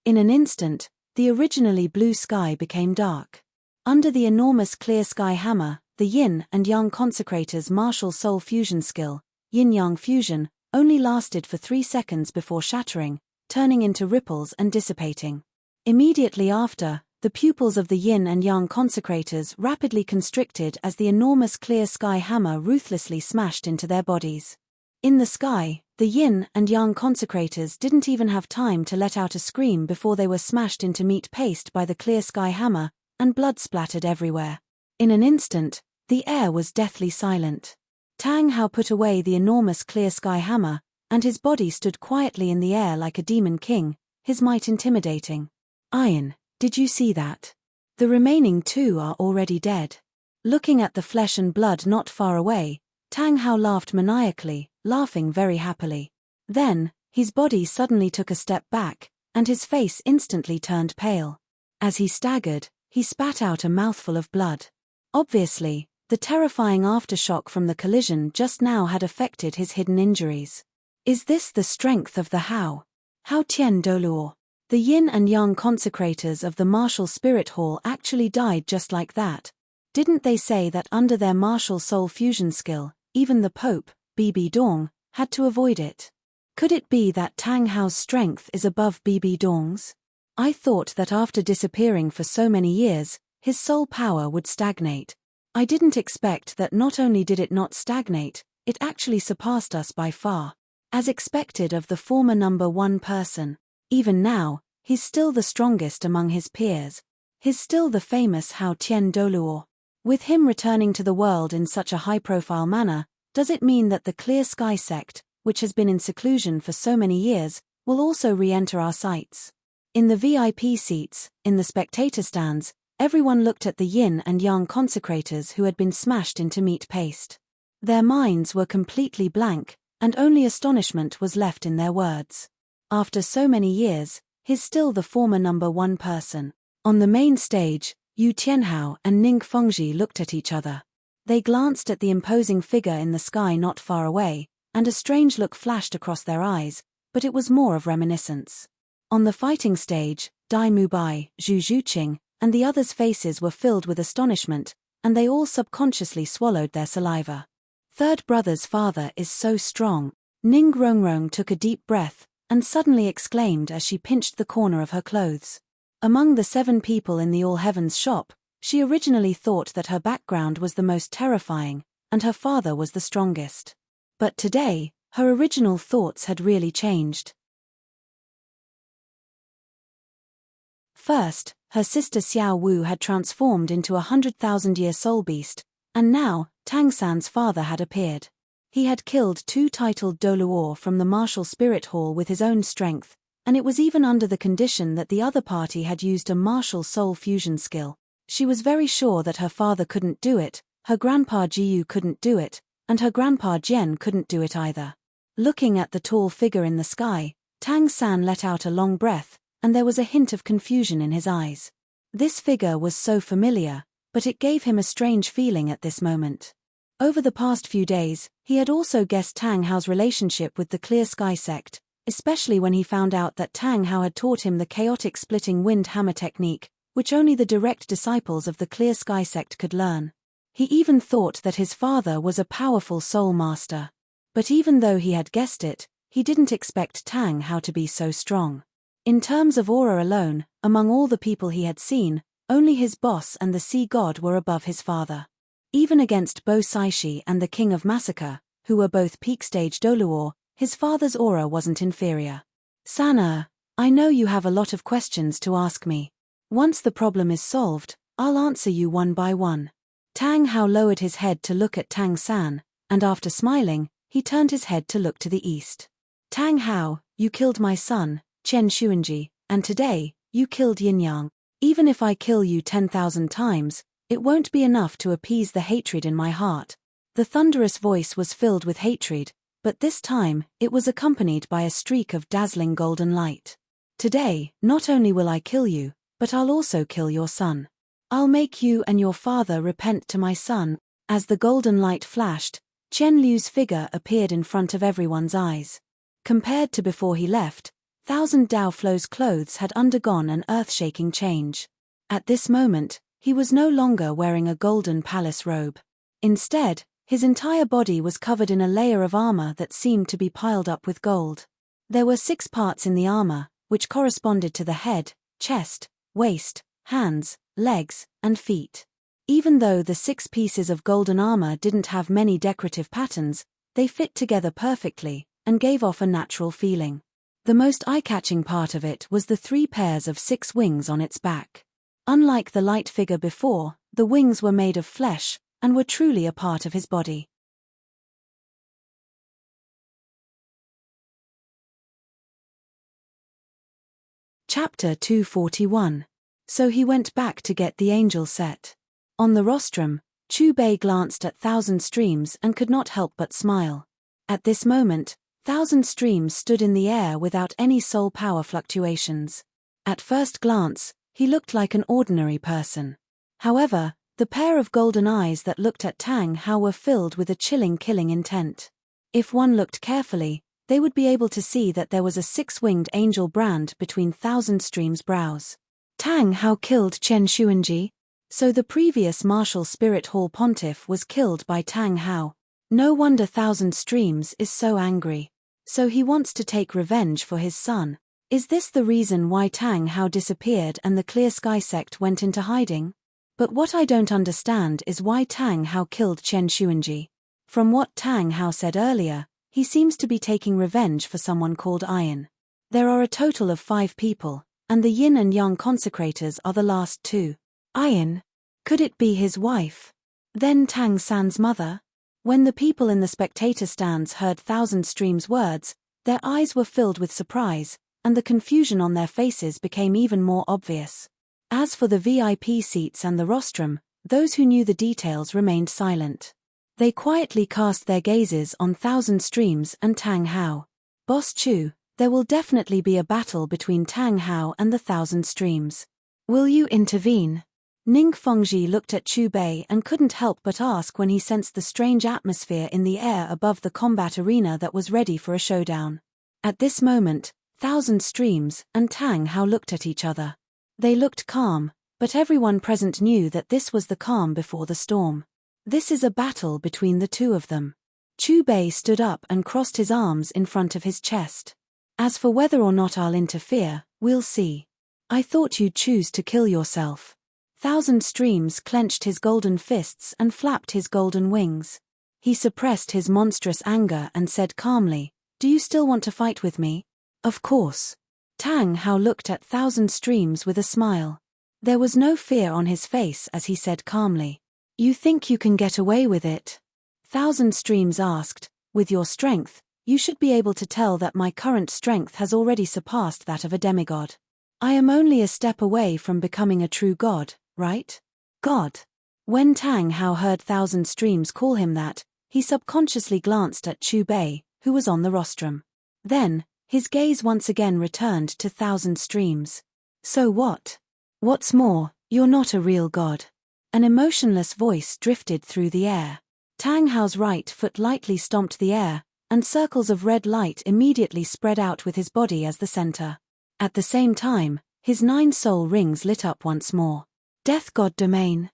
In an instant, the originally blue sky became dark. Under the enormous clear sky hammer, the yin and yang consecrator's martial soul fusion skill, yin-yang fusion, only lasted for 3 seconds before shattering, turning into ripples and dissipating. Immediately after, the pupils of the yin and yang consecrators rapidly constricted as the enormous clear sky hammer ruthlessly smashed into their bodies. In the sky, the yin and yang consecrators didn't even have time to let out a scream before they were smashed into meat paste by the clear sky hammer, and blood splattered everywhere. In an instant, the air was deathly silent. Tang Hao put away the enormous clear sky hammer, and his body stood quietly in the air like a demon king, his might intimidating. Iron, did you see that? The remaining two are already dead. Looking at the flesh and blood not far away, Tang Hao laughed maniacally, laughing very happily. Then, his body suddenly took a step back, and his face instantly turned pale. As he staggered, he spat out a mouthful of blood. Obviously, the terrifying aftershock from the collision just now had affected his hidden injuries. Is this the strength of the Hao? Hao Tian Doluo? The yin and yang consecrators of the martial spirit hall actually died just like that. Didn't they say that under their martial soul fusion skill, even the Pope, Bibi Dong, had to avoid it? Could it be that Tang Hao's strength is above Bibi Dong's? I thought that after disappearing for so many years, his soul power would stagnate. I didn't expect that not only did it not stagnate, it actually surpassed us by far. As expected of the former number one person. Even now, he's still the strongest among his peers. He's still the famous Hao Tian Doluo. With him returning to the world in such a high-profile manner, does it mean that the Clear Sky sect, which has been in seclusion for so many years, will also re-enter our sights? In the VIP seats, in the spectator stands, everyone looked at the yin and yang consecrators who had been smashed into meat paste. Their minds were completely blank, and only astonishment was left in their words. After so many years, he's still the former number one person. On the main stage, Yu Tianhao and Ning Fengji looked at each other. They glanced at the imposing figure in the sky not far away, and a strange look flashed across their eyes, but it was more of reminiscence. On the fighting stage, Dai Mubai, Zhu Zhuqing, and the others' faces were filled with astonishment, and they all subconsciously swallowed their saliva. Third brother's father is so strong. Ning Rongrong took a deep breath, and suddenly exclaimed as she pinched the corner of her clothes. Among the 7 people in the All Heavens shop, she originally thought that her background was the most terrifying, and her father was the strongest. But today, her original thoughts had really changed. First, her sister Xiao Wu had transformed into a 100,000-year soul beast, and now, Tang San's father had appeared. He had killed 2 titled Doluor from the martial spirit hall with his own strength, and it was even under the condition that the other party had used a martial soul fusion skill. She was very sure that her father couldn't do it, her grandpa Jiu couldn't do it, and her grandpa Jian couldn't do it either. Looking at the tall figure in the sky, Tang San let out a long breath, and there was a hint of confusion in his eyes. This figure was so familiar, but it gave him a strange feeling at this moment. Over the past few days, he had also guessed Tang Hao's relationship with the Clear Sky sect, especially when he found out that Tang Hao had taught him the chaotic splitting wind hammer technique, which only the direct disciples of the Clear Sky sect could learn. He even thought that his father was a powerful soul master. But even though he had guessed it, he didn't expect Tang Hao to be so strong. In terms of aura alone, among all the people he had seen, only his boss and the sea god were above his father. Even against Bo Saishi and the King of Massacre, who were both peak stage Doluor, his father's aura wasn't inferior. Sana, I know you have a lot of questions to ask me. Once the problem is solved, I'll answer you one by one. Tang Hao lowered his head to look at Tang San, and after smiling, he turned his head to look to the east. Tang Hao, you killed my son, Chen Xuanji, and today, you killed Yin Yang. Even if I kill you 10,000 times, it won't be enough to appease the hatred in my heart. The thunderous voice was filled with hatred, but this time, it was accompanied by a streak of dazzling golden light. Today, not only will I kill you, but I'll also kill your son. I'll make you and your father repent to my son. As the golden light flashed, Chen Liu's figure appeared in front of everyone's eyes. Compared to before he left, Thousand Dao Flow's clothes had undergone an earth-shaking change. At this moment, he was no longer wearing a golden palace robe. Instead, his entire body was covered in a layer of armor that seemed to be piled up with gold. There were 6 parts in the armor, which corresponded to the head, chest, waist, hands, legs, and feet. Even though the 6 pieces of golden armor didn't have many decorative patterns, they fit together perfectly, and gave off a natural feeling. The most eye-catching part of it was the 3 pairs of 6 wings on its back. Unlike the light figure before, the wings were made of flesh, and were truly a part of his body. Chapter 241. So he went back to get the angel set. On the rostrum, Chu Bei glanced at Thousand Streams and could not help but smile. At this moment, Thousand Streams stood in the air without any soul power fluctuations. At first glance, he looked like an ordinary person. However, the pair of golden eyes that looked at Tang Hao were filled with a chilling killing intent. If one looked carefully, they would be able to see that there was a 6-winged angel brand between Thousand Streams' brows. Tang Hao killed Chen Xuanji? So the previous martial spirit hall pontiff was killed by Tang Hao. No wonder Thousand Streams is so angry. So he wants to take revenge for his son. Is this the reason why Tang Hao disappeared and the Clear Sky sect went into hiding? But what I don't understand is why Tang Hao killed Chen Xuanji. From what Tang Hao said earlier, he seems to be taking revenge for someone called Iron. There are a total of 5 people, and the Yin and Yang consecrators are the last 2. Iron? Could it be his wife? Then Tang San's mother? When the people in the spectator stands heard Thousand Streams' words, their eyes were filled with surprise, and the confusion on their faces became even more obvious. As for the VIP seats and the rostrum, those who knew the details remained silent. They quietly cast their gazes on Thousand Streams and Tang Hao. Boss Chu, there will definitely be a battle between Tang Hao and the Thousand Streams. Will you intervene? Ning Fengji looked at Chu Bei and couldn't help but ask when he sensed the strange atmosphere in the air above the combat arena that was ready for a showdown. At this moment, Thousand Streams and Tang Hao looked at each other. They looked calm, but everyone present knew that this was the calm before the storm. This is a battle between the 2 of them. Chu Bei stood up and crossed his arms in front of his chest. As for whether or not I'll interfere, we'll see. I thought you'd choose to kill yourself. Thousand Streams clenched his golden fists and flapped his golden wings. He suppressed his monstrous anger and said calmly, "Do you still want to fight with me?" "Of course." Tang Hao looked at Thousand Streams with a smile. There was no fear on his face as he said calmly, "You think you can get away with it?" Thousand Streams asked, With your strength, you should be able to tell that my current strength has already surpassed that of a demigod. I am only a step away from becoming a true god, right? God. When Tang Hao heard Thousand Streams call him that, he subconsciously glanced at Chu Bei, who was on the rostrum. Then, his gaze once again returned to Thousand Streams. So what? What's more, you're not a real god. An emotionless voice drifted through the air. Tang Hao's right foot lightly stomped the air, and circles of red light immediately spread out with his body as the center. At the same time, his 9 soul rings lit up once more. Death God Domain.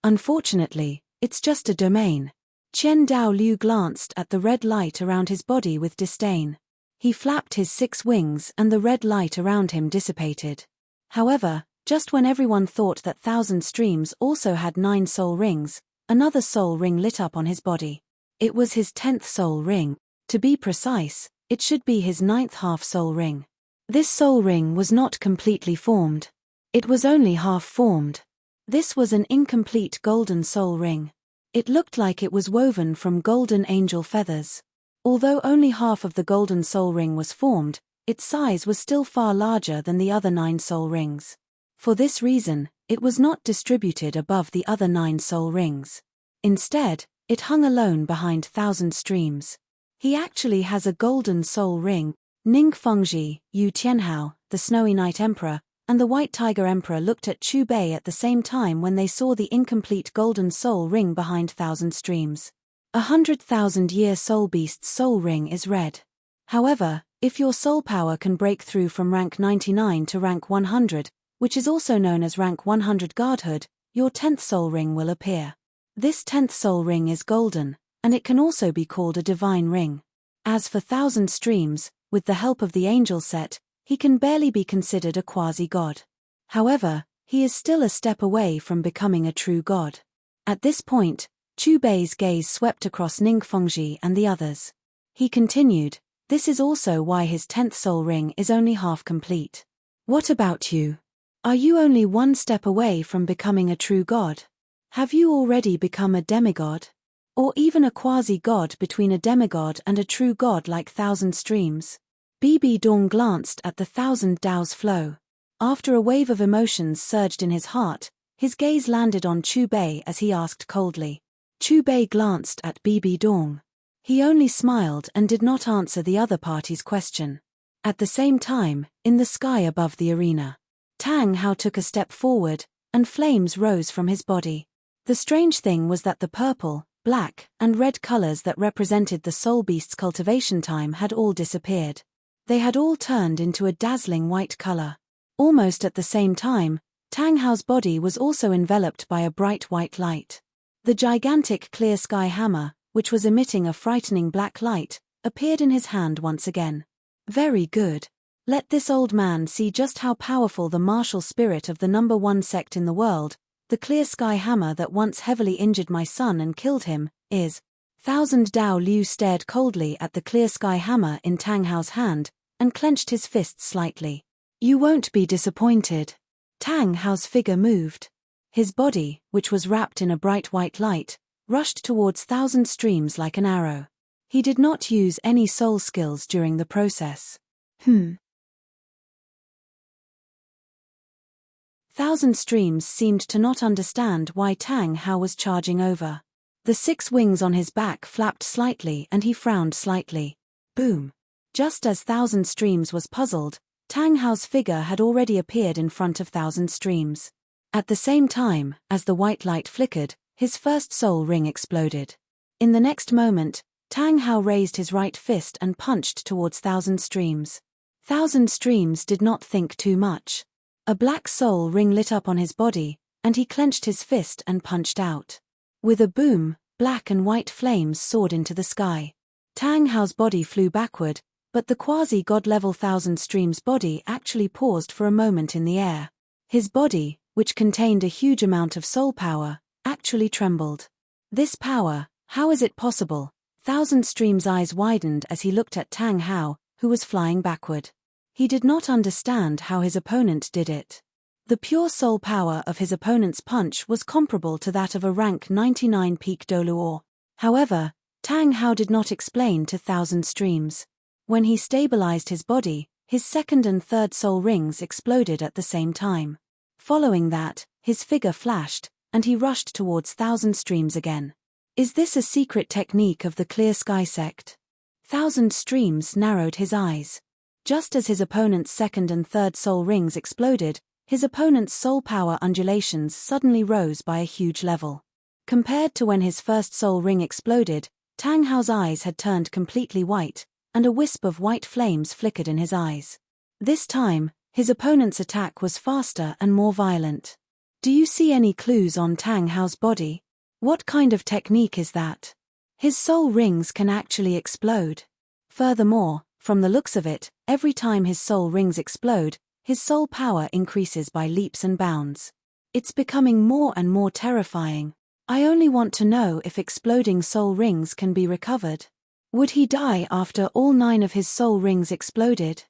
Unfortunately, it's just a domain. Qian Dao Liu glanced at the red light around his body with disdain. He flapped his 6 wings and the red light around him dissipated. However, just when everyone thought that Thousand Streams also had 9 soul rings, another soul ring lit up on his body. It was his 10th soul ring. To be precise, it should be his 9th half soul ring. This soul ring was not completely formed. It was only half formed. This was an incomplete golden soul ring. It looked like it was woven from golden angel feathers. Although only half of the golden soul ring was formed, its size was still far larger than the other 9 soul rings. For this reason, it was not distributed above the other 9 soul rings. Instead, it hung alone behind Thousand Streams. He actually has a golden soul ring. Ning Fengji, Yu Tianhao, the Snowy Night Emperor, and the White Tiger Emperor looked at Chu Bei at the same time when they saw the incomplete golden soul ring behind Thousand Streams. 100,000-year soul beast's soul ring is red. However, if your soul power can break through from rank 99 to rank 100, which is also known as rank 100 godhood, your 10th soul ring will appear. This 10th soul ring is golden, and it can also be called a divine ring. As for Thousand Streams, with the help of the angel set, he can barely be considered a quasi-god. However, he is still a step away from becoming a true god. At this point, Chu Bei's gaze swept across Ning Fengji and the others. He continued, "This is also why his 10th soul ring is only half complete. What about you? Are you only one step away from becoming a true god? Have you already become a demigod? Or even a quasi-god between a demigod and a true god like Thousand Streams?" Bibi Dong glanced at the Thousand Dao's flow. After a wave of emotions surged in his heart, his gaze landed on Chu Bei as he asked coldly. Chu Bei glanced at Bibi Dong. He only smiled and did not answer the other party's question. At the same time, in the sky above the arena, Tang Hao took a step forward, and flames rose from his body. The strange thing was that the purple, black, and red colors that represented the soul beast's cultivation time had all disappeared. They had all turned into a dazzling white color. Almost at the same time, Tang Hao's body was also enveloped by a bright white light. The gigantic clear sky hammer, which was emitting a frightening black light, appeared in his hand once again. Very good. Let this old man see just how powerful the martial spirit of the number 1 sect in the world, the clear sky hammer that once heavily injured my son and killed him, is. Thousand Dao Liu stared coldly at the clear sky hammer in Tang Hao's hand, and clenched his fists slightly. You won't be disappointed. Tang Hao's figure moved. His body, which was wrapped in a bright white light, rushed towards Thousand Streams like an arrow. He did not use any soul skills during the process. Thousand Streams seemed to not understand why Tang Hao was charging over. The 6 wings on his back flapped slightly and he frowned slightly. Boom. Just as Thousand Streams was puzzled, Tang Hao's figure had already appeared in front of Thousand Streams. At the same time, as the white light flickered, his first soul ring exploded. In the next moment, Tang Hao raised his right fist and punched towards Thousand Streams. Thousand Streams did not think too much. A black soul ring lit up on his body, and he clenched his fist and punched out. With a boom, black and white flames soared into the sky. Tang Hao's body flew backward, but the quasi-god level Thousand Streams body actually paused for a moment in the air. His body, which contained a huge amount of soul power, actually trembled. This power, how is it possible? Thousand Streams' eyes widened as he looked at Tang Hao, who was flying backward. He did not understand how his opponent did it. The pure soul power of his opponent's punch was comparable to that of a rank 99 peak Doluor. However, Tang Hao did not explain to Thousand Streams. When he stabilized his body, his second and third soul rings exploded at the same time. Following that, his figure flashed, and he rushed towards Thousand Streams again. Is this a secret technique of the Clear Sky sect? Thousand Streams narrowed his eyes. Just as his opponent's second and third soul rings exploded, his opponent's soul power undulations suddenly rose by a huge level. Compared to when his first soul ring exploded, Tang Hao's eyes had turned completely white, and a wisp of white flames flickered in his eyes. This time, his opponent's attack was faster and more violent. Do you see any clues on Tang Hao's body? What kind of technique is that? His soul rings can actually explode. Furthermore, from the looks of it, every time his soul rings explode, his soul power increases by leaps and bounds. It's becoming more and more terrifying. I only want to know if exploding soul rings can be recovered. Would he die after all 9 of his soul rings exploded?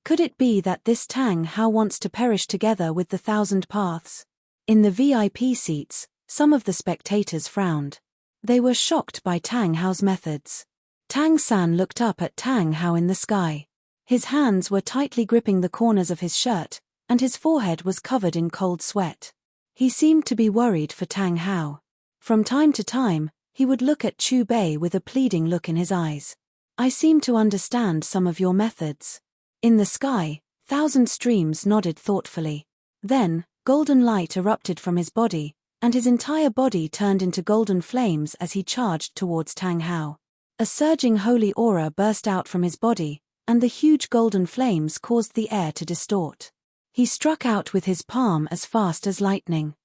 Could it be that this Tang Hao wants to perish together with the 1,000 paths? In the VIP seats, some of the spectators frowned. They were shocked by Tang Hao's methods. Tang San looked up at Tang Hao in the sky. His hands were tightly gripping the corners of his shirt, and his forehead was covered in cold sweat. He seemed to be worried for Tang Hao. From time to time, he would look at Chu Bei with a pleading look in his eyes. I seem to understand some of your methods. In the sky, Thousand Streams nodded thoughtfully. Then, golden light erupted from his body, and his entire body turned into golden flames as he charged towards Tang Hao. A surging holy aura burst out from his body, and the huge golden flames caused the air to distort. He struck out with his palm as fast as lightning.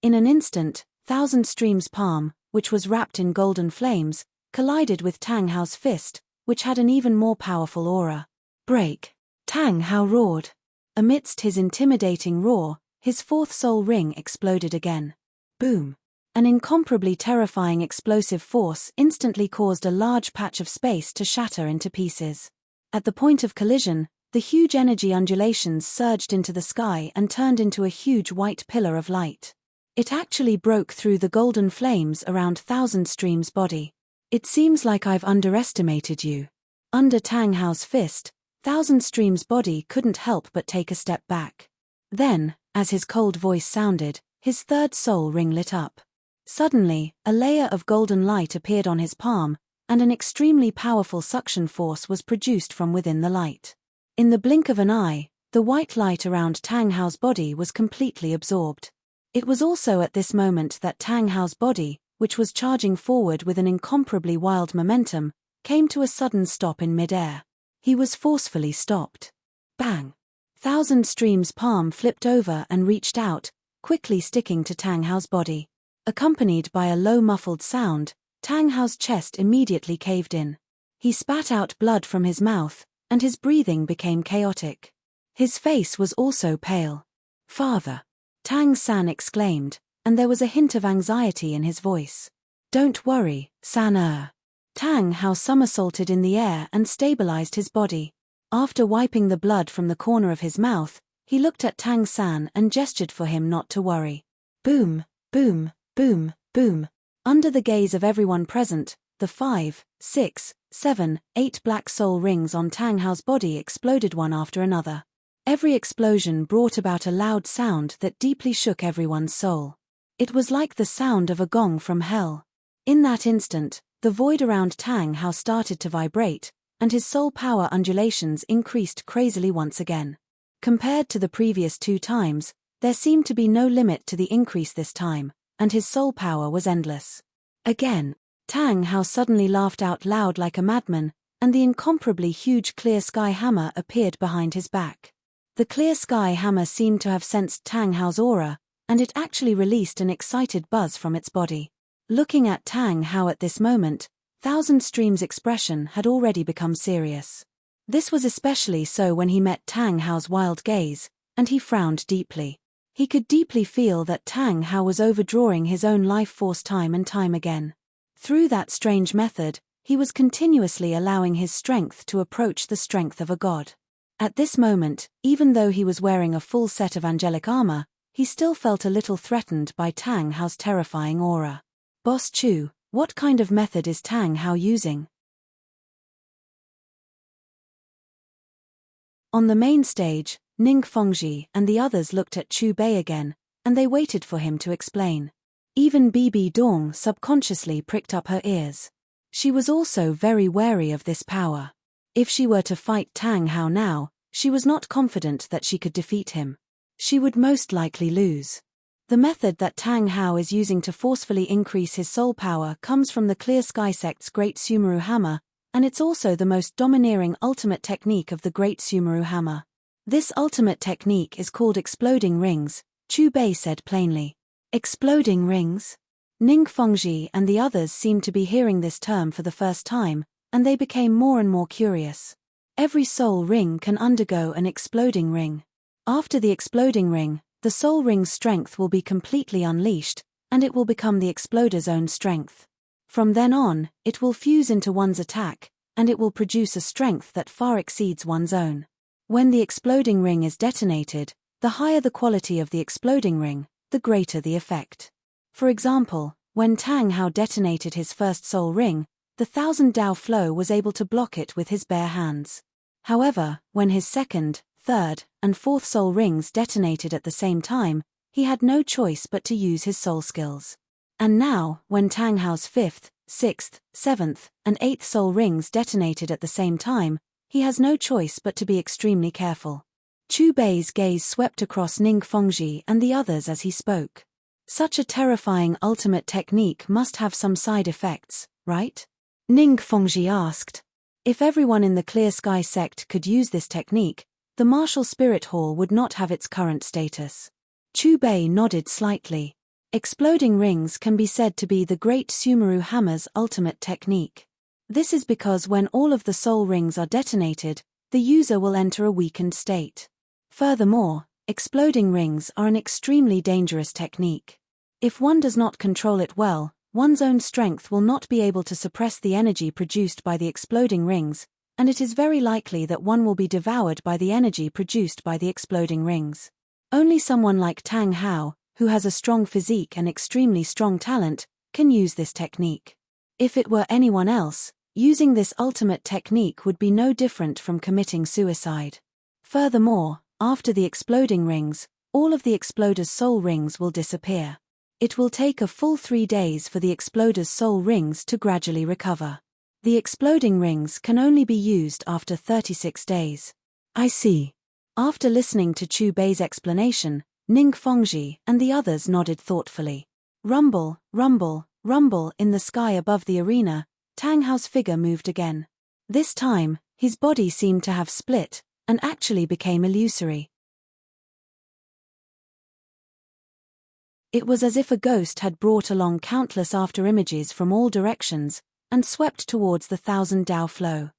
In an instant, Thousand Streams' palm, which was wrapped in golden flames, collided with Tang Hao's fist, which had an even more powerful aura. Break! Tang Hao roared. Amidst his intimidating roar, his fourth soul ring exploded again. Boom! An incomparably terrifying explosive force instantly caused a large patch of space to shatter into pieces. At the point of collision, the huge energy undulations surged into the sky and turned into a huge white pillar of light. It actually broke through the golden flames around Thousand Streams' body. It seems like I've underestimated you. Under Tang Hao's fist, Thousand Streams' body couldn't help but take a step back. Then, as his cold voice sounded, his third soul ring lit up. Suddenly, a layer of golden light appeared on his palm, and an extremely powerful suction force was produced from within the light. In the blink of an eye, the white light around Tang Hao's body was completely absorbed. It was also at this moment that Tang Hao's body, which was charging forward with an incomparably wild momentum, came to a sudden stop in midair. He was forcefully stopped. Bang! Thousand Streams' palm flipped over and reached out, quickly sticking to Tang Hao's body. Accompanied by a low muffled sound, Tang Hao's chest immediately caved in. He spat out blood from his mouth, and his breathing became chaotic. His face was also pale. "Father!" Tang San exclaimed, and there was a hint of anxiety in his voice. "Don't worry, San-er." Tang Hao somersaulted in the air and stabilized his body. After wiping the blood from the corner of his mouth, he looked at Tang San and gestured for him not to worry. Boom, boom, boom, boom. Under the gaze of everyone present, the 5, 6, 7, 8 black soul rings on Tang Hao's body exploded one after another. Every explosion brought about a loud sound that deeply shook everyone's soul. It was like the sound of a gong from hell. In that instant, the void around Tang Hao started to vibrate, and his soul power undulations increased crazily once again. Compared to the previous 2 times, there seemed to be no limit to the increase this time, and his soul power was endless. Again, Tang Hao suddenly laughed out loud like a madman, and the incomparably huge clear sky hammer appeared behind his back. The clear sky hammer seemed to have sensed Tang Hao's aura, and it actually released an excited buzz from its body. Looking at Tang Hao at this moment, Thousand Streams' expression had already become serious. This was especially so when he met Tang Hao's wild gaze, and he frowned deeply. He could deeply feel that Tang Hao was overdrawing his own life force time and time again. Through that strange method, he was continuously allowing his strength to approach the strength of a god. At this moment, even though he was wearing a full set of angelic armor, he still felt a little threatened by Tang Hao's terrifying aura. Boss Chu, what kind of method is Tang Hao using? On the main stage, Ning Fengji and the others looked at Chu Bei again, and they waited for him to explain. Even Bibi Dong subconsciously pricked up her ears. She was also very wary of this power. If she were to fight Tang Hao now, she was not confident that she could defeat him. She would most likely lose. The method that Tang Hao is using to forcefully increase his soul power comes from the Clear Sky sect's Great Sumeru Hammer, and it's also the most domineering ultimate technique of the Great Sumeru Hammer. This ultimate technique is called Exploding Rings, Chu Bei said plainly. Exploding rings? Ning Fengji and the others seemed to be hearing this term for the first time, and they became more and more curious. Every soul ring can undergo an exploding ring. After the exploding ring, the soul ring's strength will be completely unleashed, and it will become the exploder's own strength. From then on, it will fuse into one's attack, and it will produce a strength that far exceeds one's own. When the exploding ring is detonated, the higher the quality of the exploding ring, the greater the effect. For example, when Tang Hao detonated his first soul ring, the 1000 Dao flow was able to block it with his bare hands. However, when his second, third, and fourth soul rings detonated at the same time, he had no choice but to use his soul skills. And now, when Tang Hao's fifth, sixth, seventh, and eighth soul rings detonated at the same time, he has no choice but to be extremely careful. Chu Bei's gaze swept across Ning Fengji and the others as he spoke. Such a terrifying ultimate technique must have some side effects, right? Ning Fengji asked. If everyone in the Clear Sky sect could use this technique, the martial spirit hall would not have its current status. Chu Bei nodded slightly. Exploding rings can be said to be the Great Sumeru Hammer's ultimate technique. This is because when all of the soul rings are detonated, the user will enter a weakened state. Furthermore, exploding rings are an extremely dangerous technique. If one does not control it well, one's own strength will not be able to suppress the energy produced by the exploding rings, and it is very likely that one will be devoured by the energy produced by the exploding rings. Only someone like Tang Hao, who has a strong physique and extremely strong talent, can use this technique. If it were anyone else, using this ultimate technique would be no different from committing suicide. Furthermore, after the exploding rings, all of the exploder's soul rings will disappear. It will take a full 3 days for the exploder's soul rings to gradually recover. The exploding rings can only be used after 36 days. I see. After listening to Chu Bei's explanation, Ning Fengji and the others nodded thoughtfully. Rumble, rumble, rumble in the sky above the arena, Tang Hao's figure moved again. This time, his body seemed to have split, and actually became illusory. It was as if a ghost had brought along countless after-images from all directions, and swept towards the 1000 Dao flow.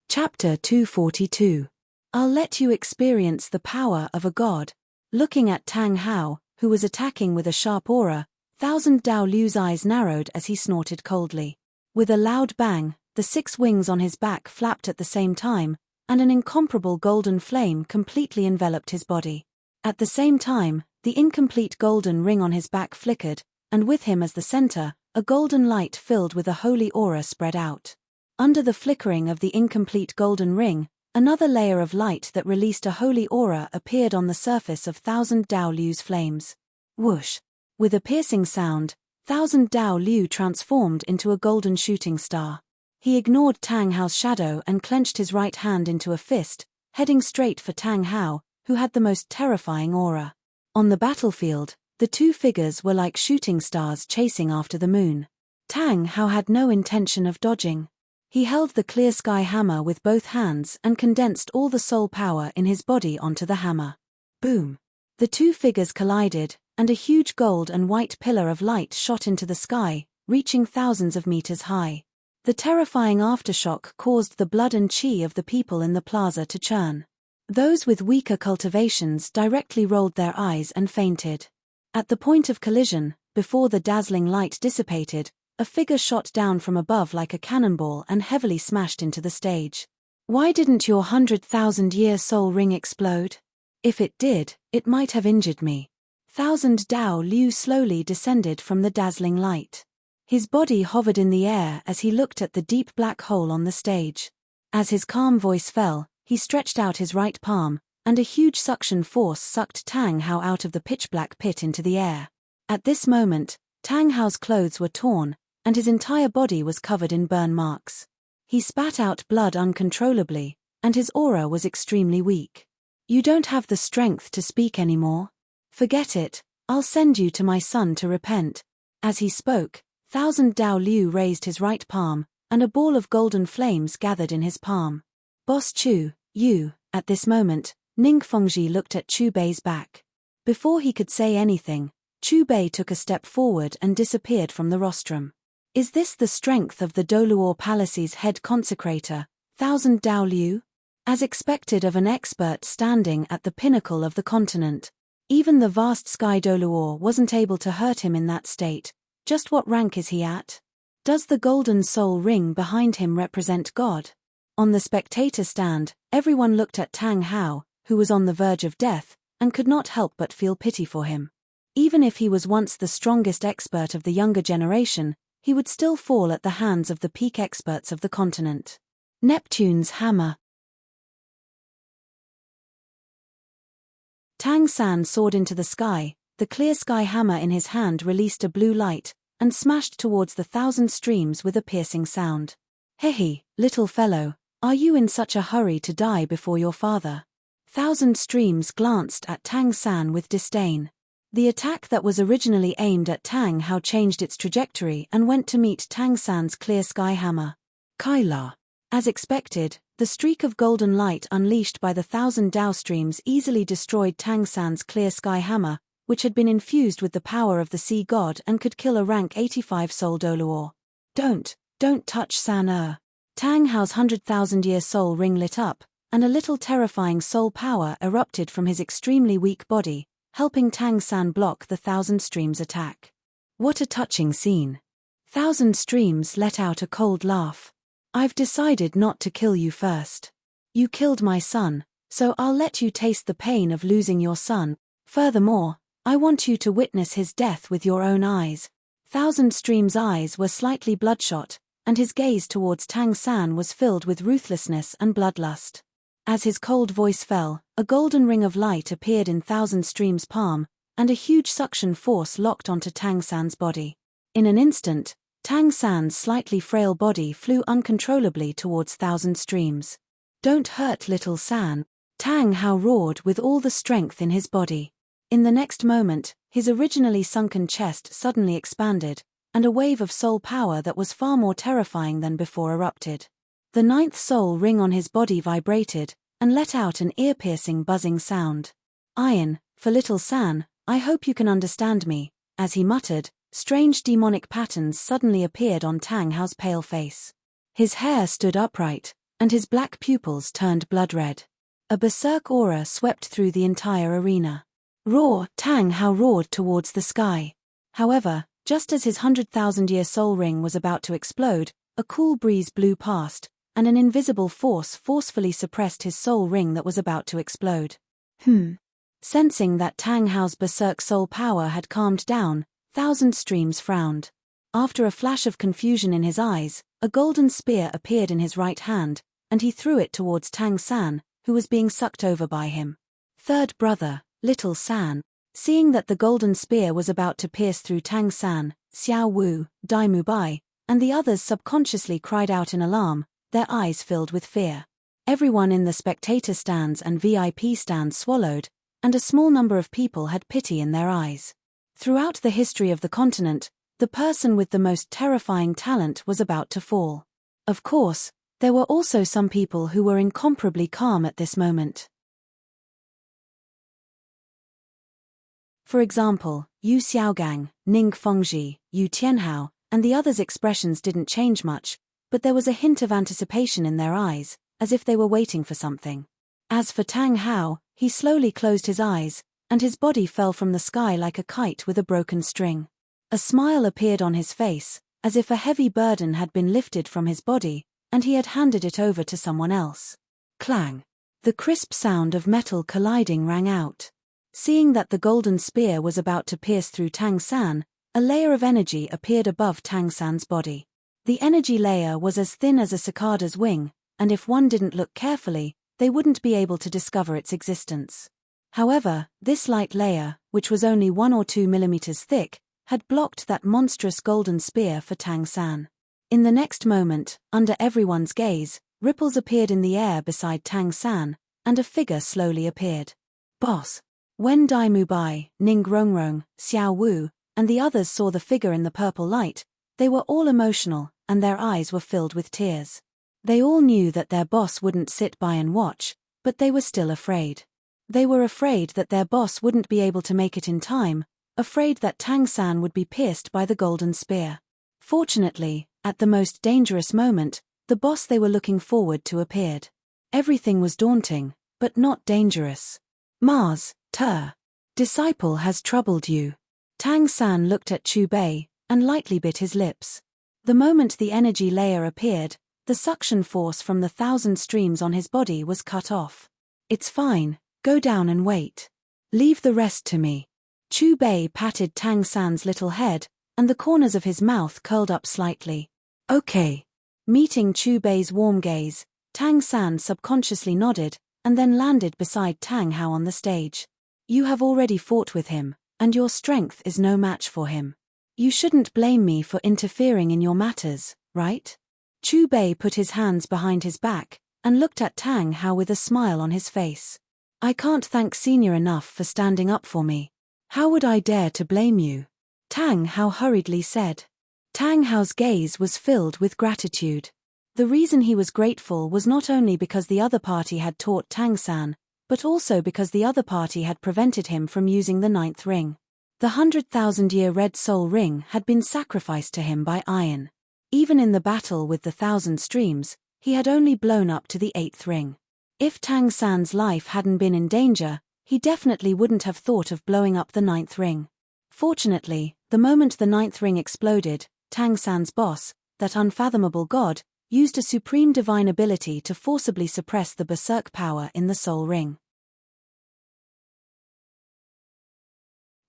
Chapter 242. I'll let you experience the power of a god. Looking at Tang Hao, who was attacking with a sharp aura, 1000 Dao Liu's eyes narrowed as he snorted coldly. With a loud bang, the 6 wings on his back flapped at the same time, and an incomparable golden flame completely enveloped his body. At the same time, the incomplete golden ring on his back flickered, and with him as the center, a golden light filled with a holy aura spread out. Under the flickering of the incomplete golden ring, another layer of light that released a holy aura appeared on the surface of 1000 Dao Liu's flames. Whoosh! With a piercing sound, 1000 Dao Liu transformed into a golden shooting star. He ignored Tang Hao's shadow and clenched his right hand into a fist, heading straight for Tang Hao, who had the most terrifying aura. On the battlefield, the two figures were like shooting stars chasing after the moon. Tang Hao had no intention of dodging. He held the Clear Sky hammer with both hands and condensed all the soul power in his body onto the hammer. Boom! The two figures collided, and a huge gold and white pillar of light shot into the sky, reaching thousands of meters high. The terrifying aftershock caused the blood and chi of the people in the plaza to churn. Those with weaker cultivations directly rolled their eyes and fainted. At the point of collision, before the dazzling light dissipated, A figure shot down from above like a cannonball and heavily smashed into the stage. Why didn't your 100,000-year soul ring explode? If it did, it might have injured me. Thousand Dao Liu slowly descended from the dazzling light. His body hovered in the air as he looked at the deep black hole on the stage. As his calm voice fell, he stretched out his right palm, and a huge suction force sucked Tang Hao out of the pitch-black pit into the air. At this moment, Tang Hao's clothes were torn, and his entire body was covered in burn marks. He spat out blood uncontrollably, and his aura was extremely weak. You don't have the strength to speak anymore. Forget it, I'll send you to my son to repent. As he spoke, Thousand Dao Liu raised his right palm, and a ball of golden flames gathered in his palm. Boss Chu, you, at this moment, Ning Fengji looked at Chu Bei's back. Before he could say anything, Chu Bei took a step forward and disappeared from the rostrum. Is this the strength of the Doluo Palace's head consecrator, Thousand Dao Liu? As expected of an expert standing at the pinnacle of the continent, even the vast Sky Doluo wasn't able to hurt him in that state. Just what rank is he at? Does the golden soul ring behind him represent God? On the spectator stand, everyone looked at Tang Hao, who was on the verge of death, and could not help but feel pity for him. Even if he was once the strongest expert of the younger generation, he would still fall at the hands of the peak experts of the continent. Neptune's hammer. Tang San soared into the sky, the clear sky hammer in his hand released a blue light, and smashed towards the 1,000 streams with a piercing sound. Hehe, little fellow, are you in such a hurry to die before your father? 1,000 streams glanced at Tang San with disdain. The attack that was originally aimed at Tang Hao changed its trajectory and went to meet Tang San's clear sky hammer. Kaila. As expected, the streak of golden light unleashed by the 1,000 Dao streams easily destroyed Tang San's clear sky hammer, which had been infused with the power of the sea god and could kill a rank 85 soul Doluo. Don't touch San. Tang Hao's 100,000-year soul ring lit up, and a little terrifying soul power erupted from his extremely weak body, helping Tang San block the 1,000 streams attack. What a touching scene. 1,000 streams let out a cold laugh. I've decided not to kill you first. You killed my son, so I'll let you taste the pain of losing your son. Furthermore, I want you to witness his death with your own eyes. 1,000 streams' eyes were slightly bloodshot, and his gaze towards Tang San was filled with ruthlessness and bloodlust. As his cold voice fell, a golden ring of light appeared in 1,000 streams' palm, and a huge suction force locked onto Tang San's body. In an instant, Tang San's slightly frail body flew uncontrollably towards 1,000 streams. Don't hurt little San, Tang Hao roared with all the strength in his body. In the next moment, his originally sunken chest suddenly expanded, and a wave of soul power that was far more terrifying than before erupted. The 9th soul ring on his body vibrated, and let out an ear-piercing buzzing sound. Iron, for little San, I hope you can understand me. As he muttered, strange demonic patterns suddenly appeared on Tang Hao's pale face. His hair stood upright, and his black pupils turned blood red. A berserk aura swept through the entire arena. Roar! Tang Hao roared towards the sky. However, just as his 100,000-year soul ring was about to explode, a cool breeze blew past, and an invisible force forcefully suppressed his soul ring that was about to explode. Sensing that Tang Hao's berserk soul power had calmed down, 1,000 streams frowned. After a flash of confusion in his eyes, a golden spear appeared in his right hand, and he threw it towards Tang San, who was being sucked over by him. Third brother, little San. Seeing that the golden spear was about to pierce through Tang San, Xiao Wu, Dai Mu Bai, and the others subconsciously cried out in alarm, their eyes filled with fear. Everyone in the spectator stands and VIP stands swallowed, and a small number of people had pity in their eyes. Throughout the history of the continent, the person with the most terrifying talent was about to fall. Of course, there were also some people who were incomparably calm at this moment. For example, Yu Xiaogang, Ning Fengji, Yu Tianhao, and the others' expressions didn't change much, but there was a hint of anticipation in their eyes, as if they were waiting for something. As for Tang Hao, he slowly closed his eyes, and his body fell from the sky like a kite with a broken string. A smile appeared on his face, as if a heavy burden had been lifted from his body, and he had handed it over to someone else. Clang! The crisp sound of metal colliding rang out. Seeing that the golden spear was about to pierce through Tang San, a layer of energy appeared above Tang San's body. The energy layer was as thin as a cicada's wing, and if one didn't look carefully, they wouldn't be able to discover its existence. However, this light layer, which was only 1 or 2 millimeters thick, had blocked that monstrous golden spear for Tang San. In the next moment, under everyone's gaze, ripples appeared in the air beside Tang San, and a figure slowly appeared. Boss! When Dai Mubai, Ning Rongrong, Xiao Wu, and the others saw the figure in the purple light, they were all emotional, and their eyes were filled with tears. They all knew that their boss wouldn't sit by and watch, but they were still afraid. They were afraid that their boss wouldn't be able to make it in time, afraid that Tang San would be pierced by the golden spear. Fortunately, at the most dangerous moment, the boss they were looking forward to appeared. Everything was daunting, but not dangerous. Mars, disciple has troubled you. Tang San looked at Chu Bei, and lightly bit his lips. The moment the energy layer appeared, the suction force from the 1,000 streams on his body was cut off. It's fine, go down and wait. Leave the rest to me. Chu Bei patted Tang San's little head, and the corners of his mouth curled up slightly. Okay. Meeting Chu Bei's warm gaze, Tang San subconsciously nodded, and then landed beside Tang Hao on the stage. You have already fought with him, and your strength is no match for him. You shouldn't blame me for interfering in your matters, right? Chu Bei put his hands behind his back, and looked at Tang Hao with a smile on his face. I can't thank Senior enough for standing up for me. How would I dare to blame you? Tang Hao hurriedly said. Tang Hao's gaze was filled with gratitude. The reason he was grateful was not only because the other party had taught Tang San, but also because the other party had prevented him from using the 9th ring. The 100,000-year Red Soul Ring had been sacrificed to him by Iron. Even in the battle with the 1,000 streams, he had only blown up to the 8th ring. If Tang San's life hadn't been in danger, he definitely wouldn't have thought of blowing up the 9th ring. Fortunately, the moment the 9th ring exploded, Tang San's boss, that unfathomable god, used a supreme divine ability to forcibly suppress the berserk power in the Soul Ring.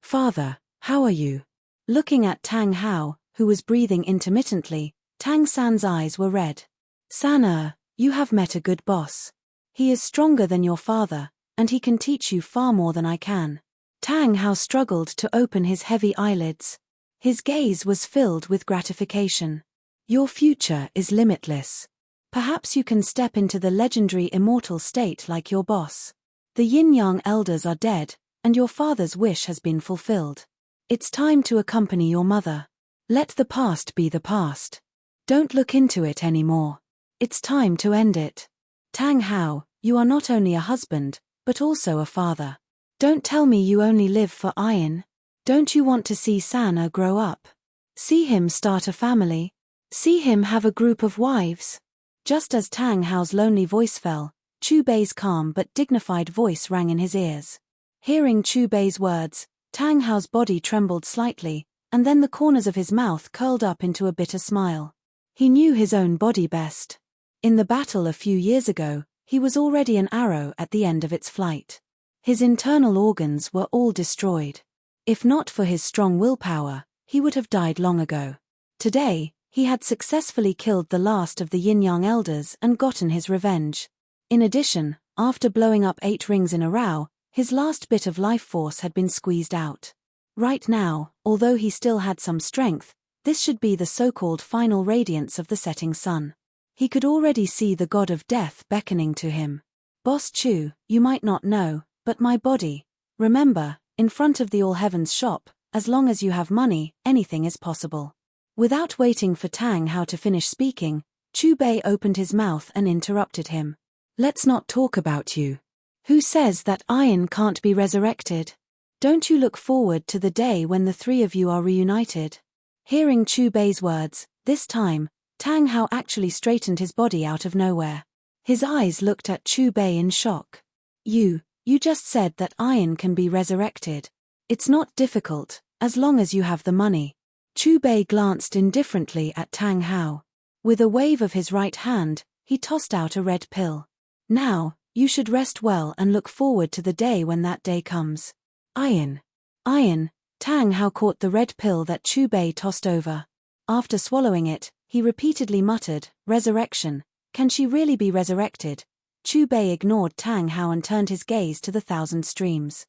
Father, how are you? Looking at Tang Hao, who was breathing intermittently, Tang San's eyes were red. San, you have met a good boss. He is stronger than your father, and he can teach you far more than I can. Tang Hao struggled to open his heavy eyelids. His gaze was filled with gratification. Your future is limitless. Perhaps you can step into the legendary immortal state like your boss. The Yin-Yang elders are dead, and your father's wish has been fulfilled. It's time to accompany your mother. Let the past be the past. Don't look into it anymore. It's time to end it. Tang Hao, you are not only a husband, but also a father. Don't tell me you only live for Iron. Don't you want to see Sana grow up? See him start a family? See him have a group of wives? Just as Tang Hao's lonely voice fell, Chu Bei's calm but dignified voice rang in his ears. Hearing Chu Bei's words, Tang Hao's body trembled slightly, and then the corners of his mouth curled up into a bitter smile. He knew his own body best. In the battle a few years ago, he was already an arrow at the end of its flight. His internal organs were all destroyed. If not for his strong willpower, he would have died long ago. Today, he had successfully killed the last of the Yin-Yang elders and gotten his revenge. In addition, after blowing up 8 rings in a row, his last bit of life force had been squeezed out. Right now, although he still had some strength, this should be the so-called final radiance of the setting sun. He could already see the god of death beckoning to him. Boss Chu, you might not know, but my body. Remember, in front of the All Heavens shop, as long as you have money, anything is possible. Without waiting for Tang Hao to finish speaking, Chu Bei opened his mouth and interrupted him. Let's not talk about you. Who says that Iron can't be resurrected? Don't you look forward to the day when the 3 of you are reunited? Hearing Chu Bei's words, this time, Tang Hao actually straightened his body out of nowhere. His eyes looked at Chu Bei in shock. You just said that Iron can be resurrected. It's not difficult, as long as you have the money. Chu Bei glanced indifferently at Tang Hao. With a wave of his right hand, he tossed out a red pill. Now, you should rest well and look forward to the day when that day comes. Iron. Iron. Tang Hao caught the red pill that Chu Bei tossed over. After swallowing it, he repeatedly muttered, "Resurrection. Can she really be resurrected?" Chu Bei ignored Tang Hao and turned his gaze to the thousand streams.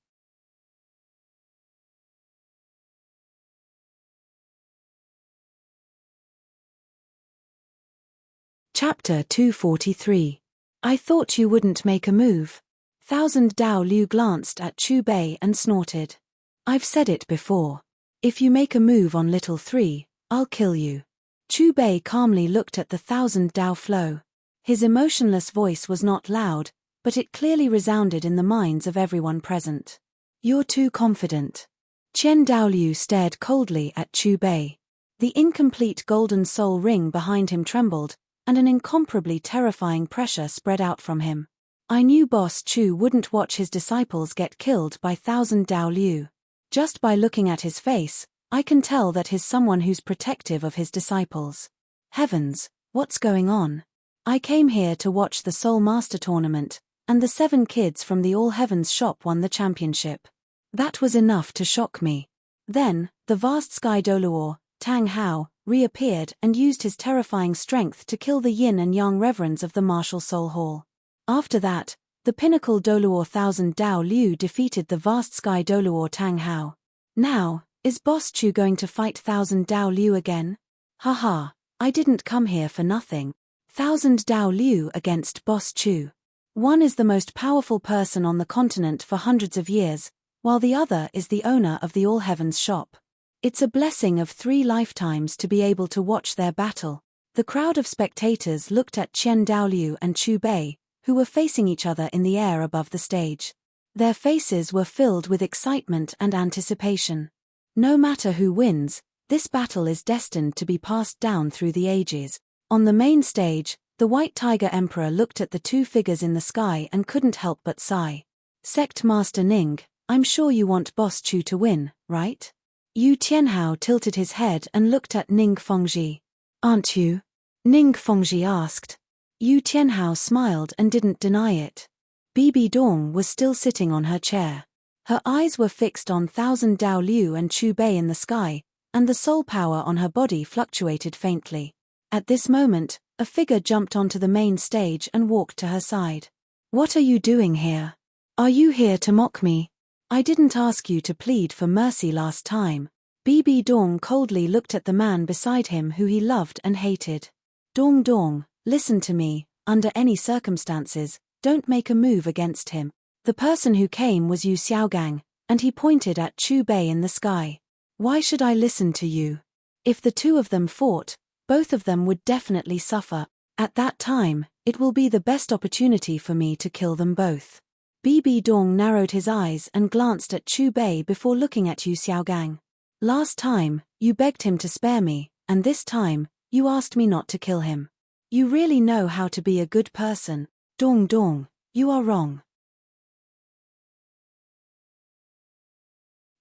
Chapter 243. I thought you wouldn't make a move. Thousand Dao Liu glanced at Chu Bei and snorted. I've said it before. If you make a move on little 3, I'll kill you. Chu Bei calmly looked at the thousand Dao flow. His emotionless voice was not loud, but it clearly resounded in the minds of everyone present. You're too confident. Qian Daoliu stared coldly at Chu Bei. The incomplete golden soul ring behind him trembled, and an incomparably terrifying pressure spread out from him. I knew Boss Chu wouldn't watch his disciples get killed by Thousand Daoliu. Just by looking at his face, I can tell that he's someone who's protective of his disciples. Heavens, what's going on? I came here to watch the Soul Master tournament, and the 7 kids from the All Heavens shop won the championship. That was enough to shock me. Then, the vast Sky Doluo, Tang Hao, reappeared and used his terrifying strength to kill the yin and yang reverends of the martial soul hall. After that, the pinnacle Doluo Thousand Dao Liu defeated the vast Sky Doluo Tang Hao. Now, is Boss Chu going to fight Thousand Dao Liu again? Haha, I didn't come here for nothing. Thousand Dao Liu against Boss Chu. One is the most powerful person on the continent for hundreds of years, while the other is the owner of the All Heavens shop. It's a blessing of 3 lifetimes to be able to watch their battle. The crowd of spectators looked at Qian Daoliu and Chu Bei, who were facing each other in the air above the stage. Their faces were filled with excitement and anticipation. No matter who wins, this battle is destined to be passed down through the ages. On the main stage, the White Tiger Emperor looked at the 2 figures in the sky and couldn't help but sigh. Sect Master Ning, I'm sure you want Boss Chu to win, right? Yu Tianhao tilted his head and looked at Ning Fengji. Aren't you? Ning Fengji asked. Yu Tianhao smiled and didn't deny it. Bibi Dong was still sitting on her chair. Her eyes were fixed on Thousand Dao Liu and Chu Bei in the sky, and the soul power on her body fluctuated faintly. At this moment, a figure jumped onto the main stage and walked to her side. What are you doing here? Are you here to mock me? I didn't ask you to plead for mercy last time. Bibi Dong coldly looked at the man beside him who he loved and hated. Dong Dong, listen to me, under any circumstances, don't make a move against him. The person who came was Yu Xiaogang, and he pointed at Chu Bei in the sky. Why should I listen to you? If the 2 of them fought, both of them would definitely suffer. At that time, it will be the best opportunity for me to kill them both. Bibi Dong narrowed his eyes and glanced at Chu Bei before looking at Yu Xiaogang. Last time, you begged him to spare me, and this time, you asked me not to kill him. You really know how to be a good person. Dong Dong, you are wrong.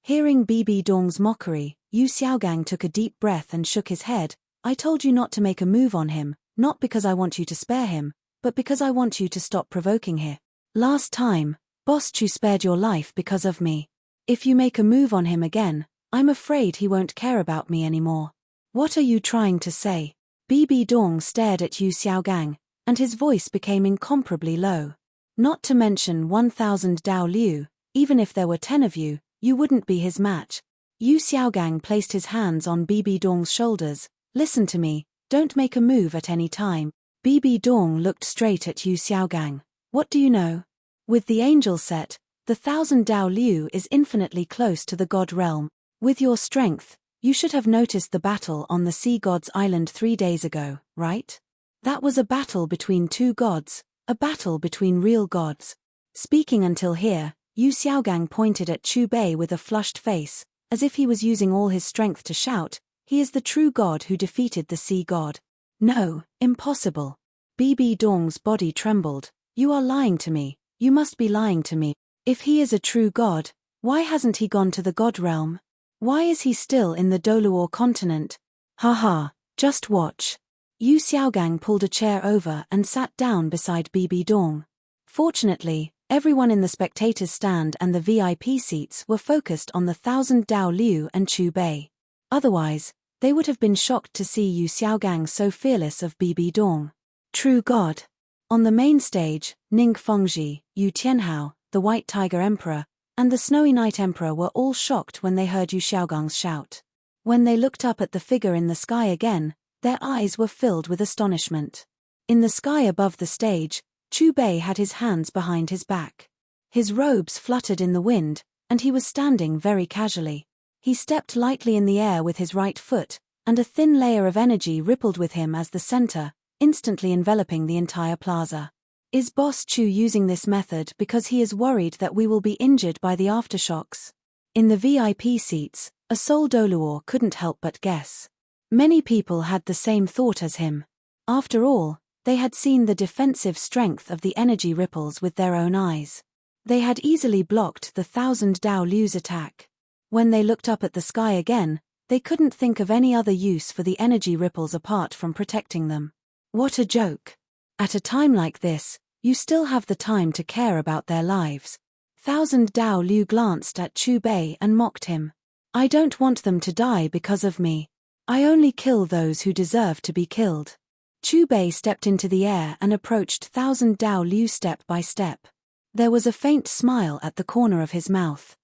Hearing Bibi Dong's mockery, Yu Xiaogang took a deep breath and shook his head. I told you not to make a move on him, not because I want you to spare him, but because I want you to stop provoking him. Last time, Boss Chu spared your life because of me. If you make a move on him again, I'm afraid he won't care about me anymore. What are you trying to say? Bibi Dong stared at Yu Xiaogang, and his voice became incomparably low. Not to mention 1,000 Dao Liu, even if there were 10 of you, you wouldn't be his match. Yu Xiaogang placed his hands on Bibi Dong's shoulders. Listen to me, don't make a move at any time. Bibi Dong looked straight at Yu Xiaogang. What do you know? With the angel set, the 1,000 Dao Liu is infinitely close to the god realm. With your strength, you should have noticed the battle on the Sea God's Island 3 days ago, right? That was a battle between 2 gods, a battle between real gods. Speaking until here, Yu Xiaogang pointed at Chu Bei with a flushed face, as if he was using all his strength to shout, he is the true god who defeated the sea god. No, impossible. Bibi Dong's body trembled. You are lying to me, you must be lying to me. If he is a true god, why hasn't he gone to the god realm? Why is he still in the Doluor continent? Haha, just watch. Yu Xiaogang pulled a chair over and sat down beside Bibi Dong. Fortunately, everyone in the spectators' stand and the VIP seats were focused on the 1,000 Dao Liu and Chu Bei. Otherwise, they would have been shocked to see Yu Xiaogang so fearless of Bibi Dong. True God. On the main stage, Ning Fengji, Yu Tianhao, the White Tiger Emperor, and the Snowy Night Emperor were all shocked when they heard Yu Xiaogang's shout. When they looked up at the figure in the sky again, their eyes were filled with astonishment. In the sky above the stage, Chu Bei had his hands behind his back. His robes fluttered in the wind, and he was standing very casually. He stepped lightly in the air with his right foot, and a thin layer of energy rippled with him as the center, instantly enveloping the entire plaza. Is Boss Chu using this method because he is worried that we will be injured by the aftershocks? In the VIP seats, a Sol Doluor couldn't help but guess. Many people had the same thought as him. After all, they had seen the defensive strength of the energy ripples with their own eyes. They had easily blocked the 1,000 Dao Liu's attack. When they looked up at the sky again, they couldn't think of any other use for the energy ripples apart from protecting them. What a joke. At a time like this, you still have the time to care about their lives. 1,000 Dao Liu glanced at Chu Bei and mocked him. I don't want them to die because of me. I only kill those who deserve to be killed. Chu Bei stepped into the air and approached 1,000 Dao Liu step by step. There was a faint smile at the corner of his mouth.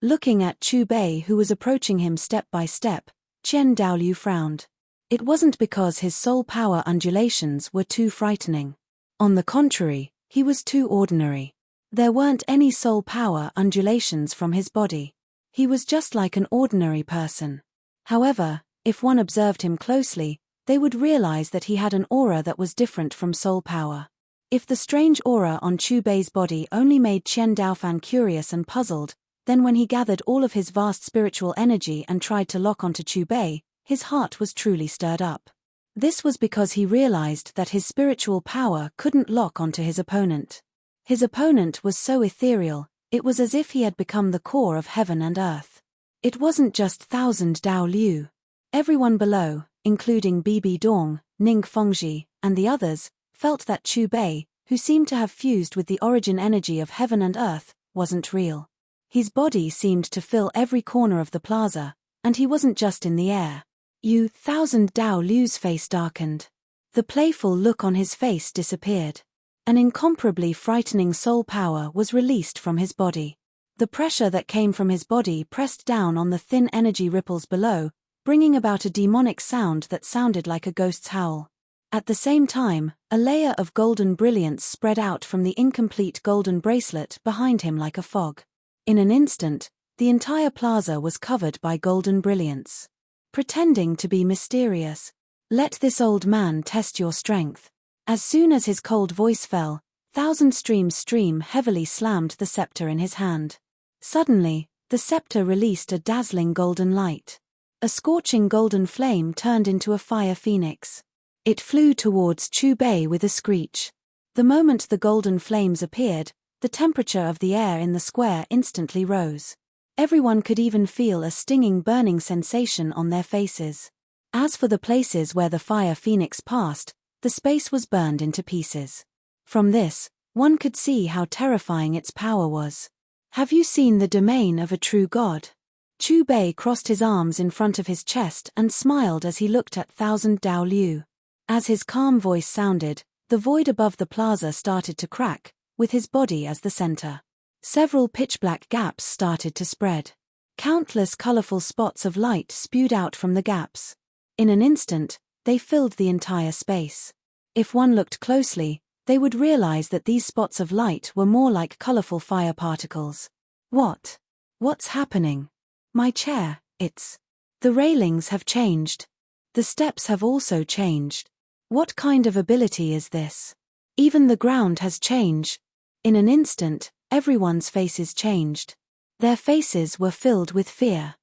Looking at Chu Bei, who was approaching him step by step, Chen Daoliu frowned. It wasn't because his soul power undulations were too frightening. On the contrary, he was too ordinary. There weren't any soul power undulations from his body. He was just like an ordinary person. However, if one observed him closely, they would realize that he had an aura that was different from soul power. If the strange aura on Chu Bei's body only made Chen Daofan curious and puzzled, then when he gathered all of his vast spiritual energy and tried to lock onto Chu Bei, his heart was truly stirred up. This was because he realized that his spiritual power couldn't lock onto his opponent. His opponent was so ethereal, it was as if he had become the core of heaven and earth. It wasn't just 1,000 Dao Liu. Everyone below, including Bibi Dong, Ning Fengji, and the others, felt that Chu Bei, who seemed to have fused with the origin energy of heaven and earth, wasn't real. His body seemed to fill every corner of the plaza, and he wasn't just in the air. 1,000 Dao Liu's face darkened. The playful look on his face disappeared. An incomparably frightening soul power was released from his body. The pressure that came from his body pressed down on the thin energy ripples below, bringing about a demonic sound that sounded like a ghost's howl. At the same time, a layer of golden brilliance spread out from the incomplete golden bracelet behind him like a fog. In an instant, the entire plaza was covered by golden brilliance. Pretending to be mysterious, let this old man test your strength. As soon as his cold voice fell, 1,000 stream heavily slammed the scepter in his hand. Suddenly, the scepter released a dazzling golden light. A scorching golden flame turned into a fire phoenix. It flew towards Chu Bei with a screech. The moment the golden flames appeared, the temperature of the air in the square instantly rose. Everyone could even feel a stinging burning sensation on their faces. As for the places where the fire phoenix passed, the space was burned into pieces. From this, one could see how terrifying its power was. Have you seen the domain of a true god? Chu Bei crossed his arms in front of his chest and smiled as he looked at 1,000 Dao Liu. As his calm voice sounded, the void above the plaza started to crack, with his body as the center. Several pitch-black gaps started to spread. Countless colorful spots of light spewed out from the gaps. In an instant, they filled the entire space. If one looked closely, they would realize that these spots of light were more like colorful fire particles. What's happening? My chair, it's... The railings have changed. The steps have also changed. What kind of ability is this? Even the ground has changed. In an instant, everyone's faces changed. Their faces were filled with fear.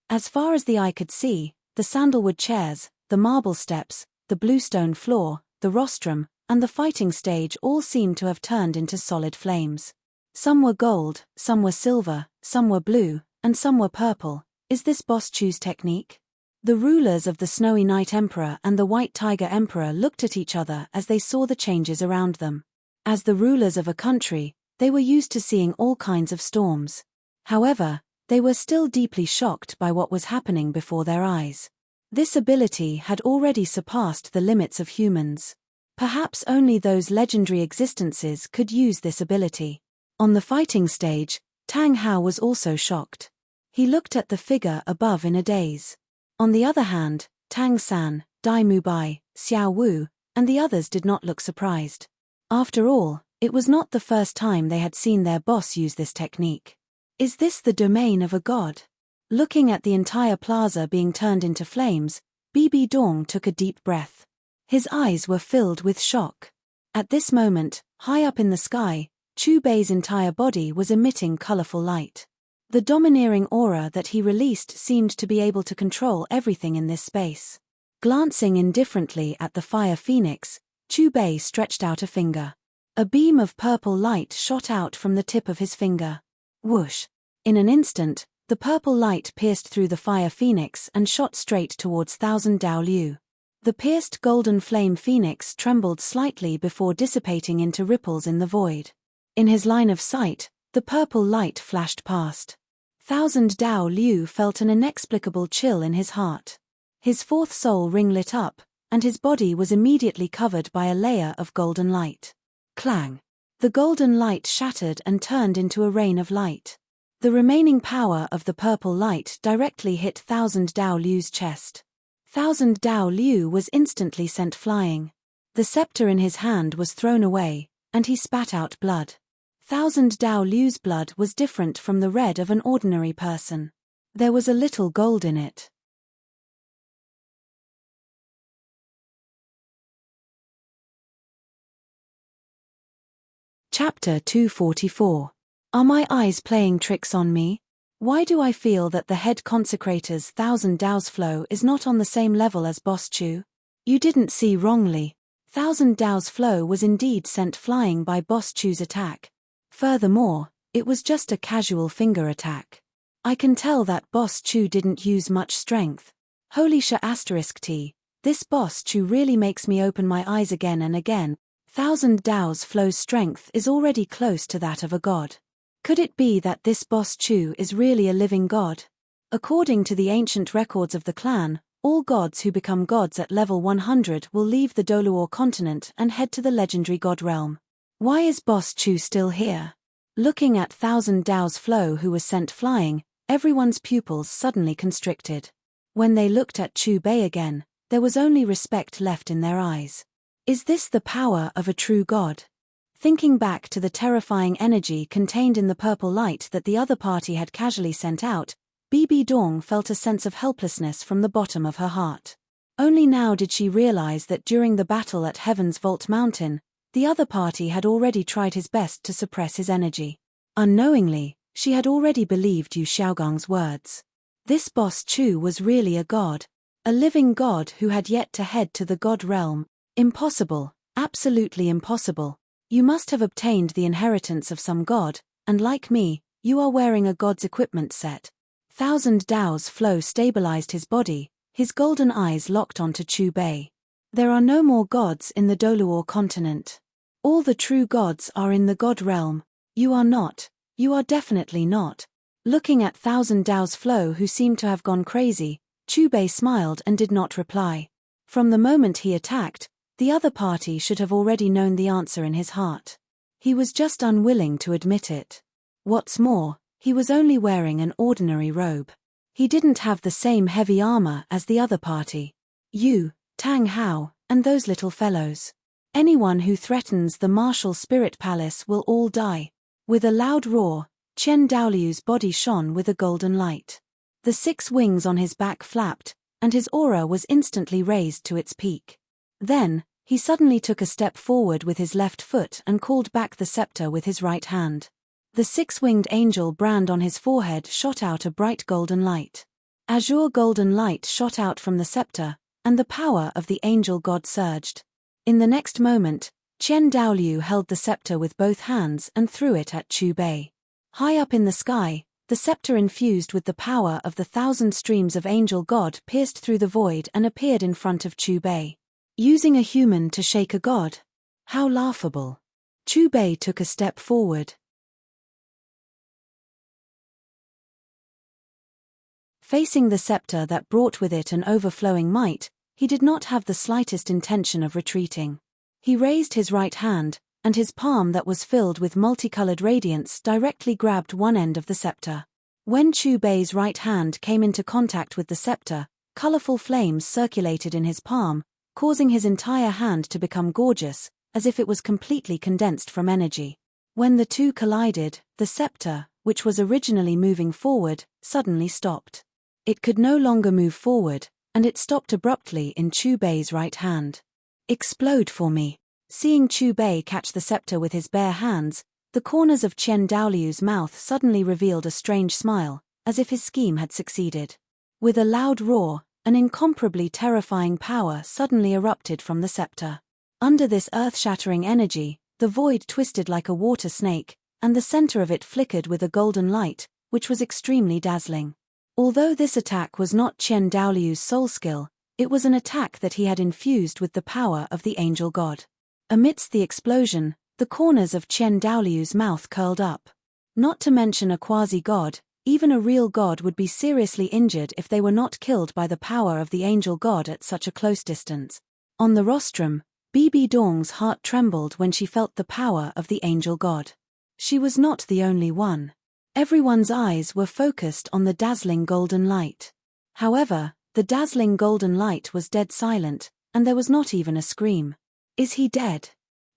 As far as the eye could see, the sandalwood chairs, the marble steps, the bluestone floor, the rostrum, and the fighting stage all seemed to have turned into solid flames. Some were gold, some were silver, some were blue, and some were purple. Is this Boss Chu's technique? The rulers of the Snowy Night Emperor and the White Tiger Emperor looked at each other as they saw the changes around them. As the rulers of a country, they were used to seeing all kinds of storms. However, they were still deeply shocked by what was happening before their eyes. This ability had already surpassed the limits of humans. Perhaps only those legendary existences could use this ability. On the fighting stage, Tang Hao was also shocked. He looked at the figure above in a daze. On the other hand, Tang San, Dai Mubai, Xiao Wu, and the others did not look surprised. After all, it was not the first time they had seen their boss use this technique. Is this the domain of a god? Looking at the entire plaza being turned into flames, Bibi Dong took a deep breath. His eyes were filled with shock. At this moment, high up in the sky, Chu Bei's entire body was emitting colorful light. The domineering aura that he released seemed to be able to control everything in this space. Glancing indifferently at the fire phoenix, Chu Bei stretched out a finger. A beam of purple light shot out from the tip of his finger. Whoosh! In an instant, the purple light pierced through the fire phoenix and shot straight towards Thousand Dao Liu. The pierced golden flame phoenix trembled slightly before dissipating into ripples in the void. In his line of sight, the purple light flashed past. Thousand Dao Liu felt an inexplicable chill in his heart. His fourth soul ring lit up, and his body was immediately covered by a layer of golden light. Clang! The golden light shattered and turned into a rain of light. The remaining power of the purple light directly hit Thousand Dao Liu's chest. Thousand Dao Liu was instantly sent flying. The scepter in his hand was thrown away, and he spat out blood. Thousand Dao Liu's blood was different from the red of an ordinary person. There was a little gold in it. Chapter 244. Are my eyes playing tricks on me? Why do I feel that the head consecrator's Thousand Dao's flow is not on the same level as Boss Chu? You didn't see wrongly. Thousand Dao's flow was indeed sent flying by Boss Chu's attack. Furthermore, it was just a casual finger attack. I can tell that Boss Chu didn't use much strength. Holy sh**, this Boss Chu really makes me open my eyes again and again. Thousand Dao's flow's strength is already close to that of a god. Could it be that this Boss Chu is really a living god? According to the ancient records of the clan, all gods who become gods at level 100 will leave the Doluor continent and head to the legendary god realm. Why is Boss Chu still here? Looking at Thousand Dao's flow who was sent flying, everyone's pupils suddenly constricted. When they looked at Chu Bei again, there was only respect left in their eyes. Is this the power of a true god? Thinking back to the terrifying energy contained in the purple light that the other party had casually sent out, Bibi Dong felt a sense of helplessness from the bottom of her heart. Only now did she realize that during the battle at Heaven's Vault Mountain, the other party had already tried his best to suppress his energy. Unknowingly, she had already believed Yu Xiaogang's words. This Boss Chu was really a god. A living god who had yet to head to the god realm. Impossible, absolutely impossible. You must have obtained the inheritance of some god, and like me, you are wearing a god's equipment set. Thousand Dao's flow stabilized his body, his golden eyes locked onto Chu Bei. There are no more gods in the Doluor continent. All the true gods are in the god realm. You are not. You are definitely not. Looking at Thousand Dao's flow who seemed to have gone crazy, Chu Bei smiled and did not reply. From the moment he attacked, the other party should have already known the answer in his heart. He was just unwilling to admit it. What's more, he was only wearing an ordinary robe. He didn't have the same heavy armor as the other party. You, Tang Hao, and those little fellows. Anyone who threatens the martial spirit palace will all die. With a loud roar, Chen Daoliu's body shone with a golden light. The 6 wings on his back flapped, and his aura was instantly raised to its peak. Then, he suddenly took a step forward with his left foot and called back the scepter with his right hand. The 6-winged angel brand on his forehead shot out a bright golden light. Azure golden light shot out from the scepter, and the power of the angel god surged. In the next moment, Chen Daoliu held the scepter with both hands and threw it at Chu Bei. High up in the sky, the scepter infused with the power of the 1,000 streams of angel god pierced through the void and appeared in front of Chu Bei. Using a human to shake a god? How laughable. Chu Bei took a step forward. Facing the scepter that brought with it an overflowing might, he did not have the slightest intention of retreating. He raised his right hand, and his palm that was filled with multicolored radiance directly grabbed one end of the scepter. When Chu Bei's right hand came into contact with the scepter, colorful flames circulated in his palm, causing his entire hand to become gorgeous, as if it was completely condensed from energy. When the two collided, the scepter, which was originally moving forward, suddenly stopped. It could no longer move forward, and it stopped abruptly in Chu Bei's right hand. Explode for me. Seeing Chu Bei catch the scepter with his bare hands, the corners of Chen Daoliu's mouth suddenly revealed a strange smile, as if his scheme had succeeded. With a loud roar, an incomparably terrifying power suddenly erupted from the scepter. Under this earth-shattering energy, the void twisted like a water snake, and the center of it flickered with a golden light, which was extremely dazzling. Although this attack was not Chen Daoliu's soul skill, it was an attack that he had infused with the power of the angel god. Amidst the explosion, the corners of Chen Daoliu's mouth curled up. Not to mention a quasi-god, even a real god would be seriously injured if they were not killed by the power of the angel god at such a close distance. On the rostrum, Bibi Dong's heart trembled when she felt the power of the angel god. She was not the only one. Everyone's eyes were focused on the dazzling golden light. However, the dazzling golden light was dead silent, and there was not even a scream. Is he dead?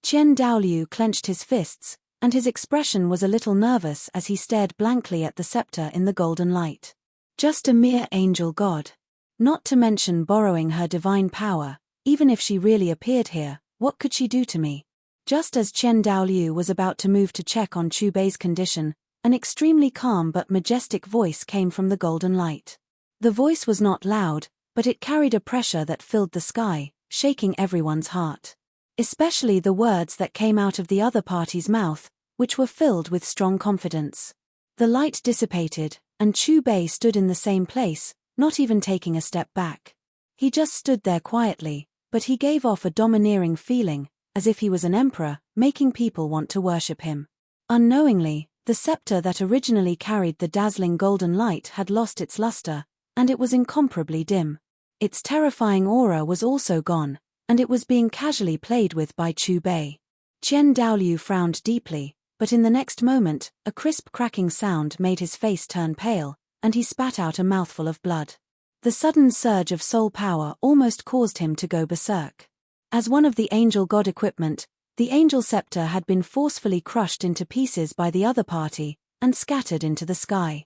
Chen Daoliu clenched his fists, and his expression was a little nervous as he stared blankly at the scepter in the golden light. Just a mere angel god. Not to mention borrowing her divine power, even if she really appeared here, what could she do to me? Just as Chen Daoliu was about to move to check on Chu Bei's condition, an extremely calm but majestic voice came from the golden light. The voice was not loud, but it carried a pressure that filled the sky, shaking everyone's heart. Especially the words that came out of the other party's mouth, which were filled with strong confidence. The light dissipated, and Chu Bei stood in the same place, not even taking a step back. He just stood there quietly, but he gave off a domineering feeling, as if he was an emperor, making people want to worship him. Unknowingly, the scepter that originally carried the dazzling golden light had lost its luster, and it was incomparably dim. Its terrifying aura was also gone, and it was being casually played with by Chu Bei. Chen Daoliu frowned deeply, but in the next moment, a crisp cracking sound made his face turn pale, and he spat out a mouthful of blood. The sudden surge of soul power almost caused him to go berserk. As one of the angel god equipment, the angel scepter had been forcefully crushed into pieces by the other party, and scattered into the sky.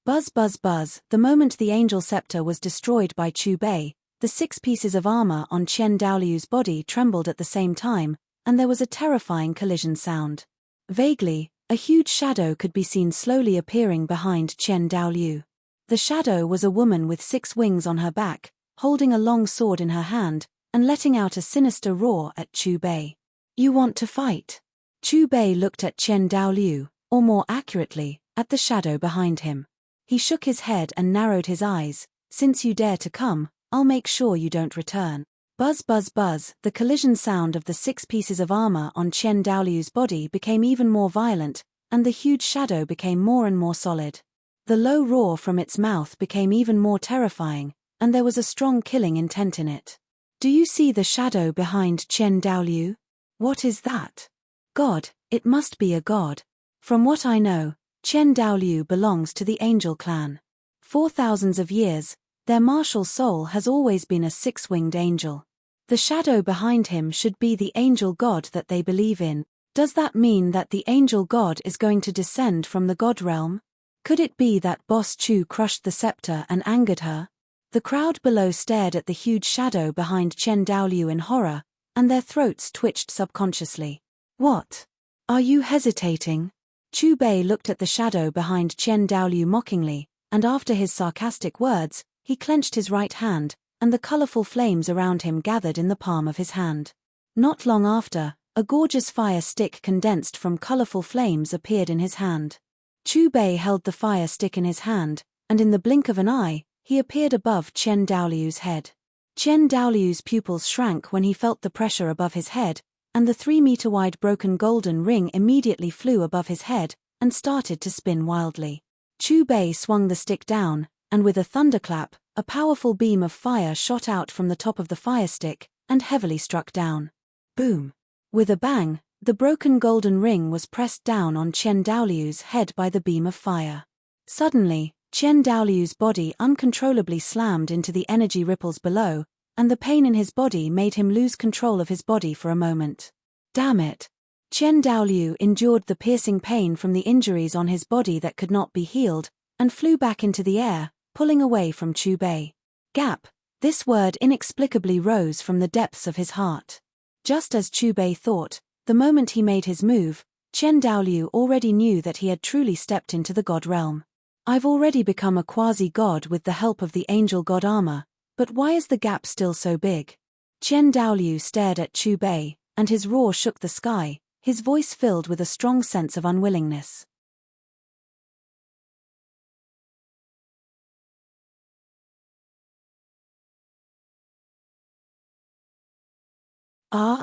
Buzz buzz buzz, the moment the angel scepter was destroyed by Chu Bei, the 6 pieces of armor on Chen Daoliu's body trembled at the same time, and there was a terrifying collision sound. Vaguely, a huge shadow could be seen slowly appearing behind Chen Daoliu. The shadow was a woman with 6 wings on her back, holding a long sword in her hand, and letting out a sinister roar at Chu Bei. You want to fight? Chu Bei looked at Chen Daoliu, or more accurately, at the shadow behind him. He shook his head and narrowed his eyes. Since you dare to come, I'll make sure you don't return. Buzz buzz buzz, the collision sound of the 6 pieces of armor on Chen Daoliu's body became even more violent, and the huge shadow became more and more solid. The low roar from its mouth became even more terrifying, and there was a strong killing intent in it. Do you see the shadow behind Chen Daoliu? What is that? God, it must be a god. From what I know, Chen Daoliu belongs to the angel clan. For thousands of years, their martial soul has always been a 6-winged angel. The shadow behind him should be the angel god that they believe in. Does that mean that the angel god is going to descend from the god realm? Could it be that Boss Chu crushed the scepter and angered her? The crowd below stared at the huge shadow behind Chen Daoliu in horror, and their throats twitched subconsciously. What? Are you hesitating? Chu Bei looked at the shadow behind Chen Daoliu mockingly, and after his sarcastic words, he clenched his right hand, and the colorful flames around him gathered in the palm of his hand. Not long after, a gorgeous fire stick condensed from colorful flames appeared in his hand. Chu Bei held the fire stick in his hand, and in the blink of an eye, he appeared above Chen Daoliu's head. Chen Daoliu's pupils shrank when he felt the pressure above his head, and the 3-meter-wide broken golden ring immediately flew above his head and started to spin wildly. Chu Bei swung the stick down, and with a thunderclap, a powerful beam of fire shot out from the top of the fire stick and heavily struck down. Boom! With a bang, the broken golden ring was pressed down on Chen Daoliu's head by the beam of fire. Suddenly, Chen Daoliu's body uncontrollably slammed into the energy ripples below, and the pain in his body made him lose control of his body for a moment. Damn it! Chen Daoliu endured the piercing pain from the injuries on his body that could not be healed, and flew back into the air, pulling away from Chu Bei. Gap! This word inexplicably rose from the depths of his heart. Just as Chu Bei thought, the moment he made his move, Chen Daoliu already knew that he had truly stepped into the god realm. I've already become a quasi-god with the help of the angel god armor, but why is the gap still so big? Chen Daoliu stared at Chu Bei, and his roar shook the sky, his voice filled with a strong sense of unwillingness.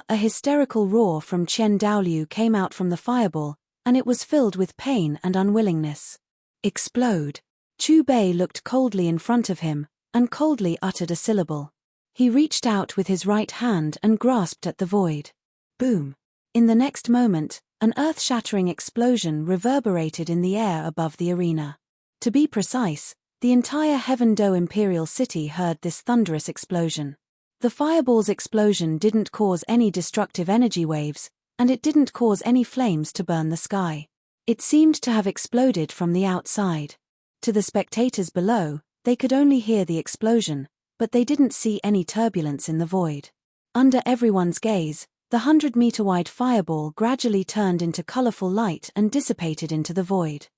A hysterical roar from Chen Daoliu came out from the fireball, and it was filled with pain and unwillingness. Explode! Chu Bei looked coldly in front of him, and coldly uttered a syllable. He reached out with his right hand and grasped at the void. Boom! In the next moment, an earth-shattering explosion reverberated in the air above the arena. To be precise, the entire Heaven Do Imperial City heard this thunderous explosion. The fireball's explosion didn't cause any destructive energy waves, and it didn't cause any flames to burn the sky. It seemed to have exploded from the outside. To the spectators below, they could only hear the explosion, but they didn't see any turbulence in the void. Under everyone's gaze, the 100-meter-wide fireball gradually turned into colorful light and dissipated into the void.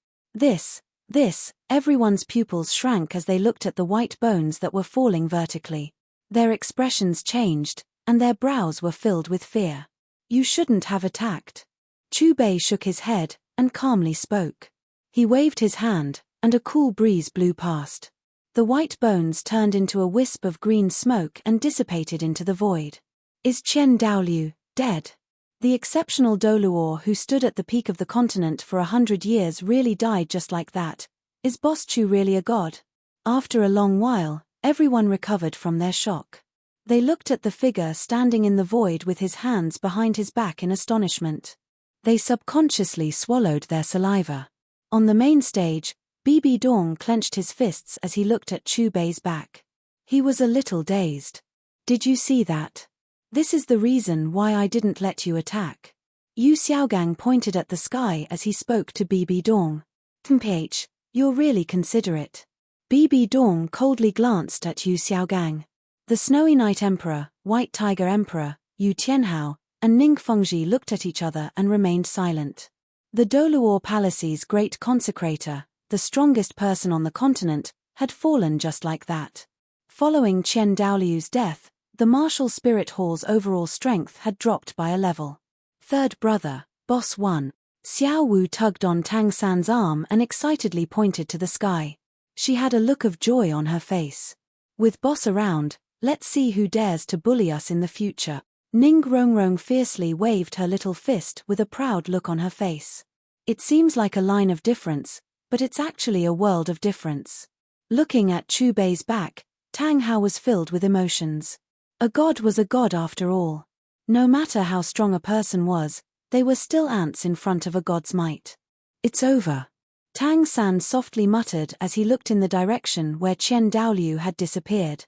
Everyone's pupils shrank as they looked at the white bones that were falling vertically. Their expressions changed, and their brows were filled with fear. You shouldn't have attacked. Chu Bei shook his head, and calmly spoke. He waved his hand, and a cool breeze blew past. The white bones turned into a wisp of green smoke and dissipated into the void. Is Chen Daoliu dead? The exceptional Doluor who stood at the peak of the continent for 100 years really died just like that. Is Boss Chu really a god? After a long while, everyone recovered from their shock. They looked at the figure standing in the void with his hands behind his back in astonishment. They subconsciously swallowed their saliva. On the main stage, Bibi Dong clenched his fists as he looked at Chu Bei's back. He was a little dazed. Did you see that? This is the reason why I didn't let you attack. Yu Xiaogang pointed at the sky as he spoke to Bibi Dong. "Mph, you're really considerate." Bibi Dong coldly glanced at Yu Xiaogang. The Snowy Night Emperor, White Tiger Emperor, Yu Tianhao, and Ning Fengji looked at each other and remained silent. The Doluor Palace's great consecrator, the strongest person on the continent, had fallen just like that. Following Chen Daoliu's death, the martial spirit hall's overall strength had dropped by a level. Third brother, Boss 1. Xiao Wu tugged on Tang San's arm and excitedly pointed to the sky. She had a look of joy on her face. With Boss around, let's see who dares to bully us in the future. Ning Rongrong fiercely waved her little fist with a proud look on her face. It seems like a line of difference, but it's actually a world of difference. Looking at Chu Bei's back, Tang Hao was filled with emotions. A god was a god after all. No matter how strong a person was, they were still ants in front of a god's might. It's over. Tang San softly muttered as he looked in the direction where Chen Daoliu had disappeared.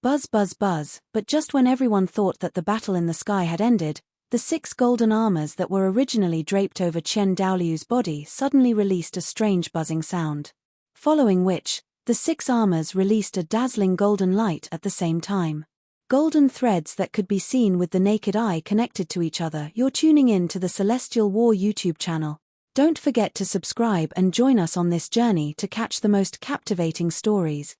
Buzz buzz buzz, but just when everyone thought that the battle in the sky had ended, the 6 golden armors that were originally draped over Chen Daoliu's body suddenly released a strange buzzing sound. Following which, the 6 armors released a dazzling golden light at the same time. Golden threads that could be seen with the naked eye connected to each other. You're tuning in to the Celestial War YouTube channel. Don't forget to subscribe and join us on this journey to catch the most captivating stories.